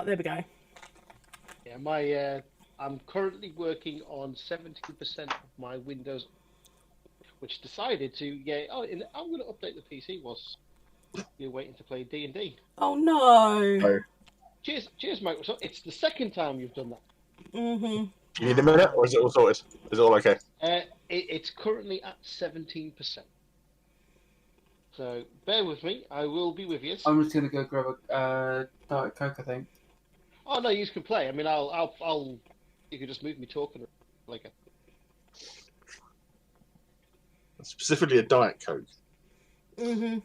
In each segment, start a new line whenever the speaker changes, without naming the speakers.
Right, there we go.
Yeah, I'm currently working on 70% of my Windows, which decided to I'm going to update the PC whilst you're waiting to play D&D.
Oh no.
So,
Cheers, Microsoft. It's the second time you've done that.
Mhm.
do you need a minute, or is it all sorted? Is it all okay?
It's currently at 17%. So bear with me. I will be with you.
I'm just gonna go grab a Diet Coke, I think.
Oh no, you can play. I mean, I'll. You can just move me talking like a.
Specifically a Diet Coke.
Mhm.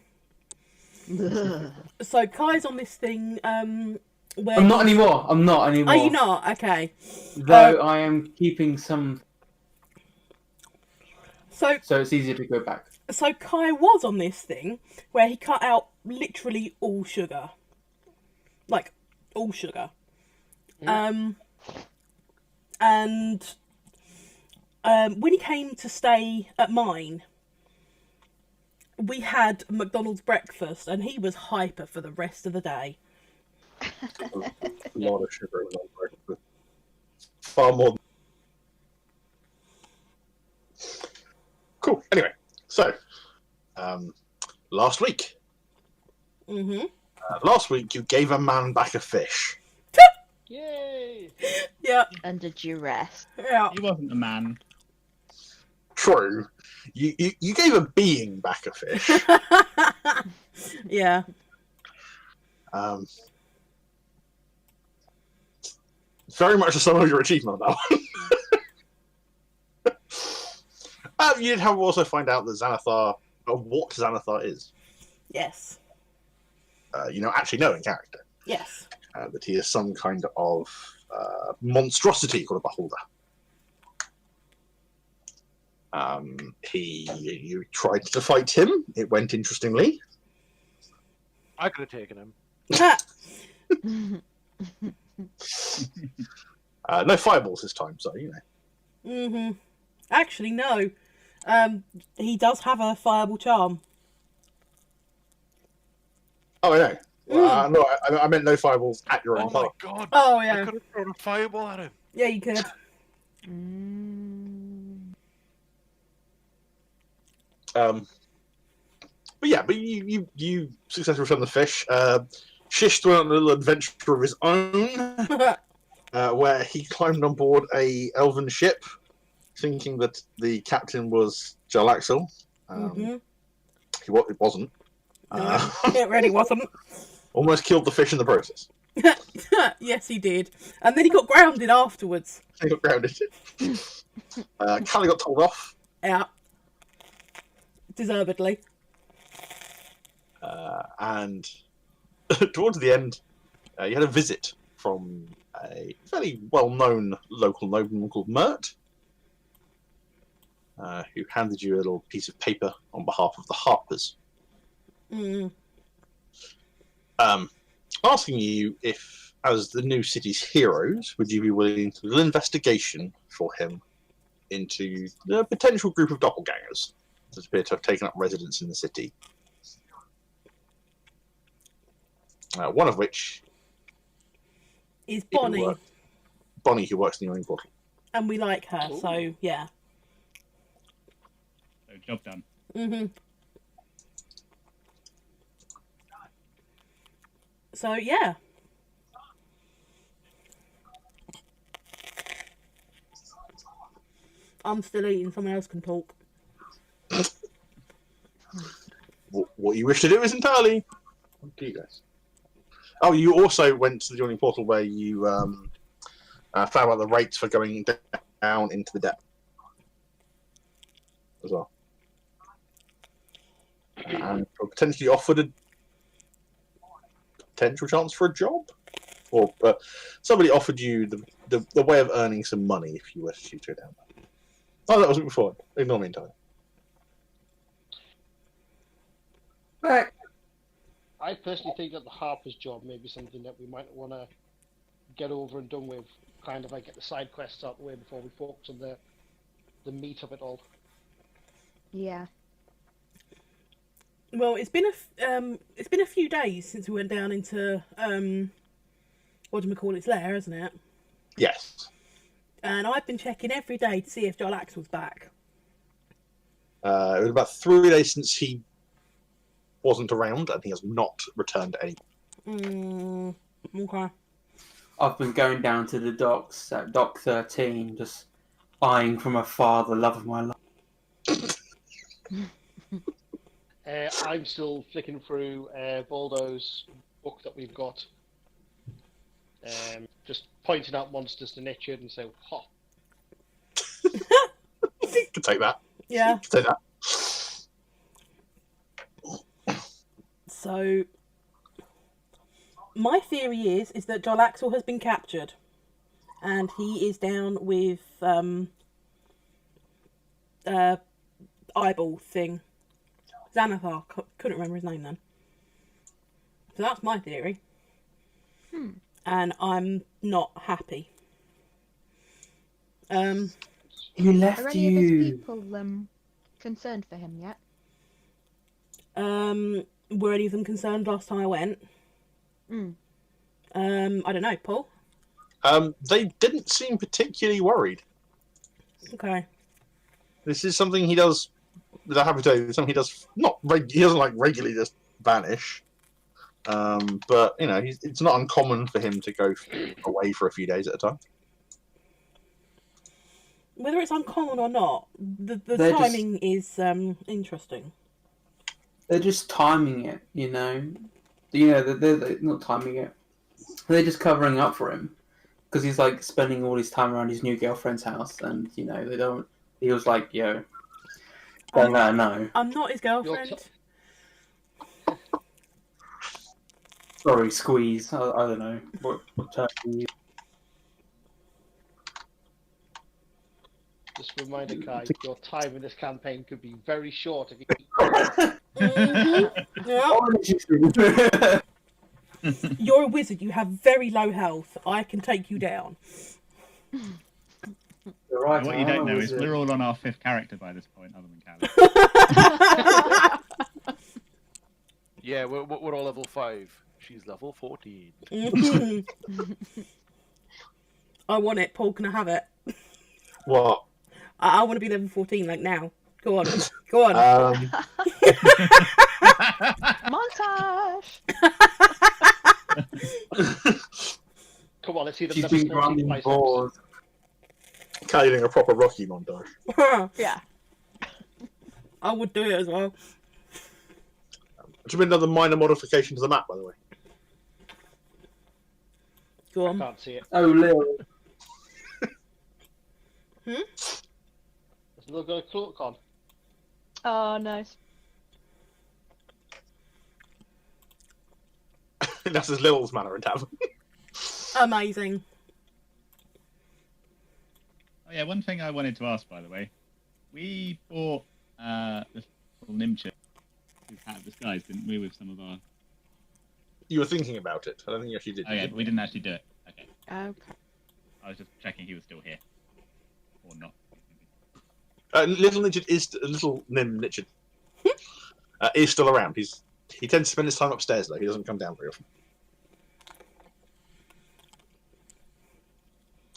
So Kai's on this thing. Where
I'm not anymore.
Are you not? Okay.
Though I am keeping some,
So
it's easier to go back.
So Kai was on this thing where he cut out literally all sugar. Like, all sugar.
Yeah.
And when he came to stay at mine, we had McDonald's breakfast and he was hyper for the rest of the day.
A lot of sugar in one breakfast. Far more. Cool. Anyway, so last week.
Mm-hmm.
Last week you gave a man back a fish.
Yay!
Yeah.
Under duress.
Yeah.
He wasn't a man.
True. You gave a being back a fish.
Yeah.
Very much the sum of your achievement on that one. You'd have also find out that Xanathar, what Xanathar is.
Yes.
Actually know in character.
Yes.
That he is some kind of monstrosity called a beholder. You tried to fight him. It went interestingly.
I could have taken him.
No fireballs this time, so you know.
Mm-hmm. Actually, no. He does have a fireball charm.
Oh, I know. Well, no, I meant no fireballs at your own
Oh my
party.
god!
Oh,
I
yeah.
could have thrown a fireball at him.
Yeah, you could.
But you successfully returned the fish. Shish went on a little adventure of his own, where he climbed on board a elven ship, thinking that the captain was Jalaxel. It wasn't.
No, it really wasn't.
Almost killed the fish in the process.
Yes, he did. And then he got grounded afterwards.
He got grounded. Callie got told off.
Yeah. Deservedly.
And towards the end, you had a visit from a fairly well-known local nobleman called Mert, who handed you a little piece of paper on behalf of the Harpers. Asking you if, as the new city's heroes, would you be willing to do an investigation for him into the potential group of doppelgangers that appear to have taken up residence in the city. One of which
is Bonnie.
Bonnie, who works in the Yawning Portal.
And we like her, so yeah.
So, job done.
So, yeah. I'm still eating, someone else can talk.
What you wish to do is entirely up to you guys. Oh, you also went to the Yawning Portal where you found out the rates for going down into the depth as well. And potentially offered a potential chance for a job, or somebody offered you the way of earning some money if you were to shoot her down. Oh, that was before. Ignore me entirely.
Back.
I personally think that the Harper's job may be something that we might want to get over and done with, kind of like get the side quests out the way before we focus on the meat of it all.
Yeah.
Well, it's been a few days since we went down into what do we call its lair, isn't it?
Yes.
And I've been checking every day to see if Joel Axel's back.
It was about 3 days since he wasn't around, and he has not returned any.
Okay.
I've been going down to the docks at Dock 13, just eyeing from afar the love of my life.
I'm still flicking through Baldo's book that we've got. Just pointing out monsters to Richard and say, "Ha."
Could take that.
Yeah.
Could take that.
So, my theory is that Joel Axel has been captured, and he is down with eyeball thing. Xanathar. Couldn't remember his name then. So that's my theory. And I'm not happy.
He
Are
left
any of his
you.
people concerned for him yet?
Were any of them concerned last time I went?
Mm.
I don't know, Paul.
They didn't seem particularly worried.
Okay.
This is something he does. I have to tell you, something he does. He doesn't like regularly just vanish. But you know, it's not uncommon for him to go away for a few days at a time.
Whether it's uncommon or not, the
They're
timing is interesting.
They're just timing it, you know. They're not timing it. They're just covering up for him because he's like spending all his time around his new girlfriend's house, and you know they don't. He was like, "Yo, don't let her know."
I'm not his girlfriend.
Sorry, squeeze. I don't know what term you use.
Just a reminder, Kai, your time in this campaign could be very short if you
Yeah. You're a wizard. You have very low health. I can take you down.
You're right,
What you don't know is we're all on our 5th character by this point, other than Callie.
Yeah, we're all level 5. She's level 14.
I want it, Paul. Can I have it?
What?
I want to be level 14, like now. Go on. Go on.
Montage!
come on, let's see the
She's
level
been
14
running
biceps.
bored.
Doing a proper Rocky montage.
Yeah.
I would do it as well.
Which has been another minor modification to the map, by the way.
Go
I
on.
can't see it.
Oh, Lil.
There's a little cloak on.
Oh, nice.
That's his Lil's manner in tavern.
Amazing.
Oh yeah, one thing I wanted to ask, by the way. We bought this little Nimcha who's out of disguise, didn't we, with some of our...
You were thinking about it. I don't think you actually did.
Oh yeah, but we didn't actually do it. Okay.
Okay.
I was just checking he was still here. Or not.
Little Nim Nichard is still around. He tends to spend his time upstairs though. He doesn't come down very often.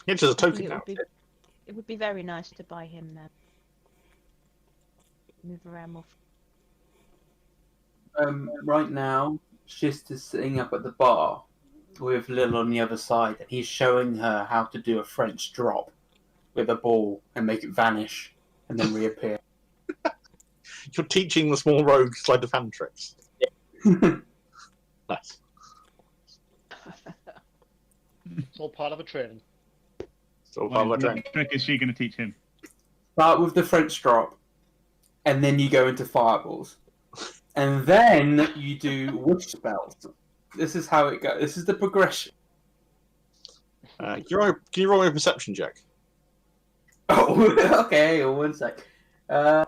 He enters a token now.
It would be very nice to buy him then. Move around more.
Right now, Shist is sitting up at the bar with Lil on the other side, and he's showing her how to do a French drop with a ball and make it vanish and then reappear.
You're teaching the small rogue sleight of hand tricks. Nice.
It's all part of a training.
So
What trick is she going to teach him?
Start with the French drop, and then you go into fireballs. And then you do wish spells. This is how it goes. This is the progression.
Can you roll me a perception check?
Oh, okay. 1 sec.
I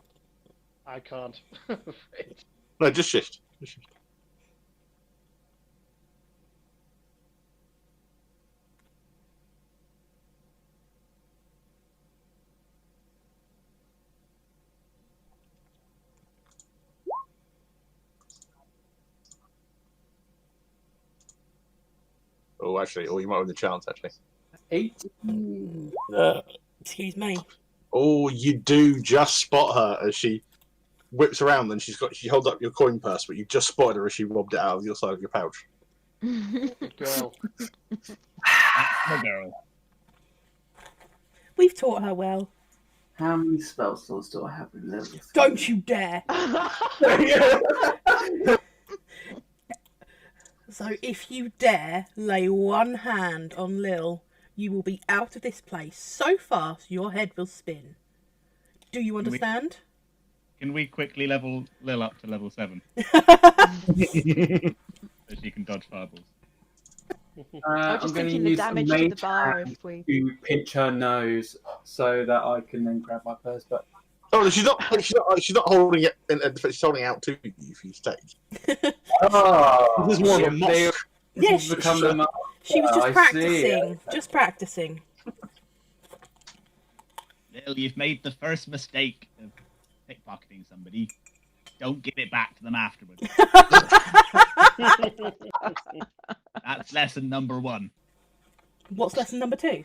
can't.
No, just shift. Oh, actually, you might win the chance, actually.
18.
Excuse me.
Oh, you do just spot her as she whips around, and she holds up your coin purse, but you just spotted her as she robbed it out of your side of your pouch.
Good girl.
The girl.
We've taught her well.
How many spell slots do I have in level 3?
Don't you dare. So if you dare lay one hand on Lil, you will be out of this place so fast your head will spin. Do you understand?
Can we quickly level Lil up to level 7? So she can dodge fireballs.
I was just
I'm going to
thinking the
use
damage
a
to the
mage
bar
hand
if we.
to pinch her nose so that I can then grab my purse. But
Oh, she's not holding it. She's holding it out to you if you stay.
oh,
This is more of a
if
mock.
they
Yes,
become the master,
she was just
I
practicing.
see.
Just practicing.
Lil, you've made the first mistake of pickpocketing somebody. Don't give it back to them afterwards. That's lesson number 1.
What's lesson number 2?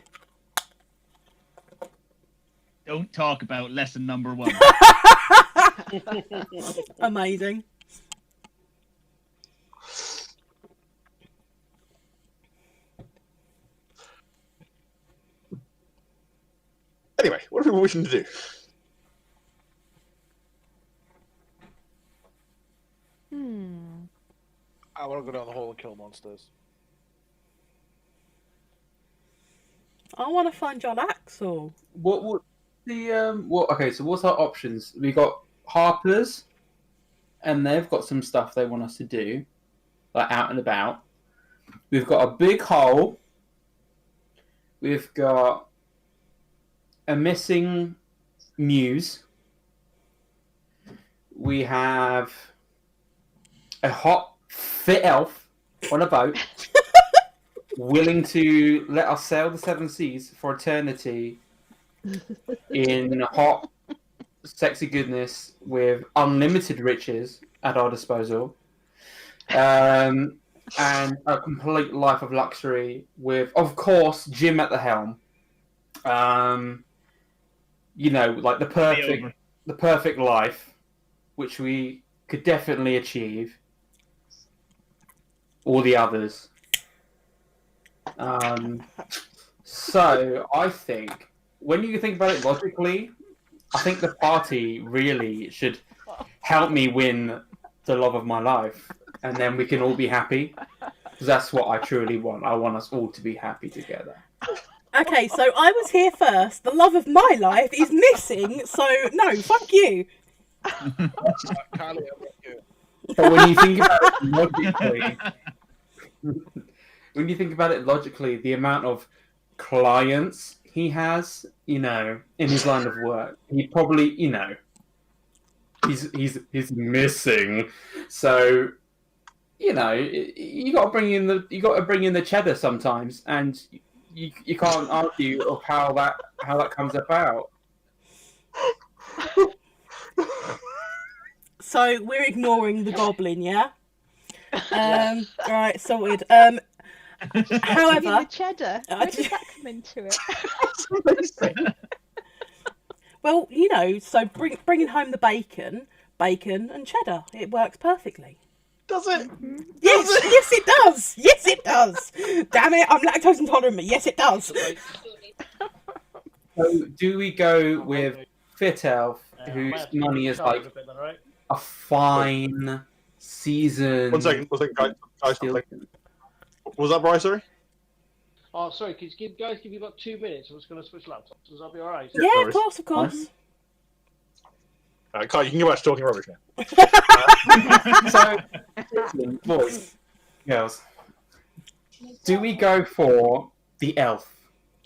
Don't talk about lesson number 1.
Amazing.
Anyway, what are people wishing to do?
I want to go down the hole and kill monsters.
I want to find your Axel.
What would the what? Okay, so what's our options? We got harpers, and they've got some stuff they want us to do, like out and about. We've got a big hole. We've got a missing muse. We have a hot, fit elf on a boat, willing to let us sail the 7 seas for eternity in hot, sexy goodness with unlimited riches at our disposal. And a complete life of luxury with, of course, Jim at the helm. You know, like the perfect life, which we could definitely achieve. All the others. So I think when you think about it logically, I think the party really should help me win the love of my life, and then we can all be happy. Because that's what I truly want. I want us all to be happy together.
Okay, so I was here first. The love of my life is missing, so no, fuck you.
Callie, I'm with you.
But when you think about it logically, the amount of clients he has, you know, in his line of work, he probably, you know, he's missing. So, you know, you got to bring in the cheddar sometimes, and you can't argue of how that comes about.
So we're ignoring the goblin, yeah? Alright, sorted.
Having
However,
the cheddar. Where does that come into it?
well, you know, so bringing home the bacon and cheddar, it works perfectly.
Does it?
Yes, it does. Yes, it does. Damn it, I'm lactose intolerant. But yes, it does.
So do we go with Fit Elf, whose money is like a fine, seasoned...
One second, guys. What was that, Bryce? Sorry?
Oh, sorry, could you guys give me about 2 minutes? I'm just going to switch laptops. Does that be alright?
Yeah, of course.
Kai, you can go back to talking rubbish now.
So, boys, girls, do we go for the elf,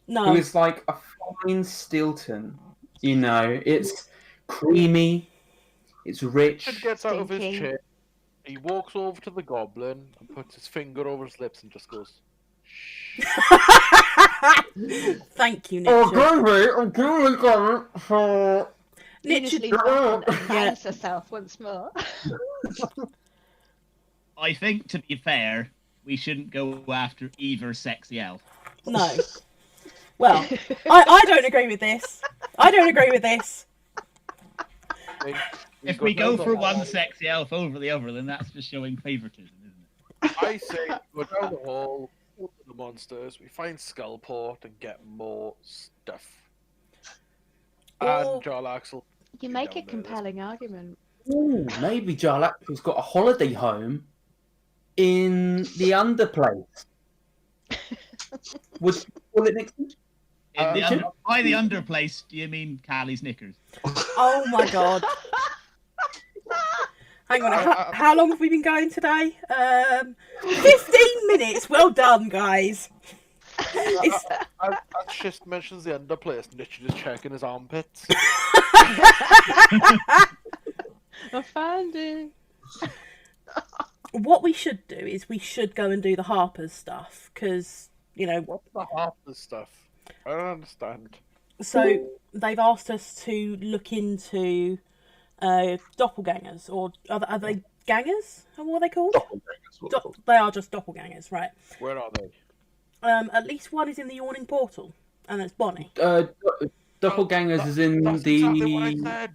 No.
who is like a fine Stilton? You know, it's creamy, it's rich.
Ed gets out of his
Stinky.
chair. He walks over to the goblin and puts his finger over his lips and just goes,
Thank you,
Oh,
Nicha.
I'm going for...
Venus
Nicha,
leans back and hangs herself once more.
I think, to be fair, we shouldn't go after either sexy elf.
No. Well, I don't agree with this. I don't agree with this.
I mean,
If we go
down
for
the
one
hall-
sexy elf over the other, then that's just showing favoritism, isn't it?
I say go down the hall, open the monsters, we find Skullport and get more stuff.
Or-
And Jarl Axel.
You make a compelling argument.
Ooh, maybe Jarlaxle's got a holiday home in the underplace. Will it next?
By the underplace, do you mean Callie's knickers?
Oh my god. Hang on, how long have we been going today? 15 minutes. Well done, guys. It's...
As Shist mentions the underplace, Niche is checking his armpits.
I found it.
What we should do is we should go and do the Harper's stuff, because, you know...
What's the Harper's stuff? I don't understand.
So, they've asked us to look into doppelgangers, or are they gangers? What are they called?
Doppelgangers, what they're called.
They are just doppelgangers, right.
Where are they?
At least one is in the Yawning Portal, and that's Bonnie.
Doppelgangers is in
That's
the.
exactly what I said.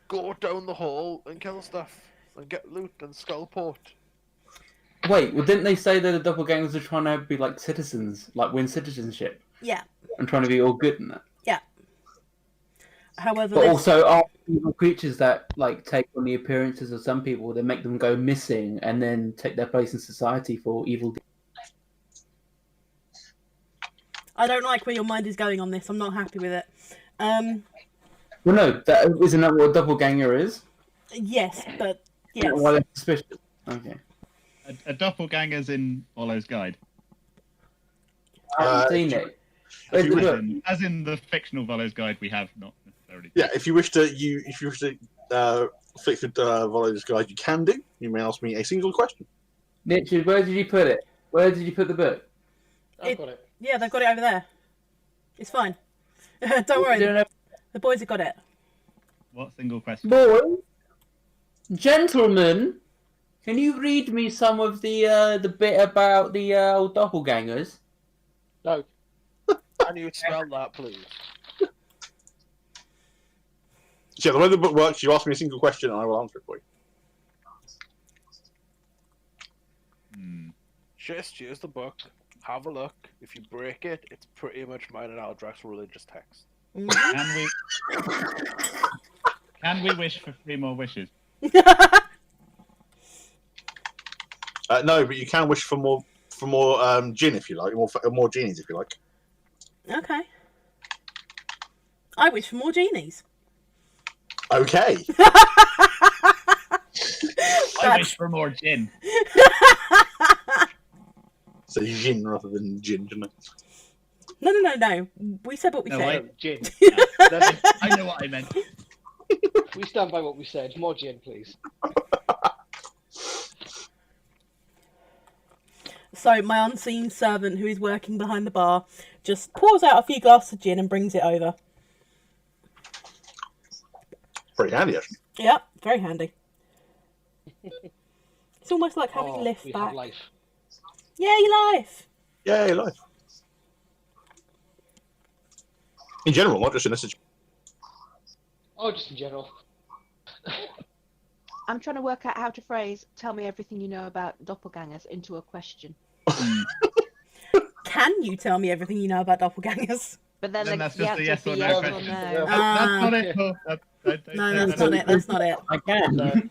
Go down the hall and kill stuff. And get loot and Skullport.
Wait, well, didn't they say that the doppelgangers are trying to be like citizens, like win citizenship,
Yeah,
and trying to be all good in that?
yeah. However,
But
there's-
also, are evil creatures that like take on the appearances of some people, they make them go missing, and then take their place in society for evil deeds.
I don't like where your mind is going on this. I'm not happy with it.
Well, no, isn't that what a doppelganger is?
Yes, but
Isn't
yes.
that why they're suspicious? Okay.
A doppelganger's in Hollow's Guide.
I haven't seen it. Where's the book?
As in the fictional Hollow's Guide, we have not necessarily.
Yeah, if you wish to flick through Volo's Guide, you can do. You may ask me a single question.
Richard, where did you put it? Where did you put the book?
I've got it.
Yeah, they've got it over there. It's fine. Don't worry, the boys have got it.
What single question?
Boys, gentlemen, can you read me some of the bit about the old doppelgangers?
No.
Can you spell that, please?
So yeah, the way the book works, you ask me a single question and I will answer it for you.
Just use the book. Have a look. If you break it, it's pretty much mine and Aldrak's religious text.
Can we wish for 3 more wishes?
No, but you can wish for more gin if you like, more genies if you like.
Okay. I wish for more genies.
Okay.
I wish for more gin.
So gin rather than gin, didn't it?
No. We said what we
No,
said.
Gin.
I know what I meant.
We stand by what we said. More gin, please.
So my unseen servant, who is working behind the bar, just pours out a few glasses of gin and brings it over.
Pretty handy, actually.
Yep, very handy. It's almost like having
Oh,
lift
we
back.
have life.
Yay, life!
Yay, life. In general, not just in this situation.
Oh, just in general.
I'm trying to work out how to phrase "tell me everything you know about doppelgangers" into a question.
Can you tell me everything you know about doppelgangers?
But then,
Then
the
that's just a
answer
yes
would
or
be
no
yes or
question.
no.
That's not it. Paul.
No, that's not it. That's not it.
I can.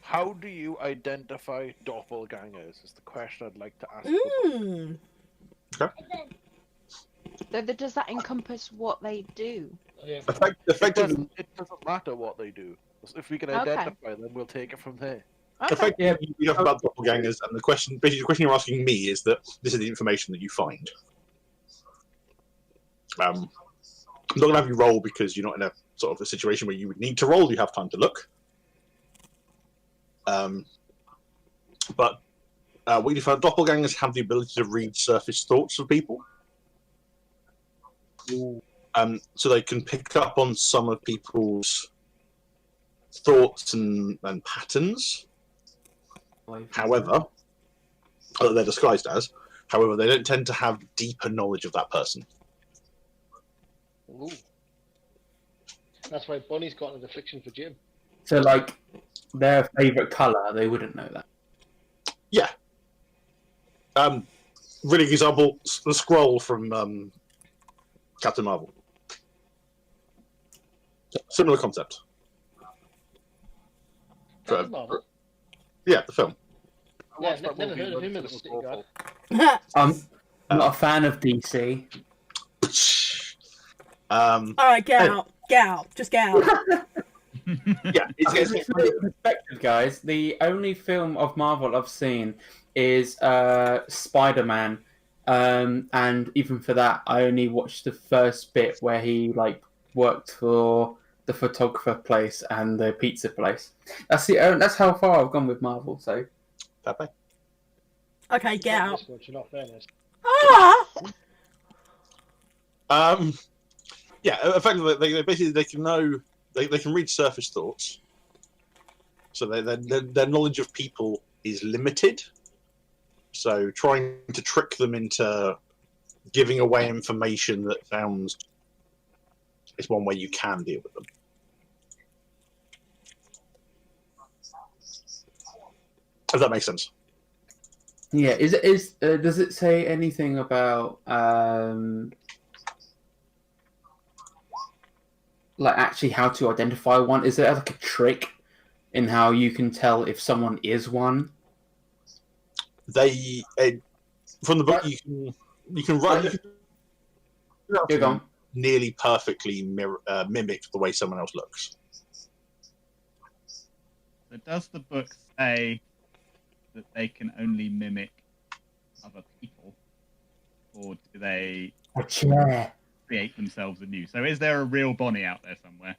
How do you identify doppelgangers? Is the question I'd like to ask.
Mm.
Does that encompass what they do?
Oh, yeah.
It
Effectively,
doesn't matter what they do. If we can
Okay.
identify them, we'll take it from there.
Okay.
effectively you talk about doppelgangers, and the question you're asking me is that this is the information that you find. I'm not going to have you roll because you're not in a sort of a situation where you would need to roll. You have time to look. But what you find, doppelgangers have the ability to read surface thoughts of people. So they can pick up on some of people's thoughts and patterns. However, that they're disguised as. However, they don't tend to have deeper knowledge of that person.
Ooh. That's why Bonnie's got an affliction for Jim.
So, like, their favourite colour, they wouldn't know that.
Yeah. Really good example, the scroll from Captain Marvel. Similar concept.
Captain Marvel?
Yeah, the film.
I
Yeah,
watched that
never
movie
heard of him
once,
as a
it
stick
was
guy.
awful.
I'm not a fan of DC.
Alright, get out. Get out. Just get out.
Yeah,
To put it in perspective, guys, the only film of Marvel I've seen is Spider-Man, and even for that, I only watched the first bit where he like worked for the photographer place and the pizza place. That's how far I've gone with Marvel. So
Pepe.
Okay, get
Not
out.
this much, in all fairness.
Ah!
Yeah, effectively, they basically they can know they can read surface thoughts, so their knowledge of people is limited. So trying to trick them into giving away information that sounds is one way you can deal with them. If that makes sense.
yeah, does it say anything about like actually how to identify one? Is there like a trick in how you can tell if someone is one?
They from the book you can write
You're gone.
nearly perfectly mimic the way someone else looks.
So does the book say that they can only mimic other people, or do they create themselves anew? So is there a real Bonnie out there somewhere?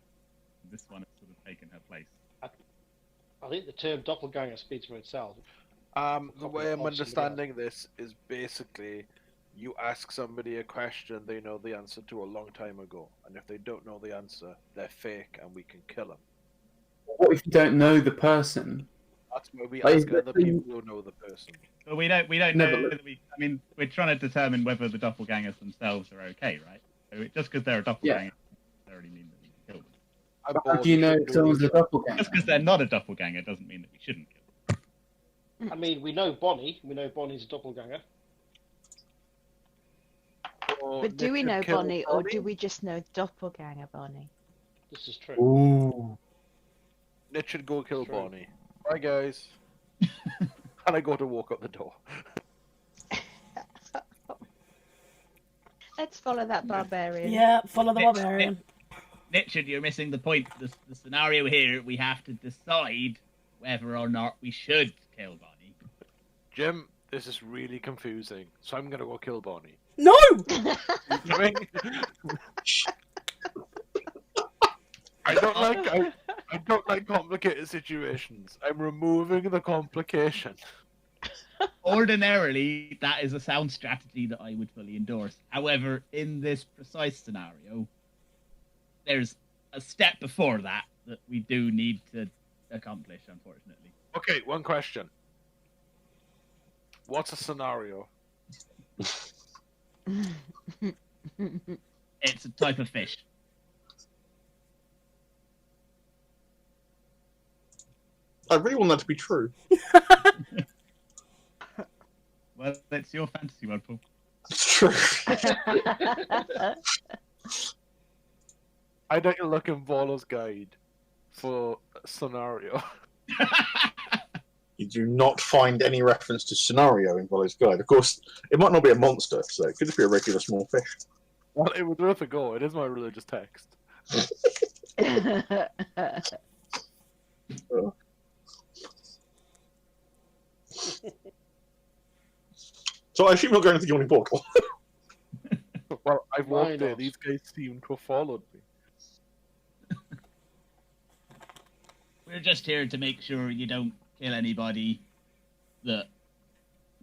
This one has sort of taken her place.
I think the term doppelganger speaks for itself.
The way I'm understanding this is basically you ask somebody a question they know the answer to a long time ago, and if they don't know the answer, they're fake and we can kill them.
What if you don't know the person?
That's where we
Like,
ask other people who know the person.
But we don't
No,
know.
but-
I mean, we're trying to determine whether the doppelgangers themselves are okay, right? So just because they're a doppelganger doesn't necessarily mean that we can kill them.
How do you know if someone's a doppelganger?
Just because they're not a doppelganger doesn't mean that we shouldn't kill them.
I mean, we know Bonnie. We know Bonnie's a doppelganger.
But do we know Bonnie, or do we just know doppelganger Bonnie?
This is true.
Ooh.
Nit should go kill
True.
Bonnie. Bye, guys. And I go to walk up the door.
Let's follow that barbarian.
Yeah, follow the barbarian.
Richard, you're missing the point. The scenario here, we have to decide whether or not we should kill Bonnie.
Jim, this is really confusing, so I'm gonna go kill Bonnie.
No!
I don't like complicated situations. I'm removing the complication.
Ordinarily, that is a sound strategy that I would fully endorse. However, in this precise scenario, there's a step before that that we do need to accomplish, unfortunately.
Okay, one question. What's a scenario?
It's a type of fish.
I really want that to be true.
Well, it's your fantasy world, Paul.
It's true.
I'd like to look in Volo's guide for a scenario.
You do not find any reference to scenario in Volo's guide. Of course, it might not be a monster, so it could just be a regular small fish.
Well, it was worth a go. It is my religious text.
So I assume you're going to the yawning portal.
Well, I've
Why
walked there.
not?
These guys seem to have followed me.
We're just here to make sure you don't kill anybody that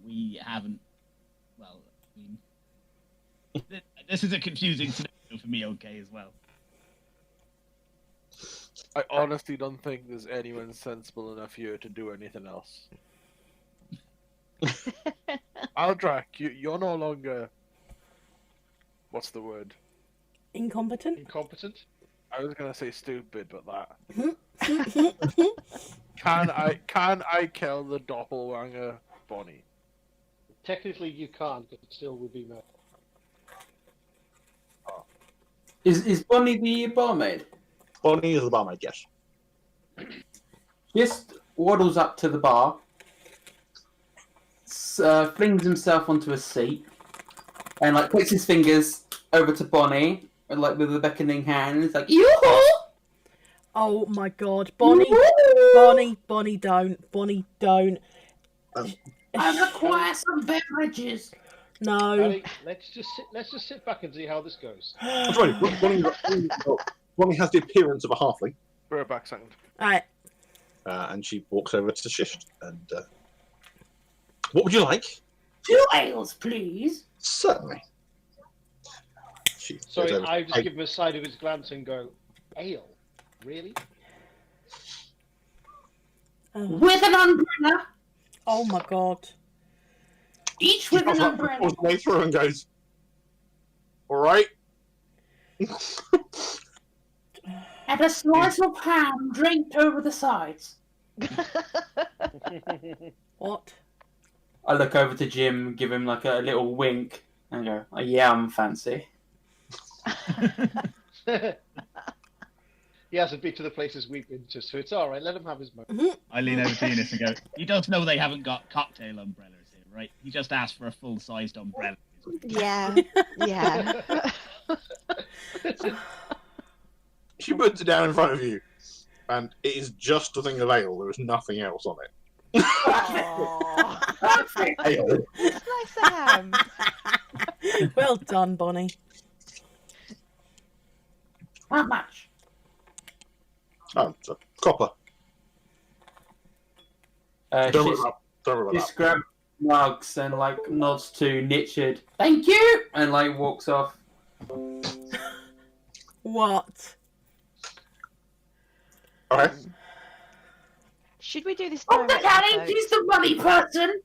we haven't. Well, I mean, this is a confusing scenario for me, okay, as well.
I honestly don't think there's anyone sensible enough here to do anything else. Aldrak, you're no longer. What's the word?
Incompetent?
Incompetent.
I was gonna say stupid, but that.
Hmm?
Can I kill the doppelganger Bonnie?
Technically, you can't, but it still would be murder.
Is Bonnie the barmaid?
Bonnie is the barmaid, yes.
Just waddles up to the bar, flings himself onto a seat, and like puts his fingers over to Bonnie, and like with a beckoning hand, and it's like, yoo-hoo!
Oh my god, Bonnie, Bonnie, don't.
I require some beverages.
No.
Callie, let's just sit back and see how this goes.
That's right. Bonnie has the appearance of a halfling,
For a back second.
Alright,
and she walks over to Shish. And what would you like?
2 ales, please.
Certainly. She goes
Sorry,
over-
I just give him a side of his glance and go, ale? Really?
With an umbrella.
oh my god.
Each
She
with an
comes up
umbrella.
all the way through and goes, all right.
And a slice of ham draped over the sides.
What?
I look over to Jim, give him like a little wink, and go, oh, yeah, I'm fancy.
He hasn't been to the places we've been to, so it's all right. Let him have his moment.
I lean over to Eunice and go, "You don't know they haven't got cocktail umbrellas here, right? He just asked for a full-sized umbrella."
Yeah, yeah.
She puts it down in front of you, and it is just a thing of ale. There is nothing else on it.
Aww.
Ale.
Slice of ham.
Well done, Bonnie.
How much?
Oh, it's a copper. Don't worry
She's
about
just
that.
grabs mugs and like nods to Nichard. Thank you, and like walks off.
What?
Okay.
Should we do this
Oh,
direct,
Callie,
though?
she's the money person.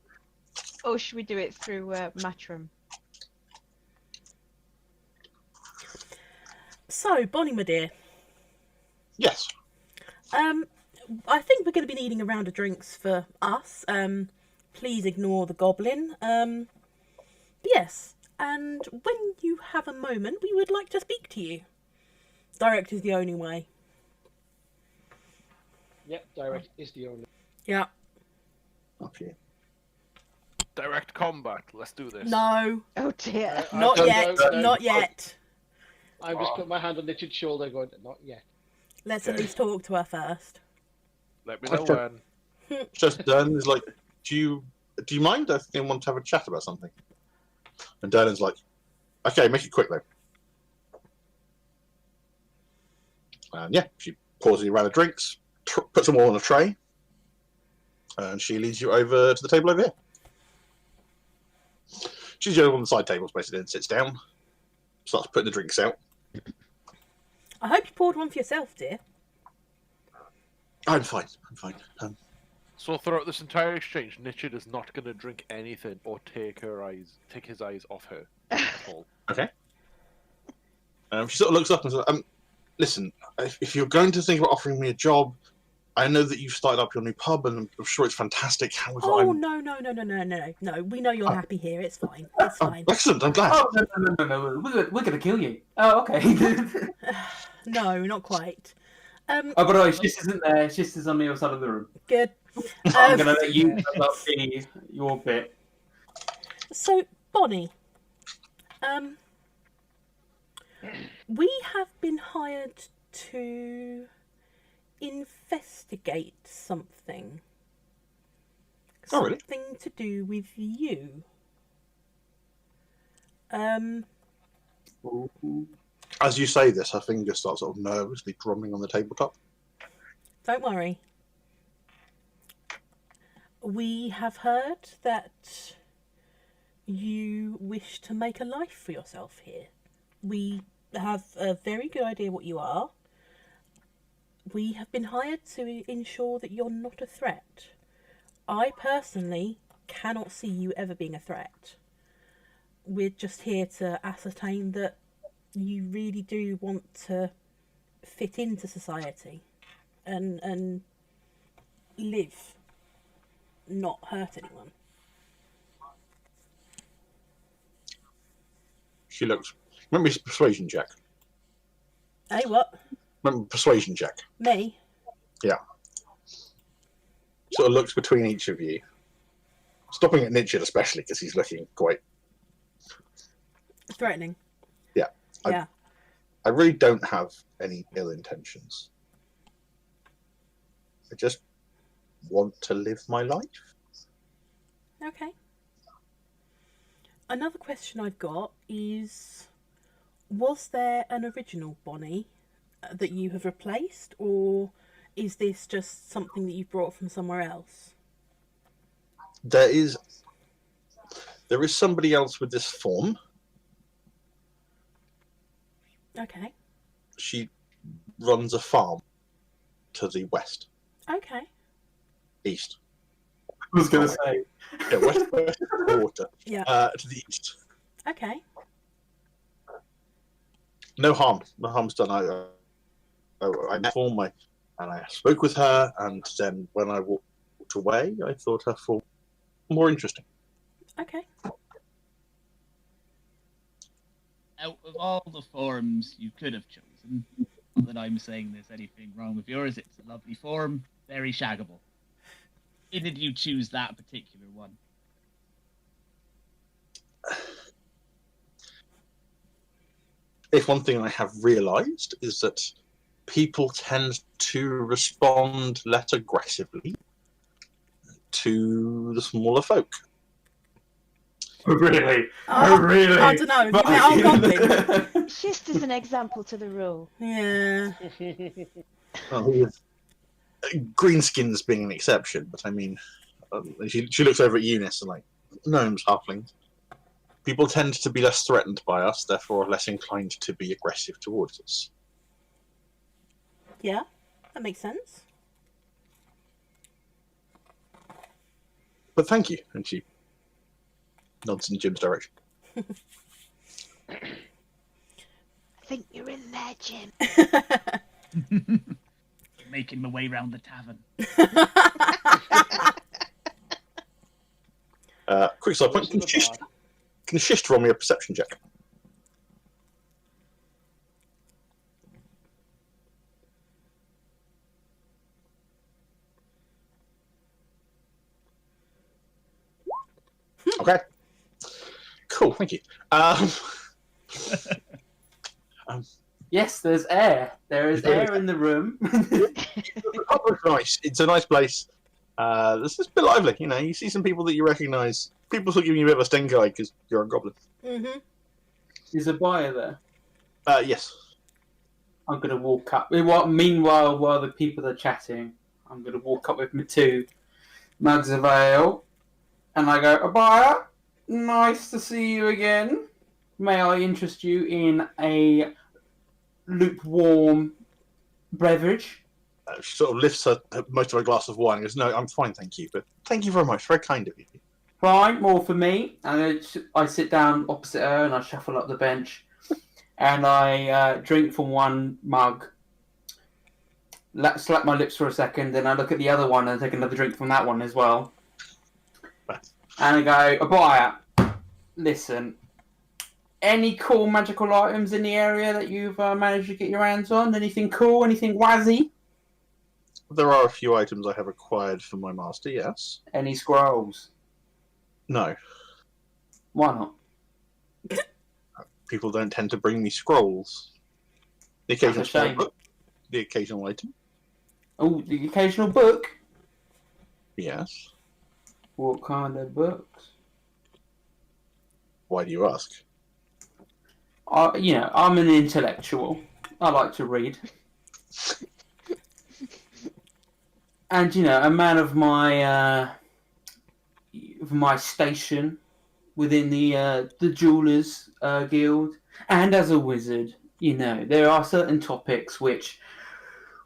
Or should we do it through Matrim?
So, Bonnie, my dear,
Yes.
I think we're going to be needing a round of drinks for us. Please ignore the goblin. Yes, and when you have a moment, we would like to speak to you. Direct is the only way.
Yep, direct is the only.
Yeah.
Okay.
Direct combat. Let's do this.
No,
Oh dear.
not
no,
yet.
no, no.
Not yet.
I'm just putting my hand on Richard's shoulder, going, not yet.
Let's at least talk to her first.
Let me know
Okay.
when.
Just Dern's like, do you mind? I think I want to have a chat about something. And Dern's like, okay, make it quick though. And yeah, she pours you around the drinks, puts them all on a tray, and she leads you over to the table over here. She's the only one on the side tables basically, and sits down, starts putting the drinks out.
I hope you poured one for yourself, dear.
I'm fine.
So throughout this entire exchange, Nichard is not going to drink anything or take his eyes off her at all.
Okay. She sort of looks up and says, listen, if you're going to think about offering me a job, I know that you've started up your new pub, and I'm sure it's fantastic. However,
Oh,
I'm...
no. No, we know you're happy here. It's fine. It's fine.
Excellent, I'm glad.
Oh no! We're gonna kill you. Oh, okay.
No, not quite.
Oh, by the way, Shish isn't there. Shish is on the other side of the room.
Good.
I'm gonna let you tell up your bit.
So, Bonnie, we have been hired to investigate something.
Oh, really?
Something to do with you.
As you say this, her finger starts sort of nervously drumming on the tabletop.
Don't worry. We have heard that you wish to make a life for yourself here. We have a very good idea what you are. We have been hired to ensure that you're not a threat. I personally cannot see you ever being a threat. We're just here to ascertain that you really do want to fit into society and live, not hurt anyone.
She looks. Remember his persuasion check.
Hey, what?
Remember persuasion check.
Me?
Yeah. Sort of looks between each of you, stopping at Nichid especially because he's looking quite
Threatening.
Yeah.
Yeah.
I really don't have any ill intentions. I just want to live my life.
Okay. Another question I've got is, was there an original Bonnie that you have replaced, or is this just something that you brought from somewhere else?
There is somebody else with this form.
Okay.
She runs a farm to the west,
Okay.
east.
I was going to say.
Yeah, west of the water.
Yeah.
To the east.
Okay.
No harm. No harm's done. I met form, and I spoke with her, and then when I walked away, I thought her form more interesting.
Okay.
Out of all the forms you could have chosen, not that I'm saying there's anything wrong with yours, it's a lovely form, very shaggable. Why did you choose that particular one?
If one thing I have realised is that people tend to respond less aggressively to the smaller folk.
Really?
Really? I don't know. Have you met our goblin?
Just as an example to the rule.
Yeah.
Well, greenskins being an exception, but I mean, she looks over at Eunice and like, gnomes, halflings. People tend to be less threatened by us, therefore less inclined to be aggressive towards us.
Yeah, that makes sense.
But thank you, and she nods in Jim's direction.
I think you're in there, Jim.
Making my way round the tavern.
Quick side point. Can Shish roll me a perception check? Okay. Cool, thank you.
Yes, there's air. There is air in the room.
The pub looks nice. It's a nice place. This is a bit lively, you know. You see some people that you recognise. People still giving you a bit of a stink eye because you're a goblin.
Mm-hmm.
Is a buyer there?
Yes.
I'm going to walk up. Meanwhile, while the people are chatting, I'm going to walk up with my 2 mugs of ale. And I go, Abaya, nice to see you again. May I interest you in a lukewarm beverage?
She sort of lifts most of her glass of wine and goes, no, I'm fine, thank you. But thank you very much. Very kind of you.
Fine, more for me. And I sit down opposite her and I shuffle up the bench. And I drink from one mug. Slap my lips for a second. Then I look at the other one and take another drink from that one as well. And I go, Abaya, listen, any cool magical items in the area that you've managed to get your hands on? Anything cool? Anything wazzy?
There are a few items I have acquired for my master, yes.
Any scrolls?
No.
Why not?
People don't tend to bring me scrolls. The occasional
That's a shame.
book, the occasional item,
Oh, the occasional book?
yes.
What kind of books?
Why do you ask?
I'm an intellectual. I like to read. And, a man of my station within the Jewelers Guild, and as a wizard, there are certain topics which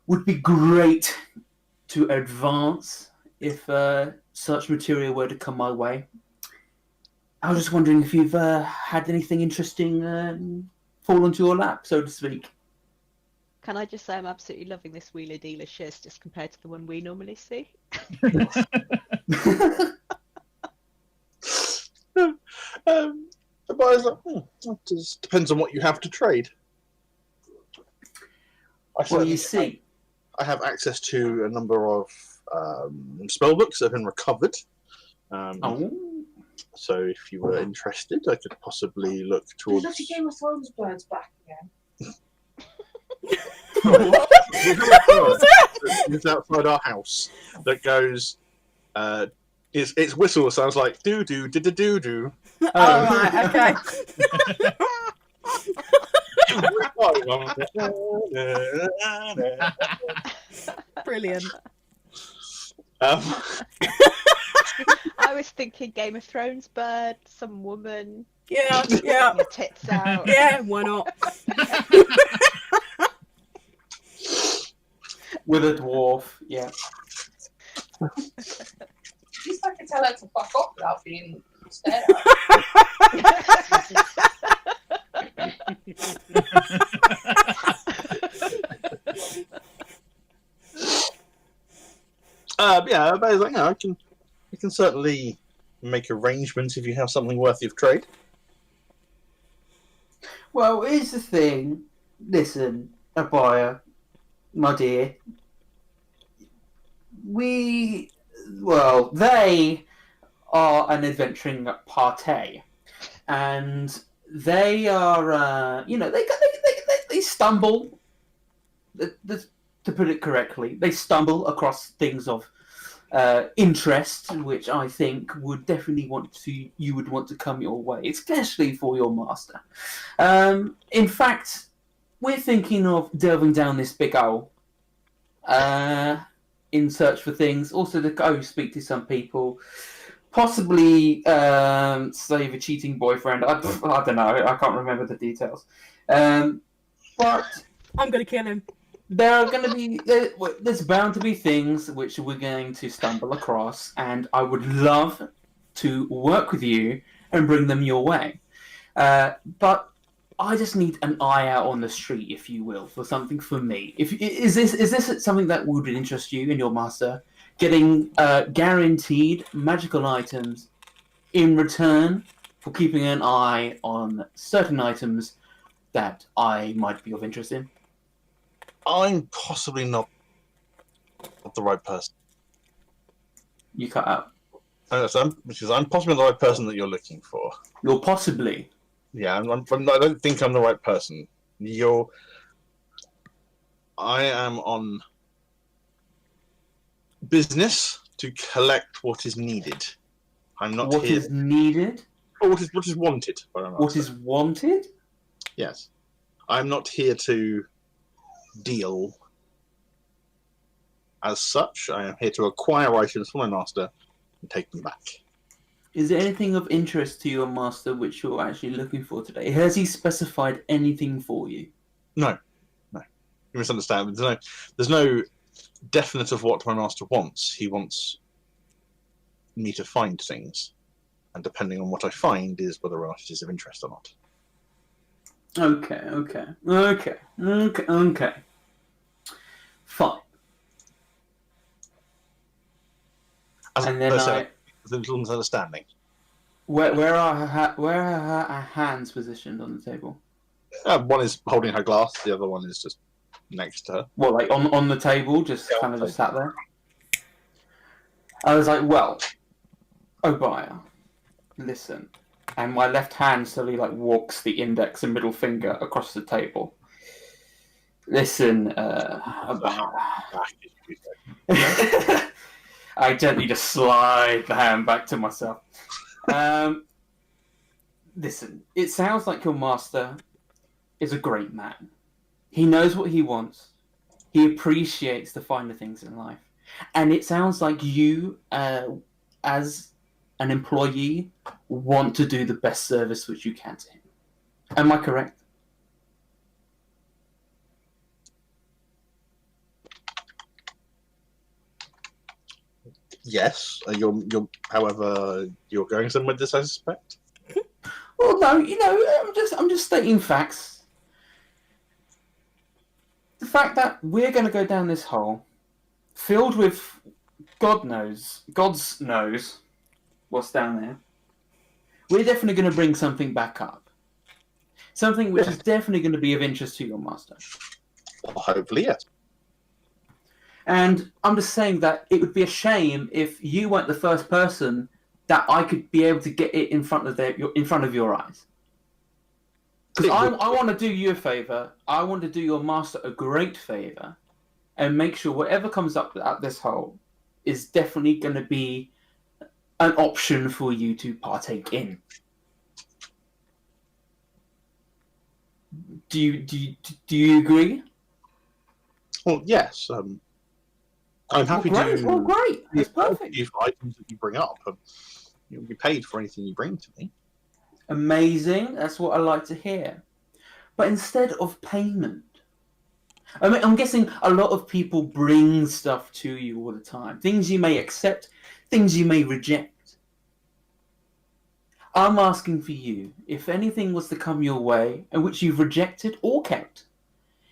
would be great to advance if search material were to come my way, I was just wondering if you've had anything interesting fall onto your lap, so to speak.
Can I just say I'm absolutely loving this wheeler dealer shiz just compared to the one we normally see?
The buyer's like, that just depends on what you have to trade.
You see,
I have access to a number of spell books that have been recovered. So if you were interested, I could possibly look towards.
There's actually Game of Thrones birds back again.
It's outside our house that goes. Its whistle sounds like doo doo doo doo doo.
Oh, right, okay. Brilliant.
I was thinking Game of Thrones bird, some woman.
Yeah.
Your tits out.
Yeah, why not?
with a dwarf, yeah.
At least I can tell her to fuck off without being stared
Yeah, but like, I can certainly make arrangements if you have something worthy of trade.
Well, here's the thing. Listen, Abaya, my dear. They are an adventuring party, and they are, they stumble. To put it correctly, they stumble across things of interest, which I think would definitely you would want to come your way, especially for your master. In fact, we're thinking of delving down this big hole in search for things. Also, to go speak to some people, possibly save a cheating boyfriend. I don't know. I can't remember the details. But
I'm going to kill him.
There's bound to be things which we're going to stumble across, and I would love to work with you and bring them your way. But I just need an eye out on the street, if you will, for something for me. Is this something that would interest you and your master? Getting guaranteed magical items in return for keeping an eye on certain items that I might be of interest in?
I'm possibly not the right person.
You cut out.
Because I'm possibly not the right person that you're looking for.
You're possibly.
Yeah, I don't think I'm the right person. I am on business to collect what is needed. I'm not
What
here.
is needed?
Or what is wanted?
What is wanted?
Yes. I'm not here to deal as such. I am here to acquire items from my master and take them back.
Is there anything of interest to your master which you're actually looking for today? Has he specified anything for you?
No. You misunderstand. There's no definite of what my master wants. He wants me to find things, and depending on what I find is whether or not it is of interest or not.
Okay. Fine. And then
there's a little misunderstanding.
Where are her hands positioned on the table?
One is holding her glass, the other one is just next to her.
What, like on the table, just kind of just sat there? I was like, well, Obaya, listen. And my left hand slowly walks the index and middle finger across the table. Listen, Obaya. I gently just slide the hand back to myself. Listen, it sounds like your master is a great man. He knows what he wants. He appreciates the finer things in life. And it sounds like you, as an employee, want to do the best service which you can to him. Am I correct?
Yes. However, you're going somewhere with this, I suspect.
Well, no, I'm just stating facts. The fact that we're going to go down this hole, filled with God's knows what's down there. We're definitely going to bring something back up. Something which is definitely going to be of interest to your master.
Well, hopefully, yes.
And I'm just saying that it would be a shame if you weren't the first person that I could be able to get it in front of your eyes. Because I want to do you a favour. I want to do your master a great favour, and make sure whatever comes up at this hole is definitely going to be an option for you to partake in. Do you agree?
Well, yes. I'm happy to.
Well, great. That's perfect.
You for items that you bring up. You'll be paid for anything you bring to me.
Amazing. That's what I like to hear. But instead of payment, I mean, I'm guessing a lot of people bring stuff to you all the time. Things you may accept, things you may reject. I'm asking for you, if anything was to come your way, and which you've rejected or kept,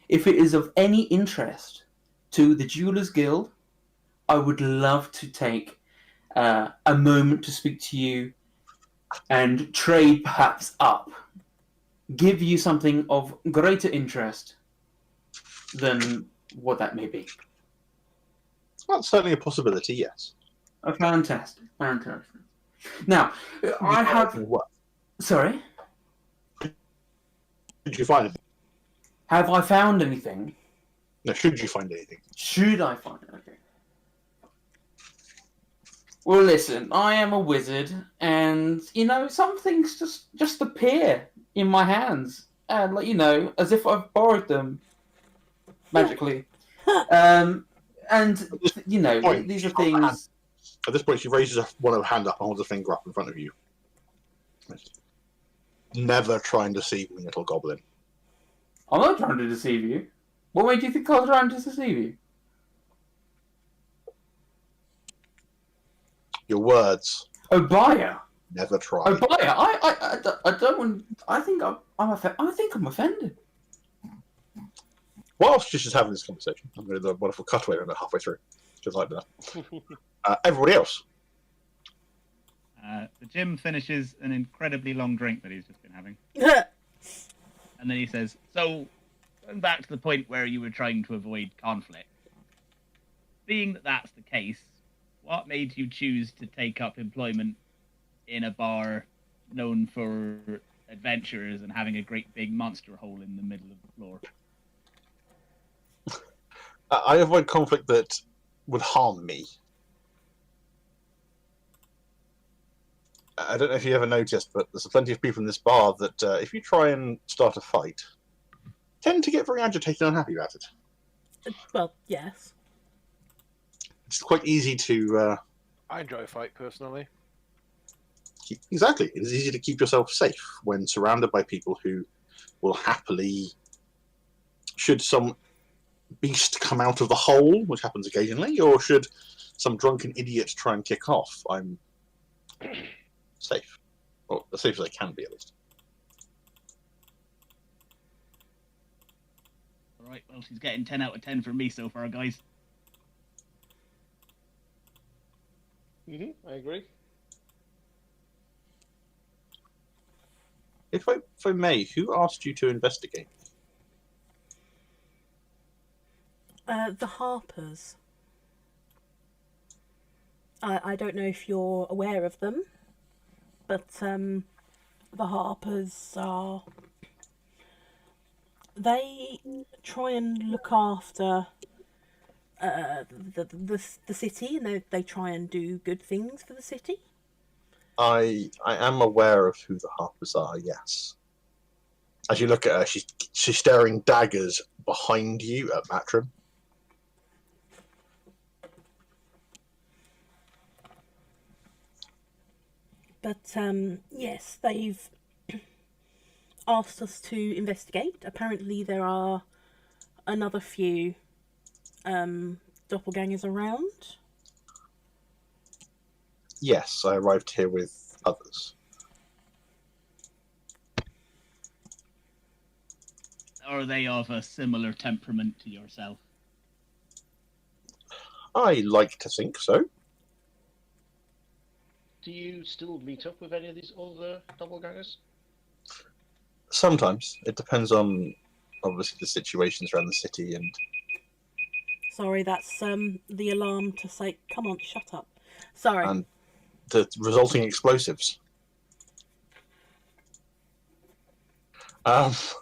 if it is of any interest to the Jewelers Guild, I would love to take a moment to speak to you and trade perhaps up. Give you something of greater interest than what that may be.
That's certainly a possibility, yes.
Oh, fantastic. Now, I have...
What?
Sorry?
Did you find anything?
Have I found anything?
No, should you find anything?
Should I find it? Okay. Well, listen, I am a wizard, and, some things just appear in my hands. And, as if I've borrowed them magically. And, these are things...
At this point, she raises one of her hand up and holds a finger up in front of you. Never try and deceive me, little goblin.
I'm not trying to deceive you. What made you think I was trying to deceive you?
Your words.
Obaya.
Never try.
Obaya. I don't want. I think I'm offended.
Whilst she's just having this conversation, I'm going to do a wonderful cutaway about halfway through, just like that. Everybody else.
The Jim finishes an incredibly long drink that he's just been having. And then he says, so, going back to the point where you were trying to avoid conflict, being that that's the case, what made you choose to take up employment in a bar known for adventurers and having a great big monster hole in the middle of the floor?
I avoid conflict that would harm me. I don't know if you ever noticed, but there's plenty of people in this bar that, if you try and start a fight, tend to get very agitated and unhappy about it.
Well, yes.
It's quite easy to...
I enjoy a fight, personally.
Exactly. It is easy to keep yourself safe when surrounded by people who will happily... Should some beast come out of the hole, which happens occasionally, or should some drunken idiot try and kick off, I'm safe. Or as safe as I can be, at least.
Alright, well, she's getting 10 out of 10 from me so far, guys.
I agree.
If I may, who asked you to investigate?
The Harpers. I don't know if you're aware of them, but the Harpers are... They try and look after the city, and they try and do good things for the city.
I am aware of who the Harpers are, yes. As you look at her, she's staring daggers behind you at Matrim.
But, yes, they've asked us to investigate. Apparently there are another few doppelgangers around.
Yes, I arrived here with others.
Are they of a similar temperament to yourself?
I like to think so.
Do you still meet up with any of these other doppelgangers?
Sometimes. It depends on, obviously, the situations around the city and...
Sorry, that's the alarm to say, come on, shut up. Sorry.
and the resulting explosives. Yes,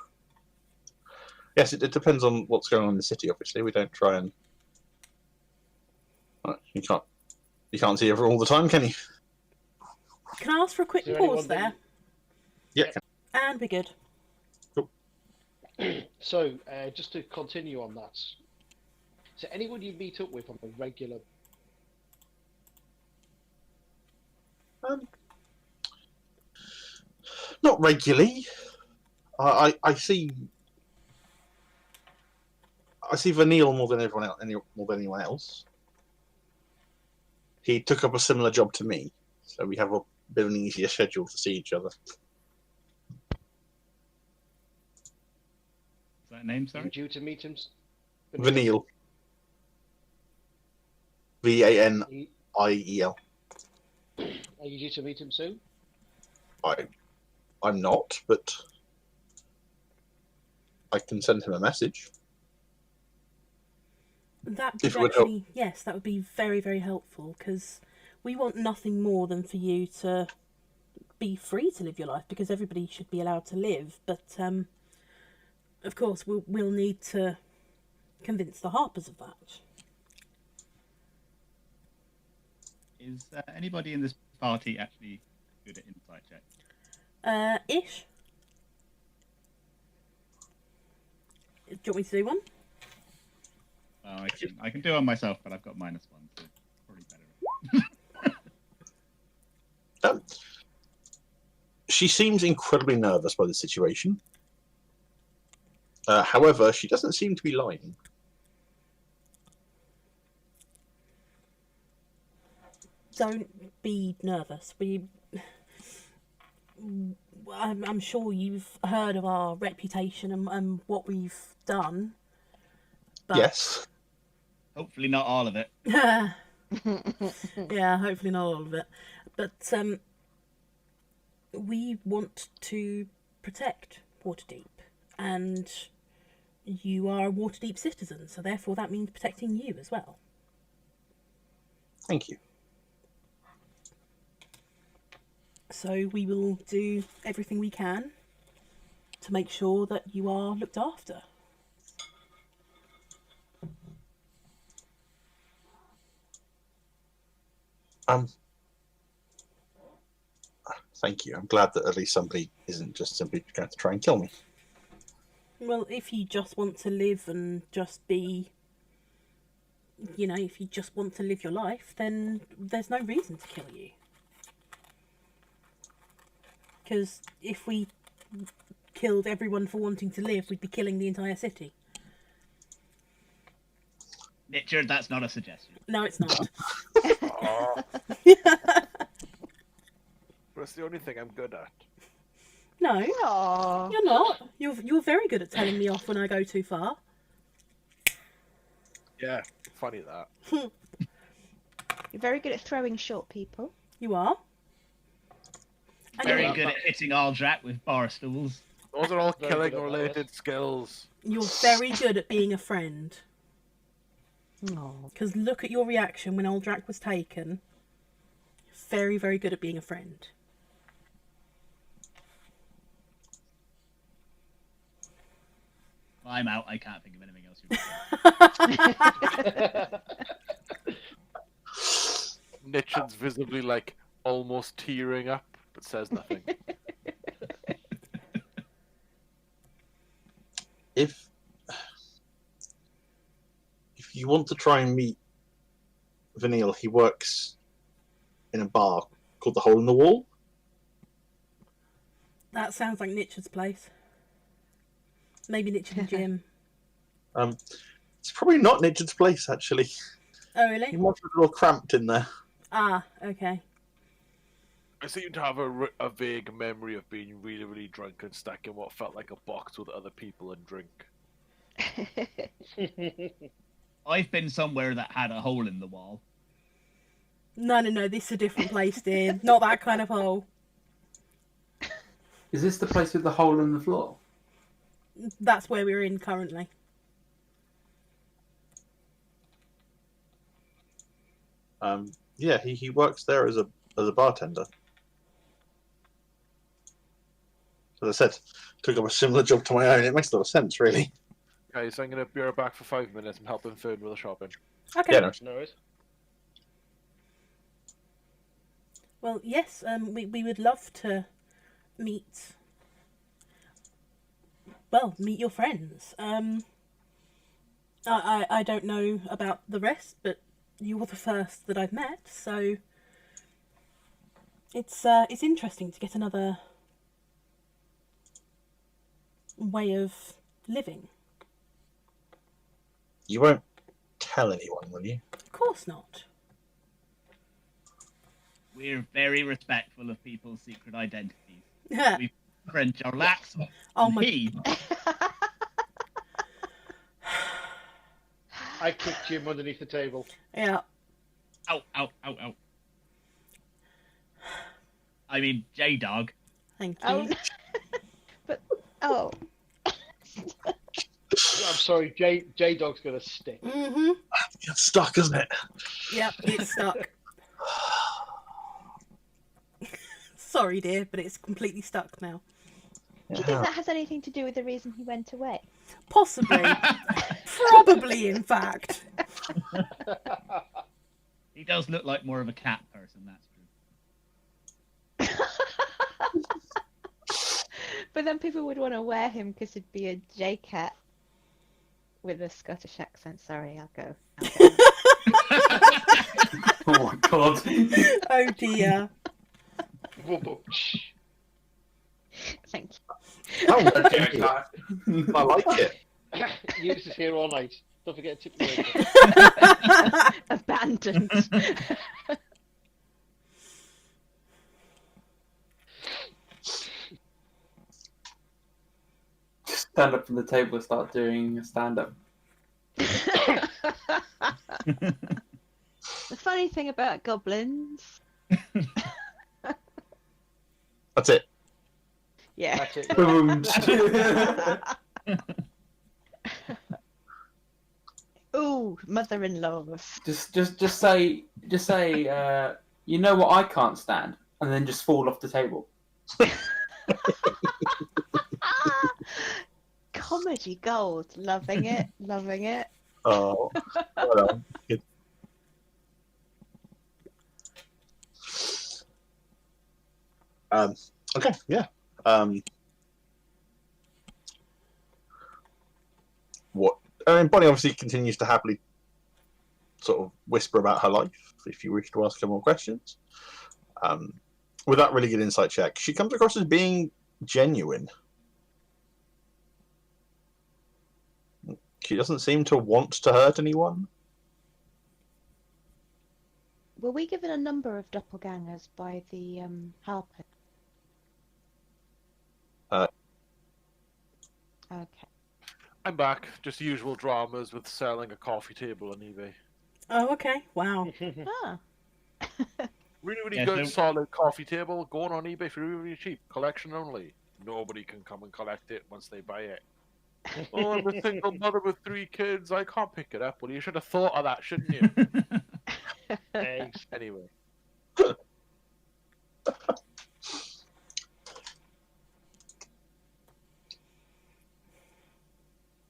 it depends on what's going on in the city. Obviously, we don't try and you can't see everyone all the time, can you?
Can I ask for a quick
Is there
pause
anyone
there?
Yeah.
And we're good.
So, just to continue on that, so anyone you meet up with on a regular...
Not regularly. I see Vanille more than everyone else, more than anyone else. He took up a similar job to me, so we have a bit of an easier schedule to see each other.
Is that a name,
Are
sorry?
you due to meet him?
Vanille. Vaniel.
Are you due to meet him soon?
I'm not, but I can send him a message.
That
If
would
it would help.
actually, yes, that would be very, very helpful, because we want nothing more than for you to be free to live your life, because everybody should be allowed to live. But, of course, we'll need to convince the Harpers of that.
Is anybody in this party actually good at insight check?
Ish? Do you want me to do one?
Well, I can do it myself, but I've got -1, so probably better.
She seems incredibly nervous by the situation. However, she doesn't seem to be lying.
Don't be nervous. I'm sure you've heard of our reputation and what we've done. But...
Yes.
Hopefully not all of it.
Yeah, hopefully not all of it. But we want to protect Waterdeep, and you are a Waterdeep citizen, so therefore that means protecting you as well.
Thank you.
So we will do everything we can to make sure that you are looked after.
Thank you. I'm glad that at least somebody isn't just simply going to try and kill me.
Well, if you just want to live and just be, if you just want to live your life, then there's no reason to kill you. Because if we killed everyone for wanting to live, we'd be killing the entire city.
Richard, that's not a suggestion.
No, it's not.
That's the only thing I'm good at.
No,
Aww.
you're not. You're very good at telling me off when I go too far.
Yeah, funny that.
You're very good at throwing short people.
You are. And
Very
you're,
good at hitting Aldrak with bar stools.
Those are all
Very
killing
good at
related skills.
you're very good at being a friend.
Aww.
Because look at your reaction when Aldrak was taken. Very, very good at being a friend.
I'm out. I can't think of anything else.
Nitchin's visibly like almost tearing up, but says nothing.
If you want to try and meet Vanille, he works in a bar called the Hole in the Wall.
That sounds like Nichard's place. Maybe Nichard and Jim.
It's probably not Nichard's place, actually.
Oh,
He
really?
might be a little cramped in there.
Ah, okay.
I seem to have a vague memory of being really, really drunk and stuck in what felt like a box with other people and drink.
I've been somewhere that had a hole in the wall.
No, this is a different place, dear. Not that kind of hole.
Is this the place with the hole in the floor?
That's where we're in currently.
Yeah, he works there as a bartender. As I said, took up a similar job to my own. It makes a lot of sense, really.
Okay, so I'm going to be right back for 5 minutes and helping Fern with the shopping.
Okay.
Yeah, no.
No worries.
Well, yes, we would love to meet your friends. I don't know about the rest, but you're the first that I've met, so it's interesting to get another way of living.
You won't tell anyone, will you?
Of course not.
We're very respectful of people's secret identities.
Yeah.
We French our laps.
Oh my.
He
I kicked Jim underneath the table.
Yeah.
Ow, ow, ow, ow. I mean, J-Dog.
Thank you.
Oh, but
I'm sorry, J-Dog's got a stick.
Mm-hmm.
It's stuck, isn't it?
Yep, it's stuck. Sorry, dear, but it's completely stuck now.
do you think that has anything to do with the reason he went away?
Possibly. Probably, in fact.
He does look like more of a cat person, that's true.
But then people would want to wear him because he'd be a J-cat with a Scottish accent. Sorry, I'll go.
Oh my god.
Oh dear.
Thank you.
Oh, I like it.
Use this here all night. Don't forget to tip the waiter.
Abandoned.
Just stand up from the table and start doing a stand-up.
The funny thing about goblins.
That's it.
Yeah.
That's it.
Boom.
Ooh, mother-in-laws.
just say, you know what I can't stand, and then just fall off the table.
Comedy gold. Loving it. Loving it.
Oh, well done. Good. Okay, yeah. What? I mean, Bonnie obviously continues to happily sort of whisper about her life. If you wish to ask her more questions, with that really good insight check, she comes across as being genuine. She doesn't seem to want to hurt anyone.
Were we given a number of doppelgangers by the harper? Okay.
I'm back. Just the usual dramas with selling a coffee table on eBay.
Oh, okay. Wow.
Ah.
Really, really
Yeah,
good,
so-
solid coffee table going on eBay for really, really cheap. Collection only. Nobody can come and collect it once they buy it. Oh, I'm a single mother with 3 kids. I can't pick it up. Well, you should have thought of that, shouldn't you?
Thanks.
Anyway.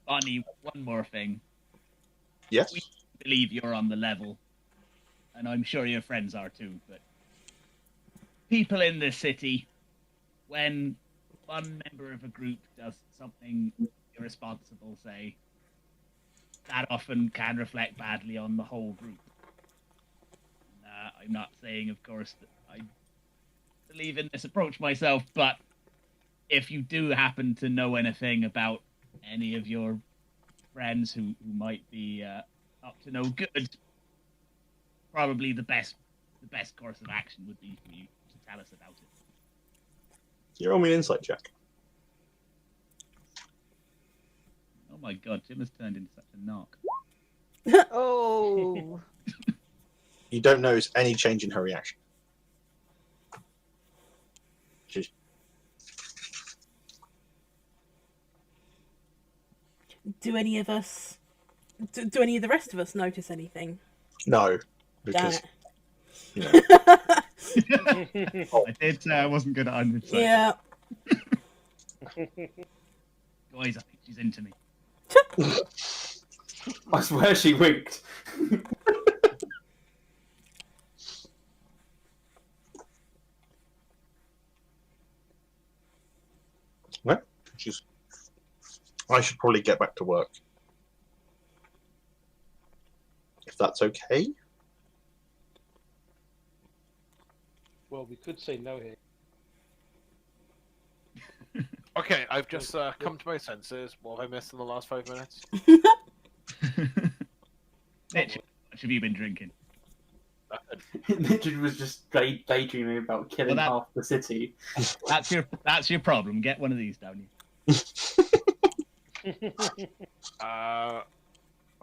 Bonnie, one more thing.
Yes.
We believe you're on the level, and I'm sure your friends are too, but people in this city, when one member of a group does something irresponsible, say, that often can reflect badly on the whole group. I'm not saying, of course, that I believe in this approach myself, but if you do happen to know anything about any of your friends who might be up to no good, probably the best course of action would be for you to tell us about it.
You roll me an insight check.
Oh my god, Jim has turned into such a narc.
Oh.
You don't notice any change in her reaction. She's
Do any of us? Do any of the rest of us notice anything?
no, because
Damn
you know,
it.
I did say I wasn't good at insight.
Yeah.
Guys, I think she's into me.
I swear she winked.
she's. I should probably get back to work. If that's okay.
Well, we could say no here.
Okay, I've just come to my senses. What have I missed in the last 5 minutes?
Mitch, what have you been drinking?
Richard was just daydreaming about killing
Well,
half the city.
That's your problem. Get one of these down you.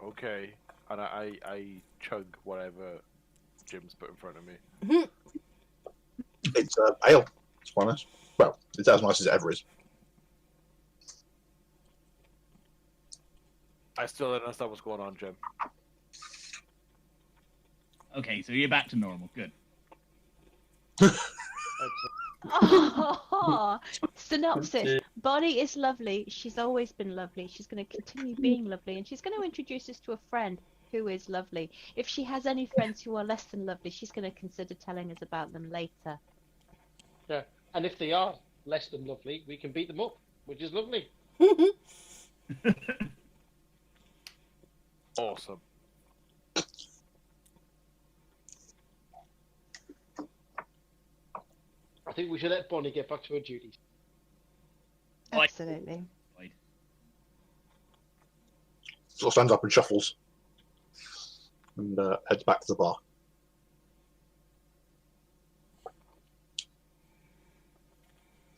Okay. And I chug whatever Jim's put in front of me.
It's ale. It's quite nice. Well, it's as nice as it ever is.
I still don't understand what's going on, Jim.
Okay, so you're back to normal. Good.
Oh, synopsis. Bonnie is lovely. She's always been lovely. She's going to continue being lovely, and she's going to introduce us to a friend who is lovely. If she has any friends who are less than lovely, she's going to consider telling us about them later.
Yeah, and if they are less than lovely, we can beat them up, which is lovely.
Awesome.
I think we should let Bonnie get back to her duties.
Right.
Absolutely.
Sort of stands up and shuffles. And heads back to the bar.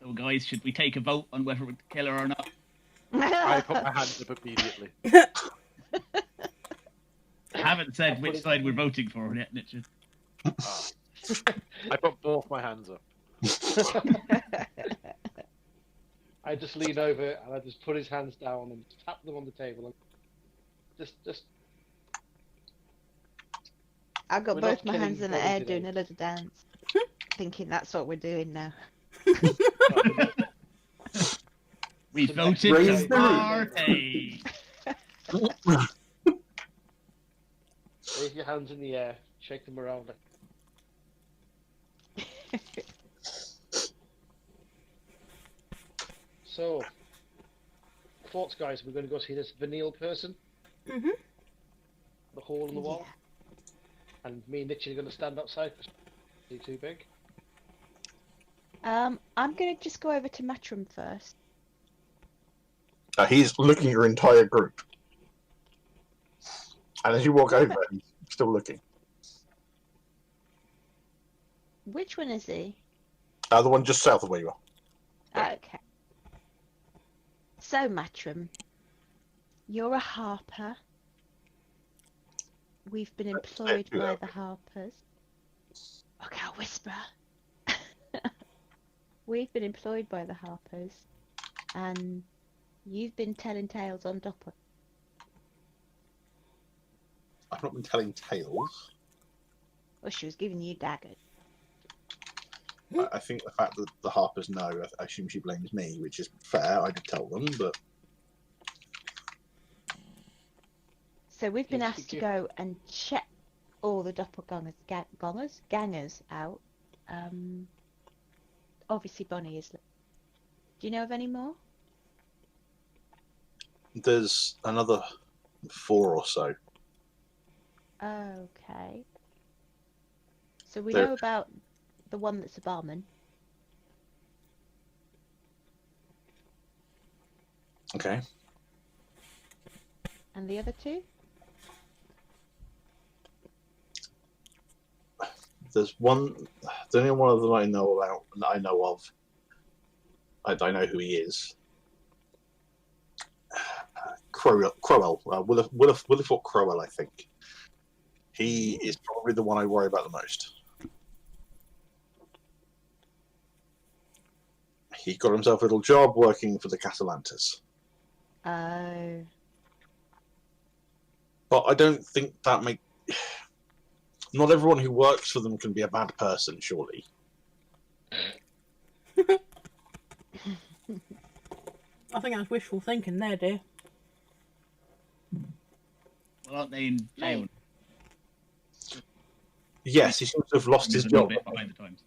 So, guys, should we take a vote on whether we kill her or not?
I put my hands up immediately.
I haven't said which side we're voting for yet, Richard.
I put both my hands up.
I just lean over and I just put his hands down and tap them on the table. And just.
I got
We're
both
not
my hands in the
killing
air
Bonnie
doing
today.
a little dance, thinking that's what we're doing now.
We voted
Raise
to
the
party.
Raise your hands in the air, shake them around. So, thoughts, guys? We're going to go see this Vanille person,
Mhm.
the hole in the wall, and me and Nichi are going to stand outside because it's too big.
I'm gonna just go over to Matrim first.
He's looking at your entire group. And as you walk over, he's still looking.
Which one is he?
The one just south of where you are.
Okay. So, Matrim, you're a harper. We've been employed
do
by
that.
the harpers. Okay, I'll whisper. We've been employed by the harpers, and you've been telling tales on Doppler.
I've not been telling tales.
Well, she was giving you daggers.
I think the fact that the Harpers know, I assume she blames me, which is fair. I did tell them, but
So we've been
Yes,
asked to
you-
go and check all the doppelgangers gangers out. Obviously Bonnie is. Do you know of any more?
there's another 4 or so.
Okay. So we
There-
know about the one that's a barman.
Okay.
And the other two?
There's one. the only one that I know about, that I know of, I know who he is. Crowell, Willifort Crowell, I think. He is probably the one I worry about the most. He got himself a little job working for the Castellantas.
Oh.
But I don't think that make. Not everyone who works for them can be a bad person, surely.
I think that's wishful thinking there, dear.
Well, aren't they in jail?
Yes, he seems to have lost his
He's a little
job.
bit behind the times.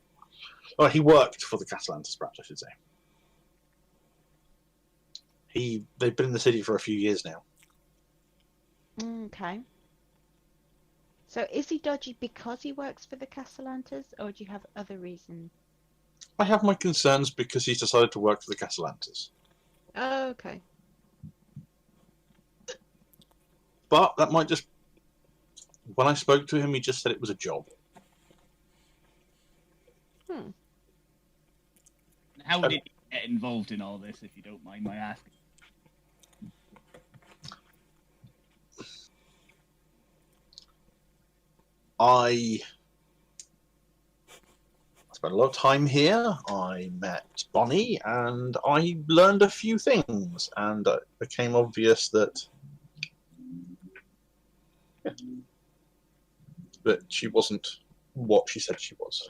Oh, he worked for the Castellantas, perhaps I should say. They've been in the city for a few years now.
Okay. So is he dodgy because he works for the Castellantas, or do you have other reasons?
I have my concerns because he's decided to work for the Castellantas.
Oh, okay.
But that might just... When I spoke to him, he just said it was a job.
How did he get involved in all this, if you don't mind my asking?
I spent a lot of time here. I met Bonnie, and I learned a few things, and it became obvious that she wasn't what she said she was.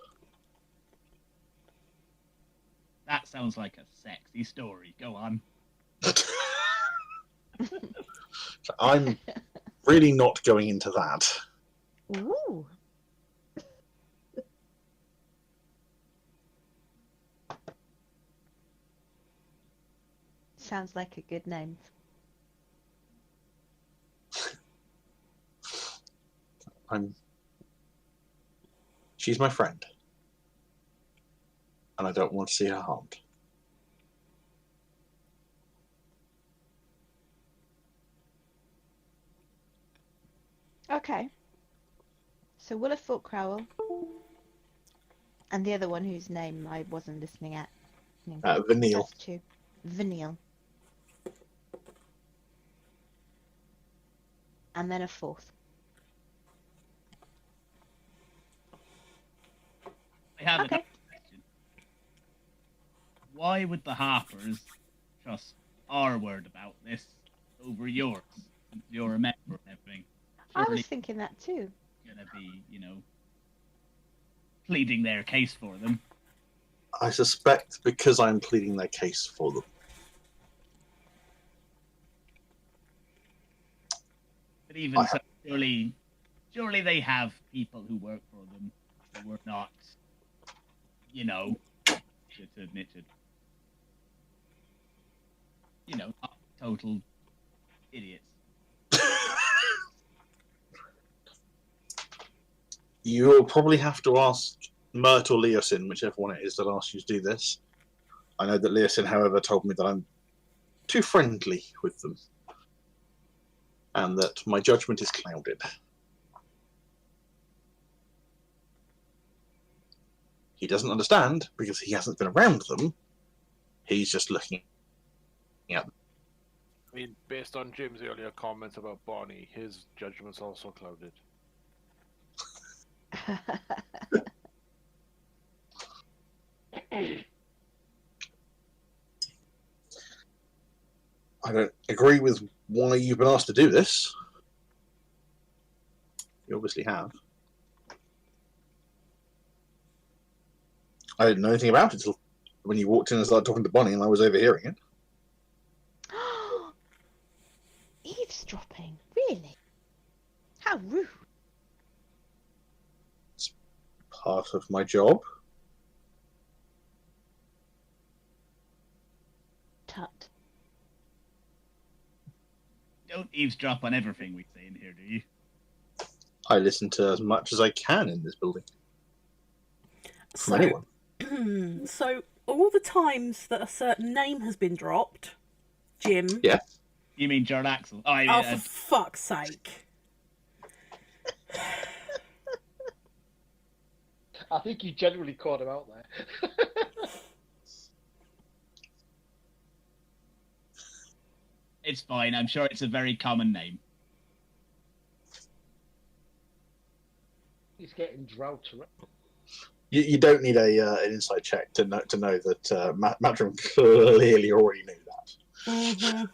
That sounds like a sexy story. Go on.
So I'm really not going into that.
Ooh. Sounds like a good name.
She's my friend, and I don't want to see her harmed.
Okay. So Willifort Crowell, and the other one whose name I wasn't listening at.
Vanille.
That's two. Vanille. And then a fourth.
I have
Okay.
another question. Why would the Harpers trust our word about this over yours? Since you're a member and everything.
I
Surely
was thinking that too.
gonna be, pleading their case for them.
I suspect because I'm pleading their case for them.
But even so, surely they have people who work for them who were not, to admit it, not total idiots.
You'll probably have to ask Mert or Leosin, whichever one it is that asked you to do this. I know that Leosin, however, told me that I'm too friendly with them, and that my judgment is clouded. He doesn't understand because he hasn't been around them. He's just looking at them.
I mean, based on Jim's earlier comments about Bonnie, his judgment's also clouded.
I don't agree with why you've been asked to do this. You obviously have. I didn't know anything about it until when you walked in and started talking to Bonnie, and I was overhearing it.
Eavesdropping? Really? How rude.
It's part of my job.
Tut.
Don't eavesdrop on everything we say in here, do you?
I listen to as much as I can in this building. From anyone.
So, all the times that a certain name has been dropped, Jim.
Yeah.
You mean Jarl Axel? Oh,
Oh, for fuck's sake.
I think you generally caught him out there.
It's fine. I'm sure it's a very common name.
He's getting drought.
You don't need an insight check to know that Matrim clearly already knew that.
Mm-hmm.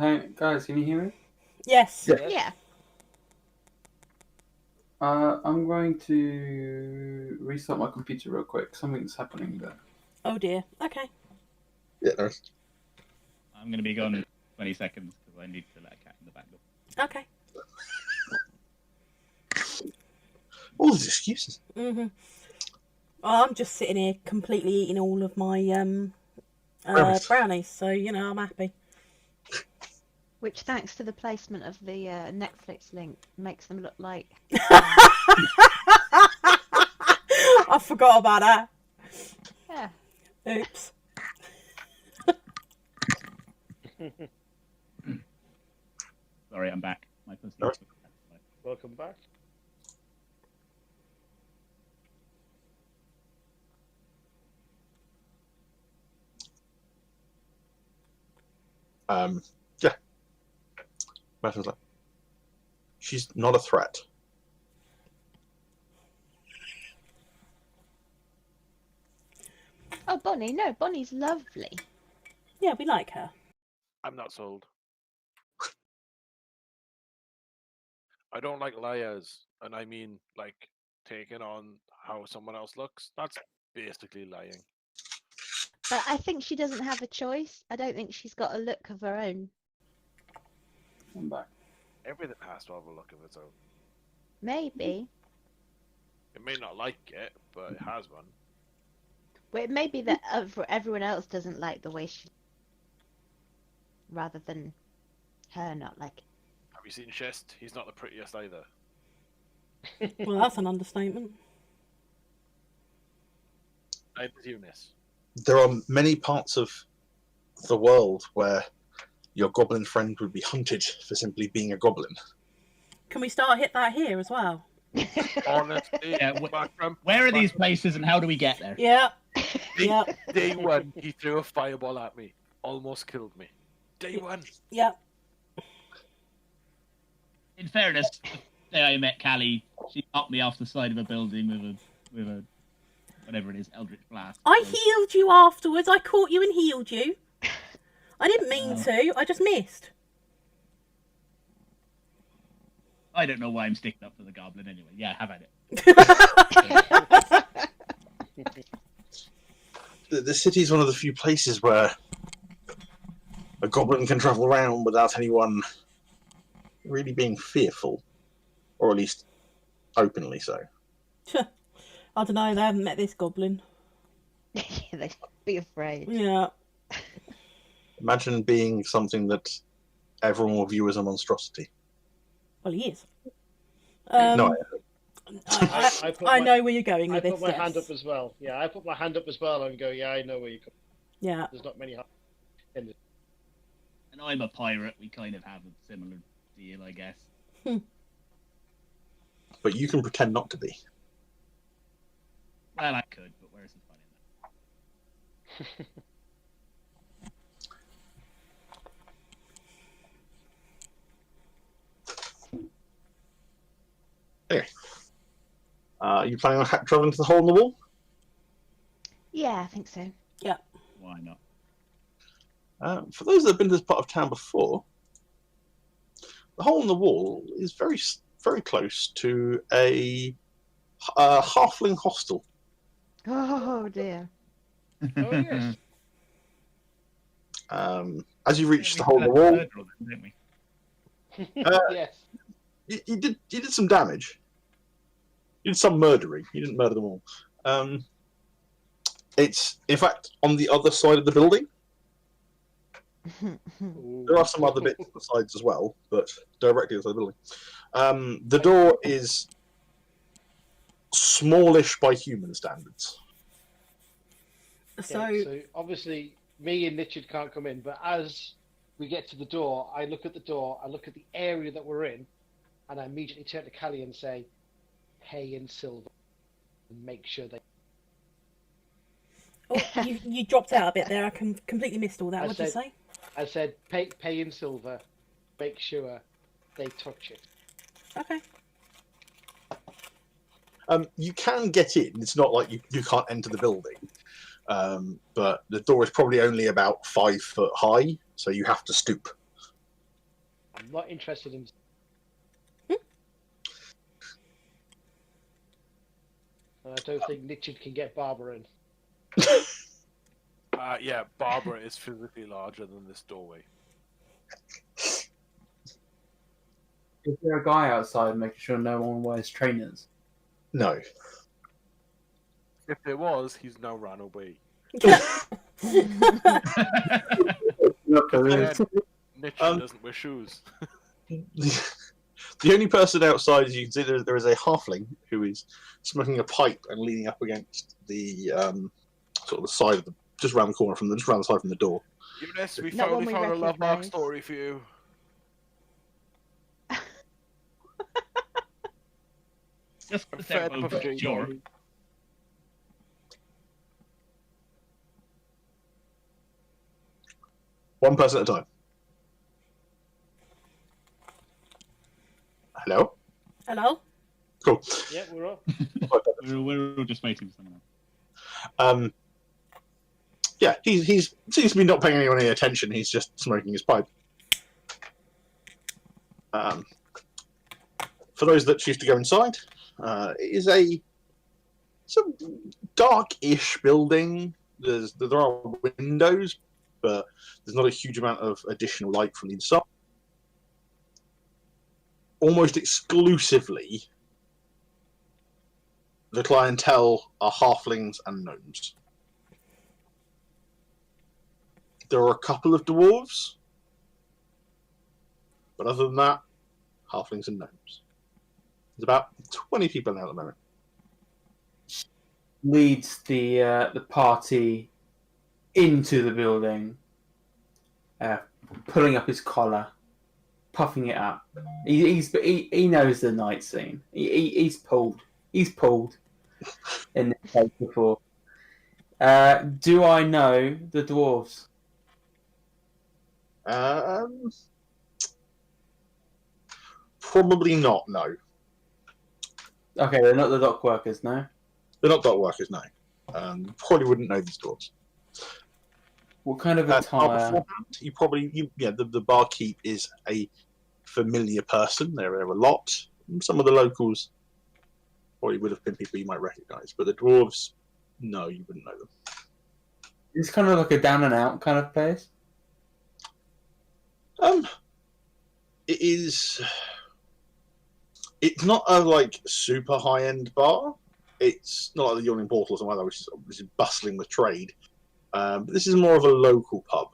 Hey, guys, can you hear me?
Yes.
Yeah.
Yeah.
I'm going to restart my computer real quick. Something's happening there.
Oh dear. Okay.
Yeah, no.
I'm going to be gone in 20 seconds because I need to let a cat in the back door.
Okay.
All these excuses.
Mm-hmm. I'm just sitting here completely eating all of my brownies, so I'm happy.
Which, thanks to the placement of the Netflix link, makes them look like.
I forgot about that.
Yeah.
Oops.
Sorry, I'm back. My pussy.
No.
Welcome back.
Yeah. Matrim's like, she's not a threat.
Oh, Bonnie, no, Bonnie's lovely.
Yeah, we like her.
I'm not sold. I don't like liars, and I mean like taking on how someone else looks. That's basically lying.
But I think she doesn't have a choice. I don't think she's got a look of her own.
I'm back.
Everything has to have a look of its own.
Maybe.
It may not like it, but it has one.
Well, it may be that everyone else doesn't like the way she... rather than her not like it.
Have you seen Shist? He's not the prettiest either.
Well, that's an understatement.
Neither is Eunice.
There are many parts of the world where your goblin friend would be hunted for simply being a goblin.
Can we start hit that here as well?
Honestly,
Yeah,
Macram,
Where are these places and how do we get there?
Yeah. Yeah.
Day one, he threw a fireball at me. Almost killed me. Day one.
Yeah.
In fairness, the day I met Callie, she knocked me off the side of a building with a whatever it is, Eldritch Blast.
I
So-
healed you afterwards. I caught you and healed you. I didn't mean to. I just missed.
I don't know why I'm sticking up for the goblin anyway. Yeah, have at it.
The city is one of the few places where a goblin can travel around without anyone really being fearful, or at least openly so.
I don't know. They haven't met this goblin.
Yeah, they'd be afraid.
Yeah.
Imagine being something that everyone will view as a monstrosity.
Well, he is.
No,
I know where you're going
I
with this.
put my hand
yes.
up as well. Yeah, I put my hand up as well and go, yeah, I know where you come.
Yeah.
There's not many in this.
And I'm a pirate. We kind of have a similar deal, I guess.
but you can pretend not to be.
Well, I could, but where's the fun in that?
Anyway, you planning on traveling to the hole in the wall?
Yeah, I think so.
Why not?
For those that have been to this part of town before, the hole in the wall is very, very close to a halfling hostel.
Oh dear.
Oh, yes.
As you reach
Yeah,
the hole in the wall,
didn't we?
Yes.
you did some damage. You did some murdering. You didn't murder them all. It's in fact on the other side of the building. There are some other bits on the sides as well, but directly outside the building. The door is smallish by human standards.
So,
Okay, so obviously, me and Richard can't come in, but as we get to the door, I look at the door, I look at the area that we're in, and I immediately turn to Callie and say, pay in silver and make sure they.
Oh, you dropped out a bit there. I completely missed all that.
I
What did you
said-
say?
I said pay in silver, make sure they touch it.
Okay.
You can get in. It's not like you can't enter the building. But the door is probably only about 5 foot high, so you have to stoop.
I'm not interested in. And I don't think Richard can get Barbara in.
Yeah, Barbara is physically larger than this doorway.
Is there a guy outside making sure no one wears trainers?
No.
If there was, he's now ran away.
Look,
Yeah, Mitch doesn't wear shoes.
The only person outside is you can see there is a halfling who is smoking a pipe and leaning up against the sort of the side of the just around the corner from just around the side from the door.
Eunice, we
Not one
finally
we
found a love mark
recognise.
story for you.
Just
I'm
to
fed
take
up of
over
Jay
your
Dolly.
One person at a time. Hello?
Hello.
Cool.
Yeah, we're up.
we're all just waiting for someone else.
Yeah, he's seems to be not paying anyone any attention. He's just smoking his pipe. For those that choose to go inside, it is it's a dark-ish building. There are windows, but there's not a huge amount of additional light from the inside. Almost exclusively, the clientele are halflings and gnomes. There are a couple of dwarves, but other than that, halflings and gnomes. There's about 20 people now at the moment.
Leads the party into the building, pulling up his collar, puffing it up. He knows the night scene. He's pulled. He's pulled in this place before. Do I know the dwarves?
Probably not, no.
Okay, they're not the dock workers, no?
They're not dock workers, no. Probably wouldn't know these dwarves.
What kind of
Bar
attire?
beforehand, the barkeep is a familiar person. There are a lot. Some of the locals probably would have been people you might recognise, but the dwarves, no, you wouldn't know them.
It's kind of like a down and out kind of place.
It is. It's not a like super high end bar. It's not like the Yawning Portal or something like that, which is bustling with trade. But this is more of a local pub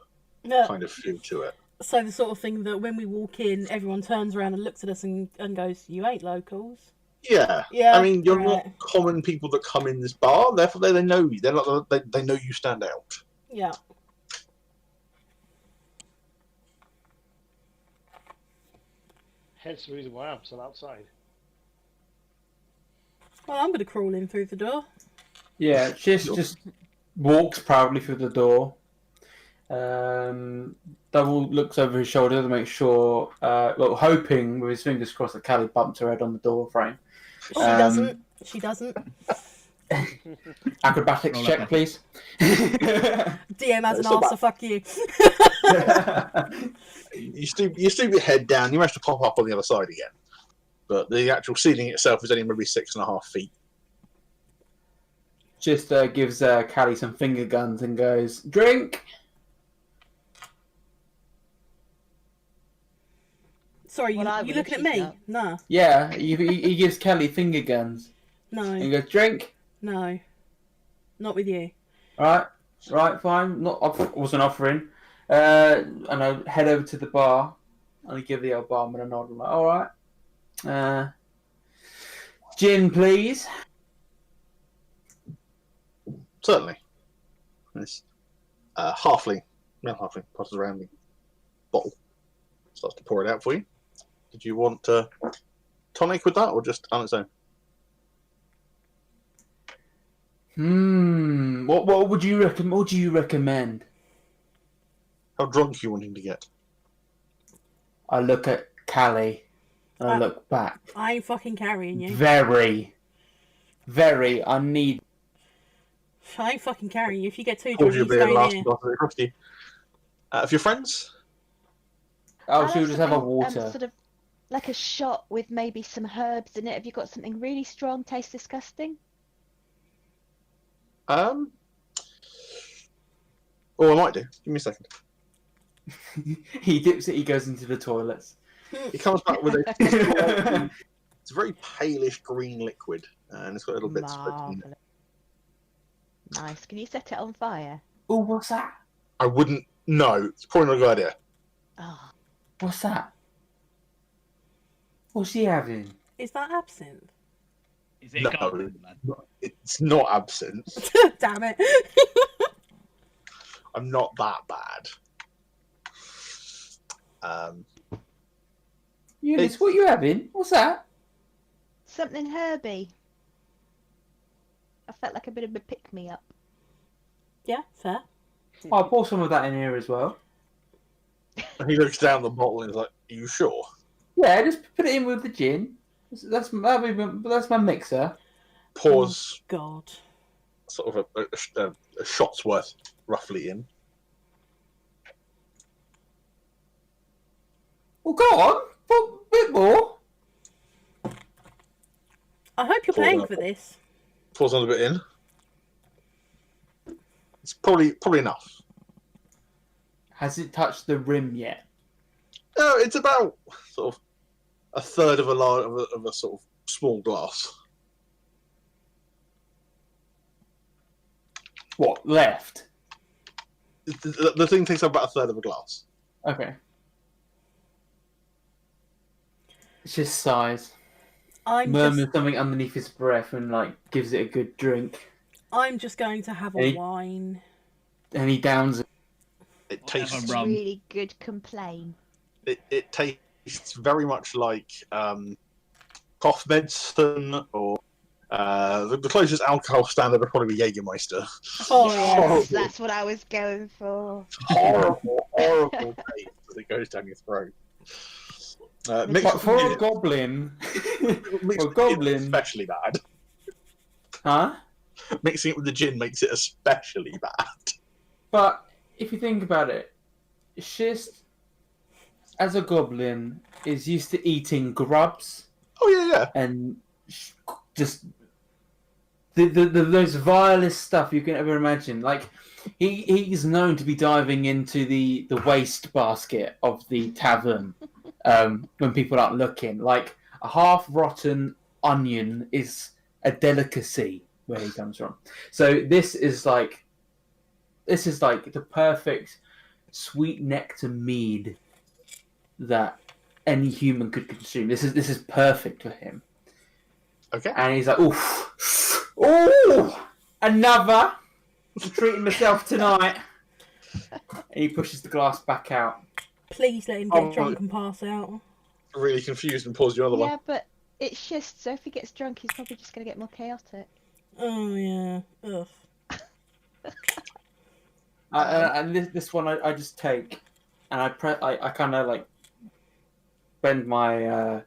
kind of feel to it.
So the sort of thing that when we walk in, everyone turns around and looks at us and goes, "You ain't locals."
Yeah.
Yeah.
I mean, you're
right.
not common people that come in this bar. Therefore, they know you. They're not. They know you stand out.
Yeah.
Hence the reason why I'm still outside.
Well, I'm going to crawl in through the door.
Yeah, just walks proudly through the door. Double looks over his shoulder to make sure, hoping with his fingers crossed that Callie bumps her head on the door frame.
She doesn't. She doesn't.
Acrobatics check, please.
DM hasn't asked, so fuck you.
You stoop your head down. You manage to pop up on the other side again, but the actual ceiling itself is only maybe 6.5 feet.
Just gives Callie some finger guns and goes, "Drink."
Sorry,
Well, I
you
would
looking
if
at
she's
me?
not.
Nah.
Yeah, he gives Callie finger guns and he
No.
goes, "Drink."
No. Not with you.
Right, fine. I wasn't offering. And I head over to the bar and I give the old barman a nod. I'm like, "All right, gin, please."
Certainly. This male halfling passes around the bottle, starts to pour it out for you. Did you want tonic with that, or just on its own?
What would you recommend? What do you recommend?
How drunk you wanting to get?
I look at Callie and I look back.
I ain't fucking carrying you.
Very. I need.
I ain't fucking carrying you. If you get too
Pour
drunk,
your
you
beer
stay
last
here.
glass of it across to you. Of your friends?
Oh,
I'll
she'll just have a
something,
water.
sort of like a shot with maybe some herbs in it. Have you got something really strong, tastes disgusting?
Oh, I might do. Give me a second.
He dips it. He goes into the toilets.
He comes back with a. It's a very palish green liquid, and it's got little bits of it in it.
Marvellous. Nice. Can you set it on fire?
Oh, what's that?
I wouldn't. No, it's probably not a good idea.
Oh,
What's that? What's he having?
Is that absinthe?
Is it
No.
a goblin, man?
It's not absinthe.
Damn it.
I'm not that bad.
Eunice, what you having? What's that?
something herby. I felt like a bit of a pick-me-up.
Yeah, fair.
I'll pour some of that in here as well.
And he looks down the bottle and is like, "Are you sure?"
Yeah, just put it in with the gin. That's my mixer.
Pours
God.
sort of a shot's worth roughly in.
Well, go on. Put a bit more.
I hope you're
Pour
paying
that.
for this.
Pours another bit in. It's probably enough.
Has it touched the rim yet?
No, it's about sort of a third of a sort of small glass.
What, left?
The thing takes up about a third of a glass.
Okay. It's just sighs. Murmurs something underneath his breath and gives it a good drink.
I'm just going to have a
Hey.
wine.
And he downs it.
It
I'll have
tastes
a rum.
Really good complain.
it tastes very much like cough medicine or the closest alcohol standard would probably be Jägermeister.
Oh,
Yes,
yeah.
that's what I was going for.
Horrible taste as it goes down your throat. Mixed
But
with
for a
gin-
goblin...
mixed
for a
with gin
goblin...
is especially bad.
Huh?
Mixing it with the gin makes it especially bad.
But if you think about it, Shist, as a goblin, is used to eating grubs
Oh yeah.
and just the most vilest stuff you can ever imagine. He's known to be diving into the waste basket of the tavern when people aren't looking. Like a half-rotten onion is a delicacy where he comes from. So this is like the perfect sweet nectar mead that any human could consume. This is perfect for him.
Okay.
And he's like, oof, another. I'm treating myself tonight. And he pushes the glass back out.
Please let him get drunk and pass out.
Really confused and pours you another
Yeah,
one.
but it's just, so if he gets drunk, he's probably just going to get more chaotic.
Oh, yeah. Ugh.
And this one I just take, and I kind of bend my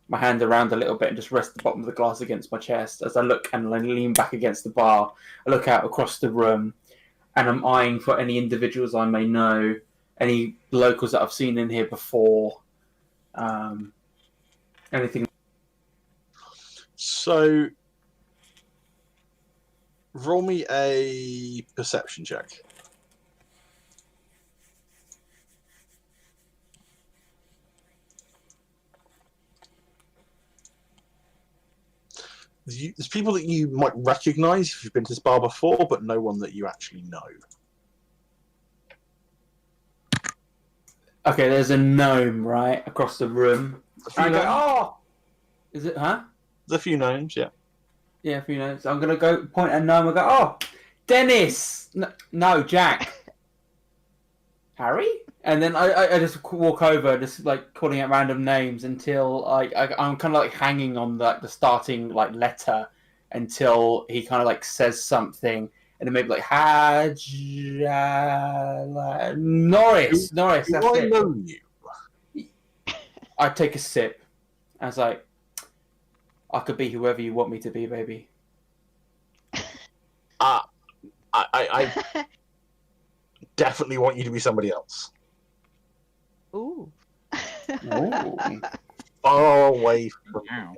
my hand around a little bit and just rest the bottom of the glass against my chest as I look and I lean back against the bar. I look out across the room, and I'm eyeing for any individuals I may know, any locals that I've seen in here before, anything.
So, roll me a perception check. There's people that you might recognise if you've been to this bar before, but no one that you actually know.
Okay, there's a gnome right across the room.
A few
I go,
gnomes?
oh, is it? Huh?
There's a few gnomes, yeah.
Yeah, a few gnomes. I'm gonna go point at gnome and go, oh, Dennis. No, Jack. Harry? And then I just walk over, just calling out random names until I'm kind of hanging on the starting letter, until he kind of like says something, and then maybe like Norris,
Do
that's
I
it.
know you?
I take a sip. I was like, I could be whoever you want me to be, baby.
I definitely want you to be somebody else.
Ooh.
Ooh.
Far away from
Wow.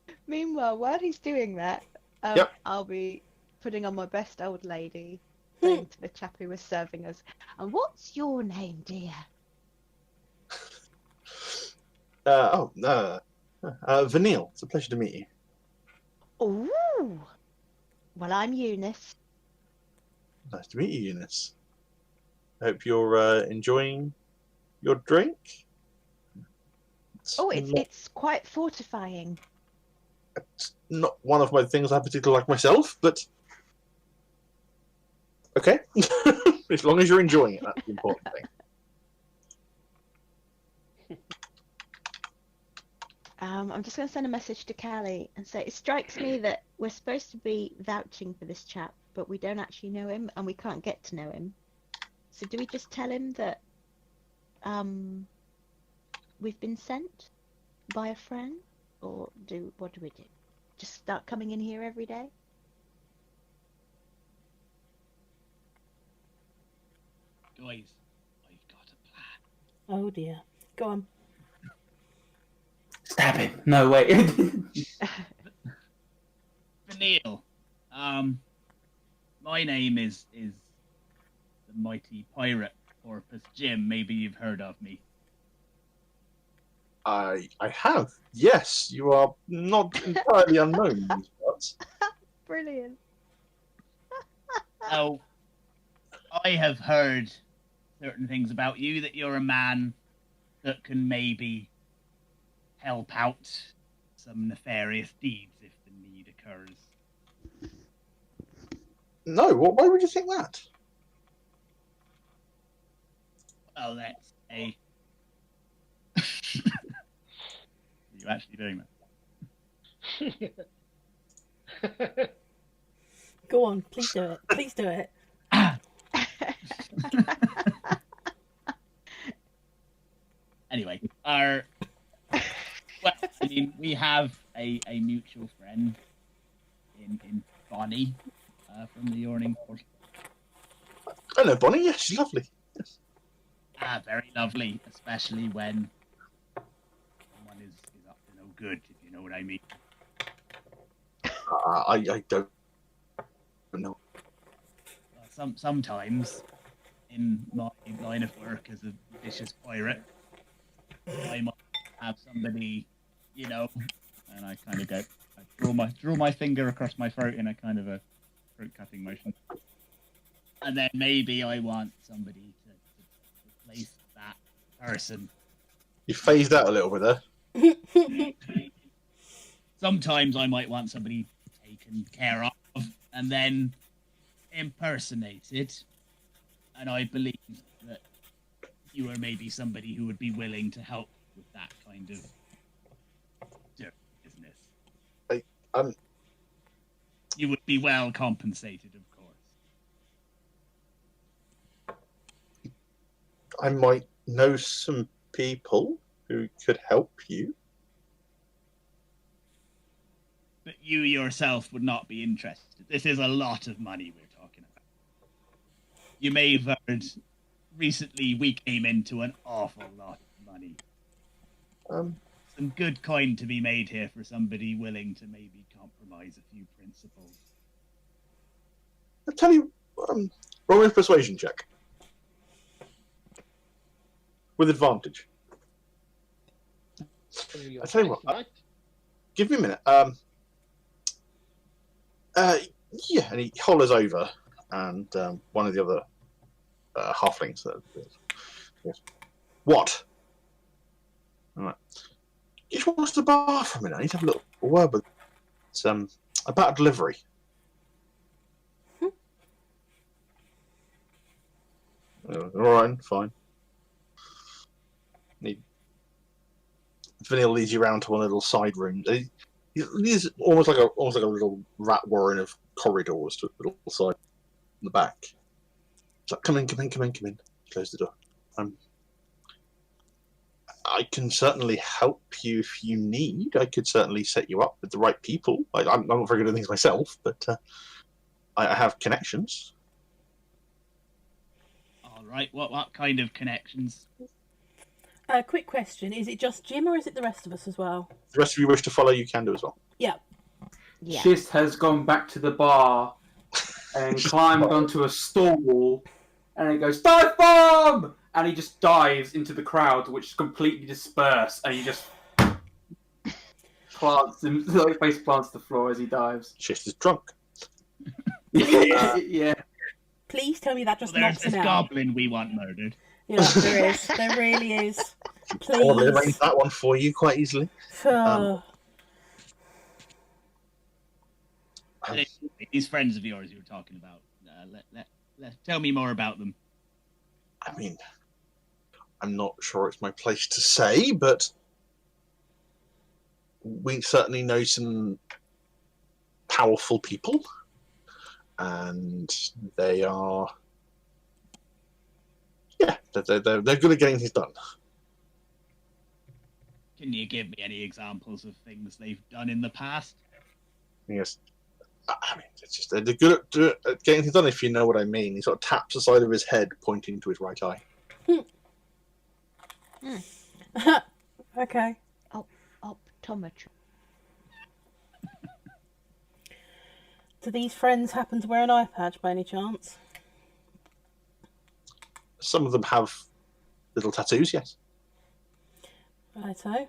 me.
Meanwhile, while he's doing that,
Yep.
I'll be putting on my best old lady, saying to the chap who was serving us, "And what's your name, dear?"
Vanille, it's a pleasure to meet you.
Ooh. Well, I'm Eunice.
Nice to meet you, Eunice. I hope you're enjoying your drink.
Oh, it's quite fortifying.
It's not one of my things I particularly like myself, but okay. As long as you're enjoying it, that's the important thing.
I'm just going to send a message to Callie and say, it strikes me that we're supposed to be vouching for this chap, but we don't actually know him and we can't get to know him. So do we just tell him that we've been sent by a friend? Or what do we do? Just start coming in here every day?
Guys, I've got a plan.
Oh dear. Go on.
Stab him. No, wait.
Vanille, my name is the mighty pirate Porpoise Jim. Maybe you've heard of me.
I have. Yes, you are not entirely unknown in these parts.
Brilliant.
Now, I have heard certain things about you, that you're a man that can maybe help out some nefarious deeds if the need occurs.
No, why would you think that?
Well, let's say... Are you actually doing that?
Go on. Please do it. Please do it.
Anyway, well, I mean, we have a mutual friend in Bonnie from the Yawning Port.
I know Bonnie, yes, she's lovely. Yes.
Very lovely, especially when someone is up to no good, if you know what I mean.
I don't know.
Sometimes, in my line of work as a vicious pirate, I might have somebody, you know, and I kind of go, I draw my finger across my throat in a kind of a throat cutting motion, and then maybe I want somebody to replace that person.
You phased out a little bit there.
Sometimes I might want somebody taken care of and then impersonated, and I believe that you are maybe somebody who would be willing to help with that kind of business. You would be well compensated, of course.
I might know some people who could help you.
But you yourself would not be interested. This is a lot of money we're talking about. You may have heard recently we came into an awful lot of money. Some good coin to be made here for somebody willing to maybe compromise a few principles.
I'll tell you, roll me a persuasion check. With advantage. I'll tell you what, give me a minute. Yeah, and he hollers over, and one of the other halflings. Yes. What? All right. Just walk to the bar for a minute. I need to have a little word with about a delivery. All right, fine. Vanille leads you around to one little side room. These almost like a little rat warren of corridors to the little side in the back. It's like, come in. Close the door. I can certainly help you if you need. I could certainly set you up with the right people. I'm not very good at things myself, but I have connections.
All right. What kind of connections?
Quick question: is it just Jim, or is it the rest of us as well?
The rest of you wish to follow, you can do as well.
Yeah.
Shist has gone back to the bar and climbed onto a stall, and it goes, dive bomb! And he just dives into the crowd, which is completely dispersed, and he just face plants the floor as he dives.
Shist is drunk.
Yeah.
Please tell me that just
There's
knocks
this
him out.
goblin we want murdered.
Yeah, there is. There really is.
I'll arrange
Please.
that one for you quite easily.
These friends of yours you were talking about. Tell me more about them.
I mean, I'm not sure it's my place to say, but we certainly know some powerful people, and they are, they're good at getting things done.
Can you give me any examples of things they've done in the past?
Yes. I mean, it's just they're good at getting things done, if you know what I mean. He sort of taps the side of his head, pointing to his right eye.
Okay.
Optometry.
Do these friends happen to wear an eye patch by any chance?
Some of them have little tattoos, yes.
Righto.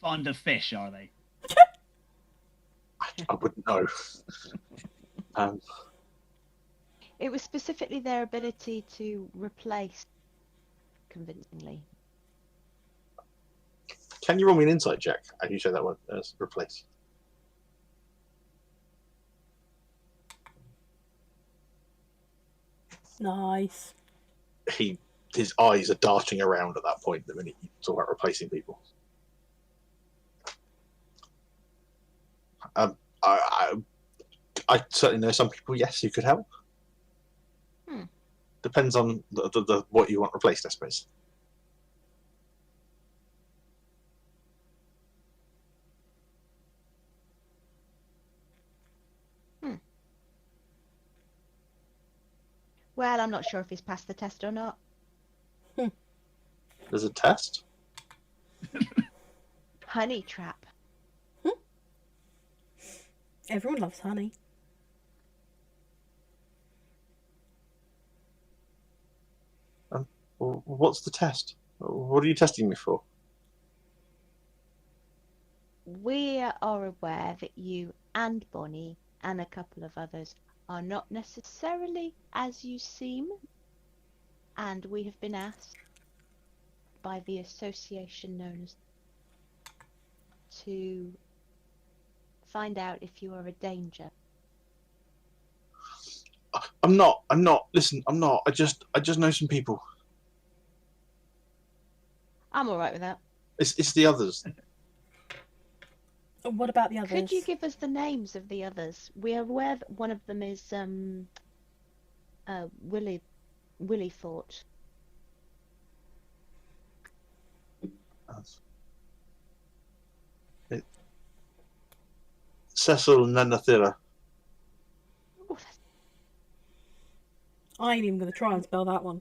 Fond of fish, are they?
I wouldn't know.
It was specifically their ability to replace convincingly.
Can you roll me an insight check? And you say that one as replace.
Nice.
His eyes are darting around at that point the minute you talk about replacing people. I certainly know some people, yes, who could help. Depends on the what you want replaced, I suppose.
Well, I'm not sure if he's passed the test or not.
There's a test?
Honey trap.
Everyone loves honey.
What's the test? What are you testing me for?
We are aware that you and Bonnie and a couple of others are not necessarily as you seem, and we have been asked by the association known as to find out if you are a danger.
I'm not. Listen, I'm not. I just know some people.
I'm all right with that.
It's the others.
What about the others?
Could you give us the names of the others? We are aware that one of them is Willie Thought.
Cecil Nanathira.
I ain't even going to try and spell that one.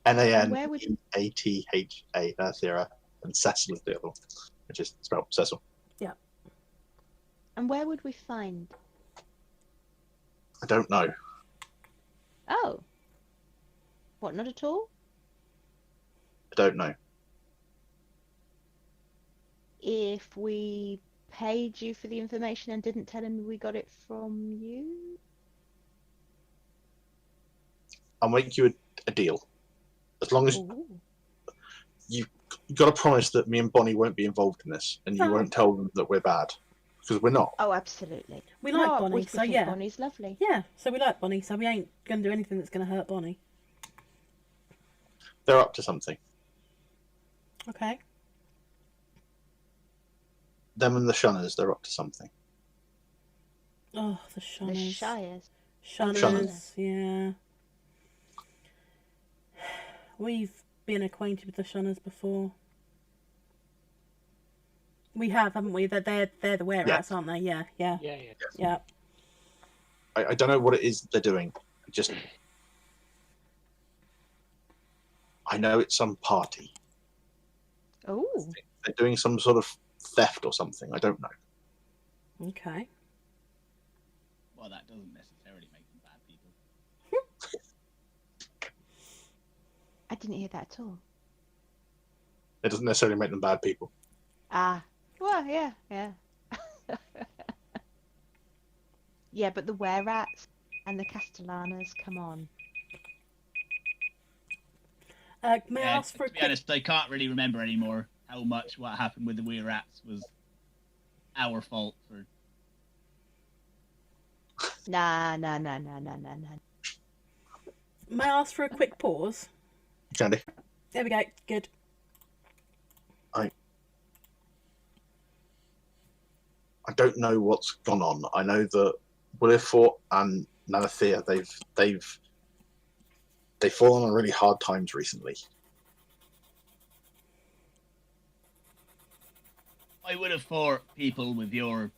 Nanatha, Nanathira, and Cecil is the other one, which is spelled Cecil.
Yeah.
And where would we find?
I don't know.
Oh. What, not at all?
I don't know.
If we paid you for the information and didn't tell him we got it from you?
I'll make you a deal. As long as
Ooh.
you've got to promise that me and Bonnie won't be involved in this, and you won't tell them that we're bad, because we're not.
Oh, absolutely.
We like Bonnie,
we
so
think
yeah.
Bonnie's lovely.
Yeah, so we like Bonnie, so we ain't going to do anything that's going to hurt Bonnie.
They're up to something.
Okay.
Them and the Shunners, they're up to something.
Oh, the
The
Shunners.
Shires.
Shunners, yeah. We've been acquainted with the Shunners before. We have, haven't we? They're the were-rats, aren't they? Yeah.
Yeah.
I don't know what it is they're doing. I know it's some party.
Oh.
They're doing some sort of theft or something. I don't know.
Okay.
Well, that doesn't necessarily make them bad people.
I didn't hear that at all.
It doesn't necessarily make them bad people.
Ah. Well, yeah. Yeah, but the were-rats and the Castellanas, come on.
May I ask for
to be honest, I can't really remember anymore how much what happened with the wee rats was our fault for.
Nah.
May I ask for a quick pause?
Candy.
There we go. Good.
I don't know what's gone on. I know that Willifort and Nanathea, they've fallen on really hard times recently.
I would have thought people with your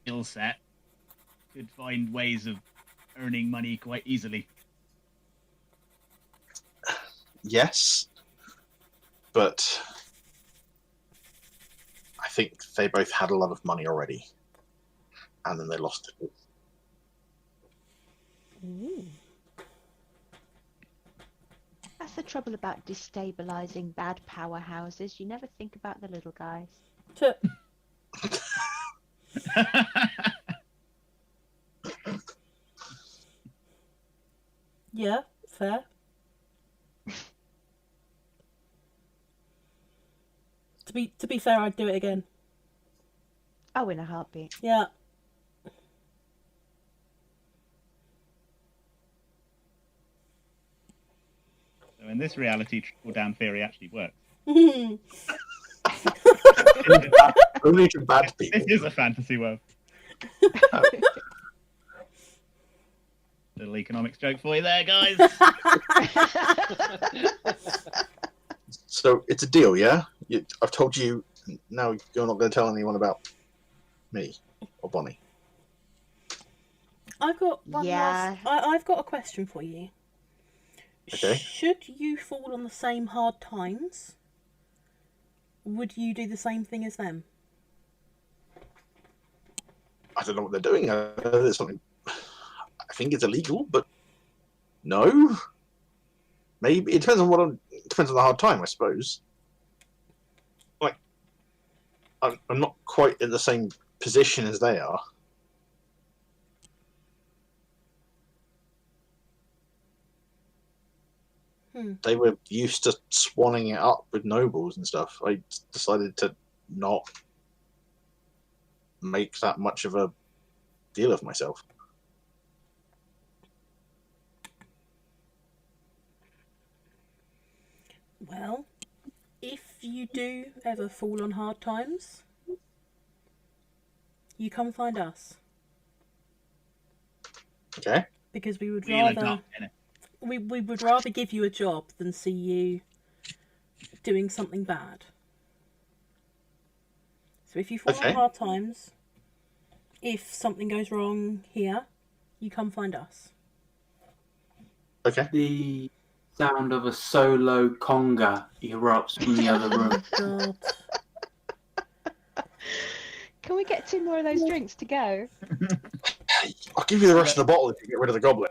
skill set could find ways of earning money quite easily.
Yes, but I think they both had a lot of money already, and then they lost it.
Ooh. That's the trouble about destabilizing bad powerhouses. You never think about the little guys.
Yeah, fair. To be fair, I'd do it again.
Oh, in a heartbeat.
Yeah.
So in this reality, trickle down theory actually works.
Only to bad people.
This is a fantasy world. Little economics joke for you there, guys.
So it's a deal, yeah? I've told you, now you're not going to tell anyone about me or Bonnie.
I've got one
Yeah.
I've got a question for you.
Okay.
Should you fall on the same hard times, would you do the same thing as them?
I don't know what they're doing. There's something. I think it's illegal, but no. Maybe it depends on depends on the hard time, I suppose. Like, I'm not quite in the same position as they are. They were used to swanning it up with nobles and stuff. I decided to not make that much of a deal of myself.
Well, if you do ever fall on hard times, you come find us.
Okay.
Because we would
We'll
rather
adopt, innit?
we would rather give you a job than see you doing something bad. So if you fall
Okay.
on hard times, if something goes wrong here, you come find us.
Okay.
The sound of a solo conga erupts from the other room.
God.
Can we get 2 more of those drinks to go?
I'll give you the rest of the bottle if you get rid of the goblin.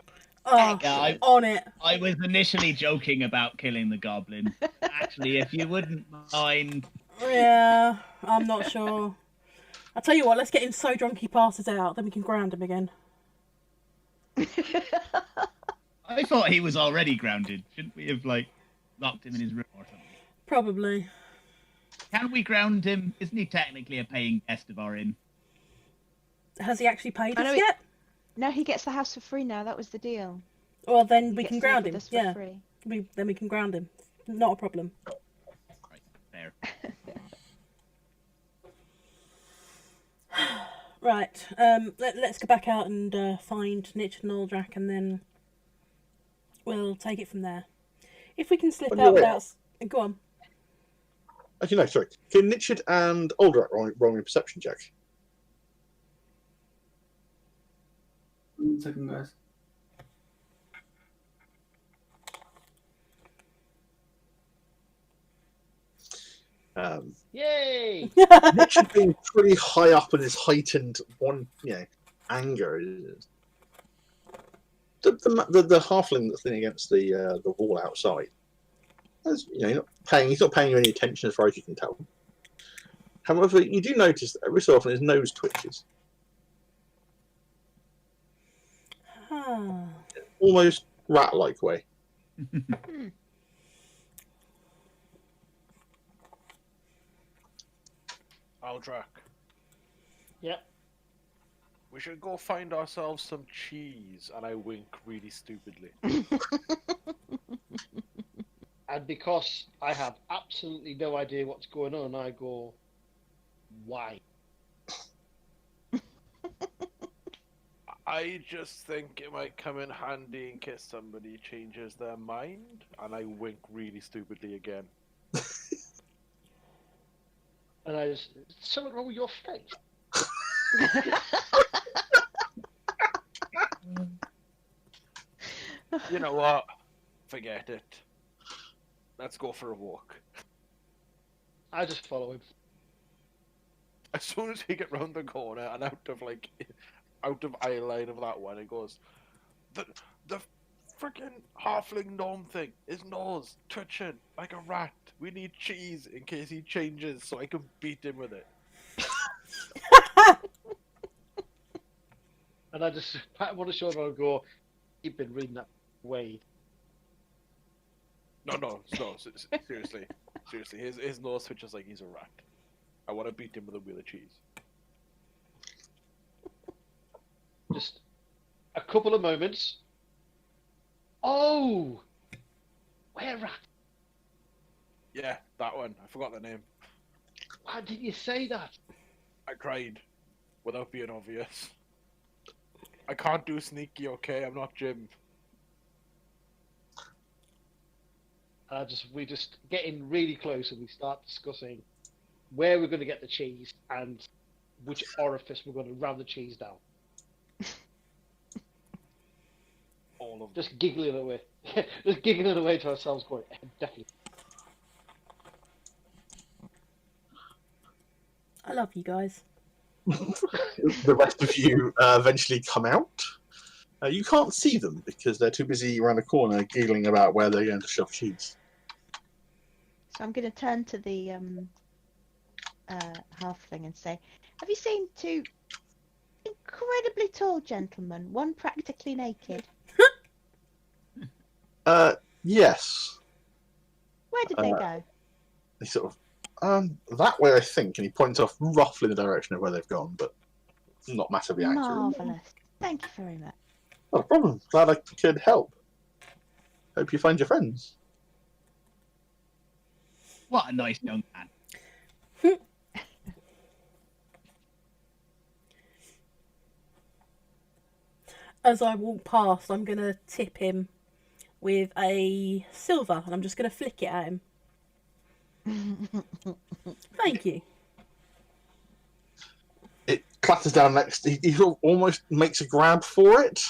Oh,
Yeah,
on it.
I was initially joking about killing the goblin. Actually, if you wouldn't mind.
Yeah, I'm not sure. I'll tell you what, let's get him so drunk he passes out, then we can ground him again.
I thought he was already grounded. Shouldn't we have, locked him in his room or something?
Probably.
Can we ground him? Isn't he technically a paying guest of our inn?
Has he actually paid
I know
us
he-
yet?
No, he gets the house for free now. That was the deal.
Well, then
He
we
gets
can
to live
ground
with
him.
us for
Yeah,
free.
then we can ground him not a problem.
Right, there.
Right, let's go back out and find Nitch and Aldrak, and then we'll take it from there. If we can slip
On
out
your way
without... Go on.
Actually, no, sorry. Can Nichid and Aldrak roll me a perception check?
1 second, guys.
Yay!
Nichid being pretty high up in his heightened anger. The halfling that's leaning against the wall outside. He's not paying you any attention as far as you can tell. However, you do notice that every so often his nose twitches. Almost rat-like way.
Aldrak,
Yep.
we should go find ourselves some cheese, and I wink really stupidly.
And because I have absolutely no idea what's going on, I go, why?
I just think it might come in handy in case somebody changes their mind, and I wink really stupidly again.
And I just, something wrong with your face?
You know what? Forget it. Let's go for a walk.
I just follow him.
As soon as we get round the corner and out of eye line of that one, it goes, the freaking halfling gnome thing, his nose twitching like a rat. We need cheese in case he changes so I can beat him with it.
And I just pat him on the shoulder and go, you've been reading that way.
No, seriously. His nose twitches like he's a rat. I want to beat him with a wheel of cheese.
Just a couple of moments. Oh! Where rat?
Yeah, that one. I forgot the name.
Why didn't you say that?
I cried without being obvious. I can't do sneaky, okay? I'm not Jim.
We just get in really close and we start discussing where we're going to get the cheese and which orifice we're going to ram the cheese down.
All of them.
Just giggling away. Just giggling away to ourselves going, definitely.
I love you guys.
The rest of you eventually come out. You can't see them because they're too busy around the corner giggling about where they're going to shove cheese.
So I'm going to turn to the halfling and say, have you seen two incredibly tall gentlemen, one practically naked?
Yes.
Where did they go?
They sort of, that way I think, and he points off roughly in the direction of where they've gone, but not massively accurate.
Marvellous. Thank you very much.
Not a problem. Glad I could help. Hope you find your friends.
What a nice young man.
As I walk past, I'm going to tip him with a silver, and I'm just going to flick it at him. Thank you.
It clatters down next. He sort of almost makes a grab for it.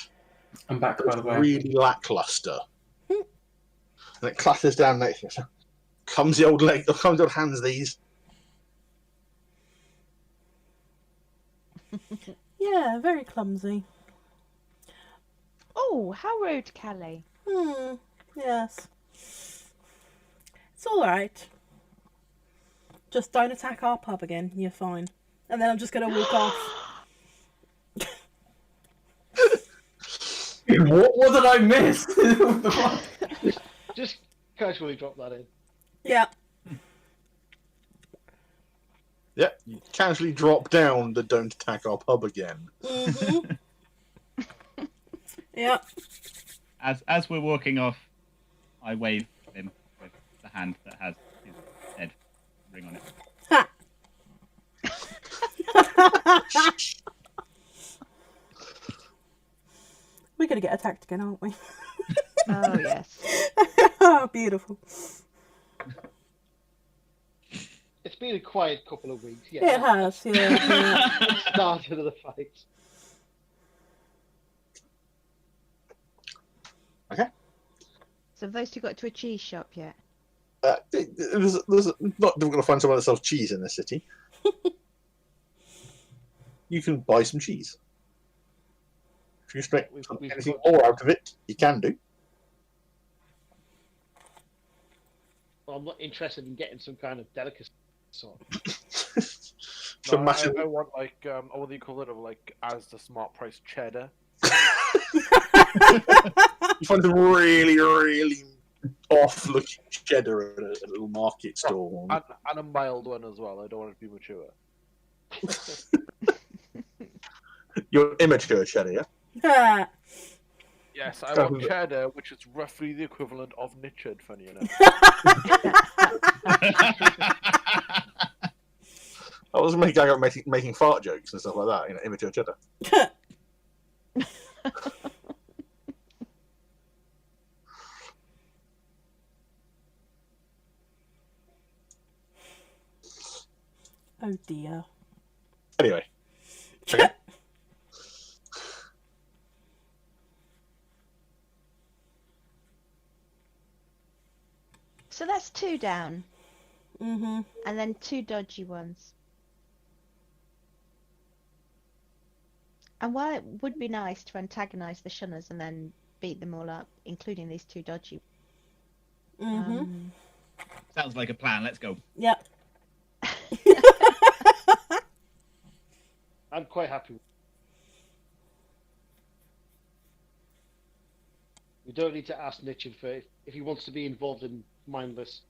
I'm back, by the way.
Really lackluster. And it clatters down next to him. Comes the old leg, comes the old hands these.
Yeah, very clumsy.
Oh, how rude, Callie.
Yes. It's alright. Just don't attack our pub again, you're fine. And then I'm just going to walk off.
What did I miss?
Just casually drop that in.
Yeah.
Yep, you casually drop down the don't attack our pub again.
Mm-hmm. Yep.
As we're walking off, I wave at him with the hand that has his head ring on it.
Ha! We're going to get attacked again, aren't we?
Oh yes.
Oh, beautiful.
It's been a quiet couple of weeks. Yeah,
It has, yeah.
started of the fight.
So have those two got to a cheese shop yet?
There's not difficult to find someone that sells cheese in this city. You can buy some cheese. If you expect
We've
anything
got-
more out of it, you can do.
Well, I'm not interested in getting some kind of delicacy. Sort.
Some massive.
I want like I want the equivalent of like as the smart price cheddar.
You find some really, really off-looking cheddar at a little market store.
And a mild one as well. I don't want it to be mature.
Your immature cheddar, yeah?
Ha!
Yes, I want cheddar, which is roughly the equivalent of Nichard, funny enough.
I was making out making fart jokes and stuff like that, immature cheddar.
Oh dear.
Anyway. Okay.
So that's 2 down,
Mm-hmm.
and then 2 dodgy ones. And while it would be nice to antagonise the shunners and then beat them all up, including these 2 dodgy,
Mm-hmm.
Sounds like a plan. Let's go.
Yep.
I'm quite happy. We don't need to ask Nichard for if he wants to be involved in mindless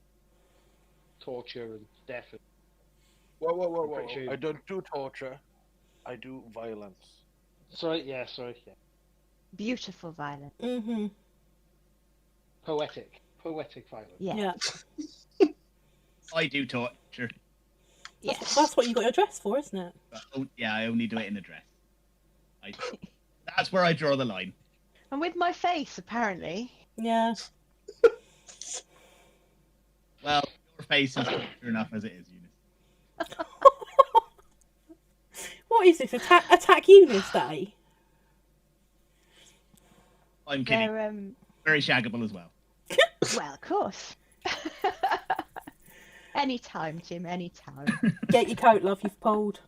torture and death.
Whoa.
Pretty sure-
I don't do torture. I do violence.
Sorry, yeah.
beautiful violence.
Mm-hmm.
Poetic violence.
Yeah.
Yeah.
I do torture.
Yes.
That's what you got your dress for, isn't it?
But, yeah, I only do it in a dress. That's where I draw the line.
And with my face, apparently.
Yeah.
Well, your face is torture enough as it is, Eunice.
What is this? Attack Eunice Day?
I'm kidding.
They're,
Very shaggable as well.
well, of course. Anytime, Jim, anytime.
Get your coat, love, you've pulled.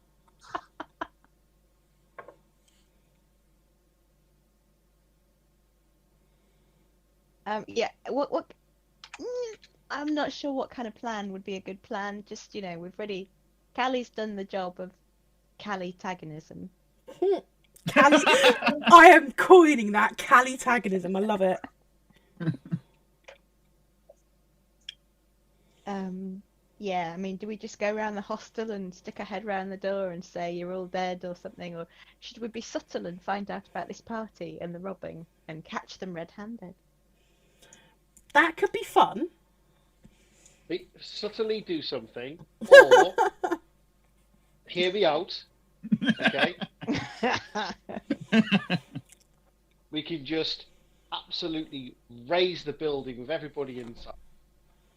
Yeah, what I'm not sure what kind of plan would be a good plan. Just, Callie's done the job of Callie tagonism.
Callie, I am coining that Callie tagonism. I love it.
Yeah, I mean, do we just go around the hostel and stick our head round the door and say you're all dead or something? Or should we be subtle and find out about this party and the robbing and catch them red-handed?
That could be fun.
We subtly do something, or hear me out. Okay, we can just absolutely raise the building with everybody inside.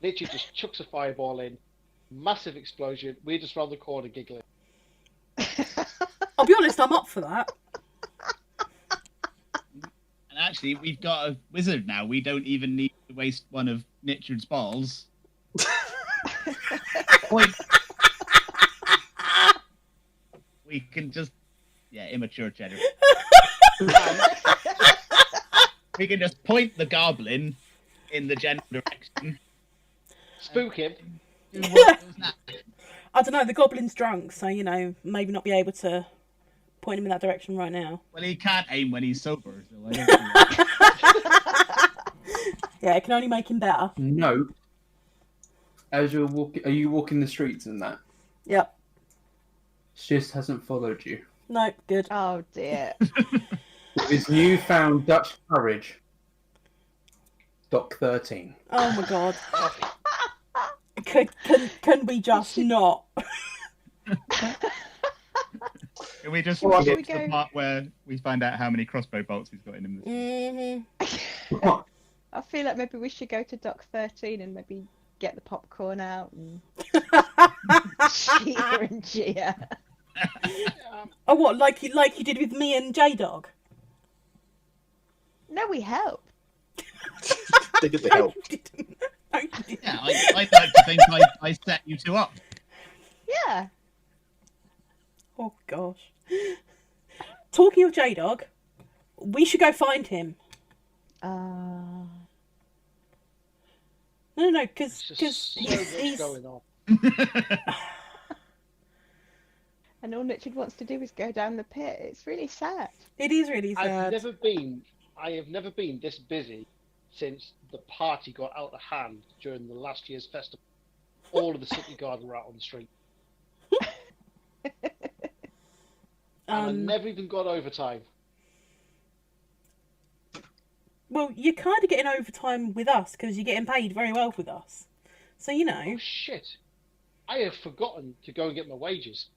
Literally just chucks a fireball in, massive explosion. We're just round the corner giggling.
I'll be honest, I'm up for that.
And actually, we've got a wizard now. We don't even need to waste one of Nichard's balls. We can just... Yeah, immature cheddar. We can just point the goblin in the general direction.
Spook him.
I don't know, the goblin's drunk, so, maybe not be able to point him in that direction right now.
Well, he can't aim when he's sober, so I don't think...
Yeah, it can only make him better.
No. As you're walking, are you walking the streets and that?
Yep.
She just hasn't followed you.
No, good.
Oh dear.
With his newfound Dutch courage. Doc 13.
Oh my god. Can we just not?
Can we just
Well,
skip
we
to
go-
the part where we find out how many crossbow bolts he's got in him?
Mm-hmm.
I feel like maybe we should go to Dock 13 and maybe get the popcorn out and cheer and cheer.
Oh, what? Like you did with me and J Dog?
No, we help.
They did the
No,
help.
you didn't. No, you didn't.
Yeah, I'd like to think I set you two up.
Yeah.
Oh gosh. Talking of J Dog, we should go find him. No, because
It's just so much
he's
going on.
And all Richard wants to do is go down the pit. It's really sad.
it is really
I
sad.
have never been this busy since the party got out of hand during the last year's festival. All of the city guard were out on the street. And I never even got overtime.
Well, you're kind of getting overtime with us because you're getting paid very well with us. So you know.
Oh shit! I have forgotten to go and get my wages.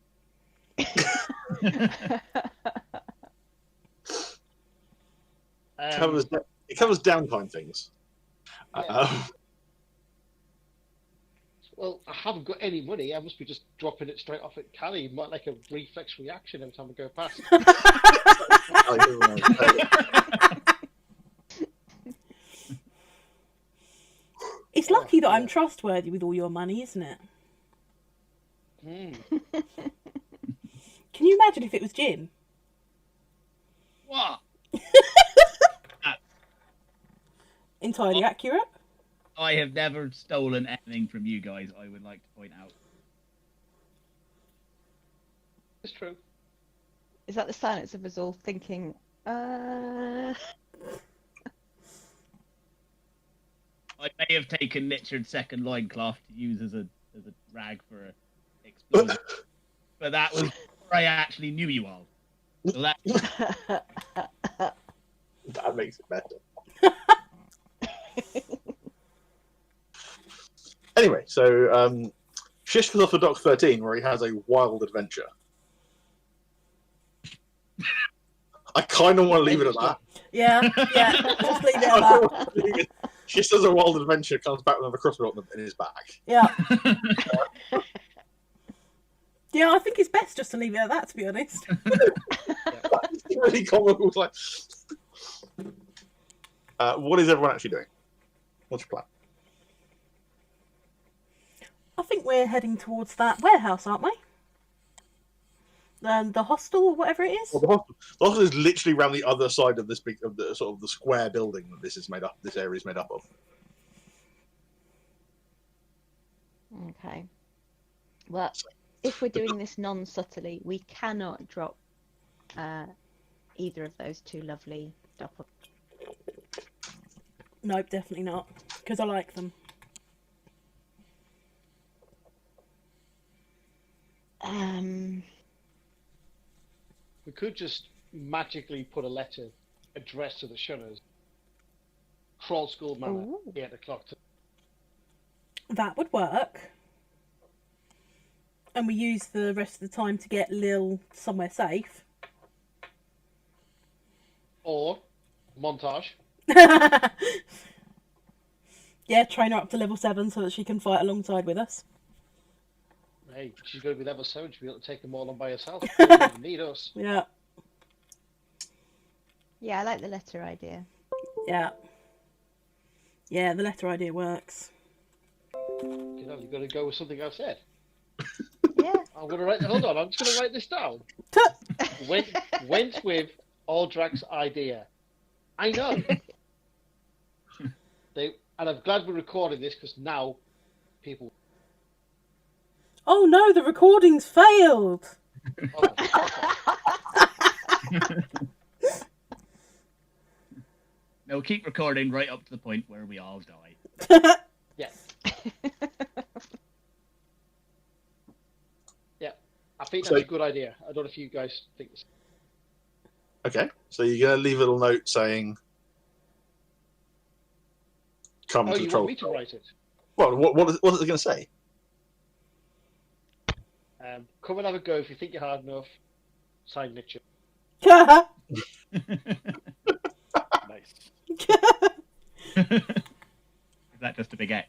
It covers downtime things.
Yeah. Well, I haven't got any money. I must be just dropping it straight off at Callie. Might like a reflex reaction every time I go past.
It's lucky that I'm trustworthy with all your money, isn't it?
Mm.
Can you imagine if it was Jim?
What?
Entirely accurate.
I have never stolen anything from you guys, I would like to point out.
It's true.
Is that the silence of us all thinking,
I may have taken Richard's second loincloth to use as a rag for an explosion, but that was before I actually knew you all. So that
That makes it better. Anyway, so Shish goes off to Dock 13 where he has a wild adventure. I kind of want to leave it at that.
Yeah, just leave it at that.
Shish does a wild adventure, comes back with another crossbow in his back.
Yeah. Yeah, I think it's best just to leave it at that, to be honest.
It's really comical. It's like, what is everyone actually doing? What's your plan?
I think we're heading towards that warehouse, aren't we? The hostel or whatever it is.
Well, the hostel is literally around the other side of this big, of the sort of the square building that this is made up. This area is made up of.
okay. Well, if we're doing this non-subtly, we cannot drop either of those two lovely doppel.
Nope, definitely not. Because I like them.
We could just magically put a letter addressed to the shunners. Crawl School Manor,
Ooh.
8 o'clock.
That would work. And we use the rest of the time to get Lil somewhere safe.
Or montage.
Yeah, train her up to level 7 so that she can fight alongside with us.
Hey, she's going to be level 7. She'll be able to take them all on by herself. She doesn't even need us.
Yeah,
Yeah, I like the letter idea.
yeah. Yeah, the letter idea works.
You know, you've got to go with something I've said.
Yeah.
I'm going to write. Hold on, I'm just going to write this down. Went with Aldrak's idea. I know. And I'm glad we're recording this because now people.
Oh no, the recording's failed!
no, keep recording right up to the point where we all die.
Yeah. Yeah. I think that's a good idea. I don't know if you guys think this.
Okay, so you're going to leave a little note saying, "Come
Oh,
to
you
Troll."
want me to write it?
Well, what is it going to say?
Come and have a go if you think you're hard enough. Sign Niche.
Nice. Is that just a big X?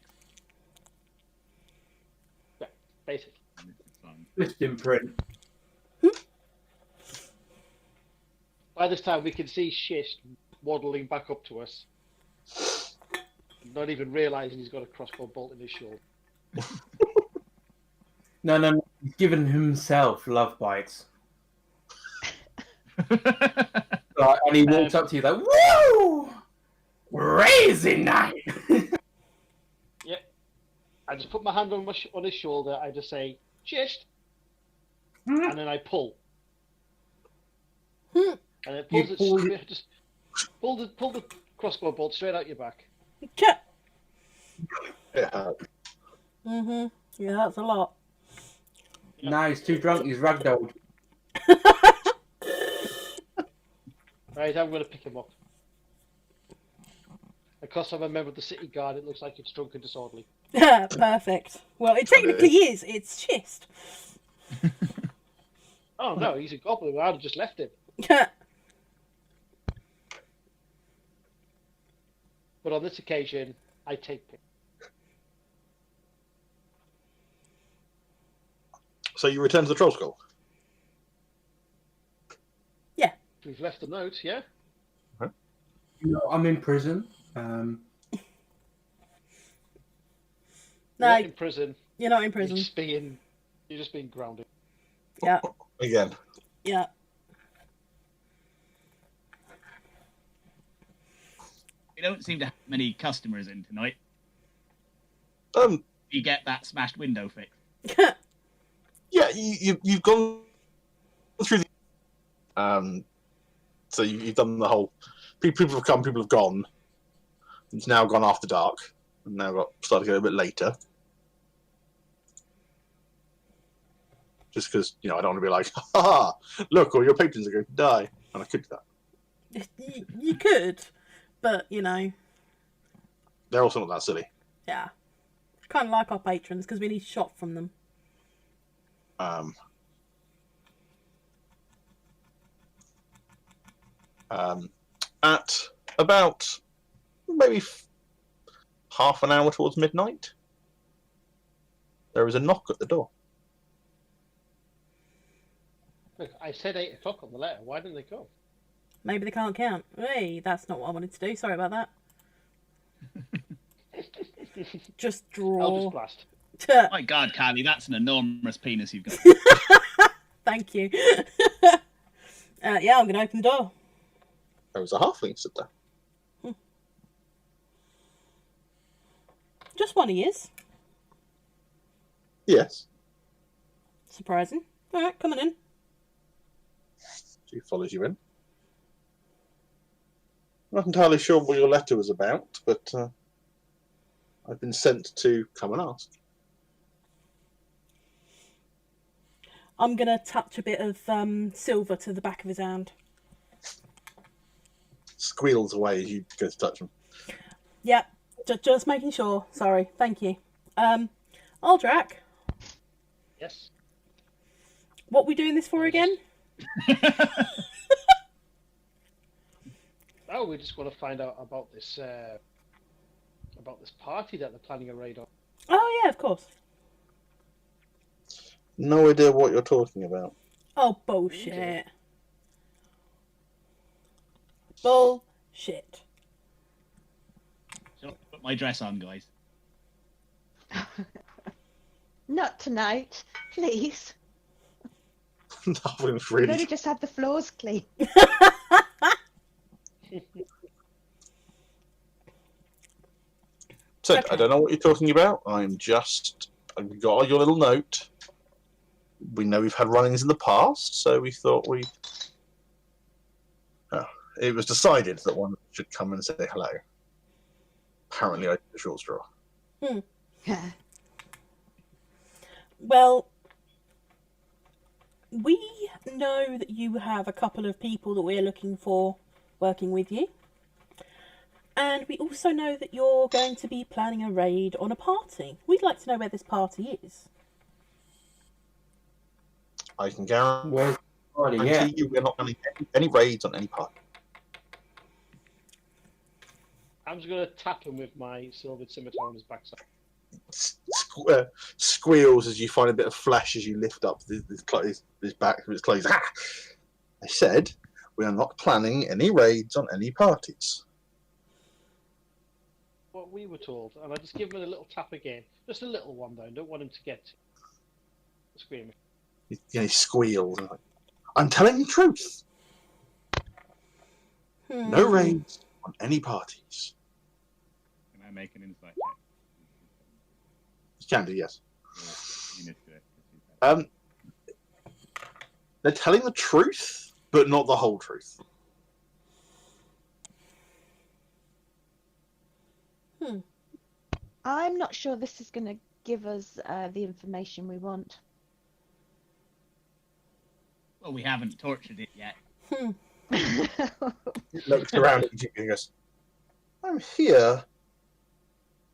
Yeah, basically.
Just in print.
By this time, we can see Shish waddling back up to us, not even realizing he's got a crossbow bolt in his shoulder.
No. He's given himself love bites. And he walks up to you like, woo! Crazy night!
Yep. I just put my hand on on his shoulder. I just say, Shish! And then I pull. And it pulls just pull the crossbow bolt straight out your back.
It hurt.
Yeah, that's a lot.
No, he's too drunk. He's ragdolled.
Right, I'm going to pick him up. Because I'm a member of the city guard, it looks like it's drunk and disorderly.
Perfect. Well, it technically is. It's schist.
Oh no, he's a goblin. I'd have just left him. But on this occasion, I take him.
So you return to the troll skull?
We've left a note, yeah?
No, I'm in prison.
No,
You're in prison.
you're not in prison.
You're just being grounded.
Yeah,
Again.
yeah.
We don't seem to have many customers in tonight. You get that smashed window fixed.
Yeah, you've gone through the... So you've done the whole... People have come, people have gone. It's now gone after dark. And now started to get a bit later. Just because, I don't want to be like, ha, look, all your patrons are going to die. And I could do that.
You could, but,
They're also not that silly.
yeah. Kind of like our patrons, because we need shot from them.
At about maybe half an hour towards midnight, there is a knock at the door.
Look, I said 8 o'clock on the letter. Why didn't they come?
Maybe they can't count. Hey, that's not what I wanted to do. Sorry about that. Just draw.
Eldritch Blast.
My God, Callie, that's an enormous penis you've got.
Thank you. Yeah, I'm going to open the door.
There was a halfling stood there.
Just one he is.
Yes.
Surprising. All right, coming in.
She follows you in. Not entirely sure what your letter was about, but I've been sent to come and ask.
I'm going to touch a bit of silver to the back of his hand.
Squeals away as you go to touch him.
Yep, just making sure. Sorry, thank you. Aldrak,
Yes.
what we doing this for again?
Oh, we just want to find out about this party that they're planning a raid on.
Oh, yeah, of course.
No idea what you're talking about.
Oh, bullshit. Bullshit.
Shall I put my dress on, guys?
Not tonight, please.
Nothing's
I've
really.
only just had the floors clean.
So,
Okay.
I don't know what you're talking about. I've got your little note. We know we've had run-ins in the past, so we thought it was decided that one should come and say hello. Apparently, I did the short straw.
Well, we know that you have a couple of people that we're looking for working with you. And we also know that you're going to be planning a raid on a party. We'd like to know where this party is.
I can guarantee
Where's Friday? Yeah.
you we're not planning any raids on any party.
I'm just going to tap him with my silvered scimitar on his backside.
Squeals as you find a bit of flesh as you lift up his back with his clothes. Ah! I said we are not planning any raids on any parties.
What we were told, and I just give him a little tap again. Just a little one, though. I don't want him to get screaming.
He squeals. I'm telling the truth. No raids on any parties.
Can I make an insight check?
You can do, yes.
You need to do it.
They're telling the truth, but not the whole truth.
I'm not sure this is going to give us the information we want.
Well, we haven't tortured it yet.
He looks around at you and goes, I'm here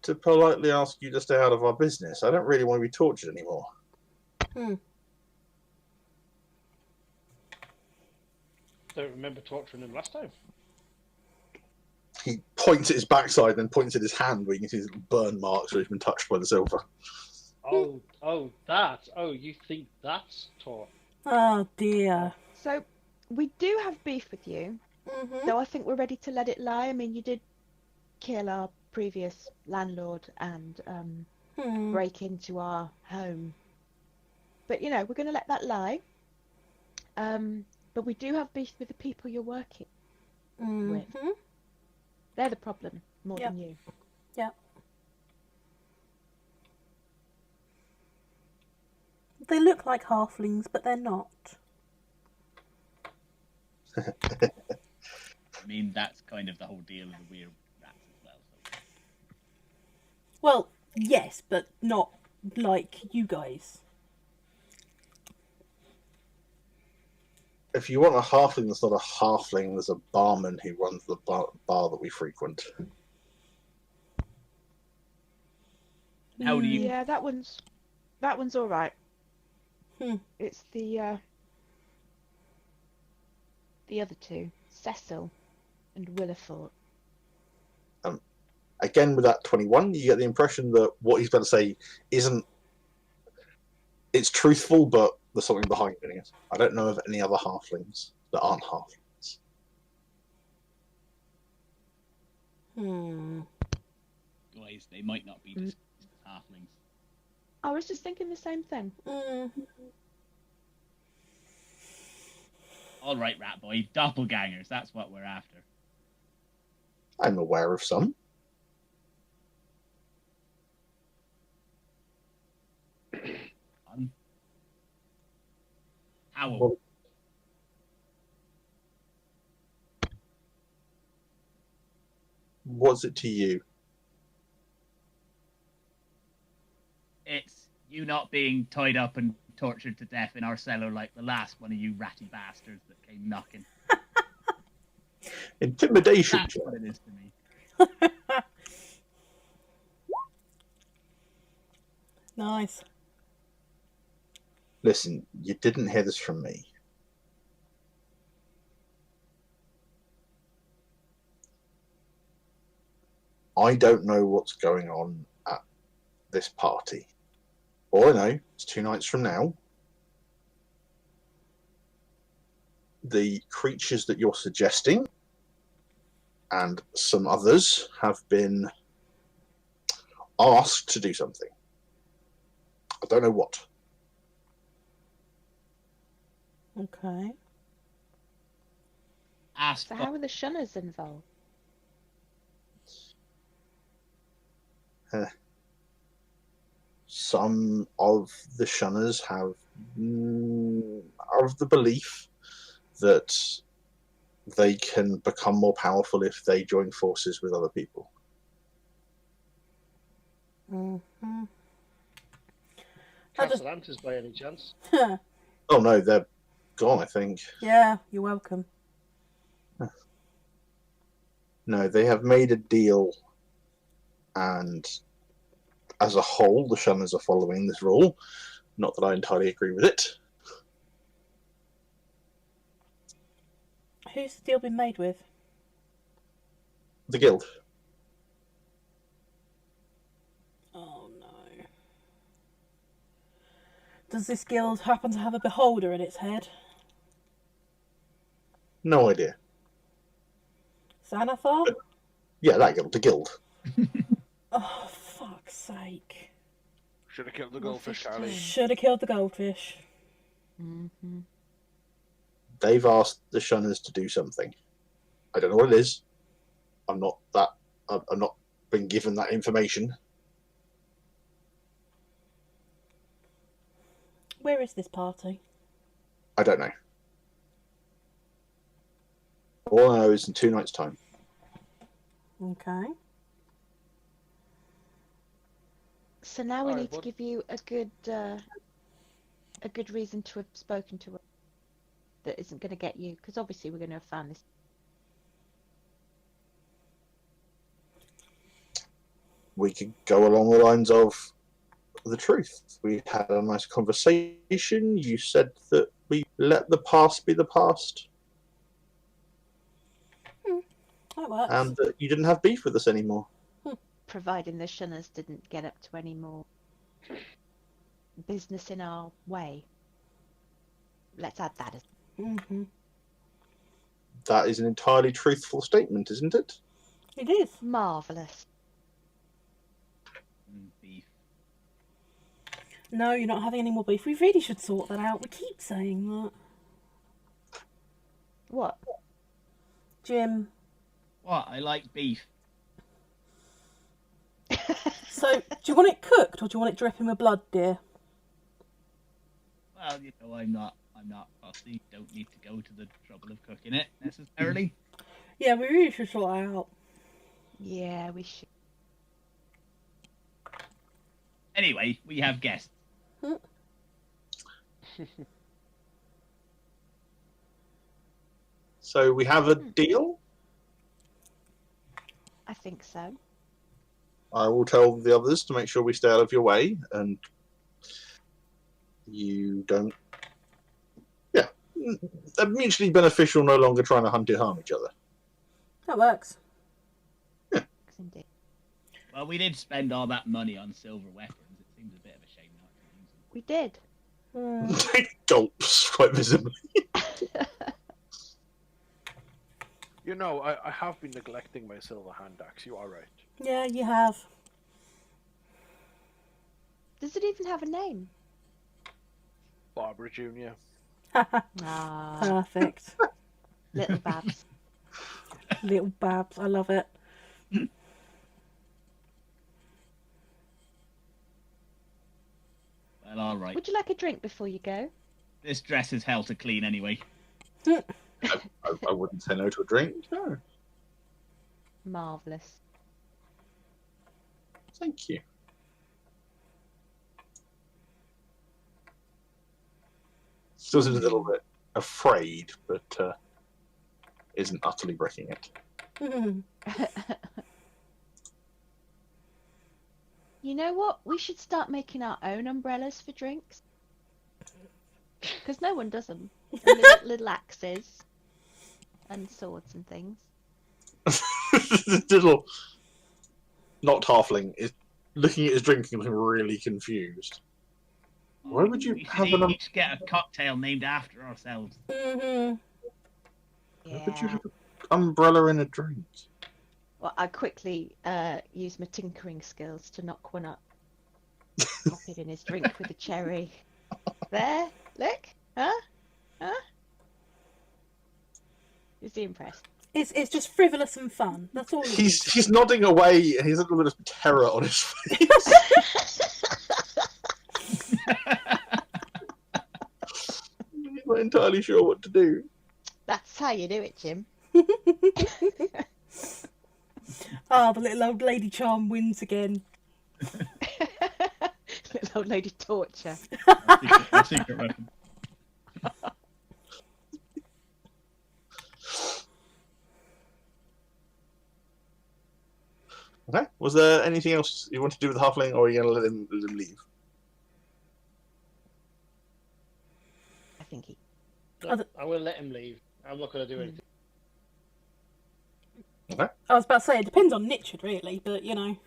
to politely ask you to stay out of our business. I don't really want to be tortured anymore.
Don't remember torturing him last time.
He points at his backside, then points at his hand where you can see his little burn marks where he's been touched by the silver.
That. Oh, you think that's torture?
Oh dear.
So, we do have beef with you, though I think we're ready to let it lie. I mean, you did kill our previous landlord and break into our home. But, you know, we're going to let that lie. But we do have beef with the people you're working with. They're the problem, more than you.
Yep. They look like halflings, but they're not.
I mean, that's kind of the whole deal of the weird rats as well. So.
Well, yes, but not like you guys.
If you want a halfling that's not a halfling, there's a barman who runs the bar that we frequent.
How do you...
Yeah, that one's all right. It's the other two, Cecil and Willifort.
Again, with that 21, you get the impression that what he's about to say isn't... It's truthful, but there's something behind it. I don't know of any other halflings that aren't halflings.
Guys, they might not be disguised as halflings.
I was just thinking the same thing.
All right, rat boy, doppelgangers. That's what we're after.
I'm aware of some.
How?
What's it to you?
It's you not being tied up and tortured to death in our cellar like the last one of you ratty bastards that came knocking.
Intimidation.
That's what it is to me.
Nice.
Listen, you didn't hear this from me. I don't know what's going on at this party. All I know is 2 nights from now, the creatures that you're suggesting and some others have been asked to do something. I don't know what.
Okay.
So how are the shunners involved?
Some of the shunners are of the belief that they can become more powerful if they join forces with other people.
Castellantis by any chance?
Oh no, they're gone, I think.
Yeah, you're welcome.
No, they have made a deal, and as a whole, the Shunners are following this rule. Not that I entirely agree with it.
Who's the deal been made with?
The guild.
Oh no. Does this guild happen to have a beholder in its head?
No idea.
Xanathar?
Yeah, that guild. The guild.
Oh, fuck's sake.
Should have killed the goldfish, Callie.
Should have killed the goldfish.
Mm-hmm.
They've asked the Shunners to do something. I don't know what it is. I'm not been given that information.
Where is this party?
I don't know. All I know is in 2 nights' time.
Okay.
So now we
Alright,
need to
what-
give you a good reason to have spoken to her that isn't going to get you, because obviously we're going to have found this.
We could go along the lines of the truth. We had a nice conversation. You said that we let the past be the past,
That works.
and that you didn't have beef with us anymore.
Providing the Shunners didn't get up to any more business in our way. Let's add that as
Mm-hmm.
That is an entirely truthful statement, isn't it?
It is.
marvellous.
Beef.
No, you're not having any more beef. We really should sort that out. We keep saying that.
What?
Jim.
What? I like beef.
So, do you want it cooked or do you want it dripping with blood, dear?
Well, you know, I'm not fussy. Don't need to go to the trouble of cooking it necessarily.
Yeah, we really should sort that out.
Yeah, we should.
Anyway, we have guests.
So we have a deal.
I think so.
I will tell the others to make sure we stay out of your way, and you don't. Yeah, mutually beneficial. No longer trying to hunt and harm each other.
That works.
Indeed.
Well, we did spend all that money on silver weapons. It seems a bit of a shame not to use them.
We did.
Gulps quite visibly.
You know, I have been neglecting my silver hand axe. You are right.
Yeah, you have.
Does it even have a name?
Barbara Jr.
Ah,
Perfect.
little Babs.
Little Babs. I love it.
Well, all right.
Would you like a drink before you go?
This dress is hell to clean anyway.
I wouldn't say no to a drink. No,
Marvellous.
thank you. Still seems a little bit afraid, but isn't utterly breaking it.
You know what? We should start making our own umbrellas for drinks. Because no one does them. And little axes. And swords and things.
The little not halfling is looking at his drink and looking really confused. Why would you
We
have
should
an
each get a cocktail named after ourselves.
Mm-hmm.
Why would you
Yeah.
have an umbrella in a drink?
Well, I quickly use my tinkering skills to knock one up. Pop it in his drink with a cherry. There, look. Huh? Is he impressed?
It's just frivolous and fun. That's all. it is.
He's nodding away, and he's a little bit of terror on his face. He's not entirely sure what to do.
That's how you do it, Jim.
Ah, the little old lady charm wins again.
Little old lady torture.
Our secret weapon.
Okay. Was there anything else you want to do with the halfling, or are you going to let him leave?
I think he.
No, I'm going to let him leave. I'm not going to do anything.
Okay.
I was about to say it depends on Nichard, really, but you know,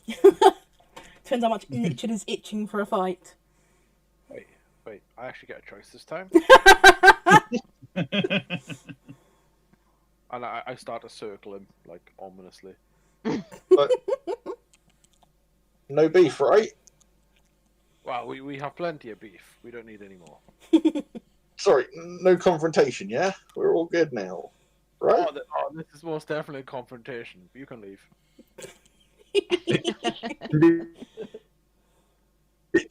depends how much Nichard is itching for a fight.
Wait, I actually get a choice this time? And I start to circle him, like, ominously.
But no beef, right?
Well, we have plenty of beef. We don't need any more.
Sorry, no confrontation, yeah? We're all good now, right?
This is most definitely a confrontation. You can leave.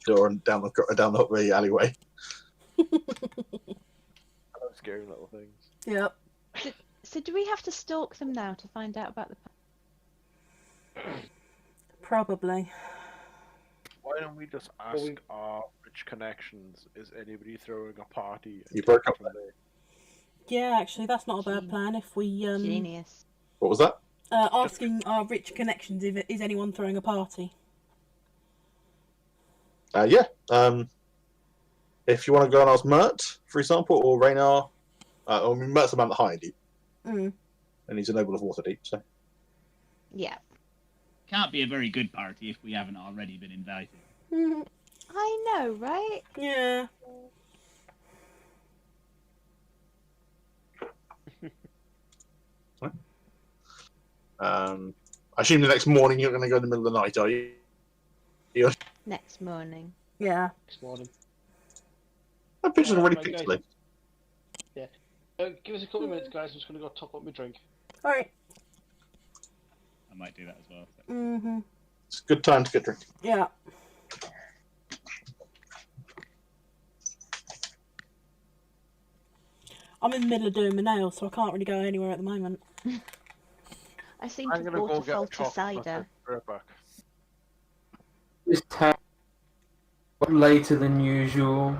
Door and down the alleyway.
Scary little things.
Yep.
So do we have to stalk them now to find out about the...
Probably.
Why don't we just ask our rich connections, is anybody throwing a party?
You broke up there.
Yeah, actually, that's not a bad plan. If we
Genius.
What was that?
asking our rich connections if is anyone throwing a party.
Yeah. If you want to go and ask Mert, for example, or Raynar, I mean, Mert's the man behind you, and he's a noble of Waterdeep, so.
Yeah.
Can't be a very good party if we haven't already been invited.
I know, right?
Yeah.
I assume the next morning you're going to go in the middle of the night, are you?
Next morning.
Yeah.
Next morning.
That picture's already
Right, guys.
pixelated.
Yeah. Give us a couple of minutes, guys. I'm just going to go top up my drink.
All right.
I might do that as well.
Mhm.
It's a good time to get drink.
Yeah. I'm in the middle of doing my nails, so I can't really go anywhere at the moment.
I seem
I'm
to have
gonna
bought
go
a
get a
faulty
chocolate
cider.
right back.
This time, later than usual,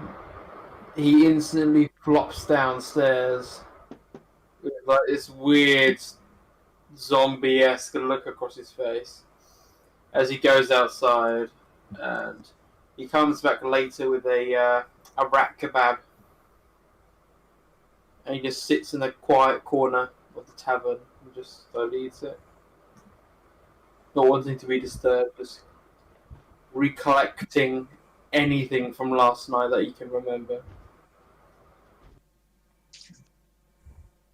he instantly flops downstairs with like this weird zombie-esque look across his face as he goes outside, and he comes back later with a rat kebab, and he just sits in a quiet corner of the tavern and just slowly eats it, not wanting to be disturbed, just recollecting anything from last night that you can remember.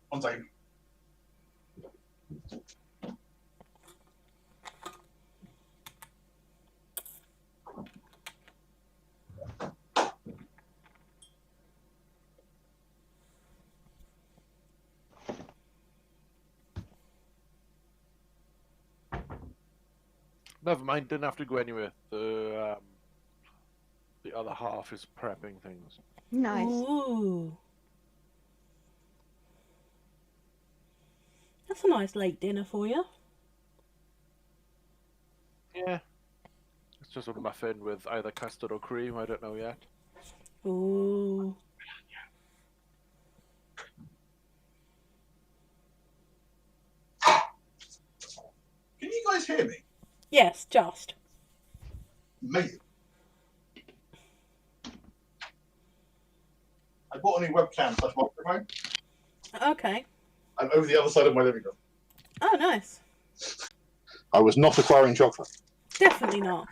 One second.
Never mind, didn't have to go anywhere. The other half is prepping things.
Nice.
Ooh. That's a nice late dinner for you.
Yeah. It's just a muffin with either custard or cream, I don't know yet.
Ooh.
Can you guys hear me?
Yes, just.
Amazing. I bought a new webcam / microphone.
Okay.
I'm over the other side of my living room.
Oh, nice.
I was not acquiring chocolate.
Definitely not.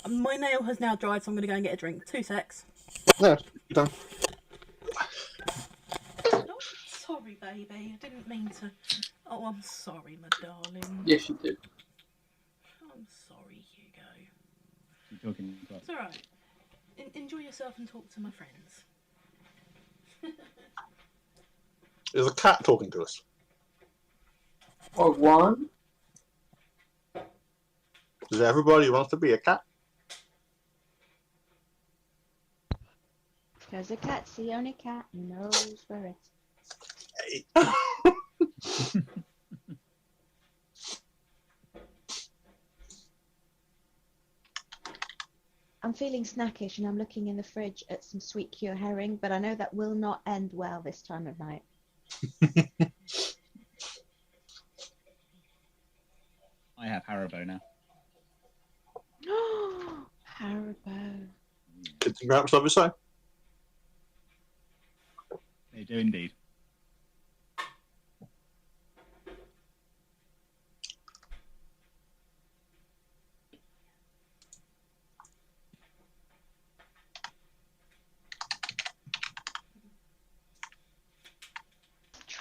My nail has now dried, so I'm going to go and get a drink. 2 secs.
No, you don't.
Oh, sorry, baby. I didn't mean to. Oh, I'm sorry, my darling.
Yes, you did.
I'm sorry, Hugo.
Keep talking.
It's all right. Enjoy yourself and talk to my friends.
There's a cat talking to us.
Oh, one?
Does everybody want to be a cat?
Because a cat's the only cat who knows where it's...
Hey.
I'm feeling snackish and I'm looking in the fridge at some sweet cure herring, but I know that will not end well this time of night.
I have Haribo now.
Haribo.
Kids and gramps, obviously.
They do indeed.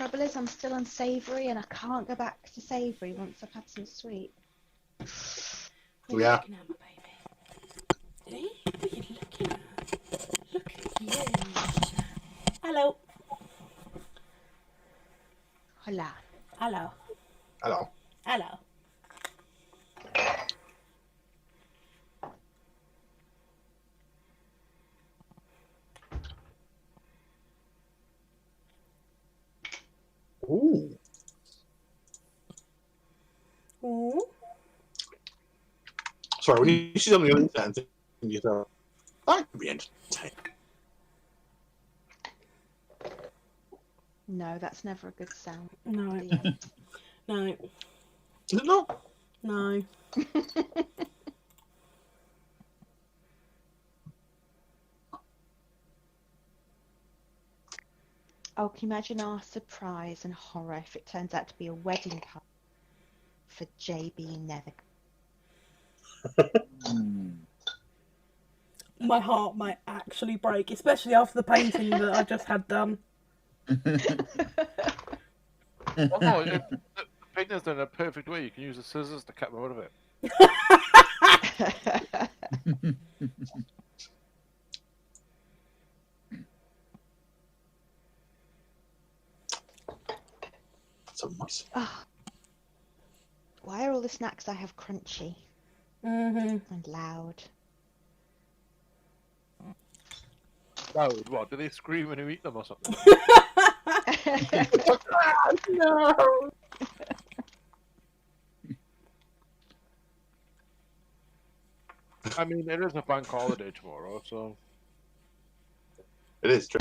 trouble is I'm still on savoury and I can't go back to savoury once I've had some sweet.
What are you
Yeah.
looking at, my baby? Eh? What are you looking at? Look at you. Hello.
Hola.
Hello.
Hello.
Hello.
Ooh.
Ooh.
Sorry, when you see something on the internet and think to yourself, that could be entertaining.
No, that's never a good sound.
No.
at the end.
No.
Is it not?
No.
Oh, can you imagine our surprise and horror if it turns out to be a wedding party for JB Nether?
My heart might actually break, especially after the painting that I just had done.
Oh, no, the painting's done in a perfect way. You can use the scissors to cut them out of it.
So nice.
Oh. Why are all the snacks I have crunchy
Mm-hmm.
and loud?
No, what? Do they scream when you eat them or something?
No.
I mean, it is a bank holiday tomorrow, so.
It is true.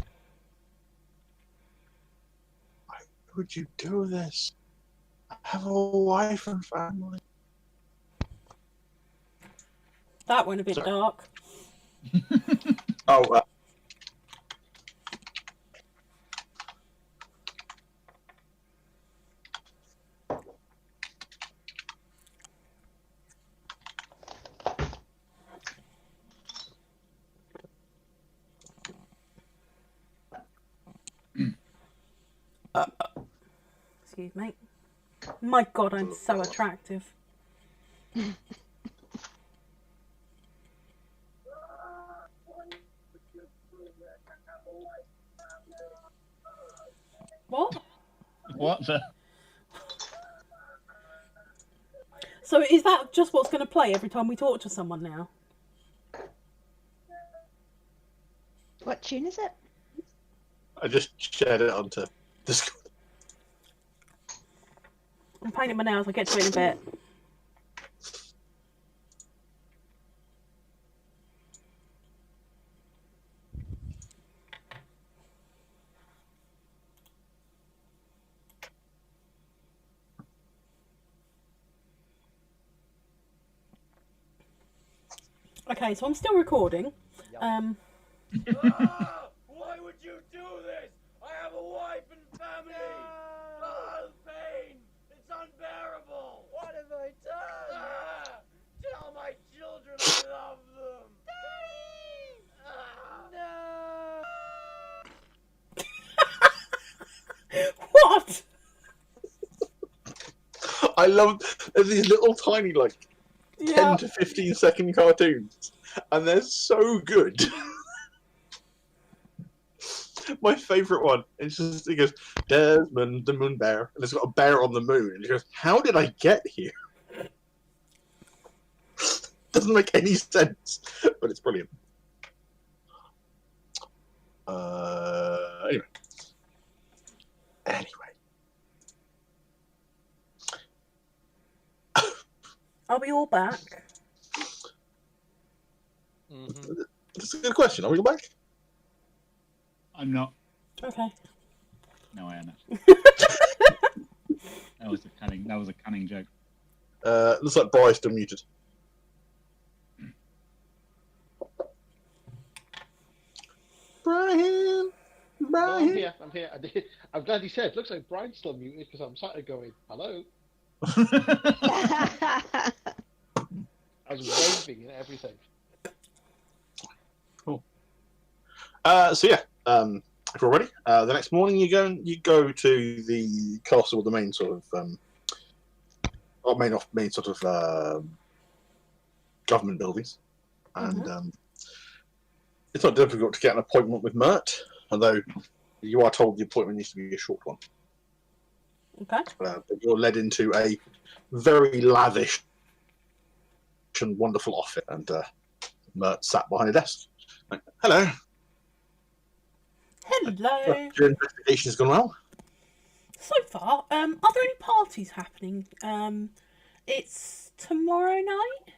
Why would you do this? I have a wife and family.
That went a bit
Sorry.
dark.
Oh,
Excuse me. My God, I'm so attractive. What?
What the?
So is that just what's going to play every time we talk to someone now?
What tune is it?
I just shared it onto Discord.
I'm painting my nails. I'll get to it in a bit. Okay, so I'm still recording.
Why would you do this? I have a wife and family. Oh, pain! It's unbearable. What have I done? Tell my children I love them. Daddy! No.
What?
I love these little tiny, like, 10 to 15 second cartoons, and they're so good. My favourite one, it's just, it goes, Desmond the Moon Bear, and it's got a bear on the moon, and he goes, how did I get here? Doesn't make any sense, but it's brilliant. Anyway.
Are we all back?
Mm-hmm.
That's a good question. Are we back?
I'm not.
Okay.
No, I am actually. That was a cunning joke.
Looks like Bry's still muted. Brian!
No, I'm here. I'm glad he said. Looks like Brian's still muted because I'm sat there going, hello. I was waving and everything.
Cool. So yeah, already. The next morning, you go to the castle, the main sort of main sort of government buildings, and it's not difficult to get an appointment with Mert, although you are told the appointment needs to be a short one.
Okay.
But you're led into a very lavish and wonderful office, and Mert sat behind a desk. Like, hello.
Hello.
Your investigation has gone well.
So far, are there any parties happening? It's tomorrow night.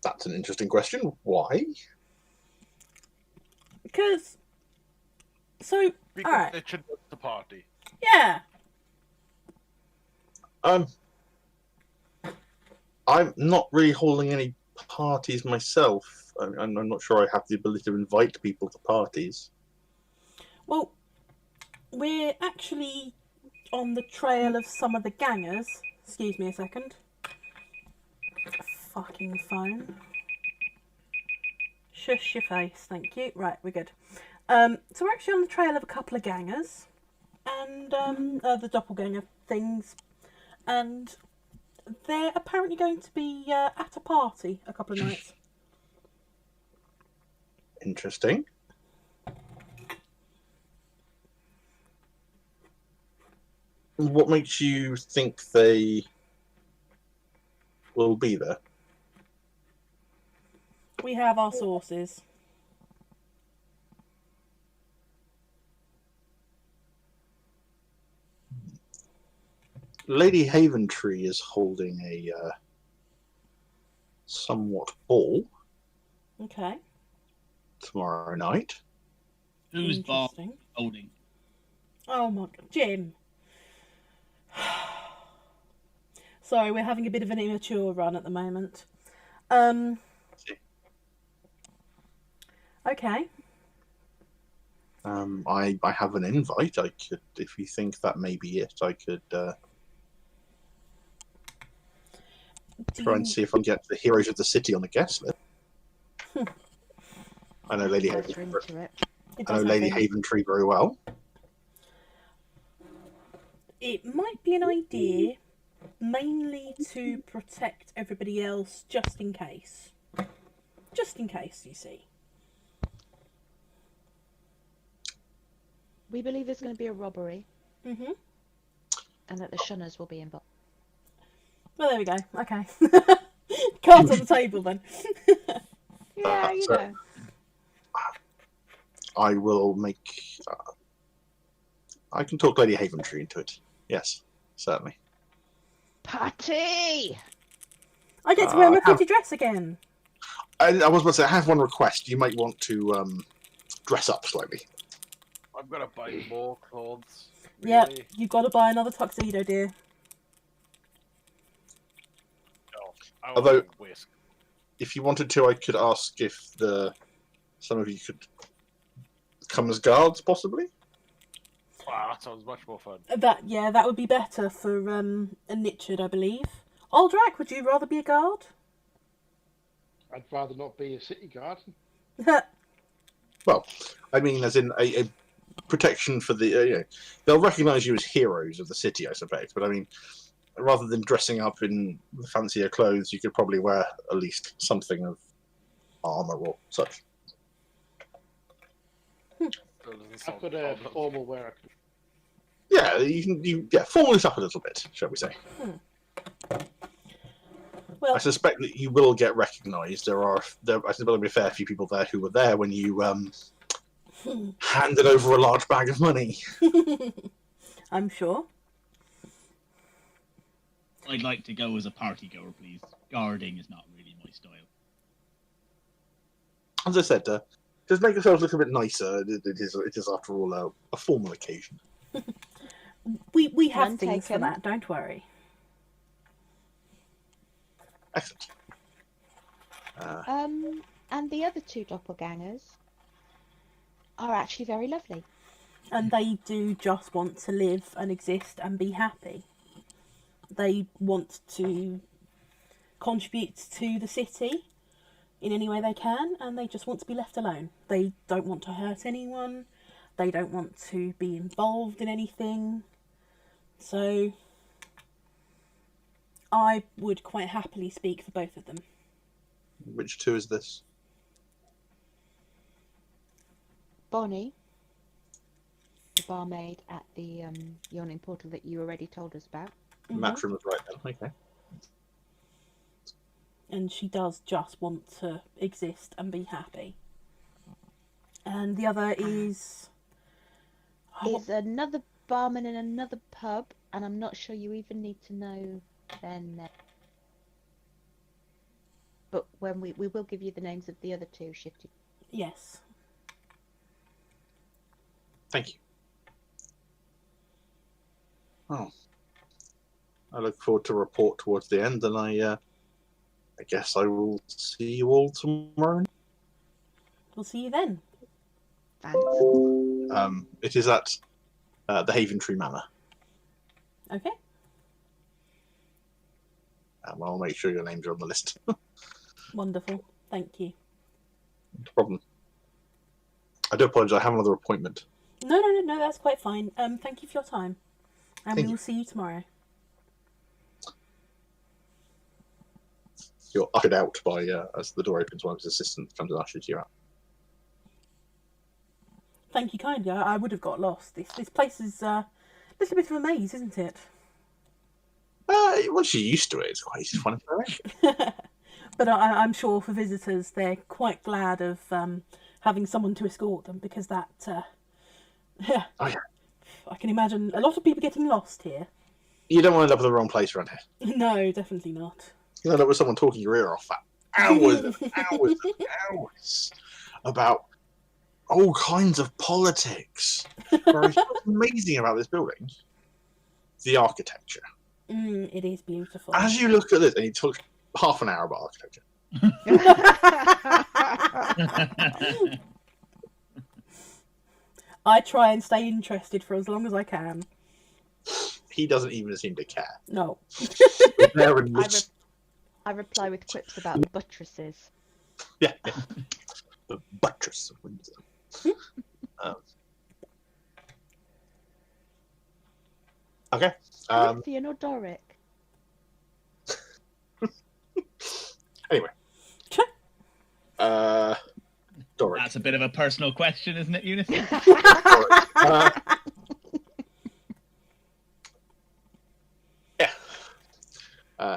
That's an interesting question. Why?
Because, so, all right.
It should the party.
Yeah.
I'm not really holding any parties myself. I'm not sure I have the ability to invite people to parties.
Well, we're actually on the trail of some of the gangers. Excuse me a second. Fucking phone. Shush your face, thank you. Right, we're good. So we're actually on the trail of a couple of gangers. And, the doppelganger things. And they're apparently going to be at a party a couple of nights.
Interesting. What makes you think they will be there?
We have our sources.
Lady Haventree is holding a somewhat ball
Okay.
tomorrow night.
Who's bar
Interesting.
holding?
Oh my god, Jim. Sorry, we're having a bit of an immature run at the moment. Okay.
I have an invite. I could, if you think that may be it, I could try and see if I can get the heroes of the city on the guest list. I know Lady
Does ring
Haventree.
to it.
I know Lady Haventree very well.
It might be an idea, mainly to protect everybody else, just in case. Just in case, you see.
We believe there's going to be a robbery,
Mm-hmm.
and that the shunners will be involved.
Well, there we go. Okay. Cards on the table, then.
Yeah, you
so-
know.
I will make. I can talk Lady Haventree into it. Yes, certainly.
Party!
I get to wear my
I have-
pretty dress again.
I was about to say, I have one request. You might want to dress up slightly.
I'm gonna buy more clothes.
Yep,
Really?
you've got to buy another tuxedo, dear.
No. I
Although-
want a whisk.
If you wanted to, I could ask if some of you could come as guards, possibly.
Wow, that sounds much more fun.
That would be better for a Nichard, I believe. Aldrak, would you rather be a guard?
I'd rather not be a city guard.
Well, I mean, as in a protection for the. They'll recognise you as heroes of the city, I suspect. But I mean, rather than dressing up in fancier clothes, you could probably wear at least something of armour or such.
I've got a formal wear.
Yeah, you can formal it up a little bit, shall we say?
Well,
I suspect that you will get recognised. I think there'll be a fair few people there who were there when you handed over a large bag of money.
I'm sure.
I'd like to go as a party goer, please. Guarding is not really my style.
As I said, just make yourselves look a bit nicer. It is after all, a formal occasion.
We have
None
things for
taken.
that, don't worry.
Excellent.
And the other two doppelgangers are actually very lovely.
And they do just want to live and exist and be happy. They want to contribute to the city in any way they can, and they just want to be left alone. They don't want to hurt anyone. They don't want to be involved in anything. So I would quite happily speak for both of them.
Which two is this?
Bonnie, the barmaid at the yawning portal that you already told us about.
Matron was right then. Okay.
And she does just want to exist and be happy. And the other is...
Is another barman in another pub, and I'm not sure you even need to know their name. But when we will give you the names of the other two shifted.
Yes.
Thank you. Oh. I look forward to a report towards the end, and I guess I will see you all tomorrow.
We'll see you then.
Thanks.
It is at the Haventree Manor.
Okay.
I'll make sure your names are on the list.
Wonderful. Thank you.
No problem. I do apologise. I have another appointment.
No, that's quite fine. Thank you for your time. And we will see you tomorrow.
You're ushered out by, as the door opens, one of his assistants comes and ushers you out.
Thank you kindly. I would have got lost. This place is a little bit of a maze, isn't it?
Once you're used to it, it's quite easy to find information.
But I'm sure for visitors, they're quite glad of having someone to escort them, because that... yeah.
Oh, yeah.
I can imagine a lot of people getting lost here.
You don't want to end up in the wrong place around here.
No, definitely not.
You end up with someone talking your ear off for hours and hours and hours about all kinds of politics. What's amazing about this building? The architecture.
It is beautiful.
As you look at this, and you talk half an hour about architecture.
I try and stay interested for as long as I can.
He doesn't even seem to care.
No.
I reply with quips about the buttresses.
Yeah. The buttress of Windsor. Okay.
Corinthian or Doric?
Anyway. Doric.
That's a bit of a personal question, isn't it, Eunice?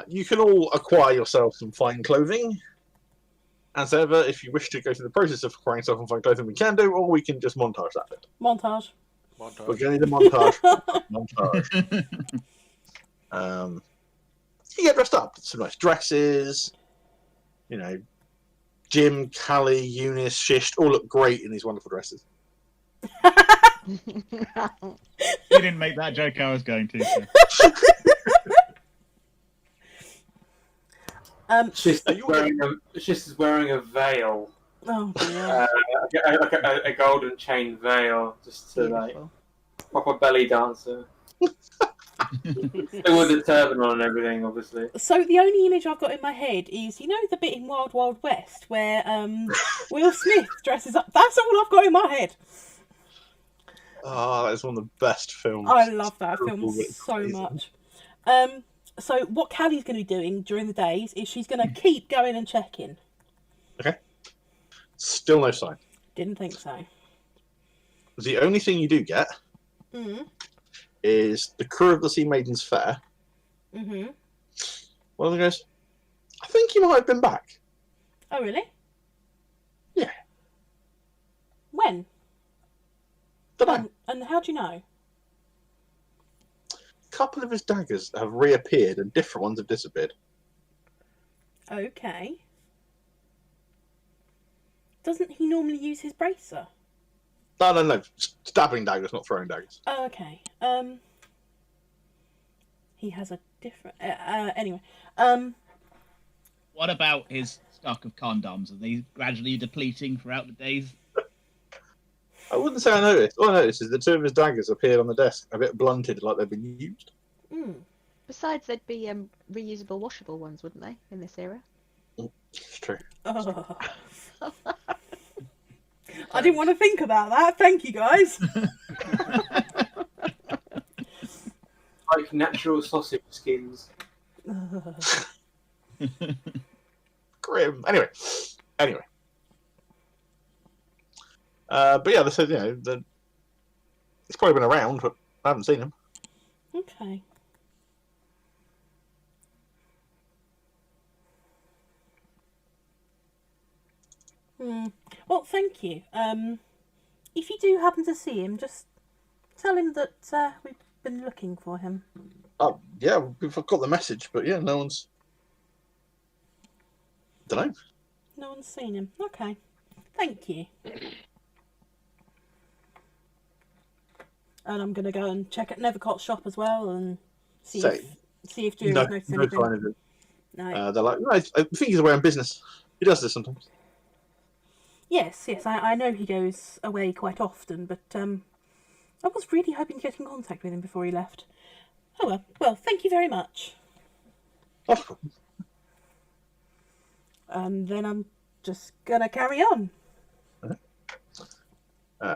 You can all acquire yourself some fine clothing. As ever, if you wish to go through the process of acquiring yourself some fine clothing, we can do, or we can just montage that bit.
Montage.
We're going to need a montage. Montage. You get dressed up. Some nice dresses. You know, Jim, Callie, Eunice, Shish all look great in these wonderful dresses.
You didn't make that joke I was going to. So.
She's wearing a veil.
Oh dear.
A golden chain veil, just to like proper belly dancer. With a turban on and everything, obviously.
So the only image I've got in my head is, you know, the bit in Wild Wild West where Will Smith dresses up. That's all I've got in my head.
Oh, that's one of the best films.
I love that film so much. So what Callie's going to be doing during the days is she's going to keep going and checking.
Okay. Still no sign.
Didn't think so.
The only thing you do get is the crew of the Sea Maidens Fair.
Mm-hmm.
One of them goes, I think you might have been back.
Oh, really?
Yeah.
When? And how do you know?
A couple of his daggers have reappeared and different ones have disappeared.
Okay. Doesn't he normally use his bracer?
No. Stabbing daggers, not throwing daggers.
Oh, okay. He has a different... anyway.
What about his stock of condoms? Are they gradually depleting throughout the days?
I wouldn't say I noticed. All I noticed is the two of his daggers appeared on the desk, a bit blunted, like they've been used.
Besides, there'd be reusable, washable ones, wouldn't they, in this era?
true.
Oh. I didn't want to think about that. Thank you, guys.
Like natural sausage skins.
Grim. Anyway. But yeah, they said, it's probably been around, but I haven't seen him.
Okay. Well, thank you. If you do happen to see him, just tell him that we've been looking for him.
Oh, yeah, we've got the message, but yeah, no one's... Don't know.
No one's seen him. Okay. Thank you. And I'm going to go and check at Nethercott's shop as well and see if Jury's noticed anything.
Sign of it.
No.
They're like, no, I think he's away on business. He does this sometimes.
Yes, I know he goes away quite often, but I was really hoping to get in contact with him before he left. Oh well, thank you very much.
Oh.
And then I'm just gonna carry on.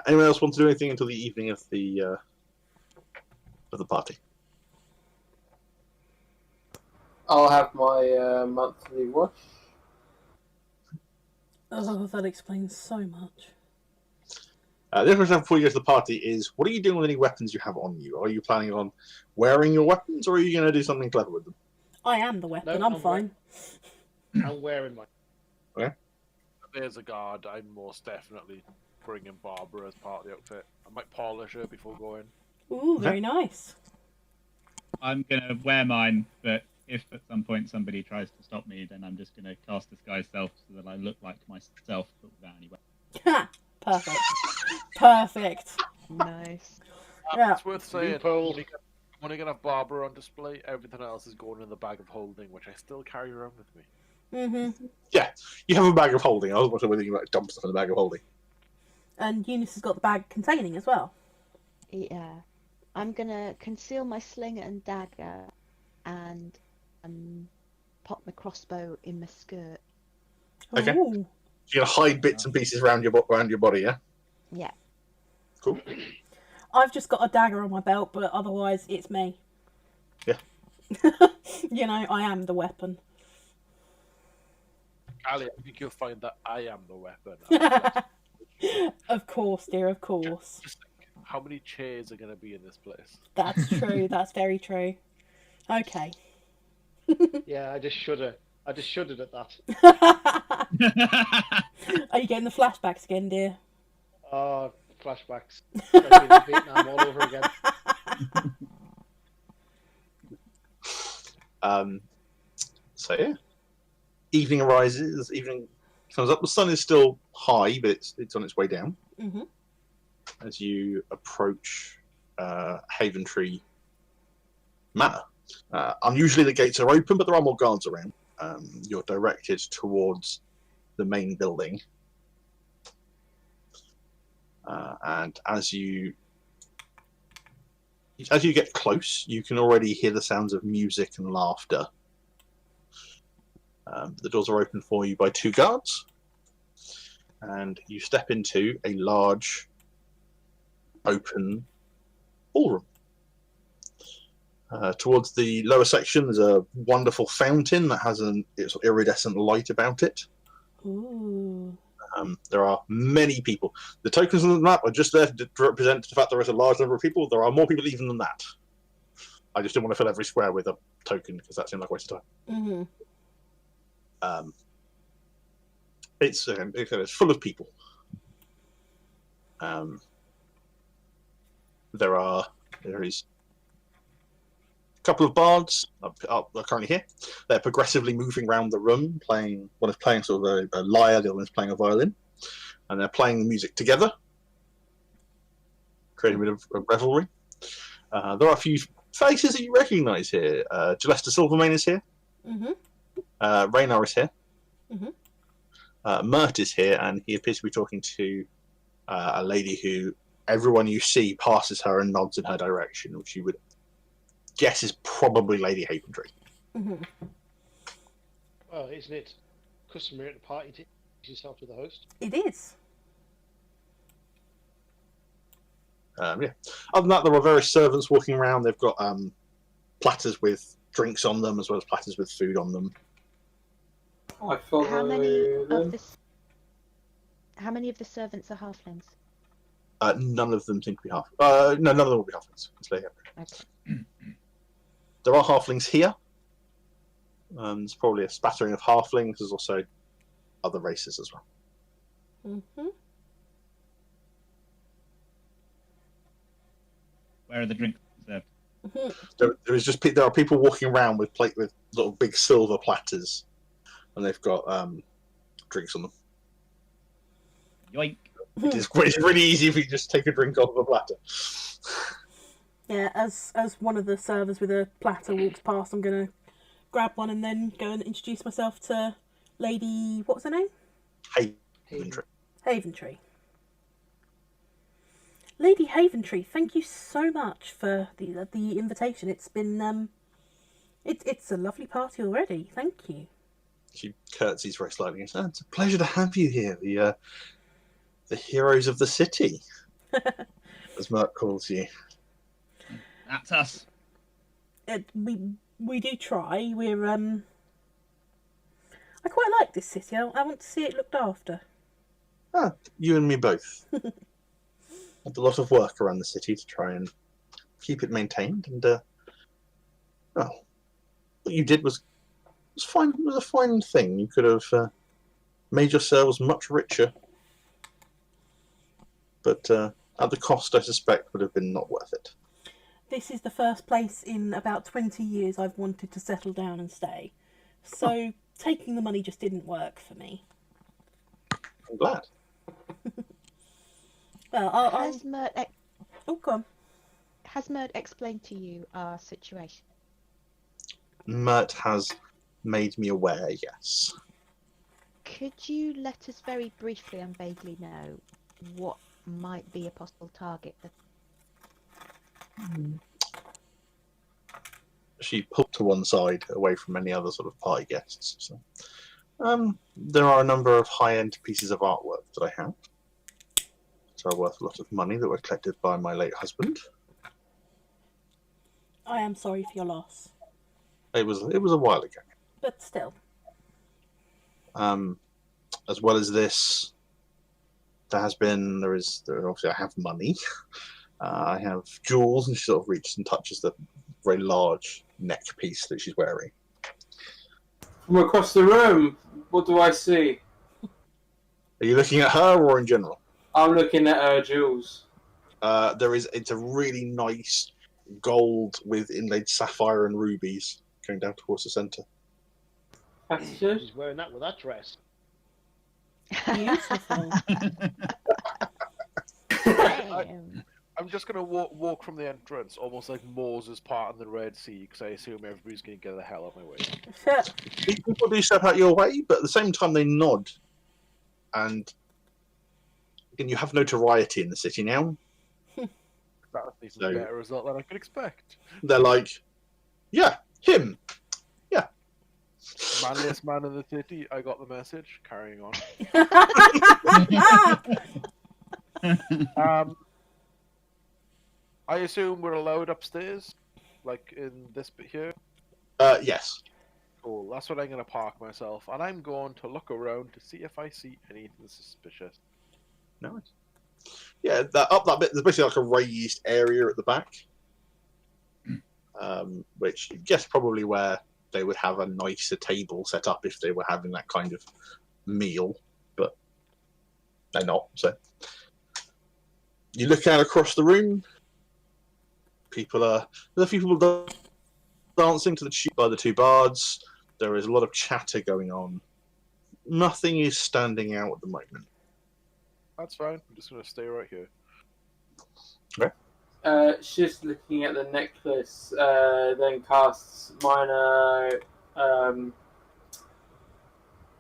Anyone else want to do anything until the evening of the party?
I'll have my monthly wash.
Oh, that explains so much.
The other question before you go to the party is, what are you doing with any weapons you have on you? Are you planning on wearing your weapons, or are you going to do something clever with them?
I am the weapon,
No,
I'm fine.
I'm wearing my...
Okay.
There's a guard. I'm most definitely bringing Barbara as part of the outfit. I might polish her before going.
Ooh, very nice.
I'm going to wear mine, but if at some point somebody tries to stop me, then I'm just going to cast Disguise Self so that I look like myself, but without any weapons.
Perfect. Perfect.
Nice.
Yeah.
It's worth saying, when I can have Barbara on display, everything else is going in the bag of holding, which I still carry around with me.
Mm-hmm.
Yeah, you have a bag of holding. I was wondering whether you might dump stuff in the bag of holding.
And Eunice has got the bag containing as well.
Yeah. I'm gonna conceal my sling and dagger and pop my crossbow in my skirt.
Okay.
Ooh.
You're going to hide bits and pieces around your body, yeah?
Yeah.
Cool.
I've just got a dagger on my belt, but otherwise it's me.
Yeah.
I am the weapon.
Callie, I think you'll find that I am the weapon.
Of course, dear, of course.
Just think, how many chairs are going to be in this place?
That's true, that's very true. Okay.
Yeah, I just shuddered at that.
Are you getting the flashbacks again, dear?
Oh, flashbacks. Like being in Vietnam all over again.
So yeah. Evening arises, evening comes up. The sun is still high, but it's on its way down.
Mm-hmm.
As you approach Haven Tree Manor. Unusually the gates are open, but there are more guards around. You're directed towards the main building. And as you get close, you can already hear the sounds of music and laughter. The doors are opened for you by two guards, and you step into a large, open ballroom. Towards the lower section, there's a wonderful fountain that has an iridescent light about it.
Ooh.
There are many people. The tokens on the map are just there to represent the fact there is a large number of people. There are more people even than that. I just didn't want to fill every square with a token because that seemed like a waste of time.
Mm-hmm.
It's full of people. There is a couple of bards are currently here. They're progressively moving around the room, playing. One is playing sort of a lyre, the other one is playing a violin, and they're playing the music together, creating a bit of a revelry. There are a few faces that you recognise here. Gillester Silvermane is here.
Mm-hmm.
Raynar is here.
Mm-hmm.
Mert is here, and he appears to be talking to a lady who everyone you see passes her and nods in her direction, which you would guess is probably Lady Haventree.
Mm-hmm.
Well, isn't it customary at the party to introduce yourself to the host?
It is.
Yeah. Other than that, there are various servants walking around. They've got platters with drinks on them, as well as platters with food on them.
I follow
How many
them.
how many of the servants are halflings?
None of them seem to be half. No, none of them will be halflings.
Okay.
There are halflings here. There's probably a spattering of halflings. There's also other races as well.
Mm-hmm.
Where are the drinks served?
There are people walking around with little big silver platters, and they've got drinks on them.
Yoink.
It's really easy if you just take a drink off of a platter.
Yeah, as one of the servers with a platter walks past, I'm gonna grab one and then go and introduce myself to Lady. What's her name?
Haventree.
Haventree. Lady Haventree, thank you so much for the invitation. It's been it's a lovely party already. Thank you.
She curtsies very slightly and says, "It's a pleasure to have you here, the heroes of the city," as Merc calls you.
That's us.
We do try. We're I quite like this city. I want to see it looked after.
You and me both. Had a lot of work around the city to try and keep it maintained, and what you did was fine. It was a fine thing. You could have made yourselves much richer, but at the cost, I suspect, would have been not worth it.
This is the first place in about 20 years I've wanted to settle down and stay. So taking the money just didn't work for me.
I'm glad.
Well,
Has Mert
go on.
Has Mert explained to you our situation?
Mert has made me aware, yes.
Could you let us very briefly and vaguely know what might be a possible target?
She pulled to one side, away from any other sort of party guests. So, there are a number of high-end pieces of artwork that I have, which are worth a lot of money, that were collected by my late husband.
I am sorry for your loss.
It was a while ago.
But still.
As well as this, there obviously I have money. I have jewels, and she sort of reaches and touches the very large neck piece that she's wearing.
From across the room, what do I see?
Are you looking at her or in general?
I'm looking at her jewels.
It's a really nice gold with inlaid sapphire and rubies going down towards the centre.
She's wearing that with that dress.
Beautiful.
I'm just going to walk from the entrance, almost like Moses parting the Red Sea, because I assume everybody's going to get the hell out of my way.
People do step out your way, but at the same time they nod. And again, you have notoriety in the city now.
That's an even better result than I could expect.
They're like, yeah, him. Yeah.
Manliest man in the city, I got the message. Carrying on. I assume we're allowed upstairs, like in this bit here.
Yes.
Cool. That's what I'm going to park myself, and I'm going to look around to see if I see anything suspicious.
Nice. Yeah, up that bit, there's basically like a raised area at the back, which I guess probably where they would have a nicer table set up if they were having that kind of meal, but they're not. So you look out across the room. There's a few people dancing to the tune by the two bards. There is a lot of chatter going on. Nothing is standing out at the moment.
That's fine. I'm just going to stay right here.
Okay.
She's looking at the necklace, then casts minor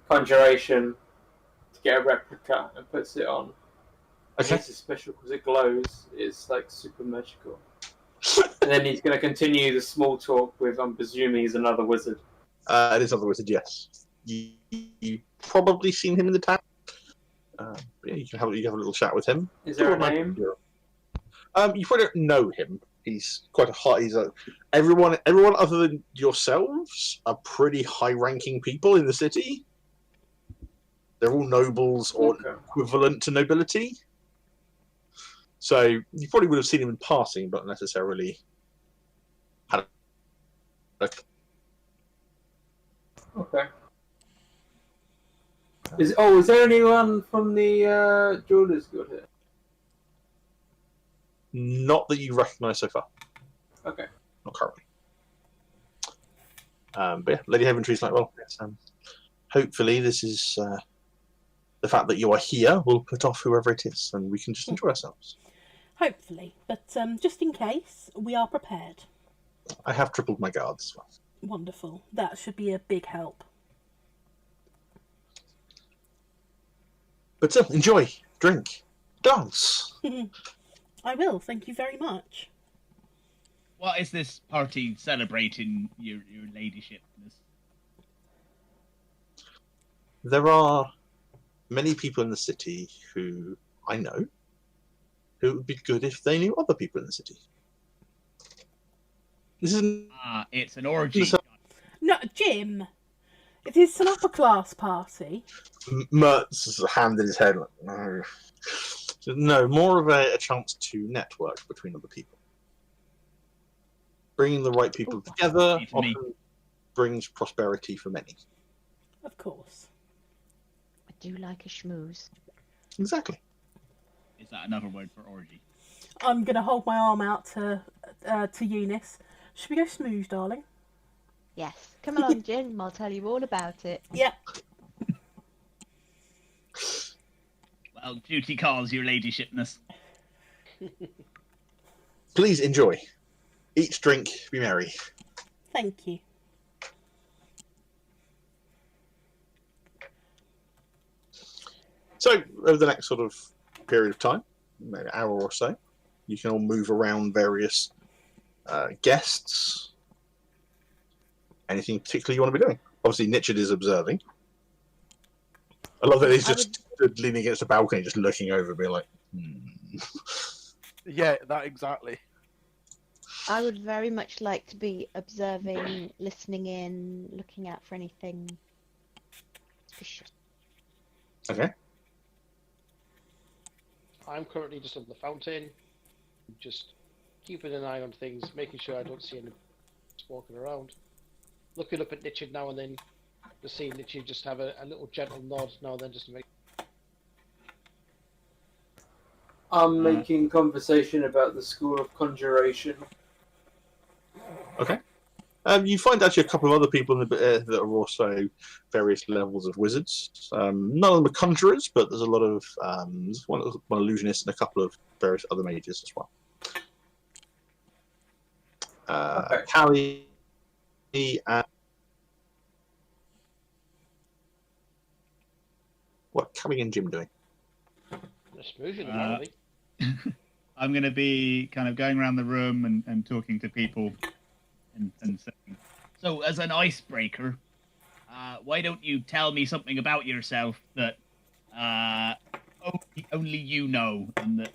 conjuration to get a replica and puts it on.
Okay.
This is special because it glows. It's like super magical. And then he's going to continue the small talk with, I'm presuming he's another wizard.
It is another wizard, yes. you've probably seen him in the town. Yeah, you have a little chat with him.
Is there a name?
You probably don't know him. He's quite a high. Everyone other than yourselves are pretty high-ranking people in the city. They're all nobles or equivalent to nobility. So you probably would have seen him in passing, but not necessarily had a...
Okay. Is there anyone from the Jewelers Guild here?
Not that you recognise so far.
Okay.
Not currently. But yeah, Lady Haventree's like, well, yes, hopefully this is the fact that you are here will put off whoever it is, and we can just enjoy ourselves.
Hopefully, but just in case, we are prepared.
I have tripled my guards as well.
Wonderful. That should be a big help.
But enjoy, drink, dance.
I will, thank you very much.
What is this party celebrating, your ladyship?
There are many people in the city who I know who it would be good if they knew other people in the city. This isn't...
it's an orgy.
No, Jim. It is an upper class party.
Mert's hand in his head. Like, no. No, more of a chance to network between other people. Bringing the right people together often brings prosperity for many.
Of course.
I do like a schmooze.
Exactly.
Is that another word for orgy?
I'm going to hold my arm out to Eunice. Should we go smooth, darling?
Yes. Come along, Jim. I'll tell you all about it.
Yep.
Well, duty calls, your ladyshipness.
Please enjoy. Eat, drink, be merry.
Thank you.
So, over the next sort of period of time, maybe an hour or so, you can all move around various guests. Anything particular you want to be doing? Obviously, Nichard is observing. I love that he's just leaning against a balcony, just looking over, being like,
Yeah, that exactly.
I would very much like to be observing, listening in, looking out for anything suspicious.
Okay.
I'm currently just on the fountain, just keeping an eye on things, making sure I don't see anyone walking around. Looking up at Nichard now and then, just seeing Nichard just have a little gentle nod now and then, just to make.
I'm making conversation about the school of conjuration.
Okay. You find actually a couple of other people in the that are also various levels of wizards. None of them are conjurers, but there's a lot of one illusionist and a couple of various other mages as well. Callie and what Callie and Jim doing?
They're smoothing apparently.
I'm going to be kind of going around the room and talking to people and saying, so as an icebreaker, why don't you tell me something about yourself that only you know, and that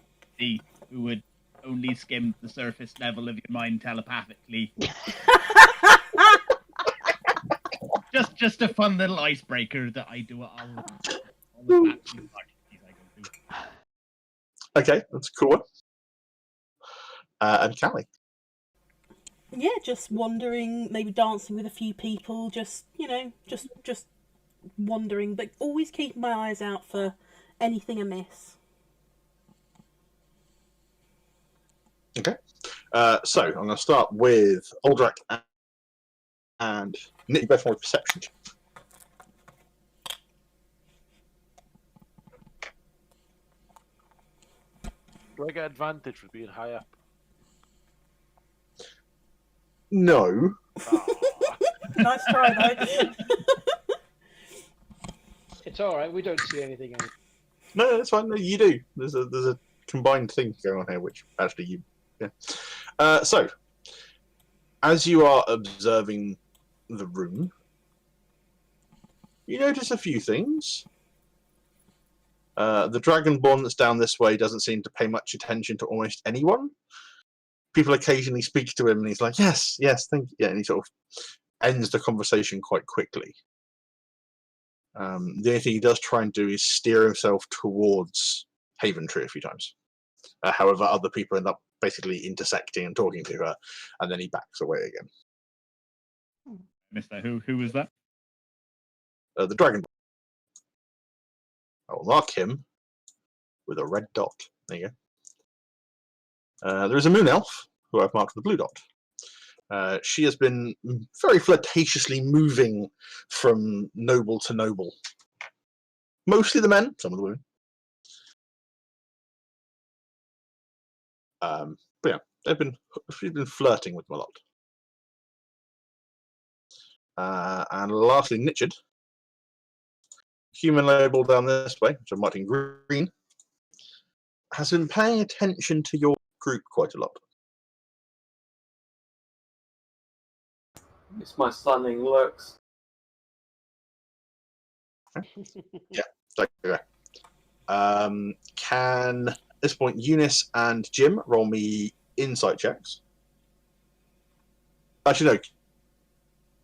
who would only skim the surface level of your mind telepathically. just a fun little icebreaker that I do at all the parties I go to.
Okay, that's a cool one. And Callie.
Yeah, just wandering, maybe dancing with a few people, just wandering, but always keeping my eyes out for anything amiss.
Okay. So I'm going to start with Aldrak and Nick. You both want a perception.
Do I get advantage for being high up?
No.
Nice try, though.
It's all right. We don't see anything.
No, that's fine. No, you do. There's a combined thing going on here, which actually you. Yeah. So, as you are observing the room, you notice a few things. The Dragonborn that's down this way doesn't seem to pay much attention to almost anyone. People occasionally speak to him, and he's like, "Yes, yes, thank you," and he sort of ends the conversation quite quickly. The only thing he does try and do is steer himself towards Haven Tree a few times. However, other people end up basically intersecting and talking to her, and then he backs away again.
Missed that. Who was that?
The Dragonborn. I will mark him with a red dot. There you go. There is a moon elf who I've marked with a blue dot. She has been very flirtatiously moving from noble to noble. Mostly the men, some of the women. But yeah, she's been flirting with them a lot. And lastly, Nichard. Human label down this way, which I'm marking green, has been paying attention to your group quite a lot.
It's my stunning looks.
Yeah, okay. Can, at this point, Eunice and Jim roll me insight checks? Actually, no.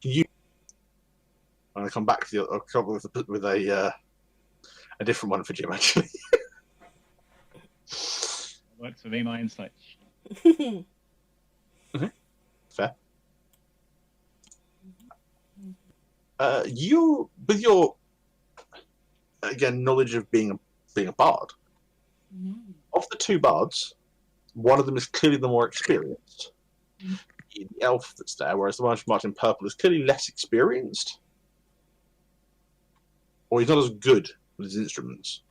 You. I'm going to come back to I'll come up with a different one for Jim, actually.
Works for me, my insight.
Fair. You, with your again knowledge of being a bard, of the two bards, one of them is clearly the more experienced. The elf that's there, whereas the one marked in purple is clearly less experienced, or he's not as good with his instruments.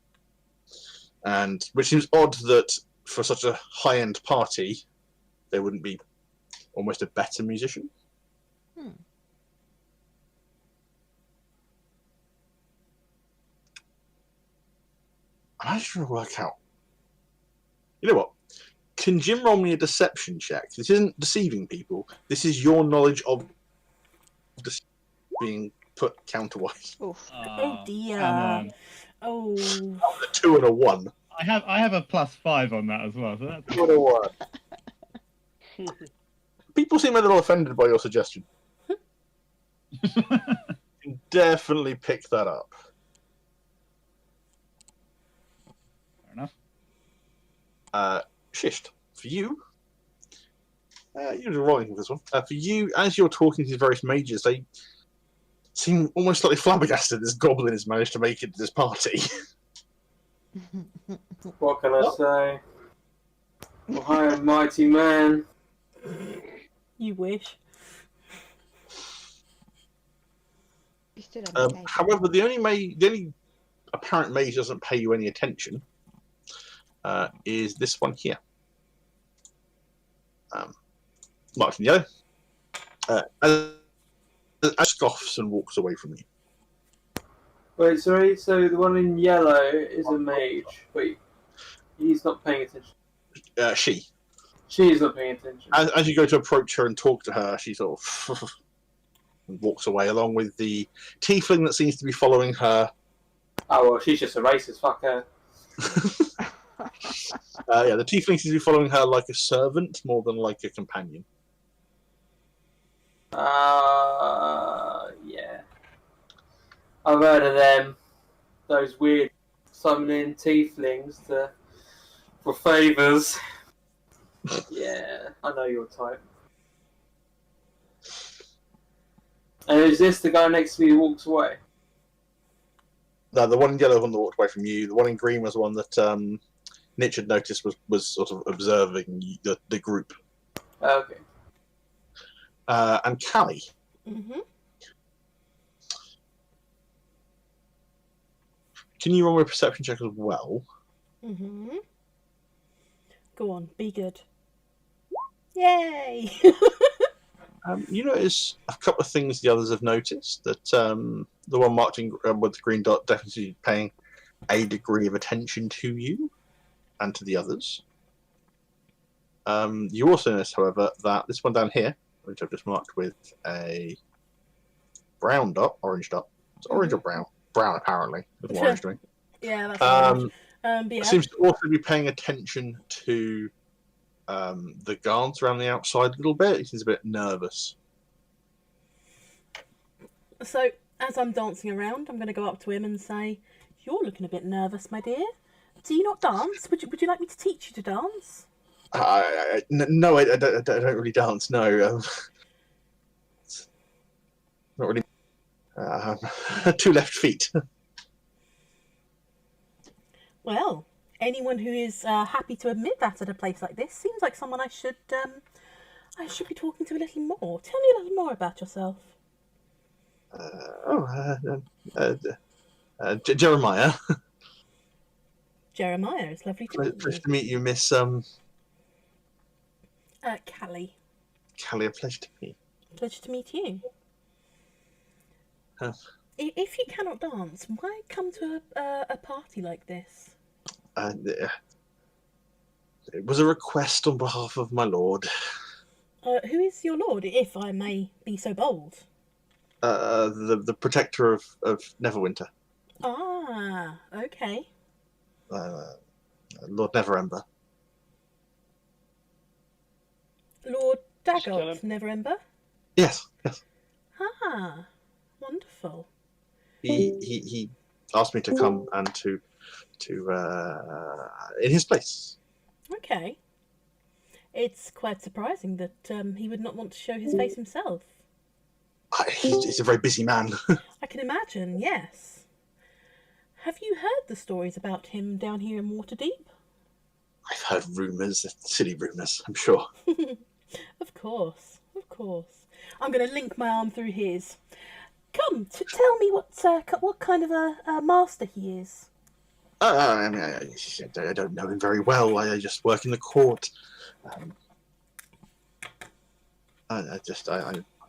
And which seems odd that for such a high-end party, there wouldn't be almost a better musician. I'm just trying to work out. You know what? Can Jim roll me a deception check? This isn't deceiving people. This is your knowledge of being put counterwise.
Oh dear.
Come on.
Oh.
A 2 and a 1.
I have a +5 on that as well. So that's...
2 and a 1. People seem a little offended by your suggestion. You can definitely pick that up.
Fair enough.
Shisht, for you, you're rolling with this one. For you, as you're talking to these various mages, they seem almost slightly flabbergasted this goblin has managed to make it to this party.
What can I say? Oh, hi, mighty man.
You wish.
However, the only apparent mage doesn't pay you any attention is this one here. Marked in yellow. As scoffs and walks away from you.
Wait, sorry, so the one in yellow is a mage. Wait, he's not paying attention.
She.
She is not paying attention.
As you go to approach her and talk to her, she sort of walks away, along with the tiefling that seems to be following her.
Oh, well, she's just a racist, fuck her.
Yeah, the tiefling seems to be following her like a servant more than like a companion.
Yeah. I've heard of them. Those weird summoning tieflings for favours. Yeah, I know your type. And is this the guy next to me who walks away?
No, the one in yellow one that walked away from you. The one in green was the one that Nitch had noticed was sort of observing the group.
Okay.
And Callie.
Mm-hmm.
Can you roll me a perception check as well?
Mm-hmm. Go on, be good. Yay!
You notice a couple of things the others have noticed. That the one marked in, with the green dot definitely paying a degree of attention to you and to the others. You also notice, however, that this one down here, which I've just marked with a brown dot, orange dot, It's orange or brown? Brown, apparently. It's
Sure.
orange to me.
Yeah, that's orange. But yeah.
Seems to also be paying attention to the guards around the outside a little bit. He seems a bit nervous.
So, as I'm dancing around, I'm going to go up to him and say, "You're looking a bit nervous, my dear. Do you not dance? Would you like me to teach you to dance?"
No, I don't really dance. No, not really. 2 left feet.
Well, anyone who is happy to admit that at a place like this seems like someone I should be talking to a little more. Tell me a little more about yourself.
Jeremiah.
Jeremiah, it's lovely to meet
Pleasure
you.
to meet you, Miss
Callie.
Callie. A pleasure to meet.
Pleasure to meet you.
Huh.
If you cannot dance, why come to a party like this?
It was a request on behalf of my lord.
Who is your lord, if I may be so bold?
The protector of Neverwinter.
Ah, okay.
Lord Neverember.
Lord
Just tell
Daggart, Neverember?
Yes.
Ah, wonderful.
He asked me to come and to in his place.
Okay. It's quite surprising that he would not want to show his face himself.
He's a very busy man.
I can imagine, yes. Have you heard the stories about him down here in Waterdeep?
I've heard rumours, silly rumours, I'm sure.
Of course. I'm going to link my arm through his. Come, tell me what kind of a master he is.
I don't know him very well. I just work in the court. I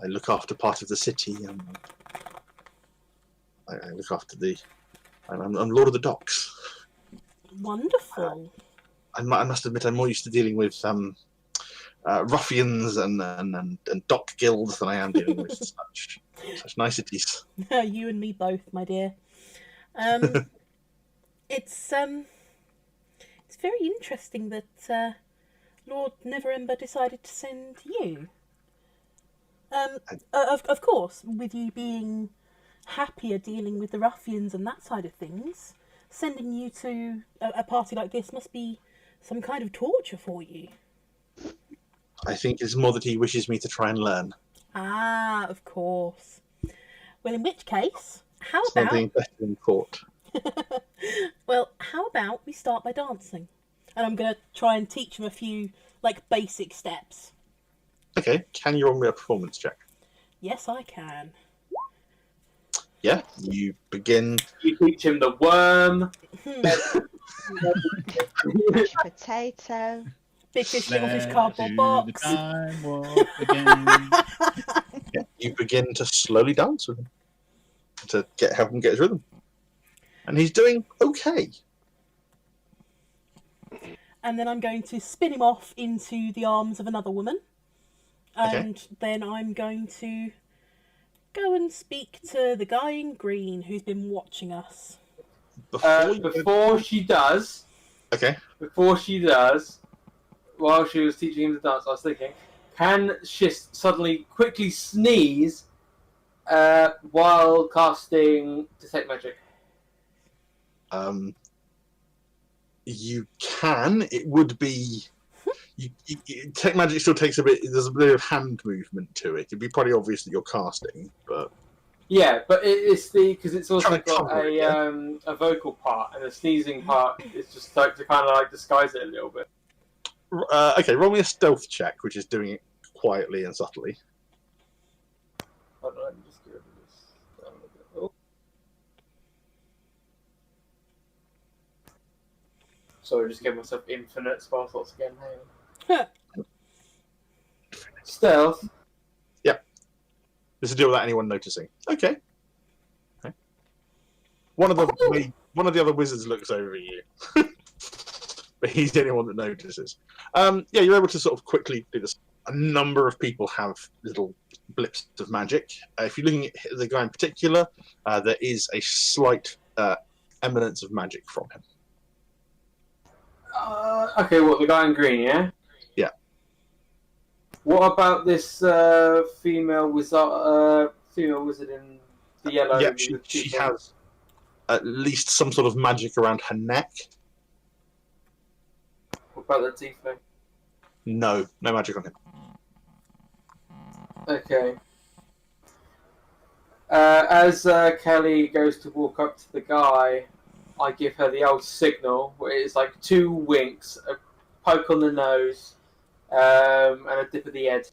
look after part of the city. I look after I'm Lord of the Docks.
Wonderful.
I must admit, I'm more used to dealing with ruffians and dock guilds than I am dealing with such niceties.
You and me both, my dear. It's very interesting that Lord Neverember decided to send you. Of course, with you being happier dealing with the ruffians and that side of things, sending you to a party like this must be some kind of torture for you.
I think it's more that he wishes me to try and learn.
Ah, of course. Well, in which case, how
It's not
about...
being better in court.
Well, how about we start by dancing? And I'm going to try and teach him a few, basic steps.
Okay, can you roll me a performance check?
Yes, I can.
Yeah, you begin.
You teach him the worm.
Mashed potato.
Big fish, little fish,
Let's
cardboard
do
box.
the time warp again.
Yeah, you begin to slowly dance with him to help him get his rhythm, and he's doing okay.
And then I'm going to spin him off into the arms of another woman. And then I'm going to go and speak to the guy in green who's been watching us.
Before she does, while she was teaching him to dance, I was thinking, can Shist suddenly quickly sneeze while casting Detect Magic?
You can. It would be. Tech magic still takes a bit. There's a bit of hand movement to it. It'd be pretty obvious that you're casting, but
yeah, but it's because it's also
Trying to
got
cover it,
a vocal part, and the sneezing part is just to kind of disguise it a little bit.
okay. Roll me a stealth check, which is doing it quietly and subtly.
Hold on, let me just get rid of this. Oh. Sorry, just give myself infinite spell slots again. Hang on. Stealth.
This is to deal without anyone noticing. Okay. One of the other wizards looks over at you, but he's the only one that notices. Yeah, you're able to sort of quickly do this. A number of people have little blips of magic. If you're looking at the guy in particular, there is a slight eminence of magic from him.
Okay, what, the guy in green, yeah?
Yeah.
What about this female wizard in the yellow?
Yeah,
with
she
the two things?
has at least some sort of magic around her neck.
What about the tiefling?
No magic on him.
Okay. As Callie goes to walk up to the guy, I give her the old signal, where it's like 2 winks, a poke on the nose, and a dip of the head.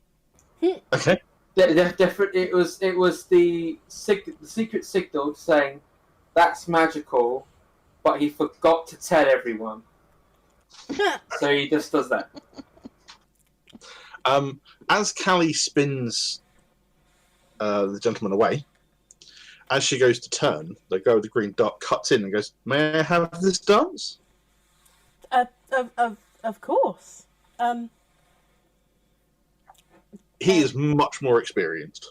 Okay.
It was the secret signal saying that's magical, but he forgot to tell everyone. So he just does that.
As Callie spins the gentleman away, as she goes to turn, the guy with the green dot cuts in and goes, "May I have this dance?"
Of course.
He is much more experienced.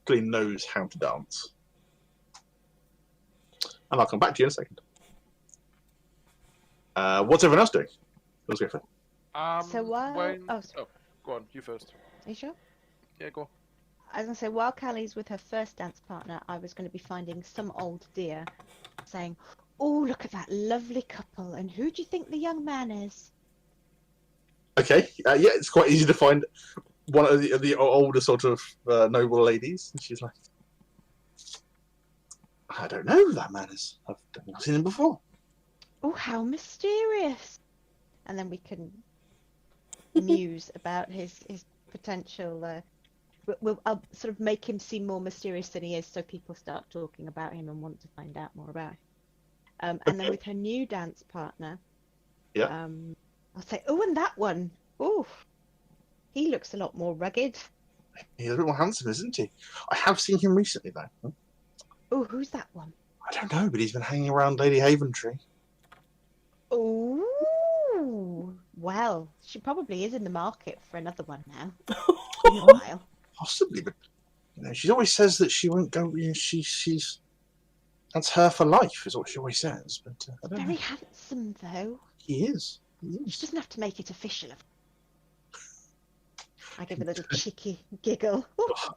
He knows how to dance. And I'll come back to you in a second. What's everyone else doing? Let's go for it.
So while...
Go on, you first.
Are you sure?
Yeah, go on.
I was going to say, while Callie's with her first dance partner, I was going to be finding some old dear saying, "Oh, look at that lovely couple, and who do you think the young man is?"
Okay, yeah, it's quite easy to find one of the older sort of noble ladies. And she's like, "I don't know who that man is. I've never seen him before."
Oh, how mysterious. And then we can muse about his potential... I'll sort of make him seem more mysterious than he is, so people start talking about him and want to find out more about him. And then with her new dance partner,
yeah,
I'll say, "Oh, and that one. Oh, he looks a lot more rugged."
He's a bit more handsome, isn't he? I have seen him recently, though.
Oh, who's that one?
I don't know, but he's been hanging around Lady Haventree.
Oh, well, she probably is in the market for another one now. In a while.
Possibly, but she always says that she won't go. She's that's her for life, is what she always says. But I don't
Very
know.
handsome, though.
He is.
She doesn't have to make it official. I give a little cheeky giggle.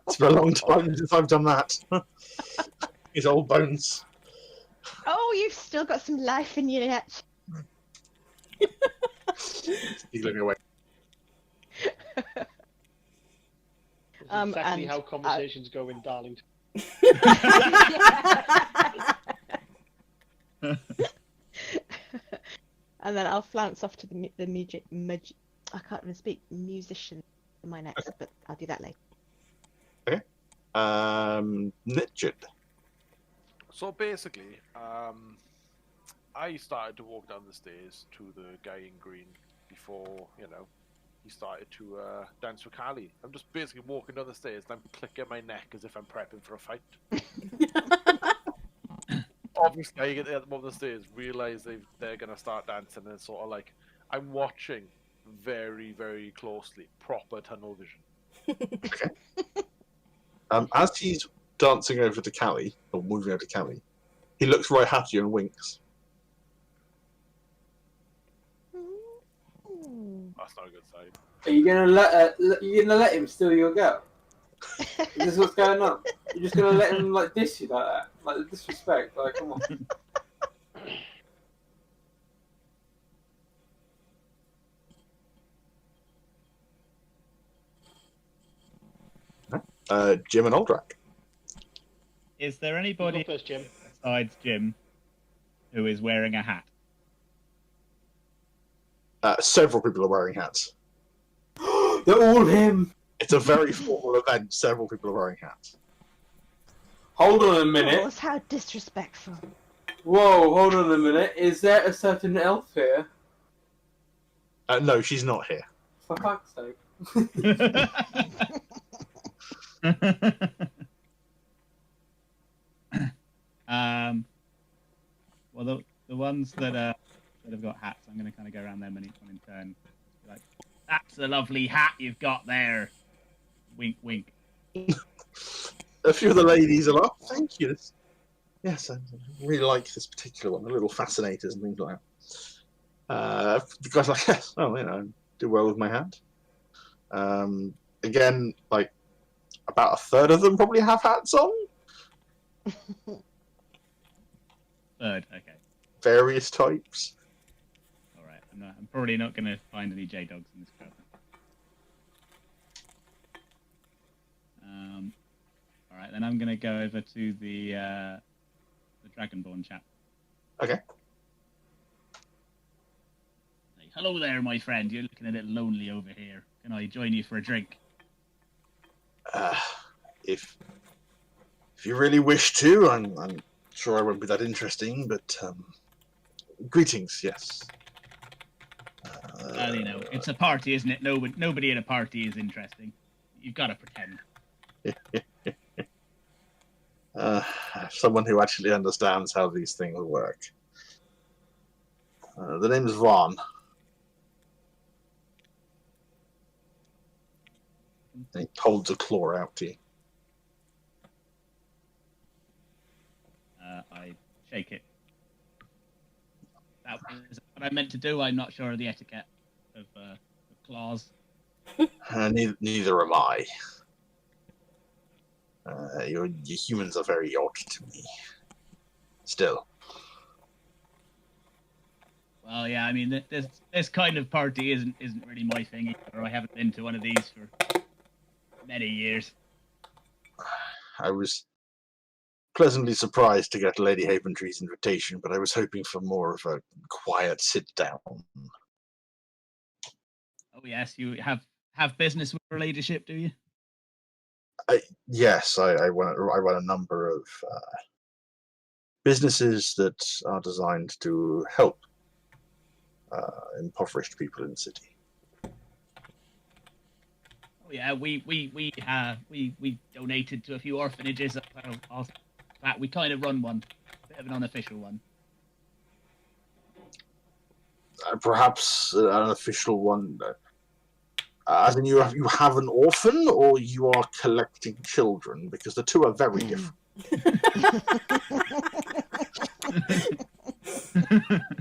It's been a long time since I've done that. His old bones.
Oh, you've still got some life in you yet.
He's looking away.
That's exactly how conversations go in Darlington.
And then I'll flounce off to the I can't even speak, musician in my next, but I'll do that later.
Okay. Nitchard.
So basically, I started to walk down the stairs to the guy in green before, he started to dance with Callie. I'm just basically walking down the stairs and I'm clicking my neck as if I'm prepping for a fight. Obviously, I get to the bottom of the stairs, realise they're going to start dancing, and it's sort of like, I'm watching very, very closely, proper tunnel vision.
Okay. As he's dancing over to Callie, or moving over to Callie, he looks right at you and winks.
That's not a good sign.
Are you gonna let him steal your girl? Is this what's going on? You're just gonna let him diss you like that? Like disrespect? Like, come
on. Jim and Aldrak.
Is there anybody
You go first, Jim.
besides Jim who is wearing a hat?
Several people are wearing hats.
They're all him.
It's a very formal event. Several people are wearing hats.
Hold on a minute.
Oh, how disrespectful.
Whoa, hold on a minute. Is there a certain elf here?
No, she's not here.
For fuck's sake.
Well, the ones that have got hats, I'm going to kind of go around them and each one in turn. Like, that's a lovely hat you've got there. Wink, wink.
A few of the ladies are like, oh, thank you. Yes, I really like this particular one. The little fascinators and things like that. The guy's like, yes, well, do well with my hand. Again, like, about a third of them probably have hats on.
Third, okay.
Various types.
All right. I'm probably not going to find any J-Dogs in this crowd. All right, then I'm going to go over to the Dragonborn chap.
Okay.
Hey, hello there, my friend. You're looking a little lonely over here. Can I join you for a drink?
If you really wish to, I'm sure I won't be that interesting, but greetings, yes.
Well, it's a party, isn't it? Nobody at a party is interesting. You've got to pretend.
Someone who actually understands how these things work. The name's Vaughn. And he holds a claw out to you.
I shake it. That was what I meant to do. I'm not sure of the etiquette of claws.
Neither am I. Your humans are very odd to me. Still.
Well, yeah. I mean, this kind of party isn't really my thing either. I haven't been to one of these for many years.
I was pleasantly surprised to get Lady Haventree's invitation, but I was hoping for more of a quiet sit-down.
Oh yes, you have business with her ladyship, do you?
Yes, I run a number of businesses that are designed to help impoverished people in the city.
Oh yeah, we donated to a few orphanages. We kind of run one, a bit of an unofficial one.
Perhaps an unofficial one. As in, you have an orphan, or you are collecting children, because the two are very different.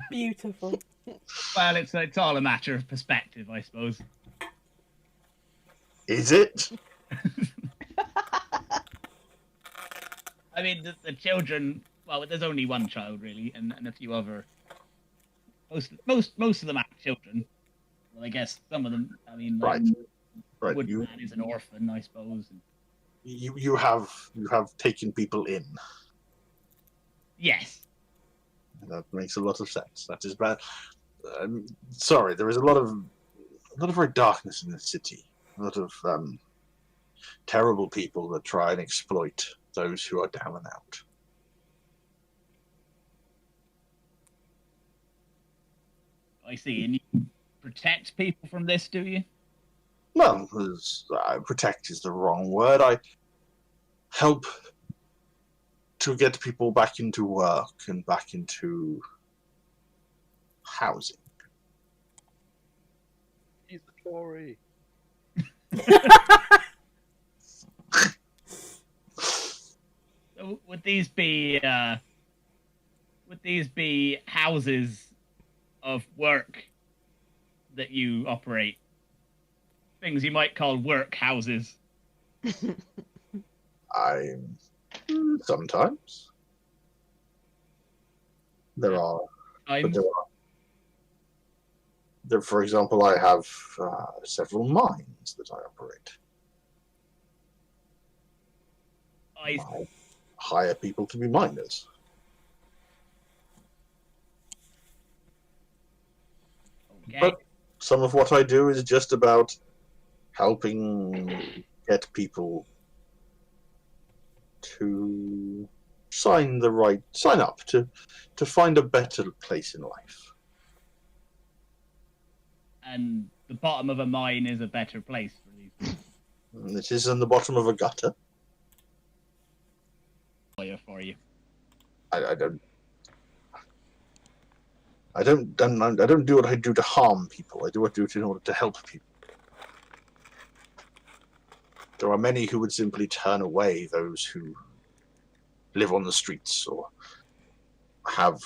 Beautiful.
Well, it's all a matter of perspective, I suppose.
Is it?
I mean, the children. Well, there's only one child really, and a few other. Most of them are children. Well, I guess some of them. I mean,
right.
Woodman is an orphan, I suppose.
You have taken people in.
Yes.
That makes a lot of sense. That is bad. Sorry, there is a lot of very darkness in this city. A lot of terrible people that try and exploit those who are down and out.
I see. And you protect people from this, do you?
Well, protect is the wrong word. I help to get people back into work and back into housing.
He's the Tory.
So would these be houses of work that you operate? Things you might call work houses.
Sometimes there are. For example, I have several mines that I operate. I hire people to be miners.
Okay.
But some of what I do is just about helping get people to sign up to find a better place in life.
And the bottom of a mine is a better place for these people.
It is in the bottom of a gutter.
For you.
I don't do what I do to harm people. I do what I do in order to help people. There are many who would simply turn away those who live on the streets or have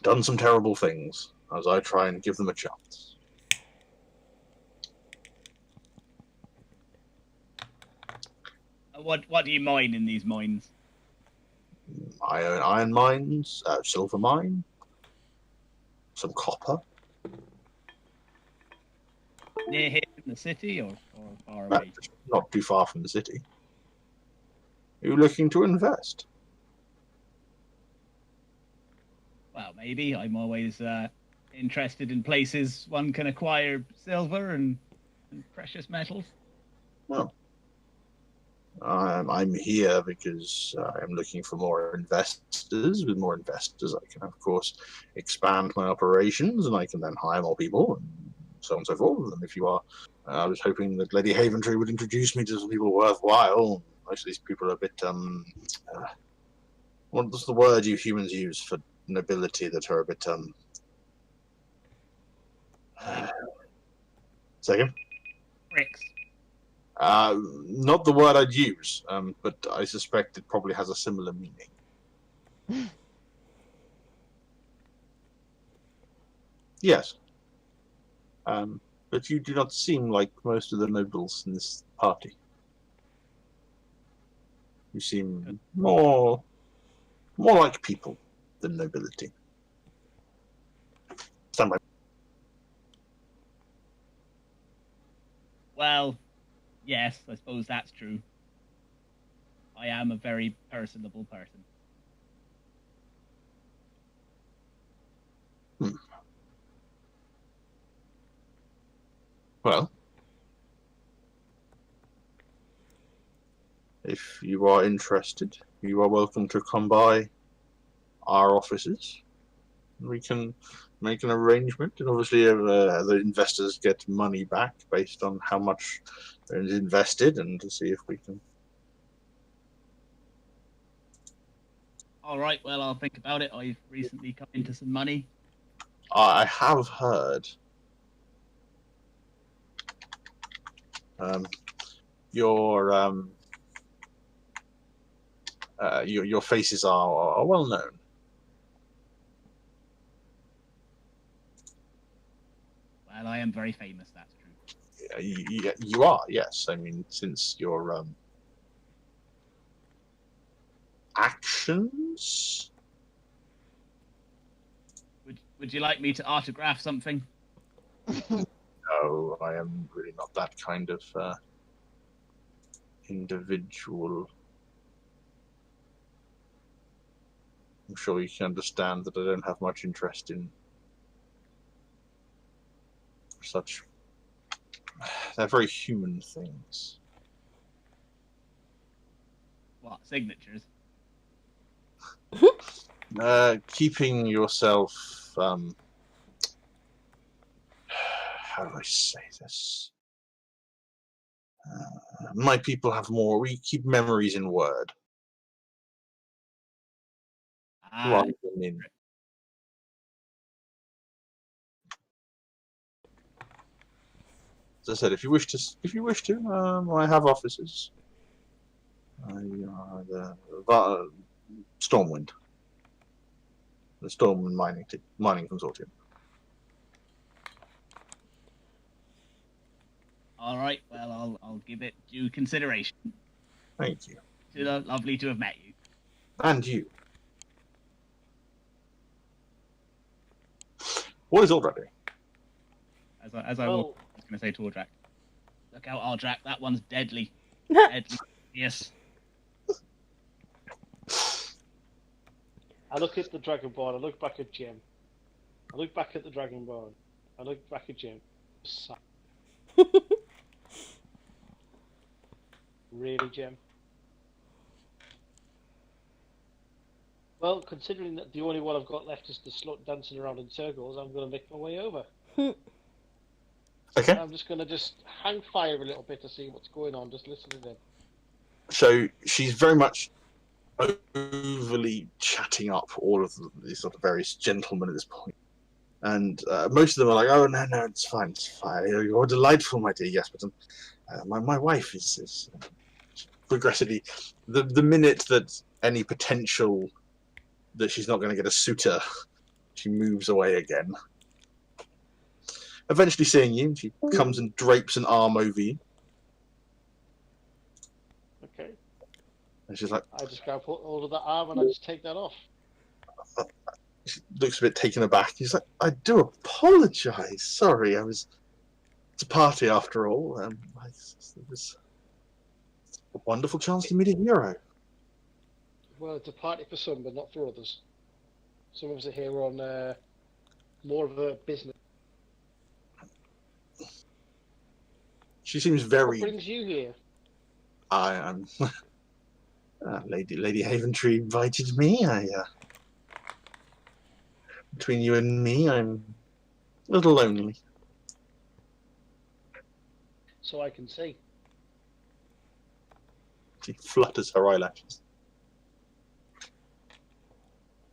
done some terrible things, as I try and give them a chance.
What do you mine in these mines?
I own iron mines, silver mine, some copper.
Near here in the city or far away?
Not too far from the city. Are you looking to invest?
Well, maybe. I'm always interested in places one can acquire silver and precious metals.
Well, I'm here because I'm looking for more investors. With more investors, I can, of course, expand my operations, and I can then hire more people, and so on and so forth. And if you are, I was hoping that Lady Haventree would introduce me to some people worthwhile. Most of these people are a bit, what's the word you humans use for nobility that are a bit, second?
Bricks.
Not the word I'd use, but I suspect it probably has a similar meaning. Yes. But you do not seem like most of the nobles in this party. You seem more like people than nobility. Stand by.
Well, yes, I suppose that's true. I am a very personable person.
Well, if you are interested, you are welcome to come by our offices. We can make an arrangement, and obviously the investors get money back based on how much is invested, and to see if we can.
All right, well, I'll think about it. I've recently come into some money.
I have heard your faces are well known.
Well, I am very famous, that's true.
You are, yes. I mean, since your actions.
Would you like me to autograph something?
No, I am really not that kind of individual. I'm sure you can understand that I don't have much interest in such. They're very human things.
What, signatures?
Keeping yourself. How do I say this? My people have more. We keep memories in word. Rather than in. As I said, if you wish to, I have offices. The Stormwind, the Stormwind mining consortium.
All right, well, I'll give it due consideration.
Thank you.
It's lovely to have met you.
And you. What is Aldrak doing?
As I was going to say to Aldrak, look out, Aldrak, that one's deadly. Deadly. Yes.
I look at the Dragonborn, I look back at Jim. I look back at the Dragonborn. I look back at Jim. Really, Jim? Well, considering that the only one I've got left is the slut dancing around in circles, I'm going to make my way over.
Okay.
I'm just going to hang fire a little bit to see what's going on, just listen to them.
So she's very much overly chatting up all of these sort of various gentlemen at this point. And most of them are like, oh, no, it's fine. You're delightful, my dear. Yes, but My wife is progressively the minute that any potential that she's not going to get a suitor, she moves away again. Eventually seeing you, she comes and drapes an arm over you.
Okay.
And she's like,
I just go put hold of that arm and I just take that off.
she looks a bit taken aback. She's like, I do apologise. Sorry, it's a party after all. It was a wonderful chance to meet a hero.
Well, it's a party for some, but not for others. Some of us are here on more of a business.
She seems very.
What brings you here?
I am. Lady Haventree invited me. Between you and me, I'm a little lonely.
So I can see.
She flutters her eyelashes.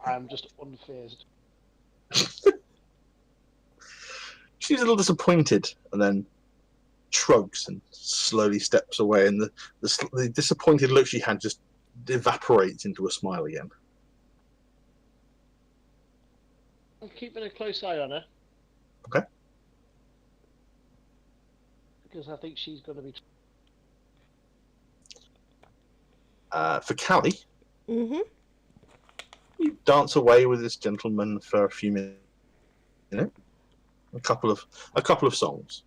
I'm just unfazed.
She's a little disappointed, and then shrugs and slowly steps away. And the disappointed look she had just evaporates into a smile again.
I'm keeping a close eye on her.
Okay.
Because I think she's going to be.
For Callie,
Mm-hmm.
you dance away with this gentleman for a few minutes. You know, a couple of songs,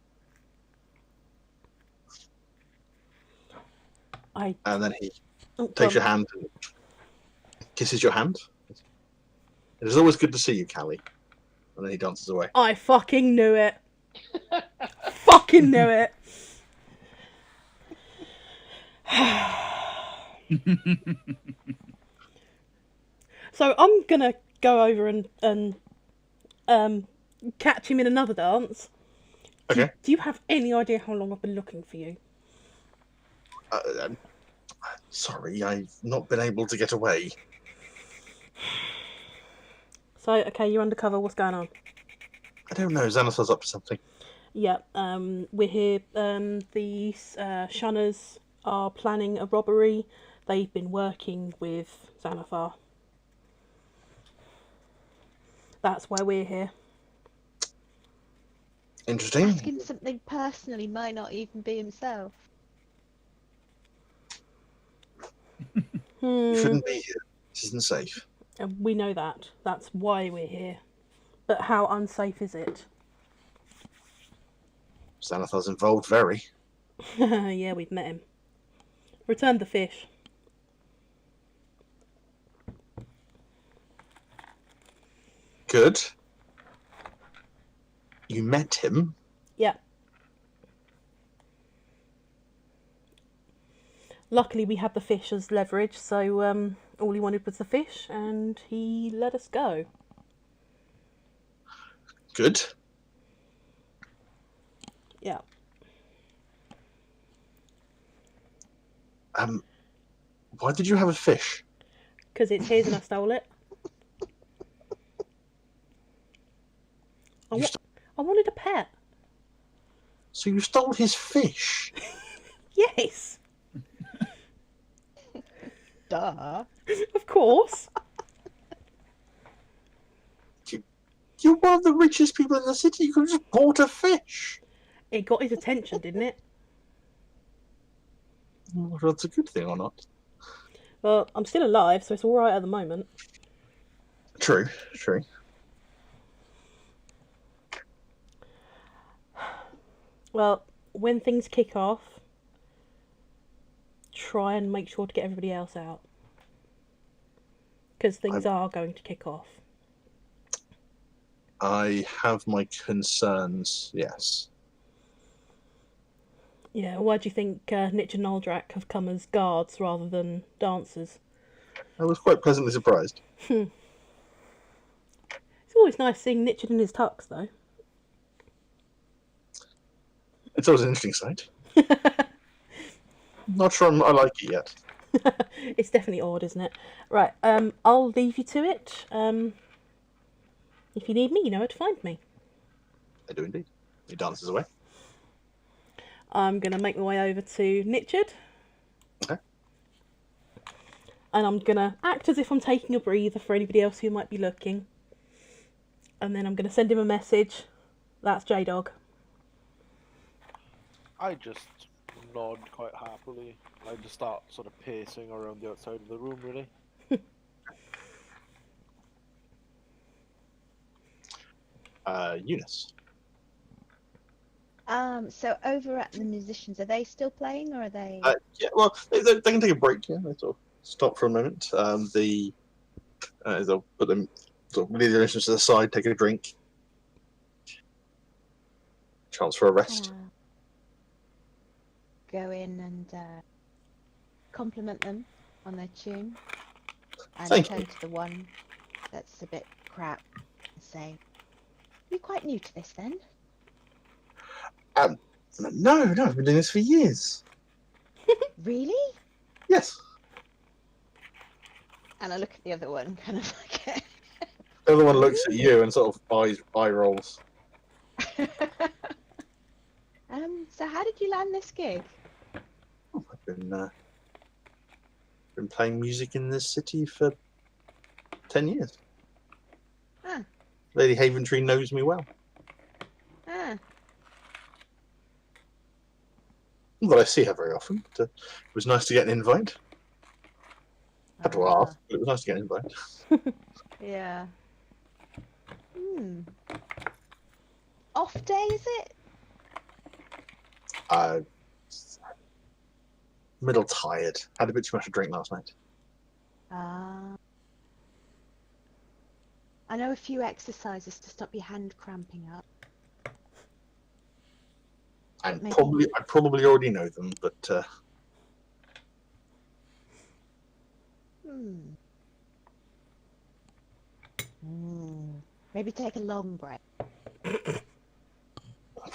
and then he takes your hand and kisses your hand. It is always good to see you, Callie. And then he dances away.
I fucking knew it. Fucking knew it. So I'm gonna go over and catch him in another dance.
Okay.
Do you have any idea how long I've been looking for you?
Sorry, I've not been able to get away.
So, okay, you're undercover. What's going on?
I don't know. Xanathar's up to something.
Yeah, we're here. The Shunners are planning a robbery. They've been working with Xanathar. That's why we're here.
Interesting.
Asking something personal, he might not even be himself.
You shouldn't be here. This isn't safe.
We know that. That's why we're here. But how unsafe is it?
Xanathar's involved very.
Yeah, we've met him. Return the fish.
Good. You met him?
Yeah. Luckily, we had the fish as leverage, so all he wanted was the fish, and he let us go.
Good.
Yeah.
Why did you have a fish?
Because it's his and I stole it. I wanted a pet.
So you stole his fish?
Yes.
Duh.
Of course.
You're one of the richest people in the city. You could have just bought a fish.
It got his attention, didn't it?
Whether that's a good thing or not.
Well, I'm still alive, so it's all right at the moment.
True.
Well, when things kick off, try and make sure to get everybody else out. Because things are going to kick off.
I have my concerns, yes.
Yeah, why do you think Nitch and Noldrak have come as guards rather than dancers?
I was quite pleasantly surprised.
It's always nice seeing Nitch in his tux, though.
It's always an interesting sight. Not sure I like it yet.
It's definitely odd, isn't it? Right, I'll leave you to it. If you need me, you know where to find me.
I do indeed. He dances away.
I'm going to make my way over to Nichard.
Okay.
And I'm going to act as if I'm taking a breather for anybody else who might be looking. And then I'm going to send him a message. That's J-Dog.
I just nod quite happily. I just start sort of pacing around the outside of the room, really.
Eunice.
So over at the musicians, are they still playing or are they?
Yeah, well, they can take a break. Yeah, they sort of stop for a moment. They'll put them sort of leave their instruments to the side, take a drink, chance for a rest.
Go in and compliment them on their tune, and
Thank
turn
you.
to the one that's a bit crap and say, "You're quite new to this, then?"
No, I've been doing this for years.
Really?
Yes.
And I look at the other one, kind of like.
The other one looks at you and sort of eye rolls.
So how did you land this gig?
Oh, I've been playing music in this city for 10 years.
Ah.
Lady Haventree knows me well.
Ah.
Not that I see her very often, but it was nice to get an invite. Had to ask, but it was nice to get an invite.
Yeah. Off day, is it?
Middle tired. Had a bit too much to drink last night.
I know a few exercises to stop your hand cramping up.
And
Maybe-
I probably already know them, but
Maybe take a long break.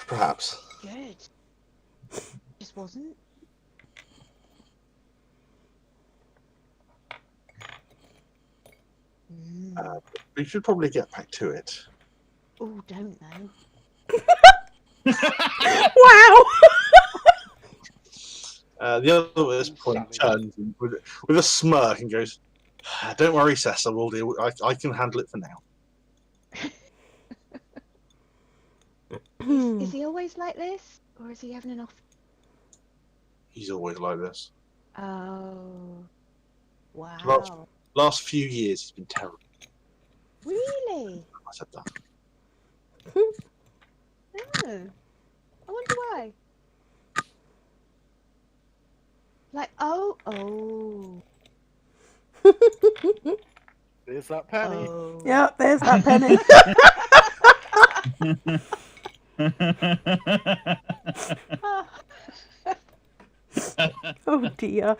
perhaps.
Good. Just wasn't.
We should probably get back to it.
Oh, don't know.
Wow!
The other at this point turns with a smirk and goes, "Don't worry, Cecil. We'll deal. I can handle it for now."
Is he always like this? Or is he having an off?
He's always like this.
Oh. Wow.
Last few years, he's been terrible.
Really?
I said that.
Oh. I wonder why. Like, oh.
There's that penny.
Oh.
Yep, there's that penny. Oh dear.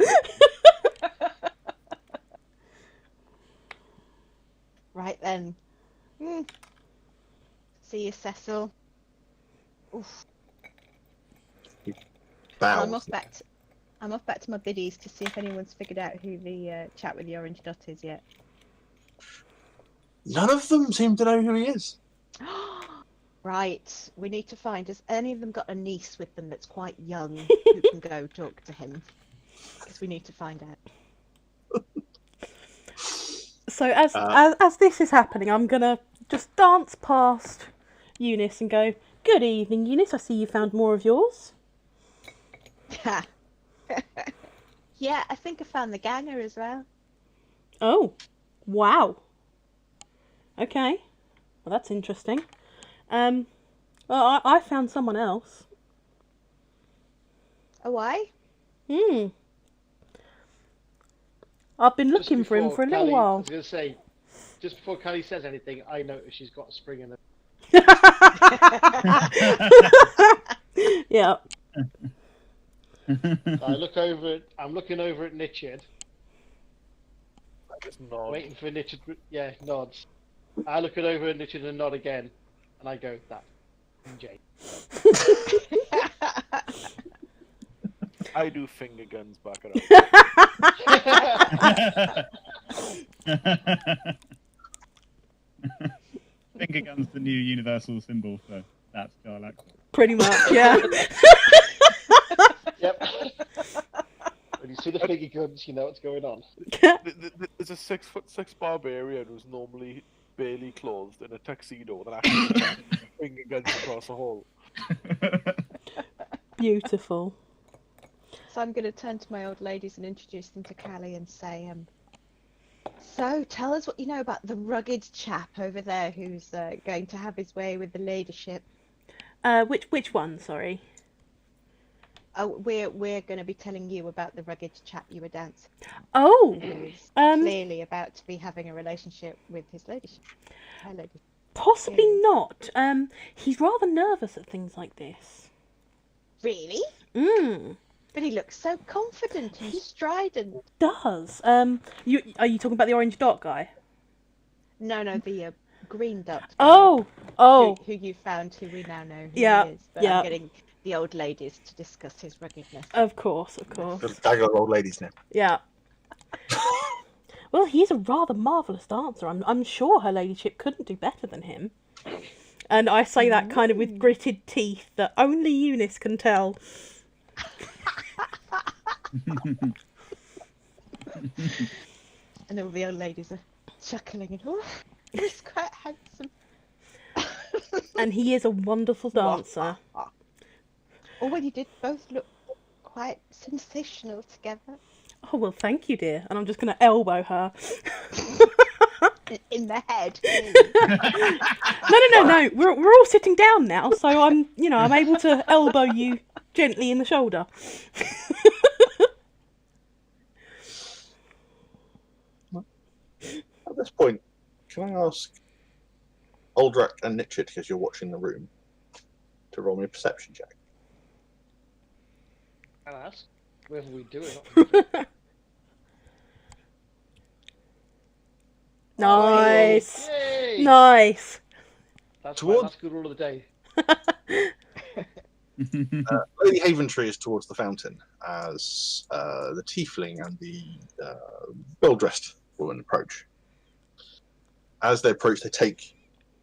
Right then. See you, Cecil. Oof. I'm off back to my biddies to see if anyone's figured out who the chap with the orange dot is yet.
None of them seem to know who he is.
Right, we need to find. Has any of them got a niece with them that's quite young who can go talk to him? Because we need to find out.
So as this is happening, I'm gonna just dance past Eunice and go, "Good evening, Eunice. I see you found more of yours."
Yeah, I think I found the ganger as well.
Oh, wow. Okay, well that's interesting. Well, I found someone else.
Oh, why?
I've been
Just
looking for him
before
for a little
Callie- I
while.
was going to say, just before Callie says anything, I notice she's got a spring in her.
Yeah.
I'm looking over at Nichard,
I just nod.
waiting for Nichard. Yeah, nods. I look over at Nichard and nod again, and I go, "That's Jay."
I do finger guns back at
Finger gun's the new universal symbol for that Jarlax.
Pretty much, yeah.
Yep. When you see the figure guns, you know what's going on.
There's a 6'6" barbarian who's normally barely clothed in a tuxedo that actually finger guns across the hall.
Beautiful.
So I'm going to turn to my old ladies and introduce them to Callie and say, so tell us what you know about the rugged chap over there who's going to have his way with the ladyship.
Which one? Sorry.
Oh, we're going to be telling you about the rugged chap you were dancing.
Oh.
Who's
Um.
clearly about to be having a relationship with his ladyship. Her lady.
Possibly not. He's rather nervous at things like this.
Really? But he looks so confident and strident.
Does. Are you talking about the orange dot guy?
No, the green dot guy.
Oh.
Who you found, who we now know who he
Yeah.
is. But
Yeah.
I'm getting the old ladies to discuss his ruggedness.
Of course.
Just tag our old ladies now.
Yeah. Well, he's a rather marvellous dancer. I'm sure her ladyship couldn't do better than him. And I say that kind of with gritted teeth that only Eunice can tell.
And all the old ladies are chuckling and, oh, he's quite handsome.
And he is a wonderful dancer.
Oh, well, you did both look quite sensational together.
Oh, well, thank you, dear. And I'm just going to elbow her.
In the head.
No. We're all sitting down now, so I'm able to elbow you gently in the shoulder.
At this point, can I ask Aldrak and Nitchett, because you're watching the room, to roll me a perception check?
I'll ask whether we do it.
Nice.
Yay!
Nice.
That's
Towards-
my last good roll of the day.
Lady Haventree is towards the fountain as the tiefling and the well-dressed woman approach. As they approach, they take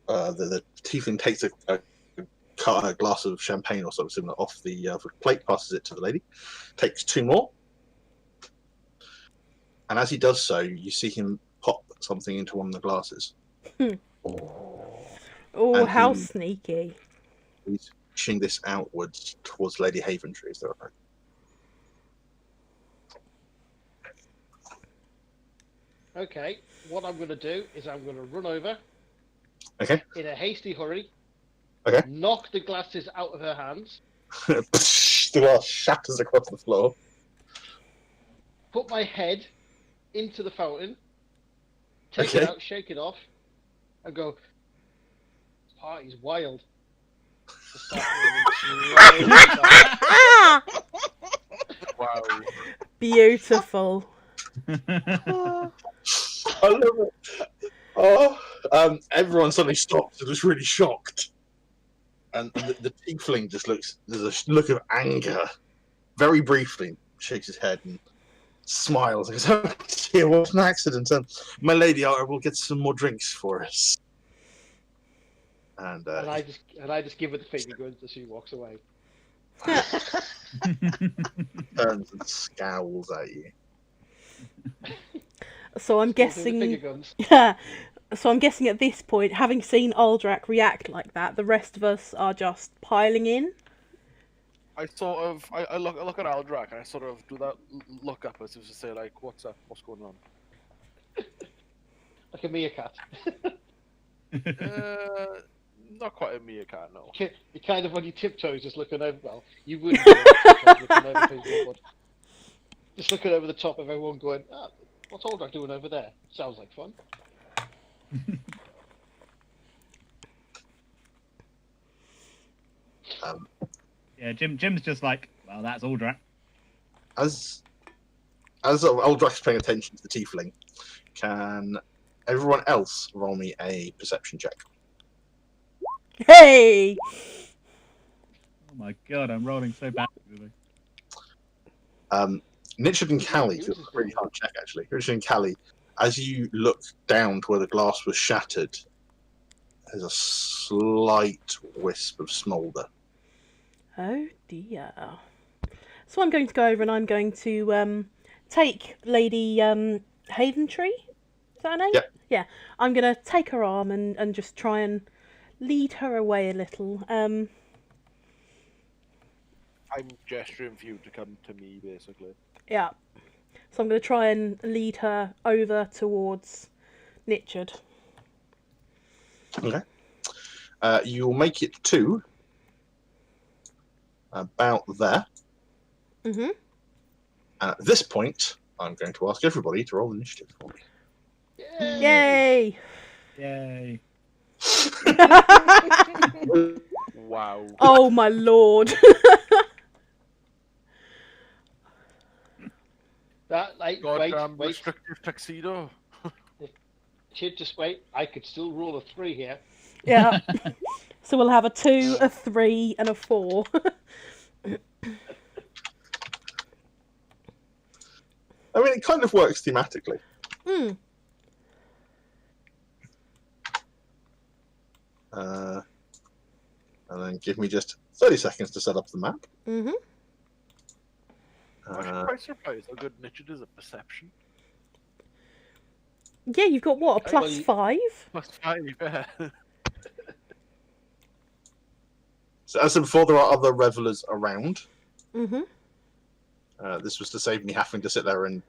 the tiefling takes a glass of champagne or something similar off the plate, passes it to the lady, takes two more, and as he does so, you see him pop something into one of the glasses.
Oh,
And
how
he-
sneaky.
He's pushing this outwards towards Lady Haventree as they're approaching.
Okay, what I'm going to do is I'm going to run over
Okay.
in a hasty hurry,
Okay.
knock the glasses out of her hands,
The glass shatters across the floor.
put my head into the fountain, take
Okay.
it out, shake it off, and go, "This party's wild." Just start moving slowly inside.
Wow.
Beautiful.
I love it. Oh, everyone suddenly stops and is really shocked. And the tiefling just looks, there's a look of anger. Very briefly, shakes his head and smiles and goes, "Oh dear, what an accident. My lady, I will get some more drinks for us." And
And I just give her the finger guns as she walks away.
turns and scowls at you.
So I'm
Still do the
guessing.
finger guns.
Yeah. So I'm guessing at this point, having seen Aldrak react like that, the rest of us are just piling in.
I sort of I look at Aldrak and I sort of do that look up as if to say like, "What's up? What's going on?"
Like a meerkat.
Not quite a meerkat, no.
You're kind of on your tiptoes just looking over. Well, you wouldn't be on your tiptoes looking over people, but just looking over the top of everyone going, "Ah, what's Aldrak doing over there? Sounds like fun."
Yeah, Jim's just like, well, that's Aldrak.
As Aldrak's paying attention to the tiefling, can everyone else roll me a perception check?
Hey!
Oh my god, I'm rolling so bad.
Nitchett and Callie, it's a really hard check actually. Nitchett and Callie, as you look down to where the glass was shattered, there's a slight wisp of smoulder.
Oh dear. So I'm going to go over and I'm going to take Lady Haventree. Is that her name?
Yep.
Yeah. I'm going to take her arm and just try and lead her away a little.
I'm gesturing for you to come to me, basically.
Yeah. So I'm going to try and lead her over towards Nichard.
Okay. You'll make it to about there.
Mm-hmm.
And at this point, I'm going to ask everybody to roll initiative for me.
Yay!
Yay.
Wow.
Oh my lord.
That
Goddamn
wait.
restrictive tuxedo.
Should just wait. I could still roll a 3 here.
Yeah. So we'll have a 2, a 3, and a 4.
I mean, it kind of works thematically.
Hmm.
And then give me just 30 seconds to set up the map.
Mm-hmm.
I'm actually quite surprised how good Nichard is at perception.
Yeah, you've got what, a plus
Well,
5?
+5, yeah.
So as I said before, there are other revelers around.
Mm-hmm.
This was to save me having to sit there and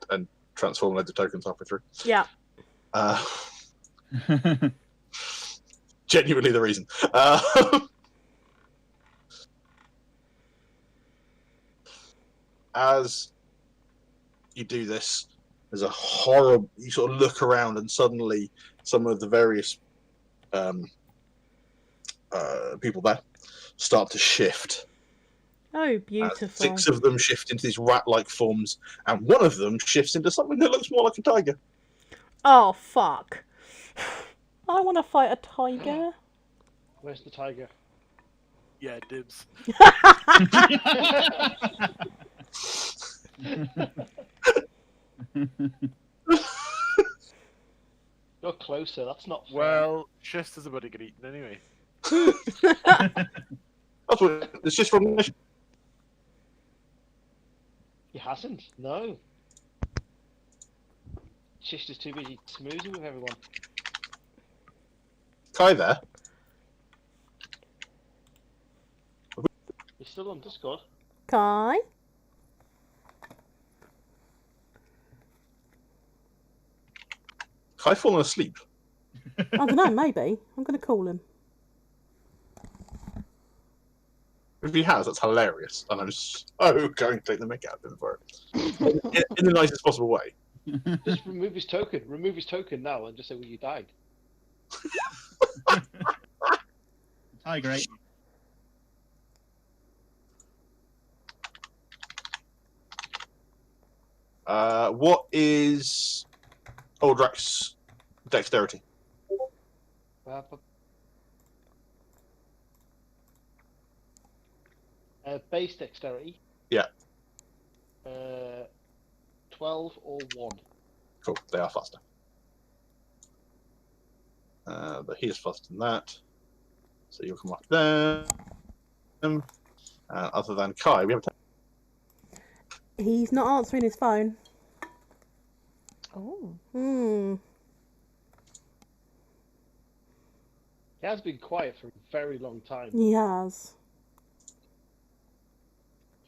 transform loads of tokens halfway through.
Yeah.
Genuinely the reason. As you do this, there's a horrible... You sort of look around and suddenly some of the various people there start to shift.
Oh, beautiful.
6 of them shift into these rat-like forms, and one of them shifts into something that looks more like a tiger.
Oh, fuck. I want to fight a tiger.
Where's the tiger?
Yeah, dibs.
You're closer. That's not fair.
Well, Chest is about to get eaten anyway.
That's what it's just from.
He hasn't. No. Shish is too busy smoozing with everyone.
Kai there.
He's still on Discord.
Kai?
Kai fallen asleep.
I don't know, maybe. I'm going to call him.
If he has, that's hilarious, and I'm so going to take the mick out of him for it in the nicest possible way.
Just remove his token. Remove his token now and just say, well, you died.
Tiger ate you.
What is Oldrak's dexterity?
Base dexterity.
Yeah.
12 or 1.
Cool, they are faster. But he is faster than that. So you'll come up there. Other than Kai, we have
He's not answering his phone.
Oh.
Hmm.
He has been quiet for a very long time.
He has.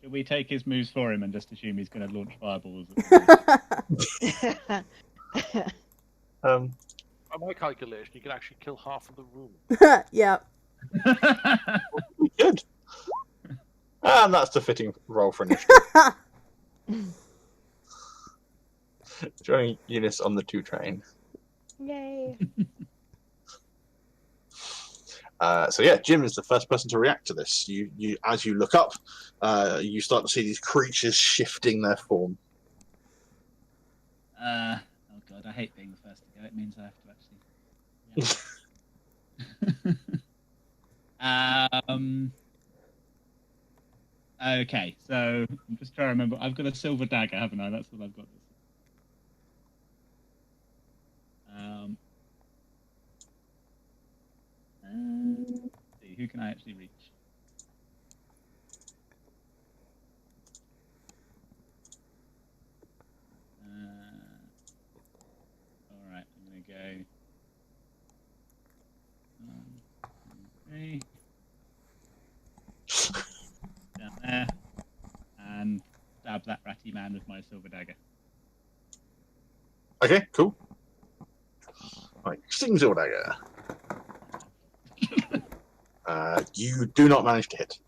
Should we take his moves for him and just assume he's going to launch fireballs?
By my calculation, you can actually kill half of the room.
Yeah.
good. And that's the fitting role for initiative. Joining Eunice on the 2 train.
Yay.
So yeah, Jim is the first person to react to this. You as you look up, you start to see these creatures shifting their form.
Oh god, I hate being the first to go. It means I have to actually. Okay, so I'm just trying to remember. I've got a silver dagger, haven't I? That's what I've got. Let's see, who can I actually reach? go. Okay. Down there. And stab that ratty man with my silver dagger.
Okay, cool. Right, sting silver dagger. You do not manage to hit.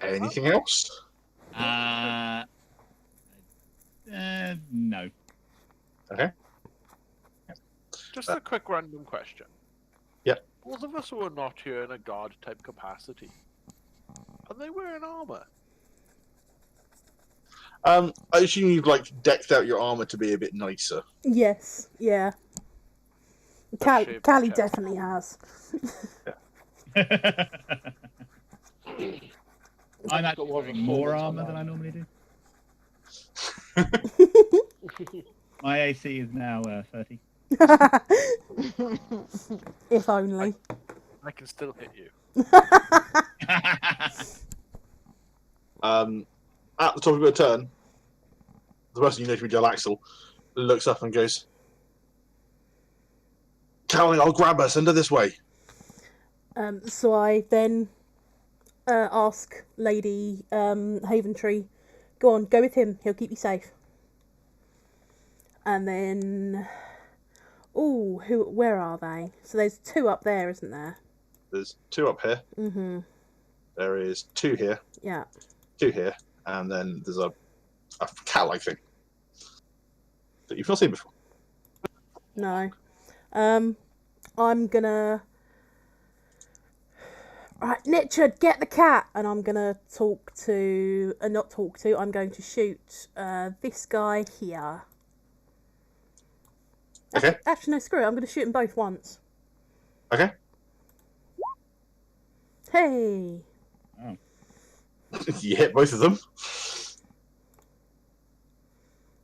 Anything else?
No.
Okay.
Just a quick random question.
Yep.
Those of us who are not here in a guard type capacity, are they wearing armor?
I assume you've like decked out your armor to be a bit nicer.
Yes, yeah.
Shaped
Callie
chest.
definitely has.
I'm actually wearing more armor than I normally do. My AC is now 30.
If only.
I can still hit you.
At the top of your turn, the person you know to be Jalaxel looks up and goes, Callie, I'll grab her, send her this way.
So I then ask Lady Haventree, go on, go with him, he'll keep you safe. And then, where are they? So there's 2 up there, isn't there?
There's 2 up here.
Mm-hmm.
There is 2 here.
Yeah.
2 here. And then there's a cat-like thing that you've not seen before.
No. I'm gonna... Right, Richard, get the cat! And I'm gonna talk to... not talk to, I'm going to shoot this guy here.
Okay.
Actually, no, screw it. I'm going to shoot them both once.
Okay.
Hey!
Oh.
You hit both of them.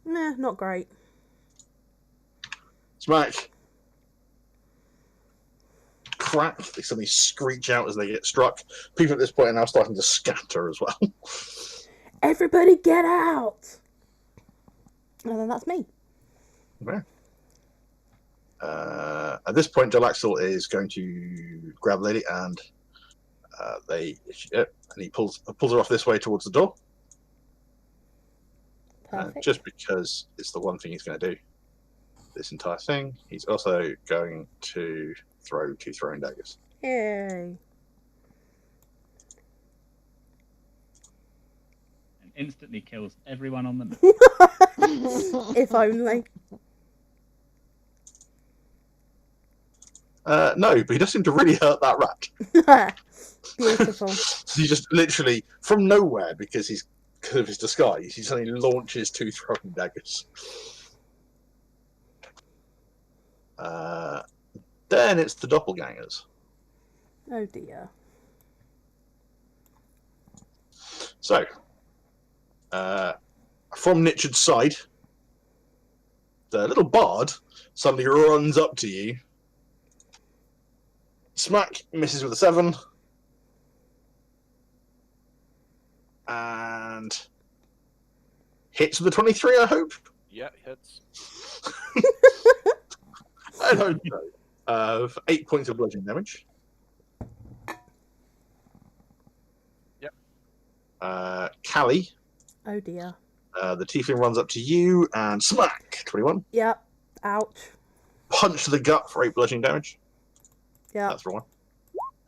Nah, not great.
Smack. Crack. They suddenly screech out as they get struck. People at this point are now starting to scatter as well.
Everybody get out! And then that's me.
Okay. At this point, Jalaxel is going to grab the lady and he pulls her off this way towards the door.
Perfect.
Just because it's the one thing he's going to do. This entire thing. He's also going to throw 2 throwing daggers.
Yay.
And instantly kills everyone on the map.
If only.
No, but he does seem to really hurt that rat.
Beautiful.
So he just literally, from nowhere, because of his disguise, he suddenly launches 2 throwing daggers. Then it's the doppelgangers.
Oh dear.
So, from Nichard's side, the little bard suddenly runs up to you. Smack, misses with a 7. And hits with a 23, I hope.
Yeah, hits.
I don't know. For 8 points of bludgeoning damage.
Yep.
Callie,
Oh dear.
the tiefling runs up to you and smack, 21.
Yep. Ouch.
Punch to the gut for 8 bludgeoning damage.
Yep.
That's the wrong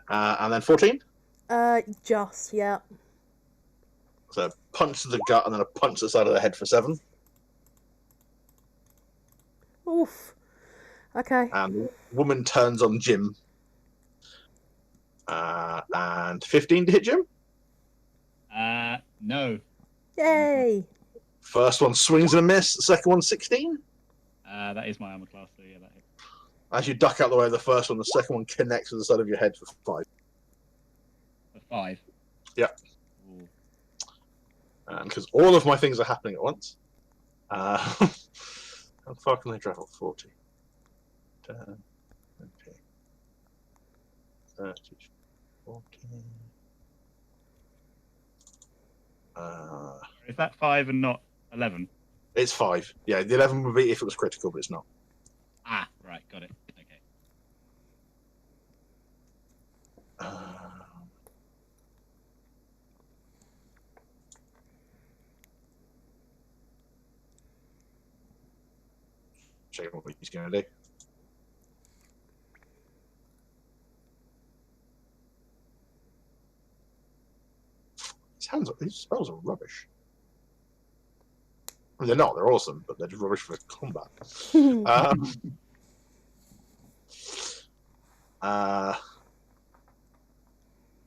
one. And then 14.
Just, yep.
So a punch to the gut and then a punch to the side of the head for 7.
Oof. Okay.
And the woman turns on Jim. And 15 to hit Jim.
No.
Yay.
First one swings and a miss. The second one 16.
That is my armor class, so yeah, that hits.
As you duck out the way of the first one, the second one connects with the side of your head for 5.
For 5.
Yep.
Ooh.
And because all of my things are happening at once. How far can they travel? 40. 10, 20, 30, 40.
Is that 5 and not 11?
It's 5. Yeah, the 11 would be if it was critical, but it's not.
Ah, right, got it. Okay.
Check what he's going to do. His spells are rubbish. I mean, they're not. They're awesome, but they're just rubbish for combat.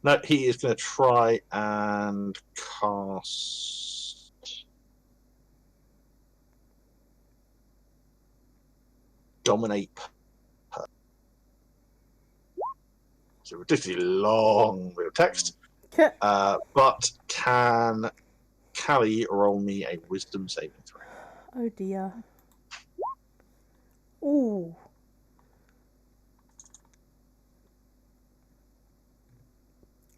No, he is going to try and cast. Dominate. It's a ridiculously long bit of text. But can Callie roll me a wisdom saving throw?
Oh dear. Ooh.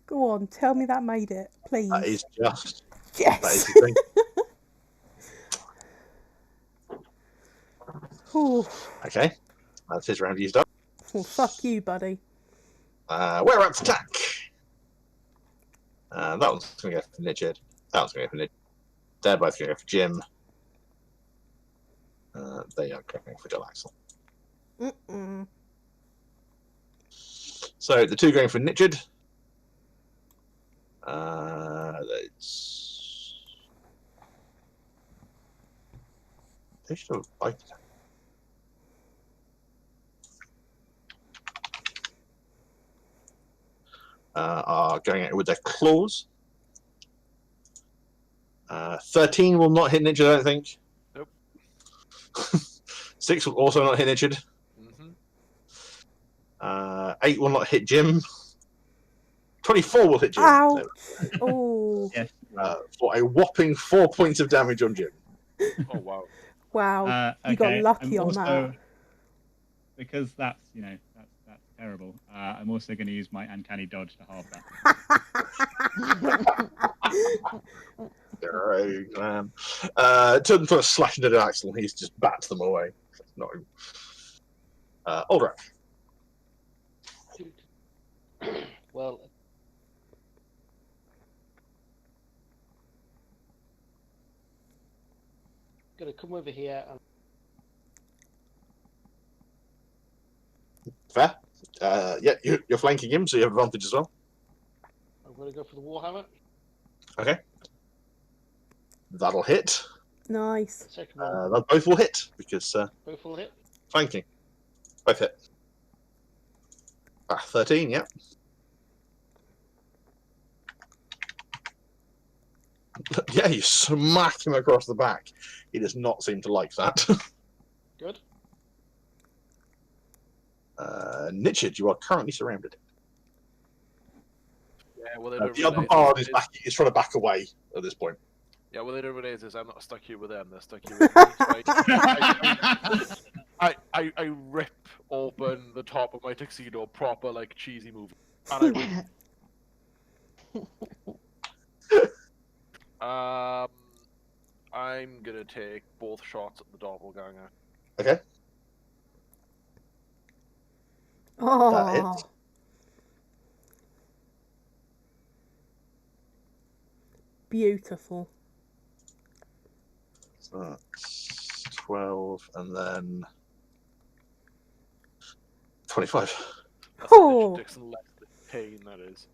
Go on, tell me that made it, please.
That is just.
Yes.
That is the thing.
Ooh.
Okay, that's his round used up.
Well, fuck you, buddy.
We're up to attack. That one's going to go for Nidged. That one's going to go for Nidged. They're both going to go for Jim. They are going for Jalaxel. So the two going for Nidged. They should have bite attack. Are going at it with their claws. 13 will not hit Nidged, I don't think.
Nope.
6 will also not hit Nidged. 8 will not hit Jim. 24 will hit Jim.
Ouch. Oh.
Yes.
For a whopping 4 points of damage on Jim.
Oh wow.
Wow.
Okay.
You got lucky
I'm
on
also,
that.
Because that's terrible. I'm also going to use my uncanny dodge to halve that.
Great, man. Turn for a slash into the axle, he's just bats them away. Not him. Aldrak.
Well, gonna come over here and
Fair. Yeah, you're flanking him, so you have advantage as well.
I'm gonna go for the Warhammer.
Okay. That'll hit.
Nice.
Second one,
That both will hit because
both will hit.
flanking. Both hit. 13, yeah. Yeah, you smack him across the back. He does not seem to like that.
Good.
Nidged, you are currently surrounded.
Yeah, well, they
The
don't
other
realize
bard
is
is trying to back away at this point.
Yeah, well, they don't realize is I'm not stuck here with them. They're stuck here with me. So I rip open the top of my tuxedo, proper like cheesy movie. And I'm gonna take both shots at the doppelganger.
Okay.
Oh.
That hits.
Beautiful.
So that's 12 and then 25.
That's
Oh.
Dixon less the pain that is.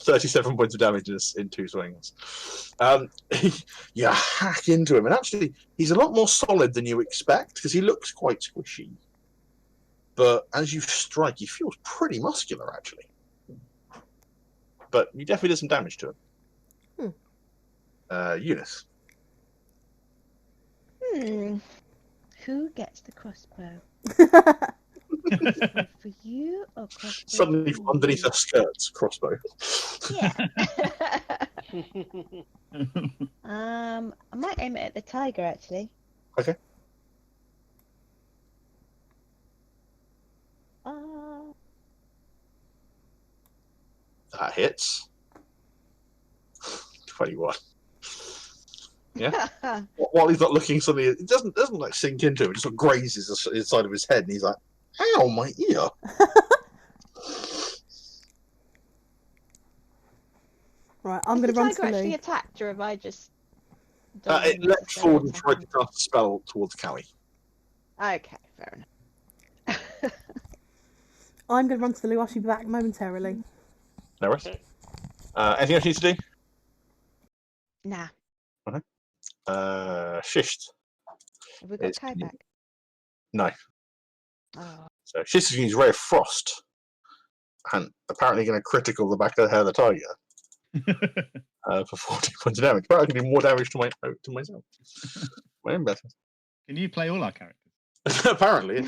37 points of damage in 2 swings. You hack into him, and actually, he's a lot more solid than you expect because he looks quite squishy. But as you strike, he feels pretty muscular, actually. But you definitely did some damage to him. Eunice.
Who gets the crossbow? For you or crossbow?
Suddenly,
for
underneath
you?
her skirts, crossbow.
Yeah. I might aim it at the tiger actually.
Okay.
Uh,
That hits. 21. Yeah. While he's not looking, suddenly it doesn't like sink into him. It just sort of grazes the side of his head, and he's like, "Ow, my ear!"
Right, I'm going to run to
Tiger
the
actually
loo.
attacked, or have I just done
It leapt
unnecessary
forward and tried
attacking?
to cast a spell towards Callie.
Okay, fair enough.
I'm going to run to the loo. I should be back momentarily.
No worries.
Okay.
Anything else you need to do?
Nah.
Shisht.
Have we got
It's-
Kai back?
No.
Oh.
So Shisht is going to use Ray of Frost, and apparently going to critical the back of the head of the tiger for 40 points of damage. But I can do more damage to myself. My own better.
Can you play all our characters?
Apparently.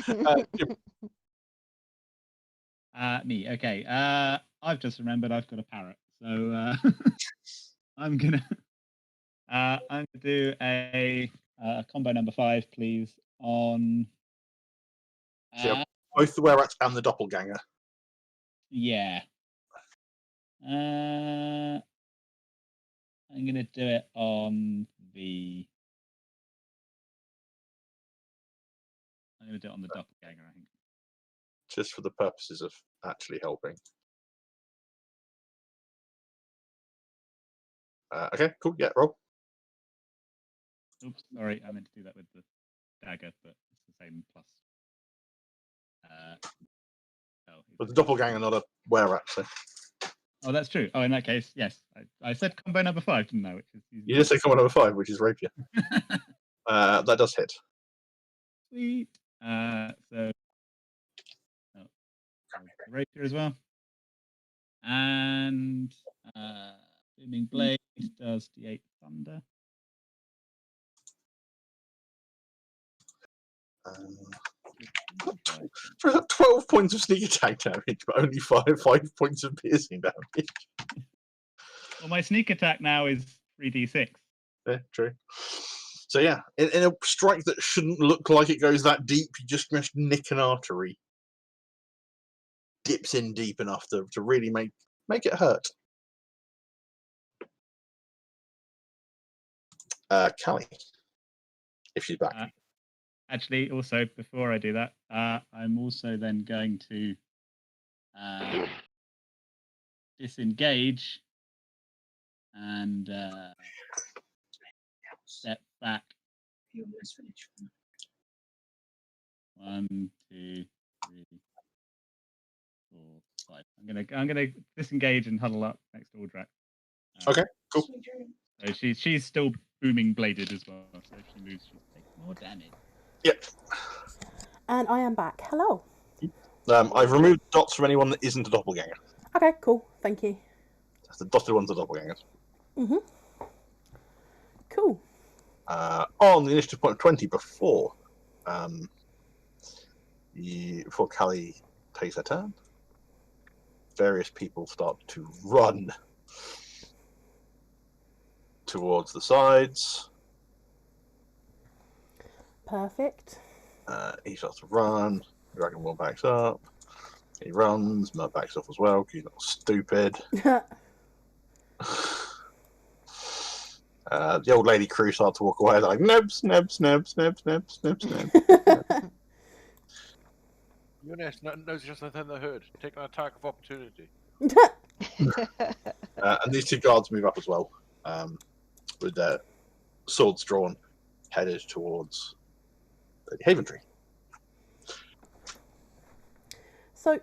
Me. Okay. I've just remembered I've got a parrot, so I'm gonna do a combo number 5, please. On
Both the were-rats and the doppelganger.
yeah. I'm gonna do it on the. I'm gonna do it on the doppelganger, I think.
Just for the purposes of actually helping. Okay, cool. Yeah, roll.
Oops, sorry, I meant to do that with the dagger, but it's the same plus.
But the doppelganger, not a were-rat, so.
Oh, that's true. Oh, in that case, yes. I said combo number 5, didn't I? Which is
You just say combo number 5, which is rapier. That does hit.
Sweet. So rapier as well. And booming blade does D8 thunder.
12 points of sneak attack damage, but only 5 points of piercing damage.
Well, my sneak attack now is 3d6.
Yeah, true. So yeah, in a strike that shouldn't look like it goes that deep, you just nick an artery. Dips in deep enough to really make it hurt. Callie, if she's back.
Actually, also, before I do that, I'm also then going to disengage and step back. 1, 2, 3, 4, 5. I'm gonna disengage and huddle up next to Aldrak.
Okay, cool.
So she's still booming bladed as well. So if she moves, she'll take more damage.
Yep.
And I am back. Hello.
I've removed dots from anyone that isn't a doppelganger.
Okay, cool. Thank you.
The dotted ones are doppelgangers.
Cool.
On the initiative point of 20, before Callie takes her turn, various people start to run towards the sides.
Perfect.
He starts to run. Dragonborn backs up. He runs. Mud backs off as well because he's not stupid. The old lady crew start to walk away. They're like, nibs, nibs, nibs, nibs, nibs, nibs, nibs.
Eunice knows just within the hood. Take an attack of opportunity.
And these two guards move up as well, with their swords drawn, headed towards the Haven Tree.
So,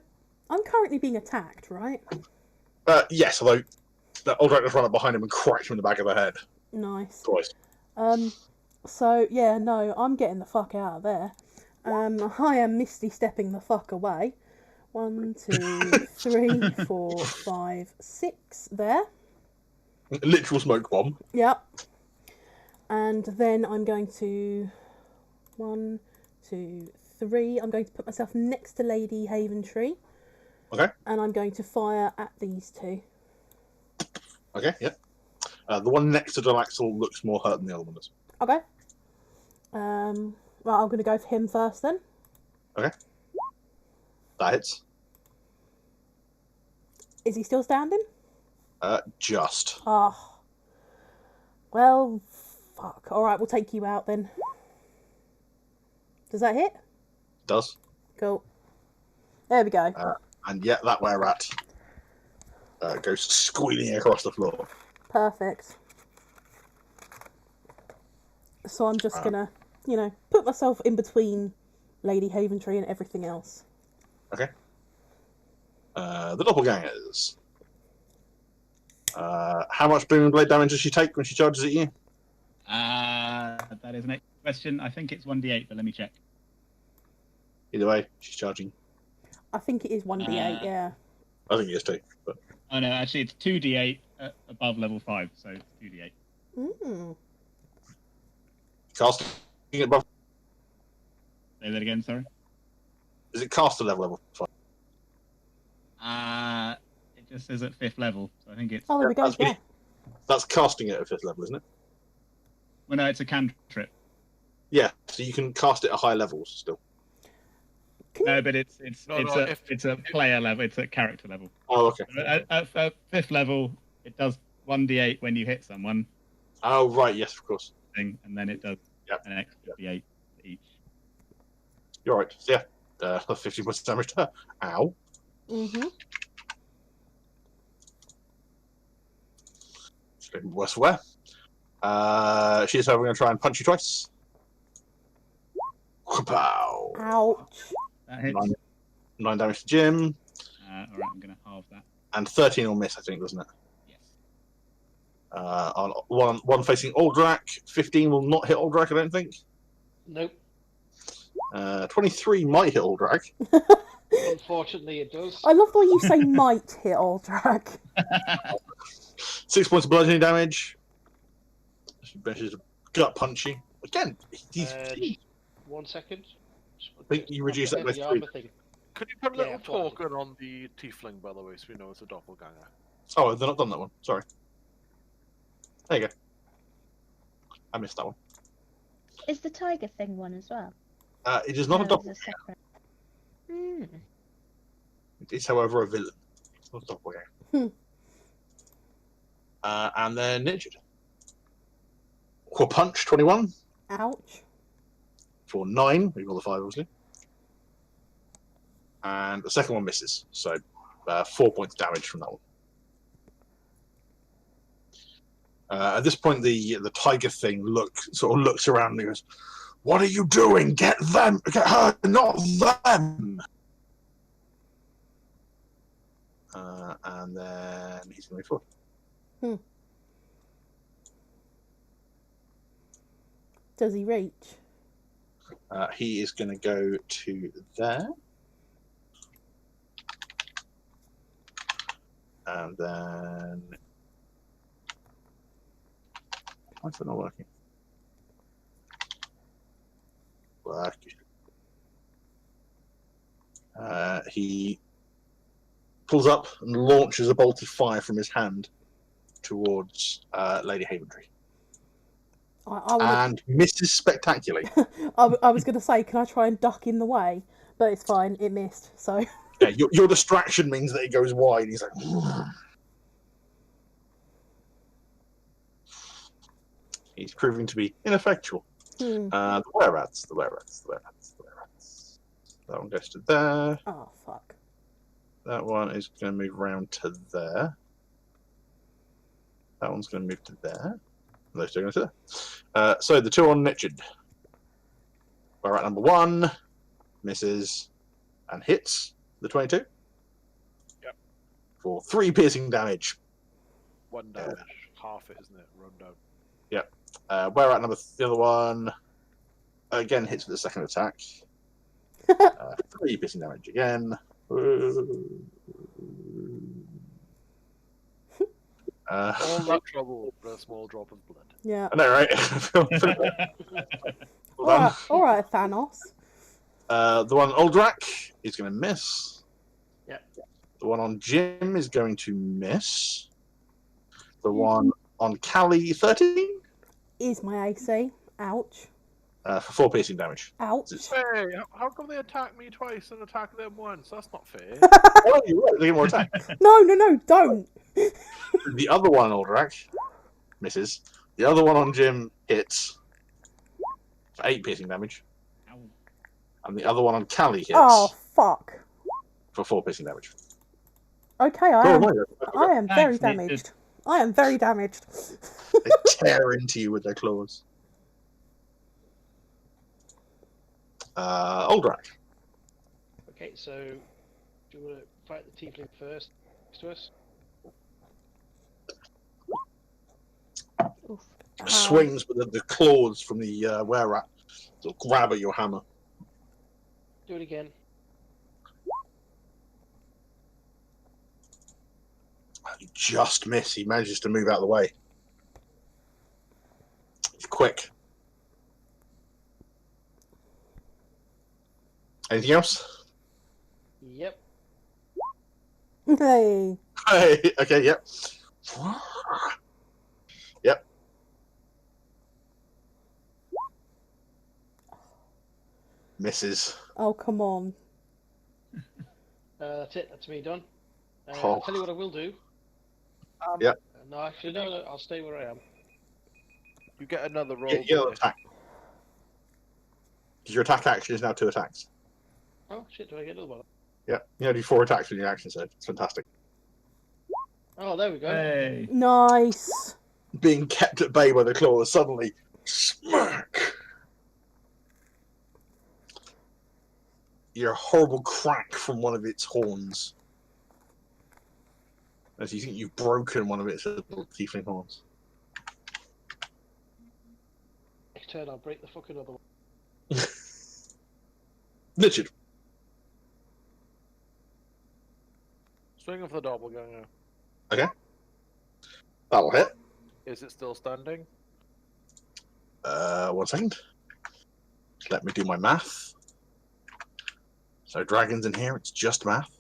I'm currently being attacked, right?
Yes, although the old just ran up behind him and cracked him in the back of the head
Nice.
twice.
So, yeah, no, I'm getting the fuck out of there. I am misty stepping the fuck away. 1, 2, 3, 4, 5, 6 there.
Literal smoke bomb.
Yep. And then I'm going to 1, 2, 3. I'm going to put myself next to Lady Haven Tree.
Okay.
And I'm going to fire at these two.
Okay, yeah. The one next to Delaxel looks more hurt than the other one does.
Okay. Right, I'm going to go for him first then.
Okay. That hits.
Is he still standing?
Just.
Oh. Well, fuck. Alright, we'll take you out then. Does that hit?
Does.
Cool. There we go.
And yet that were rat goes squealing across the floor.
Perfect. So I'm just gonna, put myself in between Lady Haventree and everything else.
Okay. The doppelgangers. How much booming blade damage does she take when she charges at you?
That is an excellent question. I think it's 1d8, but let me check.
Either way, she's charging.
I think it is 1d8, yeah.
I think it is too. But...
Oh no, actually it's 2d8 above level 5, so it's 2d8.
Mm.
Casting it above.
Say that again, sorry.
Is it caster level 5?
It just says at 5th level, so I think it's...
Oh, there we go, yeah.
That's casting it at 5th level, isn't it?
Well, no, it's a cantrip.
Yeah, so you can cast it at high levels still.
No, but it's a player level. It's at character level.
Oh, okay.
At 5th level, it does 1d8 when you hit someone.
Oh, right. Yes, of course.
And then it does an extra d8 each.
You're right. So, yeah, 50 points of damage to her. Ow.
Mm-hmm.
She's getting worse for wear. She's going to try and punch you twice. Pow.
Ouch.
That hits.
9 damage to Jim.
Alright, I'm going to halve that.
And 13 will miss, I think, doesn't it?
Yes.
On one facing Aldrak, 15 will not hit Aldrak, I don't think.
Nope.
23 might hit Aldrak.
Unfortunately, it does.
I love the way you say might hit Aldrak.
6 points of bludgeoning damage. She benches a gut punchy. Again, he's...
1 second.
I think you reduce that by 3.
Could you put a little
Yeah,
token on the tiefling, by the way, so we know it's a doppelganger?
Oh, they've not done that one. Sorry. There you go. I missed that one.
Is the tiger thing one as well?
It is not a
No,
doppelganger.
it's a separate. Hmm.
It is, however, a villain. It's not a doppelganger. And then Ninja. Core punch, 21.
Ouch.
For 9. We roll the 5, obviously. And the second one misses. So 4 points of damage from that one. At this point, the tiger thing looks around and goes, "What are you doing? Get them! Get her, not them!" And then he's going to move forward.
Does he reach?
He is going to go to there. And then... Why is that not working? Work. He pulls up and launches a bolt of fire from his hand towards Lady Haventree. And misses spectacularly.
I was going to say, can I try and duck in the way? But it's fine, it missed, so...
Yeah, your distraction means that it goes wide. He's like... He's proving to be ineffectual. The were-rats. That one goes to there.
Oh, fuck.
That one is going to move around to there. That one's going to move to there. Those two are going to there. So the two on Nitchard. Were-rat number 1 misses and hits the 22.
Yep.
For 3 piercing damage.
1 damage. Half it, isn't it? Run down.
Yep. Were-rat number the other one again hits with the second attack. 3 piercing damage again.
All that trouble for a small drop of blood.
Yeah.
I know, right?
All right, Thanos.
The one on Aldrak is going to miss.
Yeah.
The one on Jim is going to miss. The one on Callie, 13?
Is my AC. Ouch.
For 4 piercing damage.
Ouch.
Hey, how come they attack me twice and attack them once? That's not fair.
Oh, you're right. They get more attack.
No, don't.
The other one on Aldrak misses. The other one on Jim hits for 8 piercing damage.
Ow.
And the other one on Callie hits
Oh, fuck.
for 4 piercing damage.
Okay,
Oh, no,
I am very
Thanks, Nick.
damaged. I am very damaged.
they tear into you with their claws. Aldrak.
Okay, so do you want to fight the tiefling first next to us?
Oof.
Swings with the claws from the were-rat. Sort of grab at your hammer.
Do it again.
You just miss. He manages to move out of the way. He's quick. Anything else?
Yep.
Hey.
Hey, okay, yep. Yep. Misses.
Oh, come on.
That's it. That's me done.
Oh.
I'll tell you what I will do.
Yep.
No, actually, no. I'll stay where I am.
You get another roll.
You'll
don't you?
attack. Your attack action is now 2 attacks.
Oh shit! Do I get another one?
Yeah, you do 4 attacks with your action, so it's fantastic.
Oh, there we go.
Hey.
Nice.
Being kept at bay by the claws, suddenly, smack! You hear a horrible crack from one of its horns. As you think you've broken one of its little tiefling horns.
Next turn, I'll break the fucking other one.
Richard.
Swing of the doppelganger.
That'll hit.
Is it still standing?
1 second. Let me do my math. So dragons in here, it's just math.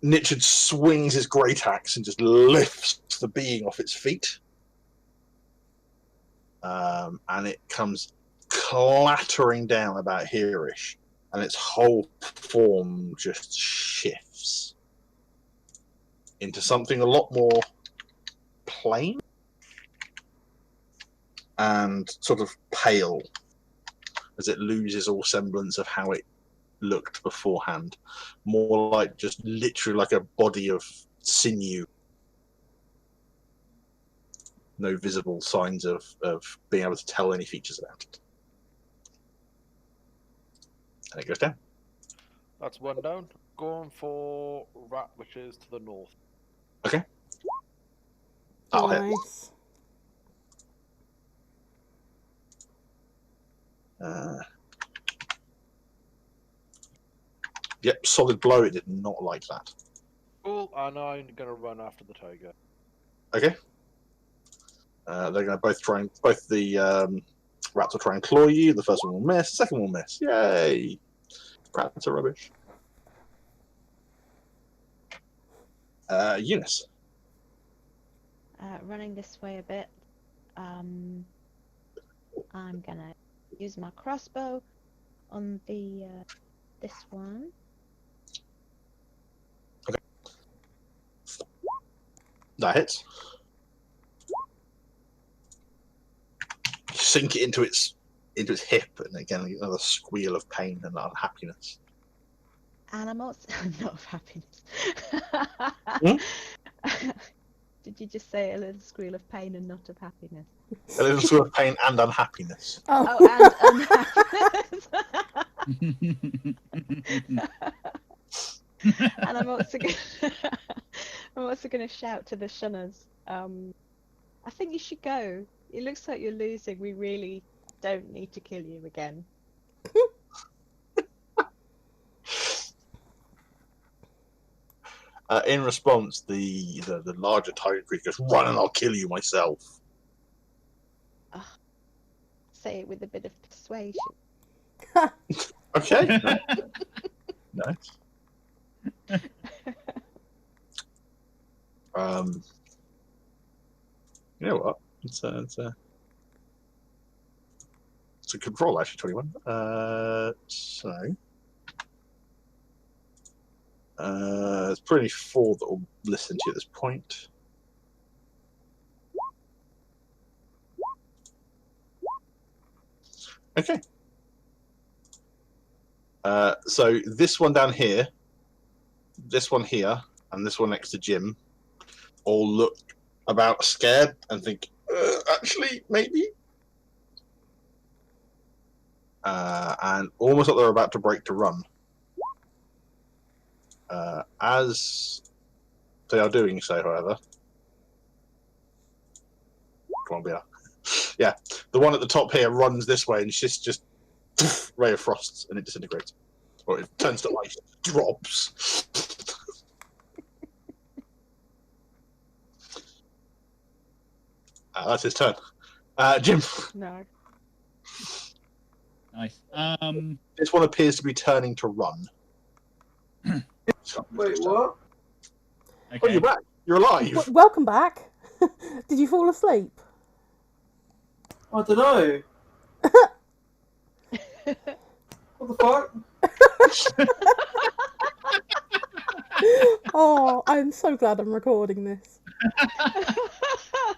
Nichard swings his great axe and just lifts the being off its feet. And it comes clattering down about here-ish. And its whole form just shifts into something a lot more plain and sort of pale as it loses all semblance of how it looked beforehand. More like just literally like a body of sinew. No visible signs of being able to tell any features about it. And it goes down.
That's 1 down. Going for rat, which is to the north.
Okay. That'll hit.
Nice.
Yep, solid blow. It did not like that.
Cool, and I'm gonna run after the tiger.
Okay. They're going to both try and both the rats will try and claw you. The first one will miss. The second one will miss. Yay! Rats are rubbish. Eunice.
Running this way a bit. I'm gonna use my crossbow on the this one.
That hits. You sink it into its hip, and again another squeal of pain and unhappiness.
And I'm also not of happiness. Did you just say a little squeal of pain and not of happiness?
A little squeal of pain and unhappiness.
Oh, and unhappiness. And I'm also gonna shout to the shunners. I think you should go. It looks like you're losing. We really don't need to kill you again.
In response, the larger tiger creature goes, "Run and I'll kill you myself."
Say it with a bit of persuasion.
Okay. Nice. You know what? It's a good roll, actually. 21. So There's probably 4 that will listen to you at this point. Okay. So this one down here, this one here, and this one next to Jim all look about scared and think, actually, maybe. And almost like they're about to break to run. As they are doing so, however. Come on, Bia. Yeah, the one at the top here runs this way and she's just ray of frosts and it disintegrates. Or it turns to ice, drops. That's his turn. Jim.
No.
Nice.
This one appears to be turning to run.
Wait, what?
Okay.
Oh, you're back. You're alive.
Welcome back. Did you fall asleep?
I don't know. What the fuck?
Oh, I'm so glad I'm recording this.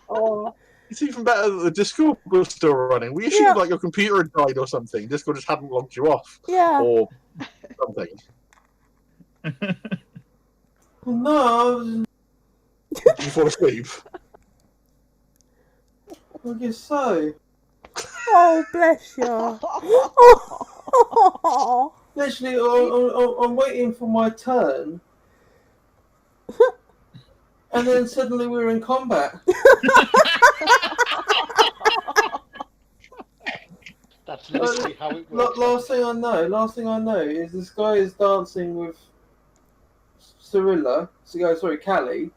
Oh, it's even better that the Discord was still running. We assumed like your computer had died or something. Discord just hadn't logged you off.
Yeah.
Or something.
No,
Did you fall asleep?
I guess so.
Oh, bless you. Oh.
Literally, I'm waiting for my turn. And then suddenly we're in combat.
That's literally how it works.
Last thing I know is this guy is dancing with Callie.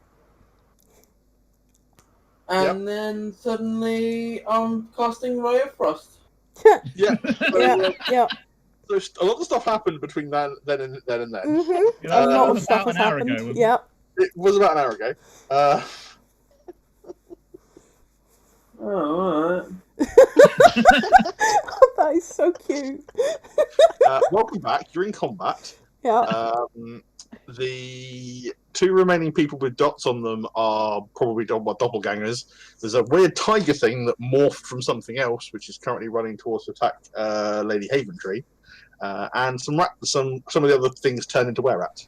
And then suddenly I'm casting Ray of Frost.
Yeah.
Yeah.
So a lot of stuff happened between then and then.
Mm-hmm. A lot of stuff has happened. Yep.
It was about an hour ago.
Oh, alright.
That is so cute.
Welcome back. You're in combat.
Yeah.
The 2 remaining people with dots on them are probably doppelgangers. There's a weird tiger thing that morphed from something else, which is currently running towards to attack Lady Haventree. And some of the other things turn into were-rats.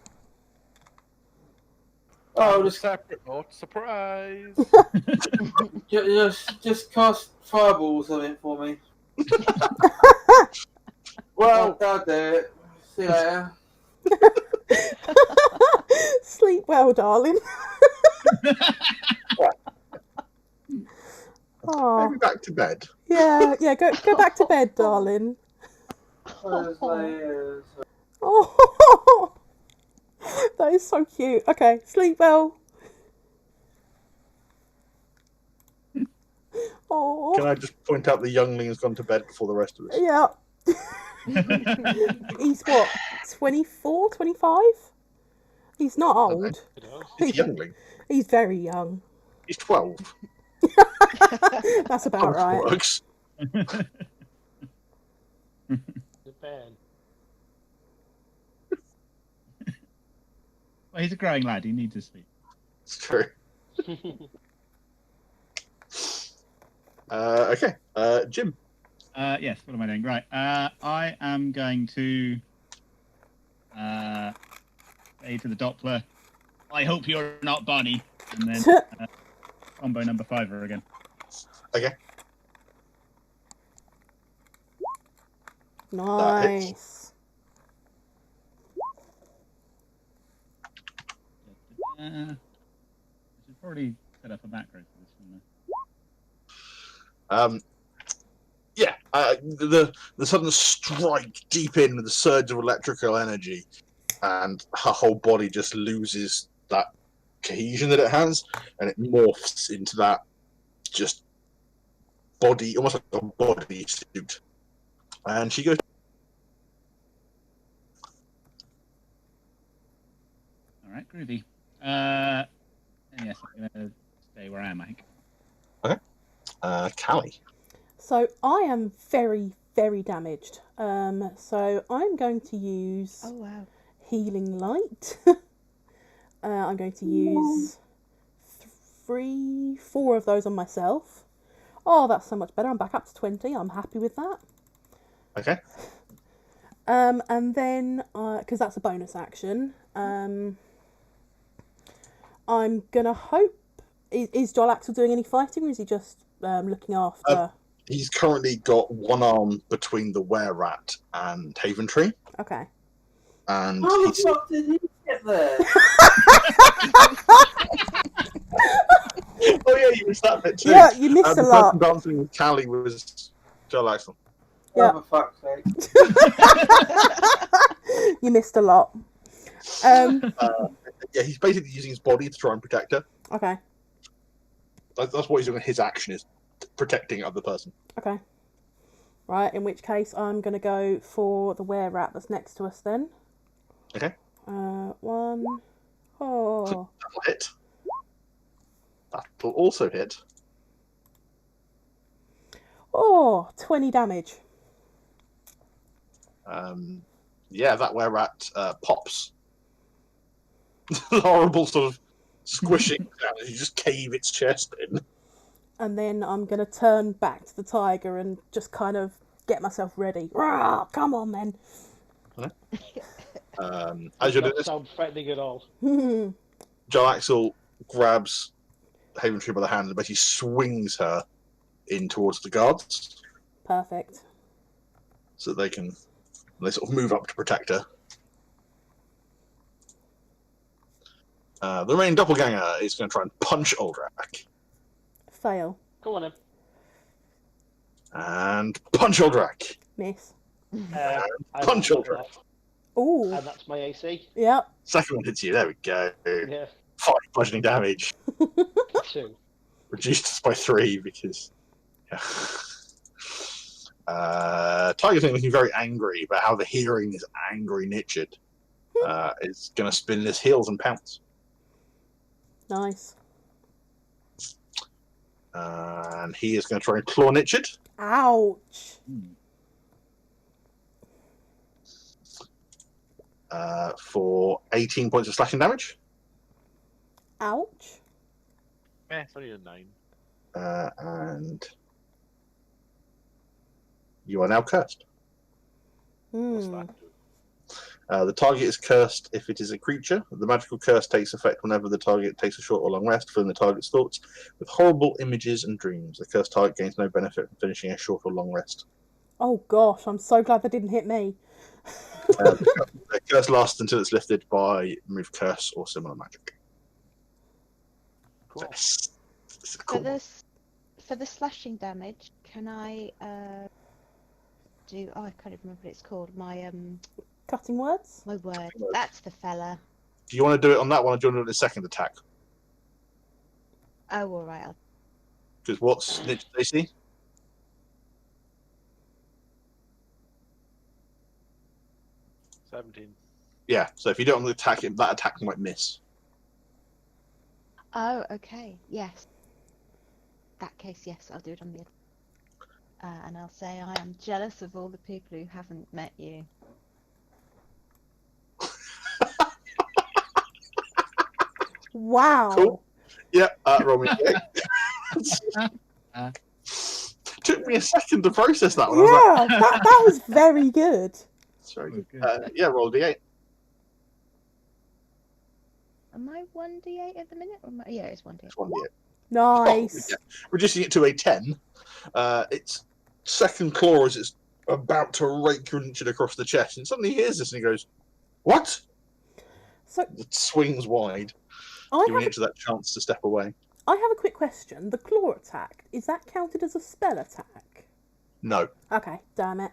Oh,
just separate note. Surprise!
just cast Fireball or something for me.
Well,
I'll do it. See you later.
Sleep well, darling. Oh.
Maybe back to bed.
Yeah, go back to bed, darling. Oh, that is so cute. Okay, sleep well. Oh.
Can I just point out the youngling has gone to bed before the rest of us?
Yeah. He's what, 24, 25? He's not old.
He's a youngling.
He's very young.
He's 12.
That's about right.
Works.
The band.
Well, he's a growing lad. He needs to sleep.
It's true. Okay. Jim.
Yes, what am I doing? Right. I am going to say to the Doppler, I hope you're not Bonnie. And then combo number 5 again.
Okay.
Nice.
I should probably set up a macro for this one.
Yeah, the sudden strike deep in with the surge of electrical energy, and her whole body just loses that cohesion that it has, and it morphs into that just body, almost like a body suit. And she goes.
All right, groovy. And yes, I'm going to stay where I am, I think.
Okay. Callie.
So I am very, very damaged. So I'm going to use healing light. I'm going to use 4 of those on myself. Oh, that's so much better. I'm back up to 20. I'm happy with that.
Okay.
And then, because that's a bonus action, I'm gonna hope. Is Jolaxel doing any fighting, or is he just looking after?
He's currently got one arm between the were-rat and Haventree,
Okay.
and
How the
he's
fuck did he get there?
oh yeah, you missed that bit too.
Yeah, you missed a
the
lot.
person dancing with Callie was Joel Axel.
Yeah.
Oh, for fuck's sake.
You missed a lot.
Yeah, he's basically using his body to try and protect her.
Okay.
That's what he's doing. His action is protecting other person.
Okay. Right, in which case I'm going to go for the were-rat that's next to us then.
Okay.
1. Oh.
That'll hit. That will also hit.
Oh, 20 damage.
Yeah, that were-rat pops. Horrible sort of squishing sound as you just cave its chest in.
And then I'm going to turn back to the tiger and just kind of get myself ready. Rawr, come on, then.
As you're doing
Doesn't
this,
sound threatening at all.
Joel Axel grabs Haventree by the hand and basically swings her in towards the guards
Perfect.
so that they sort of move up to protect her. The remaining doppelganger is going to try and punch Aldrak.
Fail.
Come on, then.
And punch Aldrak.
Miss.
I
Punch
rolled
Aldrak.
Ooh.
that, and that's my AC.
Yep.
Second one hits you. There we go.
Yeah,
5 bludgeoning damage.
2.
Reduced by 3 because. Yeah. Tiger's looking very angry about how the hearing is angry Nichard. Is going to spin his heels and pounce.
Nice.
And he is going to try and claw Nichard.
Ouch.
For 18 points of slashing damage.
Ouch.
It's only a 9.
And you are now cursed.
What's
Hmm.
that do?
The target is cursed if it is a creature. The magical curse takes effect whenever the target takes a short or long rest, filling the target's thoughts with horrible images and dreams. The cursed target gains no benefit from finishing a short or long rest.
Oh gosh, I'm so glad that didn't hit me.
The curse lasts until it's lifted by remove curse or similar magic.
Cool.
This is cool.
For the slashing damage, can I do? Oh, I can't even remember what it's called. My
Cutting words?
my word.
words.
That's the fella.
Do you want to do it on that one or do you want to do it in the second attack?
Oh, all right.
Because what's Nich's AC?
I'll... 17.
Yeah, so if you do it on the attack, that attack might miss.
Oh, okay. Yes. That case, yes, I'll do it on the. And I'll say I am jealous of all the people who haven't met you.
Wow.
Cool. Yeah, roll me a Took me a second to process that one. I was like,
Yeah, that was very good.
that's very good. Yeah, roll a d8.
Am I 1d8 at the minute? Or yeah, it's 1d8.
It's 1d8.
Nice.
Yeah. Reducing it to a 10. Its second claw as it's about to rake Nichard across the chest, and suddenly he hears this and he goes, "What?"
So
It swings wide,
I
giving
have,
Nichard that chance to step away.
I have a quick question. The claw attack, is that counted as a spell attack?
No.
Okay, damn it.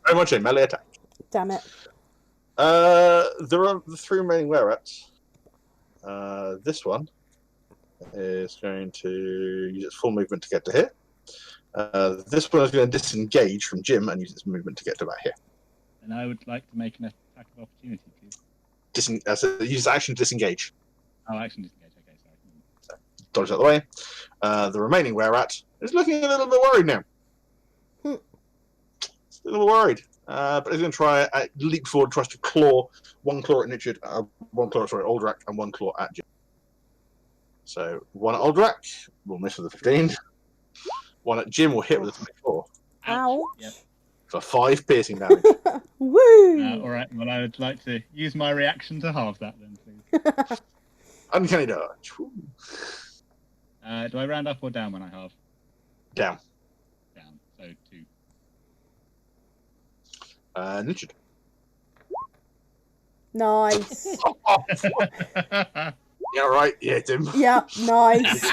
Very much a melee attack.
Damn it.
There are the 3 remaining were-rats. This one is going to use its full movement to get to here. This one is going to disengage from Jim and use its movement to get to about here.
And I would like to make an attack of opportunity, please.
So use action to disengage.
Oh, action disengage. Okay, sorry.
Dodge out the way. The remaining were-rat is looking a little bit worried now.
Hmm.
It's a little worried. But he's going to try leap forward, tries to claw one claw at Richard, one claw, sorry, Aldrak, and one claw at Jim. So one at Aldrak will miss with a 15. One at Jim will hit with a 24
Ouch.
Yep.
for 5 piercing damage.
Woo!
All right. Well, I would like to use my reaction to halve that then, please.
Uncanny dodge.
Do I round up or down when I halve?
Down.
Down. So 2.
Richard.
Nice.
Yeah, right. Yeah, Tim.
Yeah, nice.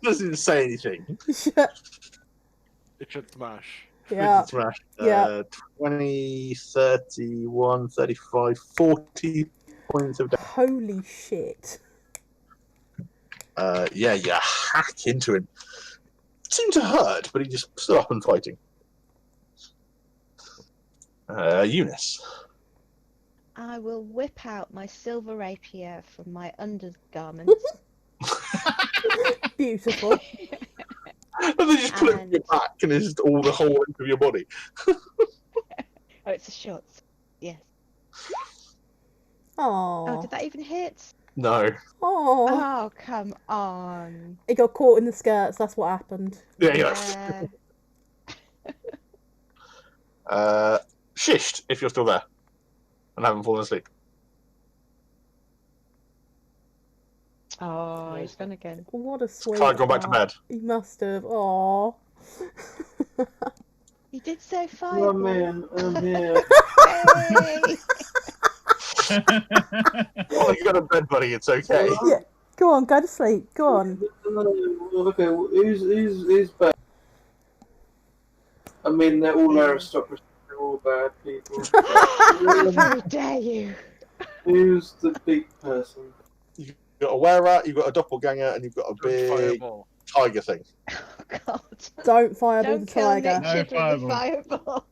Doesn't even say anything.
It should smash.
Yeah.
Smash.
Yeah.
20, 31, 35, 40 points of damage.
Holy shit.
Yeah, you hack into him. Seemed to hurt, but he just stood up and fighting. Eunice.
I will whip out my silver rapier from my undergarments.
Beautiful.
And they just put it on your back and it's just all the whole length of your body.
Oh, it's a short. Yes. Oh,
Oh.
did that even hit?
No.
Oh.
Oh, come on.
It got caught in the skirts. That's what happened.
Yeah. Shished, if you're still there and haven't fallen asleep.
Oh, he's gone again.
What a sweet.
Can't go back to bed.
He must have. Oh.
He did so fine.
Oh man, I'm here.
Hey!
Oh, you got a bed, buddy. It's okay.
Yeah. Go on, go to sleep. Go on.
Okay, who's bad? I mean, they're all aristocracy. They're all bad people.
How dare you?
Who's the big person?
You've got a wearer, you've got a doppelganger, and you've got a big
Fireball.
tiger thing.
Oh, God.
Don't fireball
Don't
the
kill
tiger.
Richard
No
with the fireball.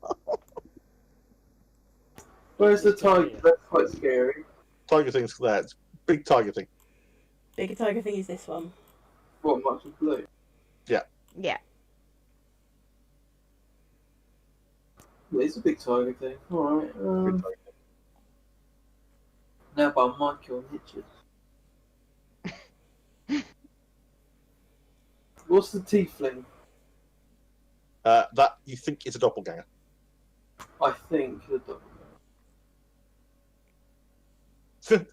Where's the tiger? That's quite scary.
Tiger thing's there. It's a big tiger thing.
Bigger tiger thing is this one.
What, much of blue?
Yeah.
It's a big tiger thing. Alright. Now by Michael Richards. What's the tiefling?
That you think is a doppelganger.
I think the dog.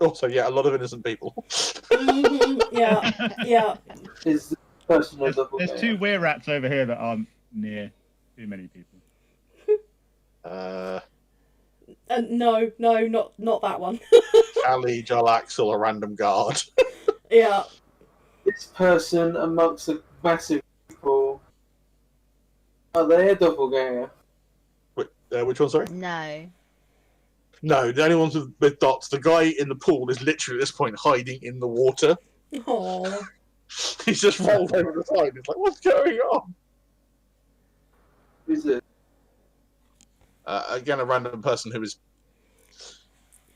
Also, yeah, a lot of innocent people.
Yeah.
Is the person a
There's
doppelganger?
2 weir rats over here that aren't near too many people.
No, not that one.
Callie, Jalaxel, a random guard.
Yeah.
This person amongst a massive people. Are they a doppelganger?
Which one, sorry?
No.
No, the only ones with dots. The guy in the pool is literally at this point hiding in the water.
Oh.
He's just rolled over the side. It's like, what's going on?
Who's it?
Again, a random person who is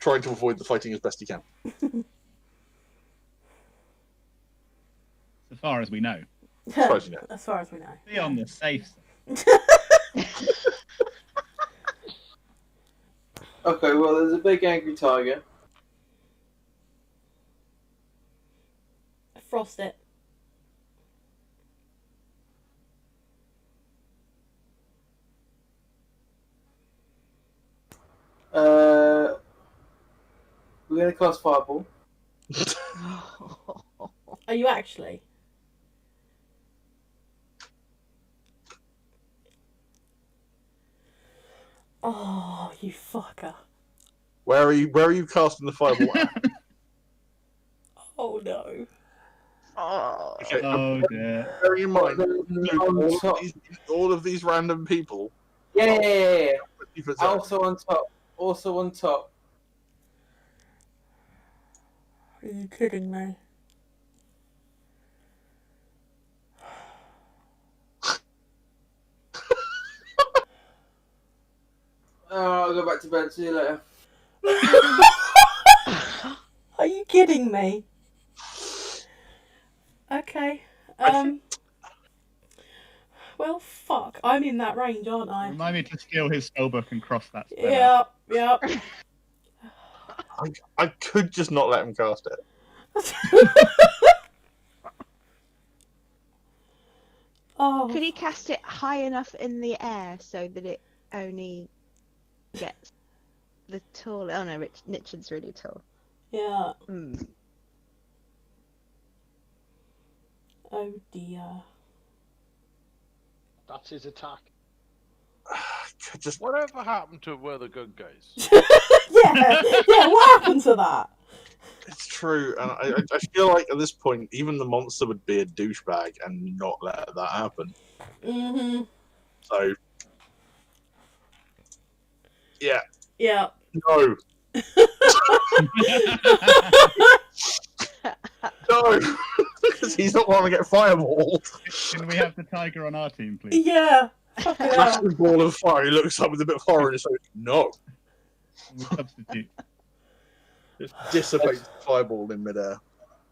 trying to avoid the fighting as best he can.
As far as we know.
As far as you know.
As far as we know.
Be on the safe side.
Okay, well, there's a big angry tiger.
Frost it.
We're gonna cast fireball.
Are you actually? Oh, you fucker.
Where are you casting the fireball at?
Oh no.
Okay,
Oh dear.
bear in mind,
On top.
all of these random people.
Yeah.
50%.
Also on top. Also on top.
Are you kidding me?
Oh, I'll go back to bed. See you later.
Are you kidding me? Okay. Well, fuck. I'm in that range, aren't I?
Remind me to steal his spellbook and cross that spell out.
Yeah.
I could just not let him cast it.
Oh.
Could he cast it high enough in the air so that it only gets the tall? Oh no, Richard's really tall.
Yeah.
Mm.
Oh dear.
That's his attack.
Just
Whatever happened to where the good guys?
Yeah. What happened to that?
it's true, and I feel like at this point, even the monster would be a douchebag and not let that happen.
Mm-hmm.
So, yeah,
Yeah.
no, no, because he's not going to get fireballed.
Can we have the tiger on our team, please?
Yeah. Fucking hell.
Massive ball of fire. He looks up with a bit of horror and says, "No."
We'll substitute.
Just dissipates the fireball in midair.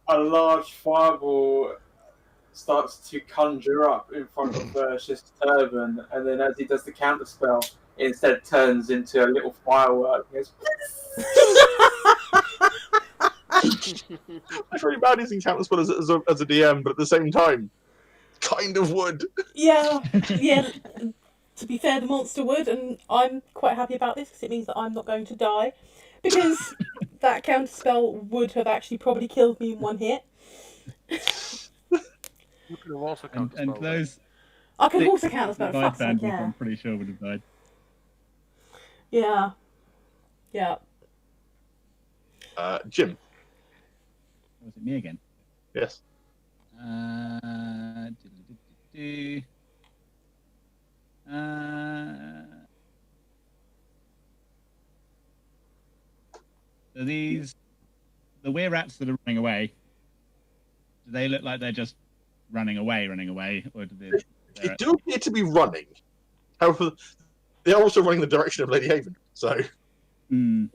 A large fireball starts to conjure up in front of Shish's turban, and then as he does the counter spell, it instead turns into a little firework. It's
really bad using counterspell as a DM, but at the same time, kind of would.
Yeah. To be fair, the monster would, and I'm quite happy about this because it means that I'm not going to die. Because that counterspell would have actually probably killed me in one hit.
You could have also
And
counterspelled
those
I can
six
also counterspell.
divide
Fuck's sake,
bandits,
yeah.
I'm pretty sure would have died.
Yeah. Yeah.
Jim.
Was it me again?
Yes.
So the were rats that are running away, do they look like they're just running away, or do they?
They do appear to be running. However, they are also running the direction of Lady Haven. So,
So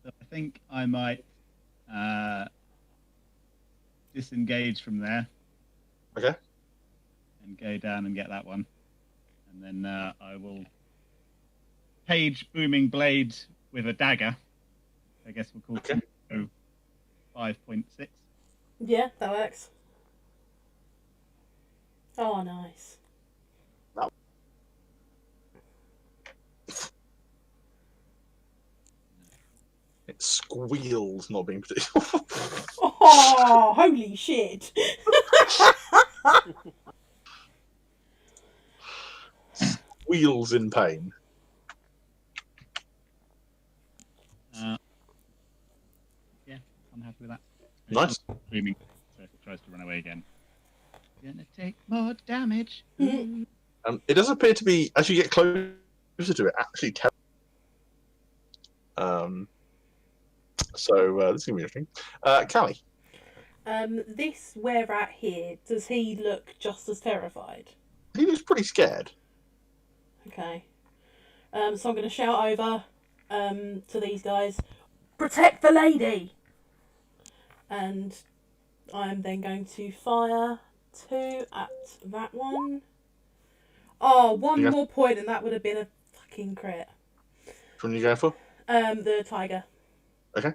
I think I might disengage from there.
Okay.
And go down and get that one, and then I will page booming blade with a dagger. I guess we'll call
Okay.
it 5.6.
Yeah, that works. Oh, nice.
it squeals, not being particular.
Oh, holy shit.
Squeals in pain.
Yeah, I'm happy with that.
Nice.
Booming, so if it tries to run away again, gonna take more damage.
It does appear to be, as you get closer to it, actually so this is going to be interesting. Callie.
This were-rat here, does he look just as terrified?
He looks pretty scared.
Okay. So I'm going to shout over to these guys, protect the lady! And I'm then going to fire 2 at that one. Oh, one more point and that would have been a fucking crit.
Which one are you going for?
The tiger.
Okay.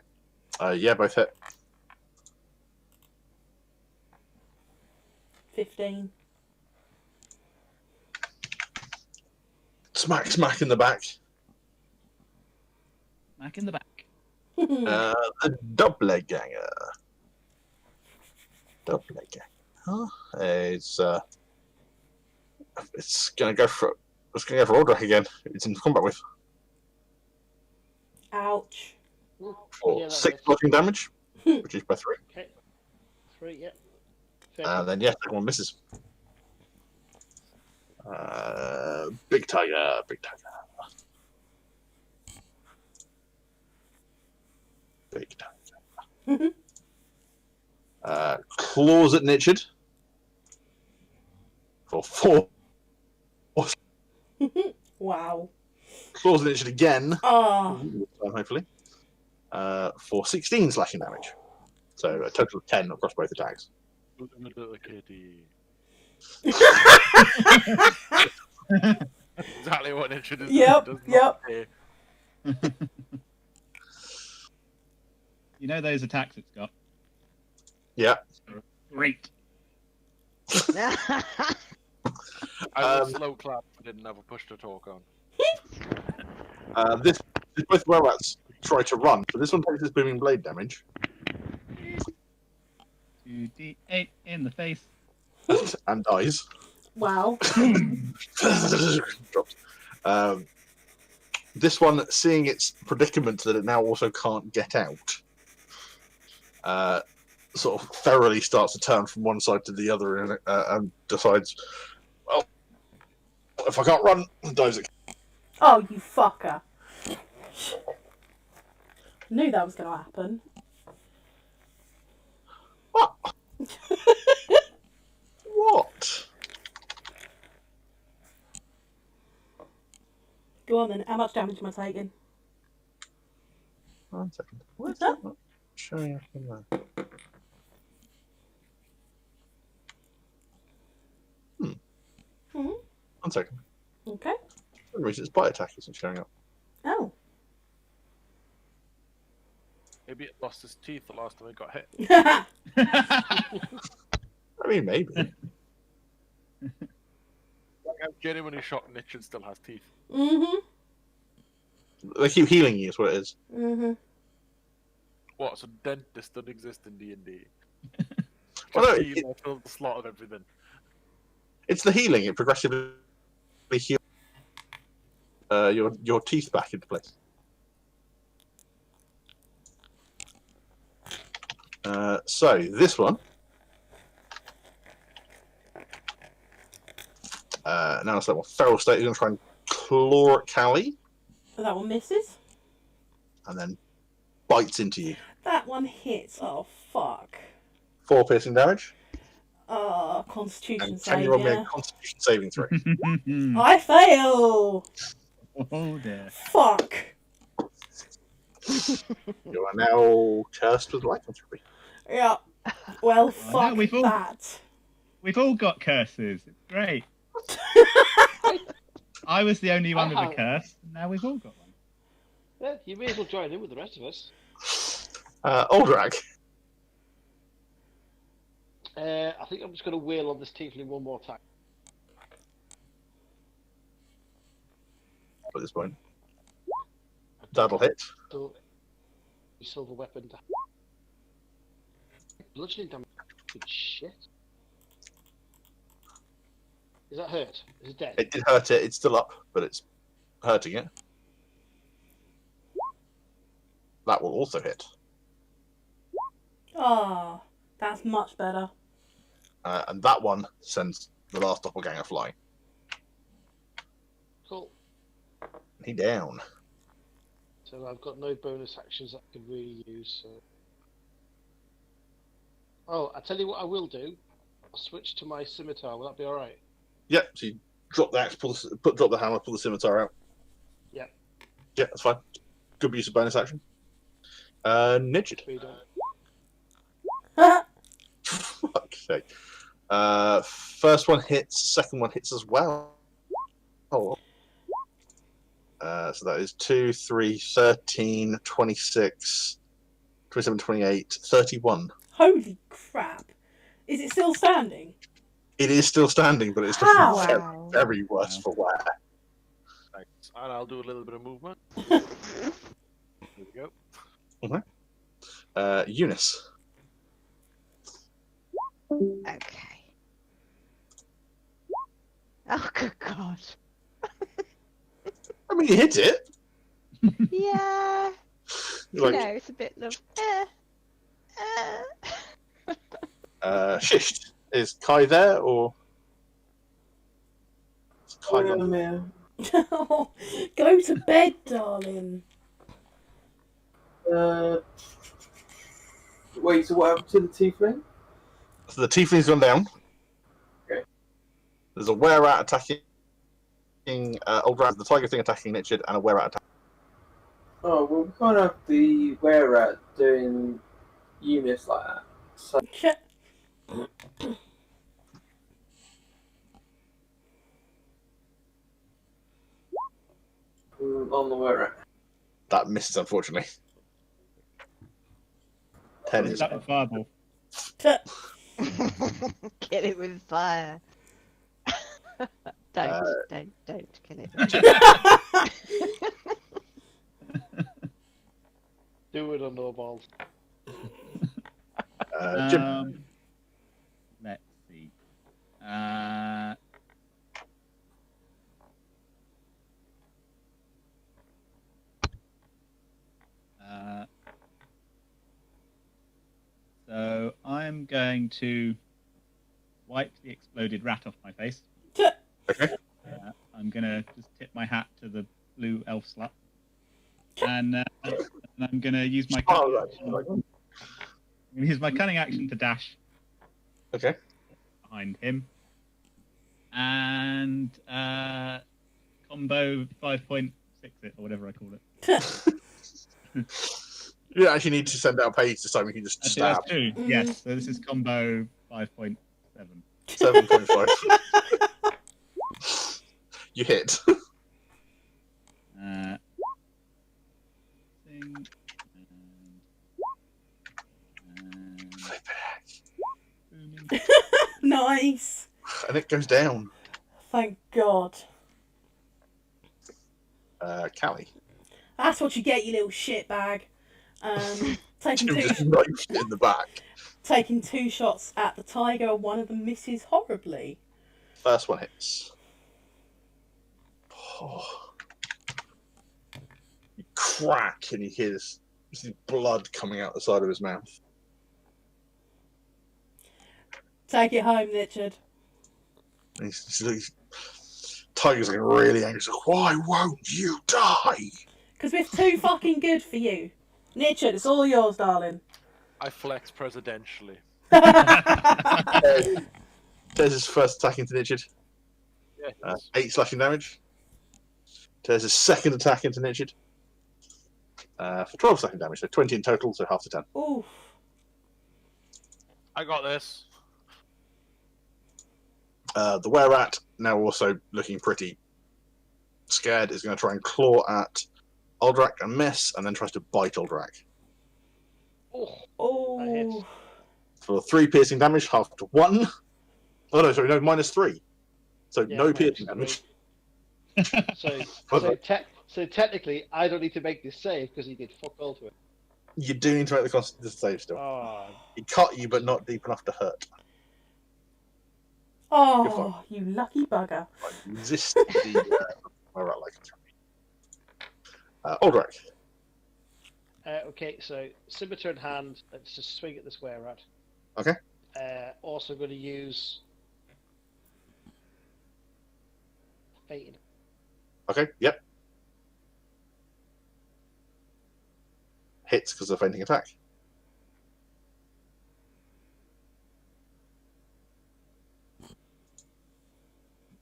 Yeah, both hit.
15.
Smack, smack in the back.
Smack in the back.
The doppelganger. Doppelganger. Huh? It's gonna go for Aldrich again. It's in combat with.
Ouch.
For
Yeah, that
6
hits.
bludgeoning damage, which is by 3.
Okay. 3, yeah. Fair
And then, yeah, second one misses. Big tiger, big tiger. Big tiger. Claws at Nichard. For 4.
Wow.
Claws at Nichard again.
Oh.
Hopefully. For 16 slashing damage. So a total of 10 across both attacks.
Little kitty. Exactly what it should have
Yep,
done.
yep.
You know those attacks it's got?
Yeah.
Great.
I would slow clap if I didn't have a push to talk on.
This both were rats try to run, but this one takes this booming blade damage
2d8 in the face.
and dies.
Wow.
Drops. This one, seeing its predicament that it now also can't get out, sort of ferally starts to turn from one side to the other and decides, well, if I can't run, dives again.
Oh, you fucker. Knew that was going to happen.
What? What?
Go on then. How much damage am I taking?
1 second.
What's that?
Showing up in there. 1 second.
Okay.
For some reason, its bite attack isn't showing up.
Oh.
Maybe it lost its teeth the last time it got hit.
I mean, maybe.
Like, I'm genuinely shocked Nichen still has teeth.
Mm-hmm.
They keep healing you, is what it is.
Mm-hmm.
What? So dentists don't exist in D&D?
Well, no,
Just fill the slot of everything.
it's the healing. It progressively heals your teeth back into place. So this one. Now it's like one feral state. You're going to try and claw at Callie,
That one misses.
and then bites into you.
That one hits. Oh, fuck.
4 piercing damage.
Constitution
And can
save,
you roll me
yeah.
a Constitution saving throw?
I fail!
Oh dear.
Fuck.
You are now cursed with lycanthropy.
Yeah. Well,
no,
fuck
we've all-
that.
We've all got curses. It's great. I was the only one with a curse. Now we've all got one.
Yeah, you may as well join in with the rest of us.
Oldrag.
I think I'm just going to wail on this tiefling one more time.
At this point. That'll hit.
So, silver weapon. Bludgeoning damage. Good shit. Is that hurt? Is it dead?
It did hurt it. It's still up, but it's hurting it. That will also hit.
Oh, that's much better.
And that one sends the last doppelganger flying.
Cool.
He down.
So I've got no bonus actions that I can really use. So. Oh, I tell you what I will do. I'll switch to my scimitar. Will that be all right?
Yep. So you drop the axe, drop the hammer, pull the scimitar out.
Yep.
Yeah, that's fine. Good use of bonus action. Nidget.
We don't.
Fuck's sake. First one hits, second one hits as well. Oh. So that is 2, 3, 13, 26, 27, 28, 31.
Holy crap. Is it still standing?
It is still standing, but it's
How?
looking
Wow.
very worse for wear.
Thanks. And I'll do a little bit of movement. There we go.
Eunice.
Okay. Oh, good God.
I mean, you hit it.
Yeah.
You're like,
It's a bit of.
Shisht. Is Kai there, or? Is Kai gone?
Go to bed, darling.
Wait, so what happened to the tiefling?
So the tiefling's gone down.
Okay.
There's a were-rat attacking Old Rat, the tiger thing attacking Nichid, and a were-rat attacking.
Oh, well, we can't have the were-rat doing Eunice like that. So,
Shit.
On the where at?
That misses, unfortunately. 10 is.
That with fireball.
Kill it with fire. Don't kill it.
Do it on no balls.
Jim.
Let's see. So I'm going to wipe the exploded rat off my face.
Okay.
I'm gonna just tip my hat to the blue elf slut, and I'm gonna use my cunning action to dash.
Okay.
Behind him, and combo 5.6 it or whatever I call it.
You don't actually need to send out a page this time. You can just stab.
That's 2. Yes. So this is combo 5.7.
7.5. You hit.
Nice.
And it goes down.
Thank God.
Callie.
That's what you get, you little shitbag. Taking
Jim
two,
just knifed it in the back.
taking 2 shots at the tiger, and one of them misses horribly.
First one hits. Oh. You crack and you hear this blood coming out the side of his mouth.
Take it home, Richard.
And Tiger's like really angry. He's like, why won't you die?
Because we're too fucking good for you. Richard, it's all yours, darling.
I flex presidentially.
There's his first attack into Nichid.
Yeah,
8 slashing damage. There's his second attack into Nichid. For 12 slashing damage, so 20 in total, so half to 10.
Oof.
I got this.
The were-rat, now also looking pretty scared, is going to try and claw at Aldrak and miss, and then tries to bite Aldrak.
Oh.
For 3 piercing damage, half to 1. Oh no, sorry, no, -3. So
Yeah,
no
minus
piercing
3.
damage.
So technically, I don't need to make this save because he did fuck all to it.
You do need to make the save still.
Oh,
He cut you, but not deep enough to hurt.
Oh, you lucky bugger.
Resist the were-rat like Aldrak.
okay, so scimitar in hand. Let's just swing at this were-rat.
Okay.
Also going to use fainting.
Okay, yep. Hits because of fainting attack.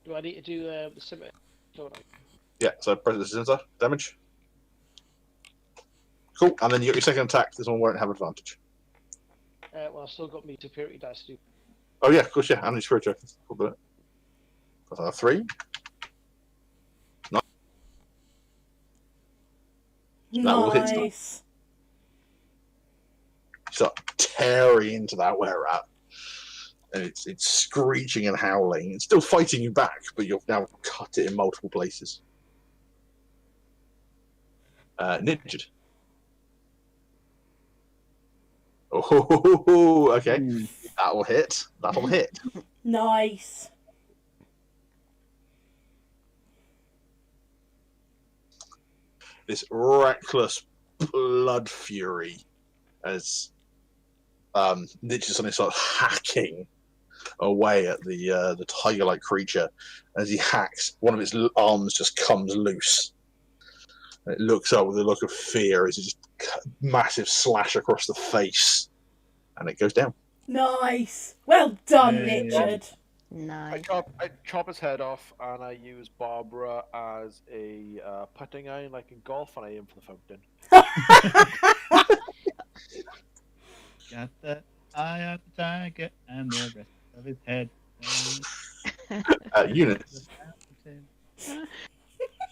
Do I need to do the scimitar? Don't I?
Yeah, so press the scimitar, damage. Cool, and then you got your second attack. This one won't have advantage.
Well, I've still got me superiority dice to do.
Oh yeah, of course, yeah, and your spiritual. We'll do it. That's 3. Nice. That will hit still.
Nice.
You start tearing into that were-rat. And it's screeching and howling. It's still fighting you back, but you've now cut it in multiple places. Ninja. Oh, okay. That'll hit. That'll hit.
Nice.
This reckless blood fury as Ninja suddenly starts hacking away at the tiger-like creature. As he hacks, one of its arms just comes loose. And it looks up with a look of fear as it just massive slash across the face, and it goes down.
Nice. Well done,
Yay.
Richard.
Nice.
I chop his head off, and I use Barbara as a putting iron, like in golf, and I aim for the fountain.
Got the eye of the tiger and the rest of his head.
Unit.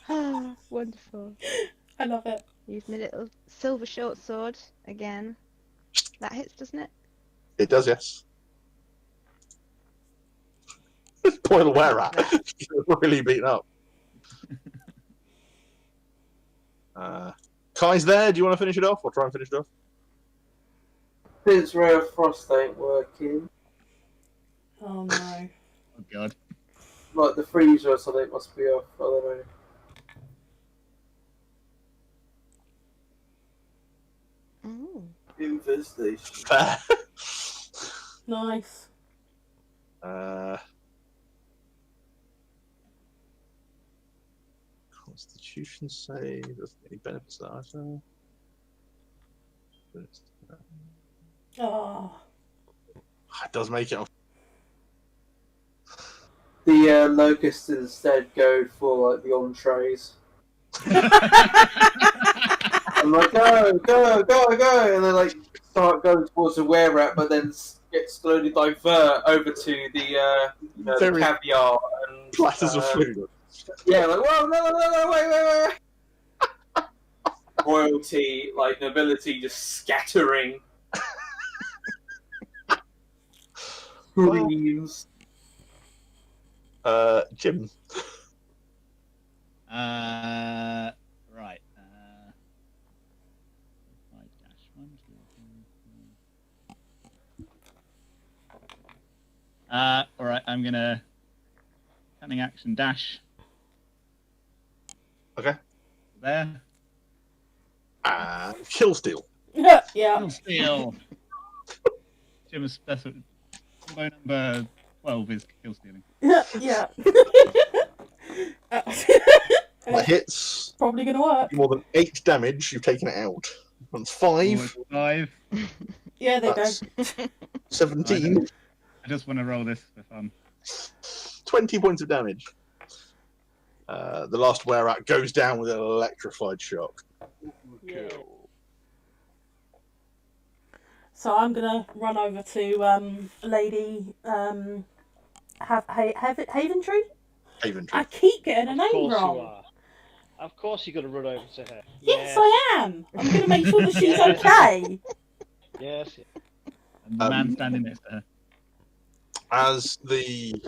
Ah, wonderful. silver short sword again. That hits, doesn't it?
It does, yes. Poor where at? Really beaten up. Kai's there. Do you want to finish it off, or try and finish it off?
Since Ray of Frost ain't working,
Oh no.
Oh god.
like the freezer or something must be off. I don't know.
Oh.
Infestation.
Fair.
Nice.
Constitution save. Doesn't any benefits that I say.
Oh.
It does make it off.
The locusts instead go for like the entrees. I'm like, go, and they like start going towards the were rat, but then get slowly divert over to the the caviar and
Platters of food.
Yeah, like whoa, no, wait. Royalty, like nobility, just scattering. Screams.
Jim.
Right. Alright, I'm gonna cunning action dash.
Okay.
There.
Kill steal.
Yeah.
Kill steal. Jim's that's what combo number 12 is kill stealing.
Yeah.
That hits.
Probably gonna work.
More than 8 damage. You've taken it out. That's 5.
5.
Yeah, there you
That's
go.
17.
I just want to roll this for fun.
20 points of damage. The last were-rat goes down with an electrified shock.
Yeah. So I'm gonna run over to Lady Haventree.
Haventree.
I keep getting her
Of
name
course
wrong.
you are. Of course you're going to run over to her.
Yes, I am. I'm gonna make sure that she's okay.
Yes.
And the man standing next to her.
As the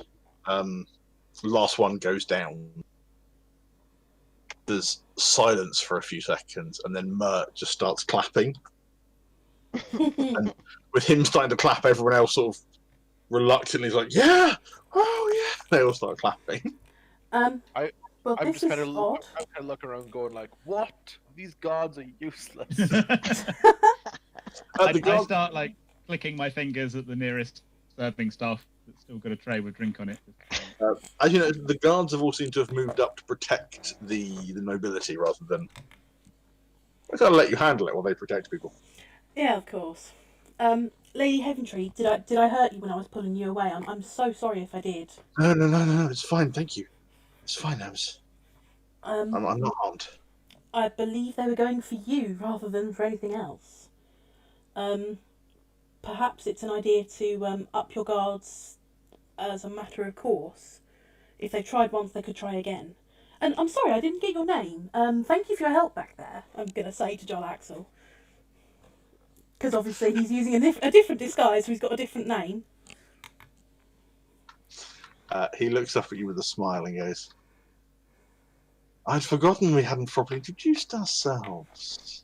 last one goes down, there's silence for a few seconds, and then Mert just starts clapping. And with him starting to clap, everyone else sort of reluctantly is like, "Yeah, oh yeah!" They all start clapping.
Well,
I'm
this
just
is
kind of
odd.
looking around, going like, "What? These gods are useless."
I
guard-
start like clicking my fingers at the nearest serving staff that's still got a tray with drink on it.
As you know, the guards have all seemed to have moved up to protect the nobility rather than. I gotta let you handle it while they protect people.
Yeah, of course. Lady Haventree, did I hurt you when I was pulling you away? I'm so sorry if I did.
No, it's fine, thank you. It's fine,
I'm
not harmed.
I believe they were going for you rather than for anything else. Perhaps it's an idea to up your guards as a matter of course. If they tried once, they could try again. And I'm sorry, I didn't get your name. Thank you for your help back there, I'm going to say to John Axel. Because obviously he's using a different disguise, so he's got a different name.
He looks up at you with a smile and goes, "I'd forgotten we hadn't properly introduced ourselves."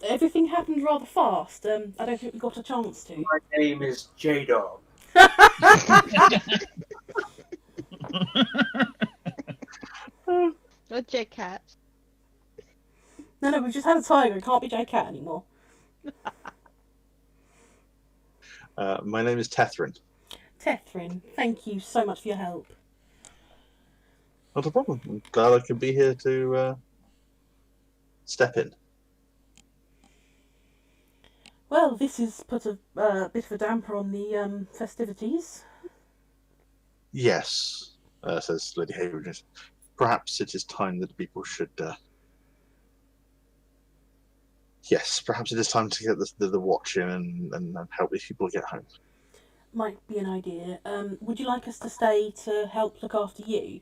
Everything happened rather fast. I don't think we got a chance to.
My name is J-Dog.
Not J-Cat.
No, we've just had a tiger. It can't be J-Cat anymore.
My name is Tethrin.
Tethrin, thank you so much for your help.
Not a problem. I'm glad I could be here to step in.
Well, this has put a bit of a damper on the festivities.
Yes, says Lady Hayward. Perhaps it is time that people should. Yes, perhaps it is time to get the watch in and help these people get home.
Might be an idea. Would you like us to stay to help look after you?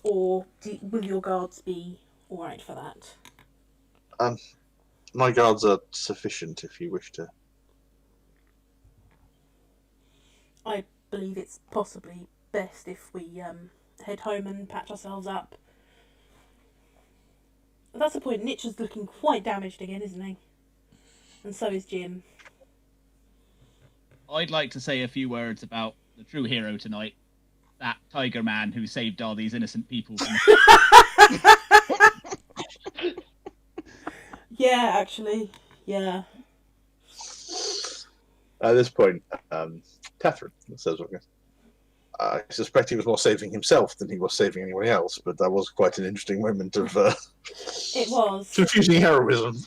Or will your guards be alright for that?
My guards are sufficient if you wish to.
I believe it's possibly best if we head home and patch ourselves up. That's the point. Nitch is looking quite damaged again, isn't he? And so is Jim.
I'd like to say a few words about the true hero tonight. That tiger man who saved all these innocent people from...
Yeah, actually. Yeah.
At this point, Catherine says, I suspect he was more saving himself than he was saving anyone else, but that was quite an interesting moment of
It was.
confusing heroism.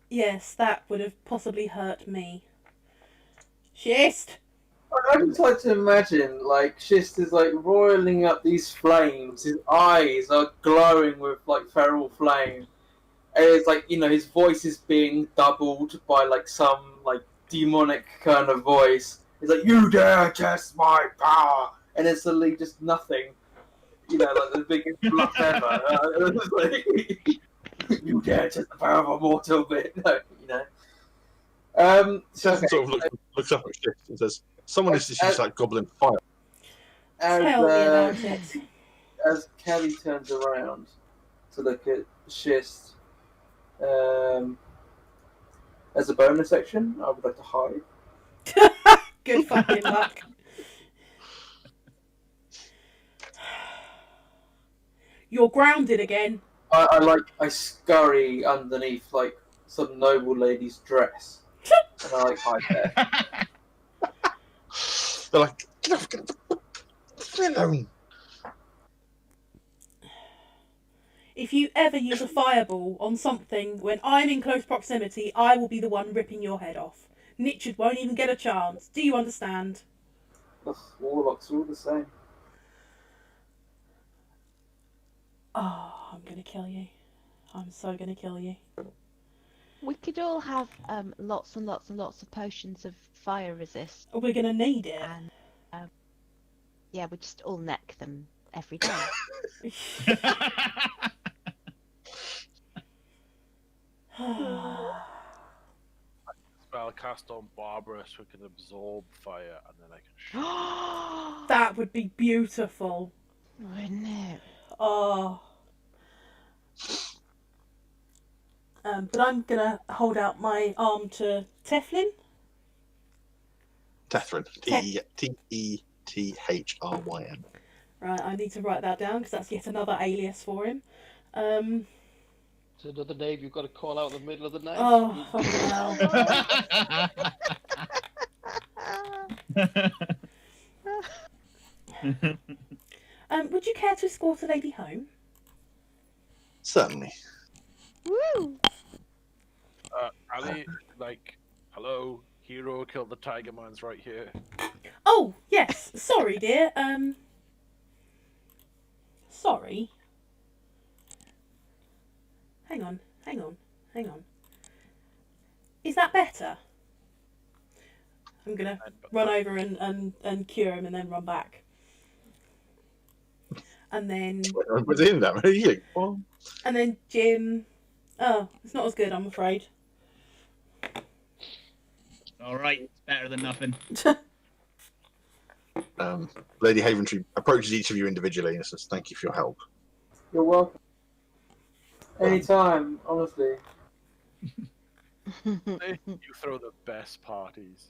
Yes, that would have possibly hurt me. Schist!
I just like to imagine, like, Schist is, like, roiling up these flames. His eyes are glowing with, like, feral flame. And it's like, you know, his voice is being doubled by, like, some, like, demonic kind of voice. It's like, you dare test my power! And it's suddenly just nothing. You know, like the biggest bluff ever. It's like, you dare test the power of a mortal bit. No, you know.
Catherine sort of looks up at Schist and says, someone needs to use that goblin fire.
Tell me about it.
As Callie turns around to look at Schist, as a bonus action, I would like to hide.
Good fucking luck. You're grounded again.
I scurry underneath, like, some noble lady's dress. And I, like, hide there.
They're like, get off, leave me alone.
If you ever use a fireball on something when I'm in close proximity, I will be the one ripping your head off. Nitchard won't even get a chance. Do you understand?
Ugh, warlocks are all the same.
Oh, I'm gonna kill you. I'm so gonna kill you.
We could all have lots and lots and lots of potions of fire resist.
We're gonna need it.
And yeah, we just all neck them every day.
Spell cast on Barbara so we can absorb fire and then I can shoot.
That would be beautiful.
Wouldn't it?
Oh. But I'm gonna hold out my arm to Teflin.
Tethrin. Tethryn.
Right, I need to write that down because that's yet another alias for him.
It's another name you've got to call out in the middle of the night.
Oh, fucking hell. Would you care to escort a lady home?
Certainly.
Woo!
Ali, like, hello, hero killed the tiger man's right here.
Oh, yes. Sorry, dear. Sorry. Hang on. Is that better? I'm gonna run over and cure him and then run back. And then...
Within that, really? Well...
And then Jim... Oh, it's not as good, I'm afraid.
Alright, it's better than nothing.
Lady Haventree approaches each of you individually and says, thank you for your help.
You're welcome. Anytime, honestly.
You throw the best parties.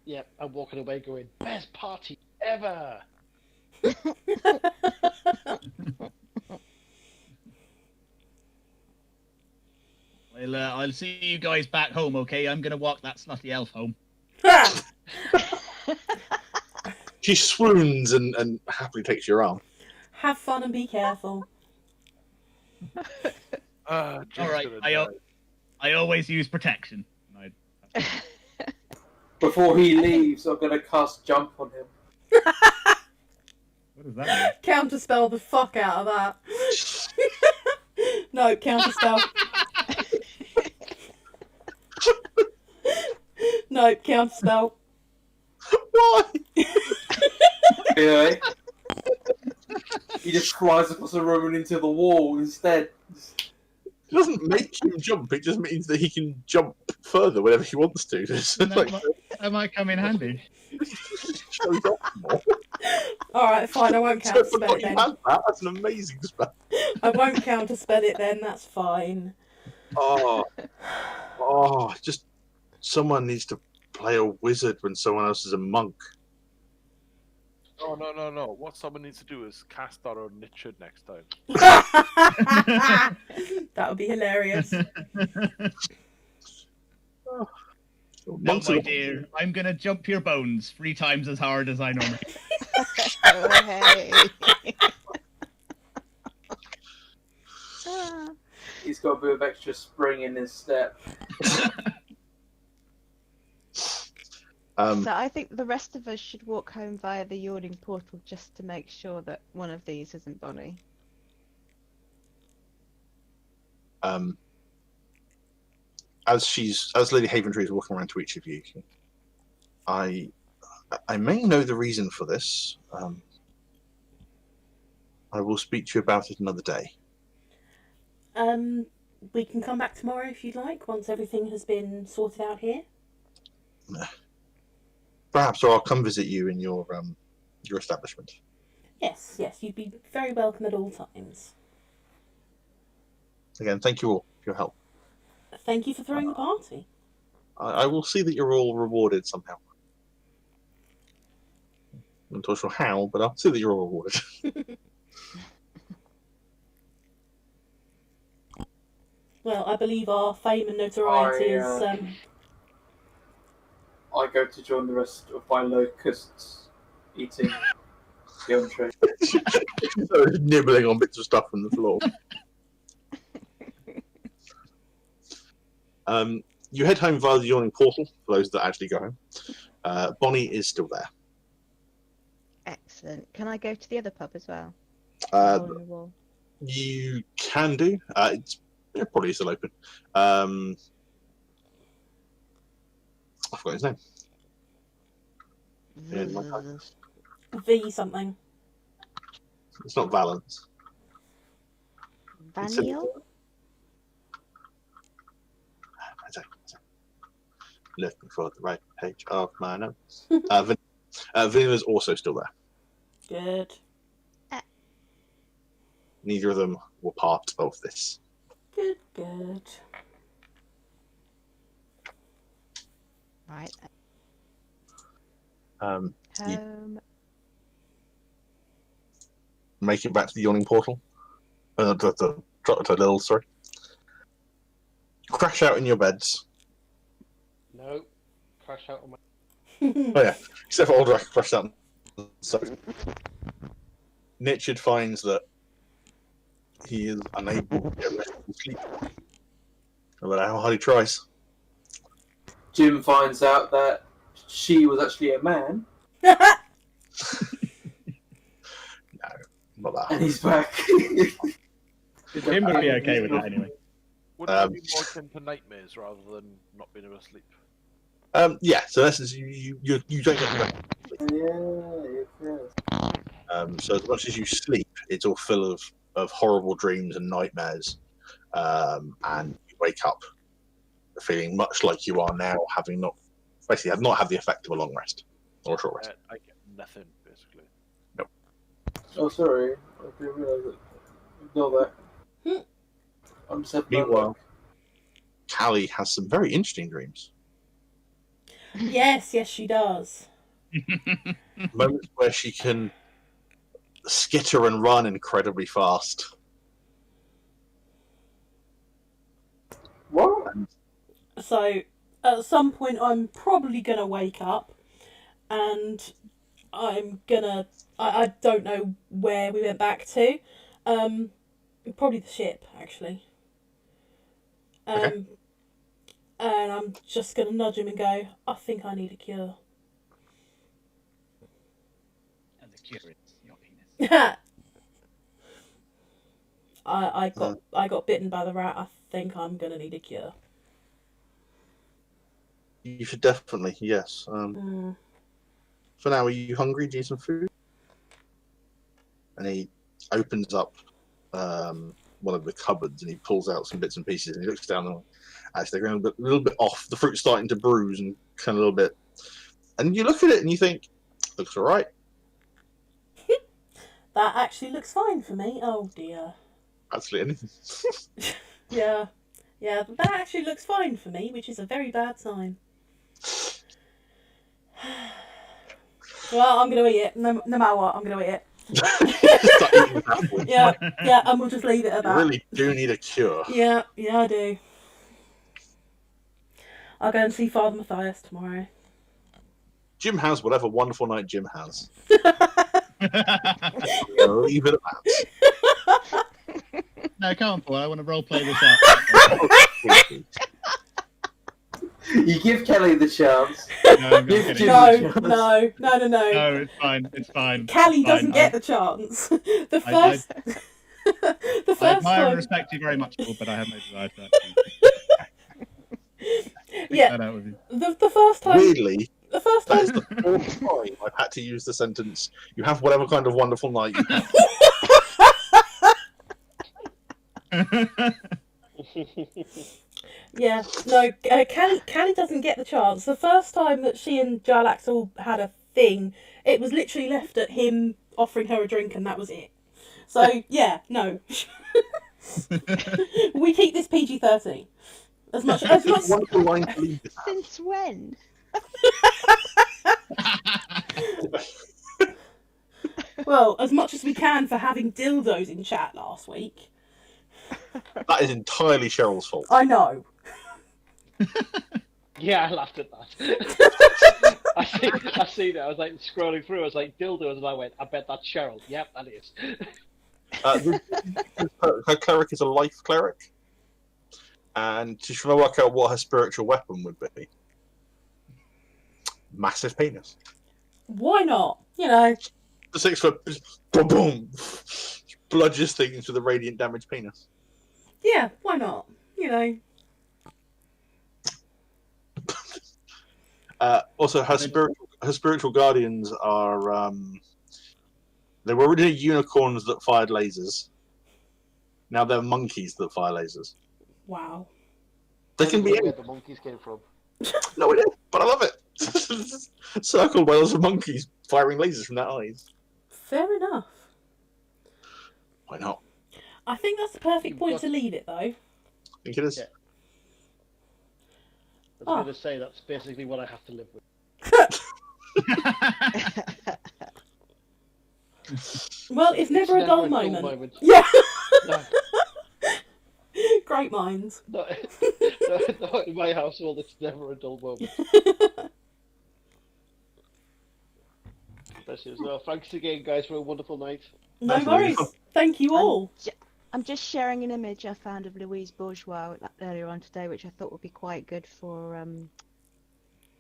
Yeah, I'm walking away going, best party ever!
Well, I'll see you guys back home, okay? I'm gonna walk that snotty elf home.
She swoons and happily takes your arm.
Have fun and be careful.
Alright, I always use protection.
Before he leaves, I'm going to cast jump on him.
What does that mean?
Counterspell the fuck out of that. No, counterspell. No, counterspell.
Why?
Anyway, he just flies across the room and into the wall instead.
It doesn't make him jump. It just means that he can jump further whenever he wants to. It's like,
That might come in handy.
shows off more.
Alright, fine, I won't
So
count
I
to spell
forgot
it
you
then.
had that. That's an amazing spell.
I won't count to spell it then, that's fine.
Just someone needs to play a wizard when someone else is a monk.
Oh, no. What someone needs to do is cast our own Richard next time.
That would be hilarious.
No,
Monks
my
are
dear, I'm gonna jump your bones 3 times as hard as I normally.
Oh, hey. Ah.
He's got a bit of extra spring in his step.
So I think the rest of us should walk home via the yawning portal just to make sure that one of these isn't Bonnie.
As Lady Haventree is walking around to each of you, I may know the reason for this. I will speak to you about it another day.
We can come back tomorrow if you'd like, once everything has been sorted out here.
Perhaps, or I'll come visit you in your establishment.
Yes, you'd be very welcome at all times.
Again, thank you all for your help.
Thank you for throwing the party.
I will see that you're all rewarded somehow. I'm not sure how, but I'll see that you're all rewarded.
Well, I believe our fame and notoriety is...
I go to join the rest of my locusts eating the entree.
So nibbling on bits of stuff from the floor. You head home via the yawning portal, for those that actually go home. Bonnie is still there.
Excellent. Can I go to the other pub as well?
Uh,
Hole in the wall.
You can do. It's probably still open. I forgot his name.
V something.
It's not Valence.
Vaniel?
Looking for the right page of my notes. Vanilla's also still there.
Good.
Neither of them were part of this.
Good.
Right.
You
Home.
make it back to the yawning portal. The little, sorry. Crash out in your beds.
No, crash out on my.
Oh yeah, except for Aldrak crashed out. So Nichard finds that he is unable to get restful sleep, no matter how hard he tries.
Jim finds out that she was actually a man,
No, not that.
and he's back.
Jim would be okay with that anyway.
Wouldn't it be more akin to nightmares rather than not being able to sleep?
Yeah, so in essence, you don't get the rest. So as much as you sleep, it's all full of horrible dreams and nightmares, and you wake up feeling much like you are now, having not had the effect of a long rest or a short rest.
I get nothing, basically.
Oh, sorry. I didn't realise it. Ignore that. I'm just having
Meanwhile, Callie has some very interesting dreams.
Yes, she does.
Moments where she can skitter and run incredibly fast.
What?
So, at some point, I'm probably going to wake up and I'm going to... I don't know where we went back to. Probably the ship, actually.
Okay.
And I'm just going to nudge him and go, I think I need a cure.
And the cure is your penis.
I got bitten by the rat. I think I'm going to need a cure.
You should definitely, yes. For now, are you hungry? Do you need some food? And he opens up one of the cupboards, and he pulls out some bits and pieces, and he looks down and actually they're a little bit off. The fruit's starting to bruise and kind of a little bit. And you look at it and you think, looks all right.
That actually looks fine for me. Oh dear.
Absolutely anything.
Yeah, that actually looks fine for me, which is a very bad sign. Well, I'm going to eat it. No matter what, I'm going to eat it.
Start eating apples.
Yeah, and we'll just leave it at
You
that.
really do need a cure.
Yeah, I do. I'll go and see Father Matthias tomorrow.
Jim has whatever wonderful night Jim has. Leave it at that.
No, come on, Paul. I want to roleplay this out.
You give Kelly the chance.
No, I'm not
Give
kidding.
Jim
No,
the chance.
no.
No, it's fine. It's fine.
Callie
It's fine.
doesn't get the chance. The
I-
first, the
I
first
admire and
time.
respect you very much, Paul, but I have no desire to
Yeah,
that out with you.
the first time.
Weirdly,
The first
that is
time.
the fourth time I've had to use the sentence, you have whatever kind of wonderful night you have.
Yeah, no, Callie doesn't get the chance. The first time that she and Jarlaxle had a thing, it was literally left at him offering her a drink, and that was it. So yeah, no. We keep this PG-13. As much.
Wonderful line to leave it at.
Since when?
Well, as much as we can for having dildos in chat last week.
That is entirely Cheryl's fault.
I know.
Yeah, I laughed at that. I see that. I was like scrolling through. I was like dildos, and I went, I bet that's Cheryl. Yep, that is.
Her cleric is a life cleric, and she's trying to work out what her spiritual weapon would be. Massive penis.
Why not? You know.
The 6 foot, boom, boom, bludges things with a radiant damage penis.
Yeah, why not? You know.
Also, her spiritual guardians are they were originally unicorns that fired lasers. Now they're monkeys that fire lasers.
Wow.
They
I
can
don't
be
know
any.
where the monkeys came from.
No, it is, but I love it. Circled by lots of monkeys firing lasers from their eyes.
Fair enough.
Why not?
I think that's the perfect point to leave it, though.
I think it is.
Yeah. I was
Oh.
going to say that's basically what I have to live with.
Well, it's never a
never
dull
a dull
moment.
moment.
Yeah.
No,
Great minds.
not in my household. It's never a dull moment. Bless you. So, thanks again, guys, for a wonderful night.
No
That's
worries.
really
Thank you all.
I'm just sharing an image I found of Louise Bourgeois earlier on today, which I thought would be quite good for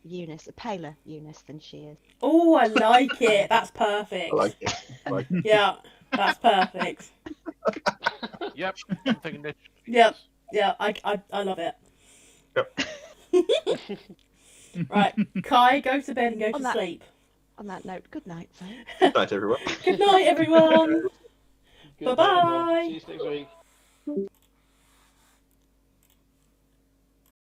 Eunice, a paler Eunice than she is.
Oh, I like it. That's perfect.
I like it. I like it.
Yeah, that's perfect.
Yep, something niche.
Yep. Yeah, I love it.
Yep.
Right, Kai, go to bed and go
On
to
that-
sleep.
On that note, good night, folks.
Good night, everyone.
Good night, everyone.
Good night,
Bye-bye.
everyone. See you next week.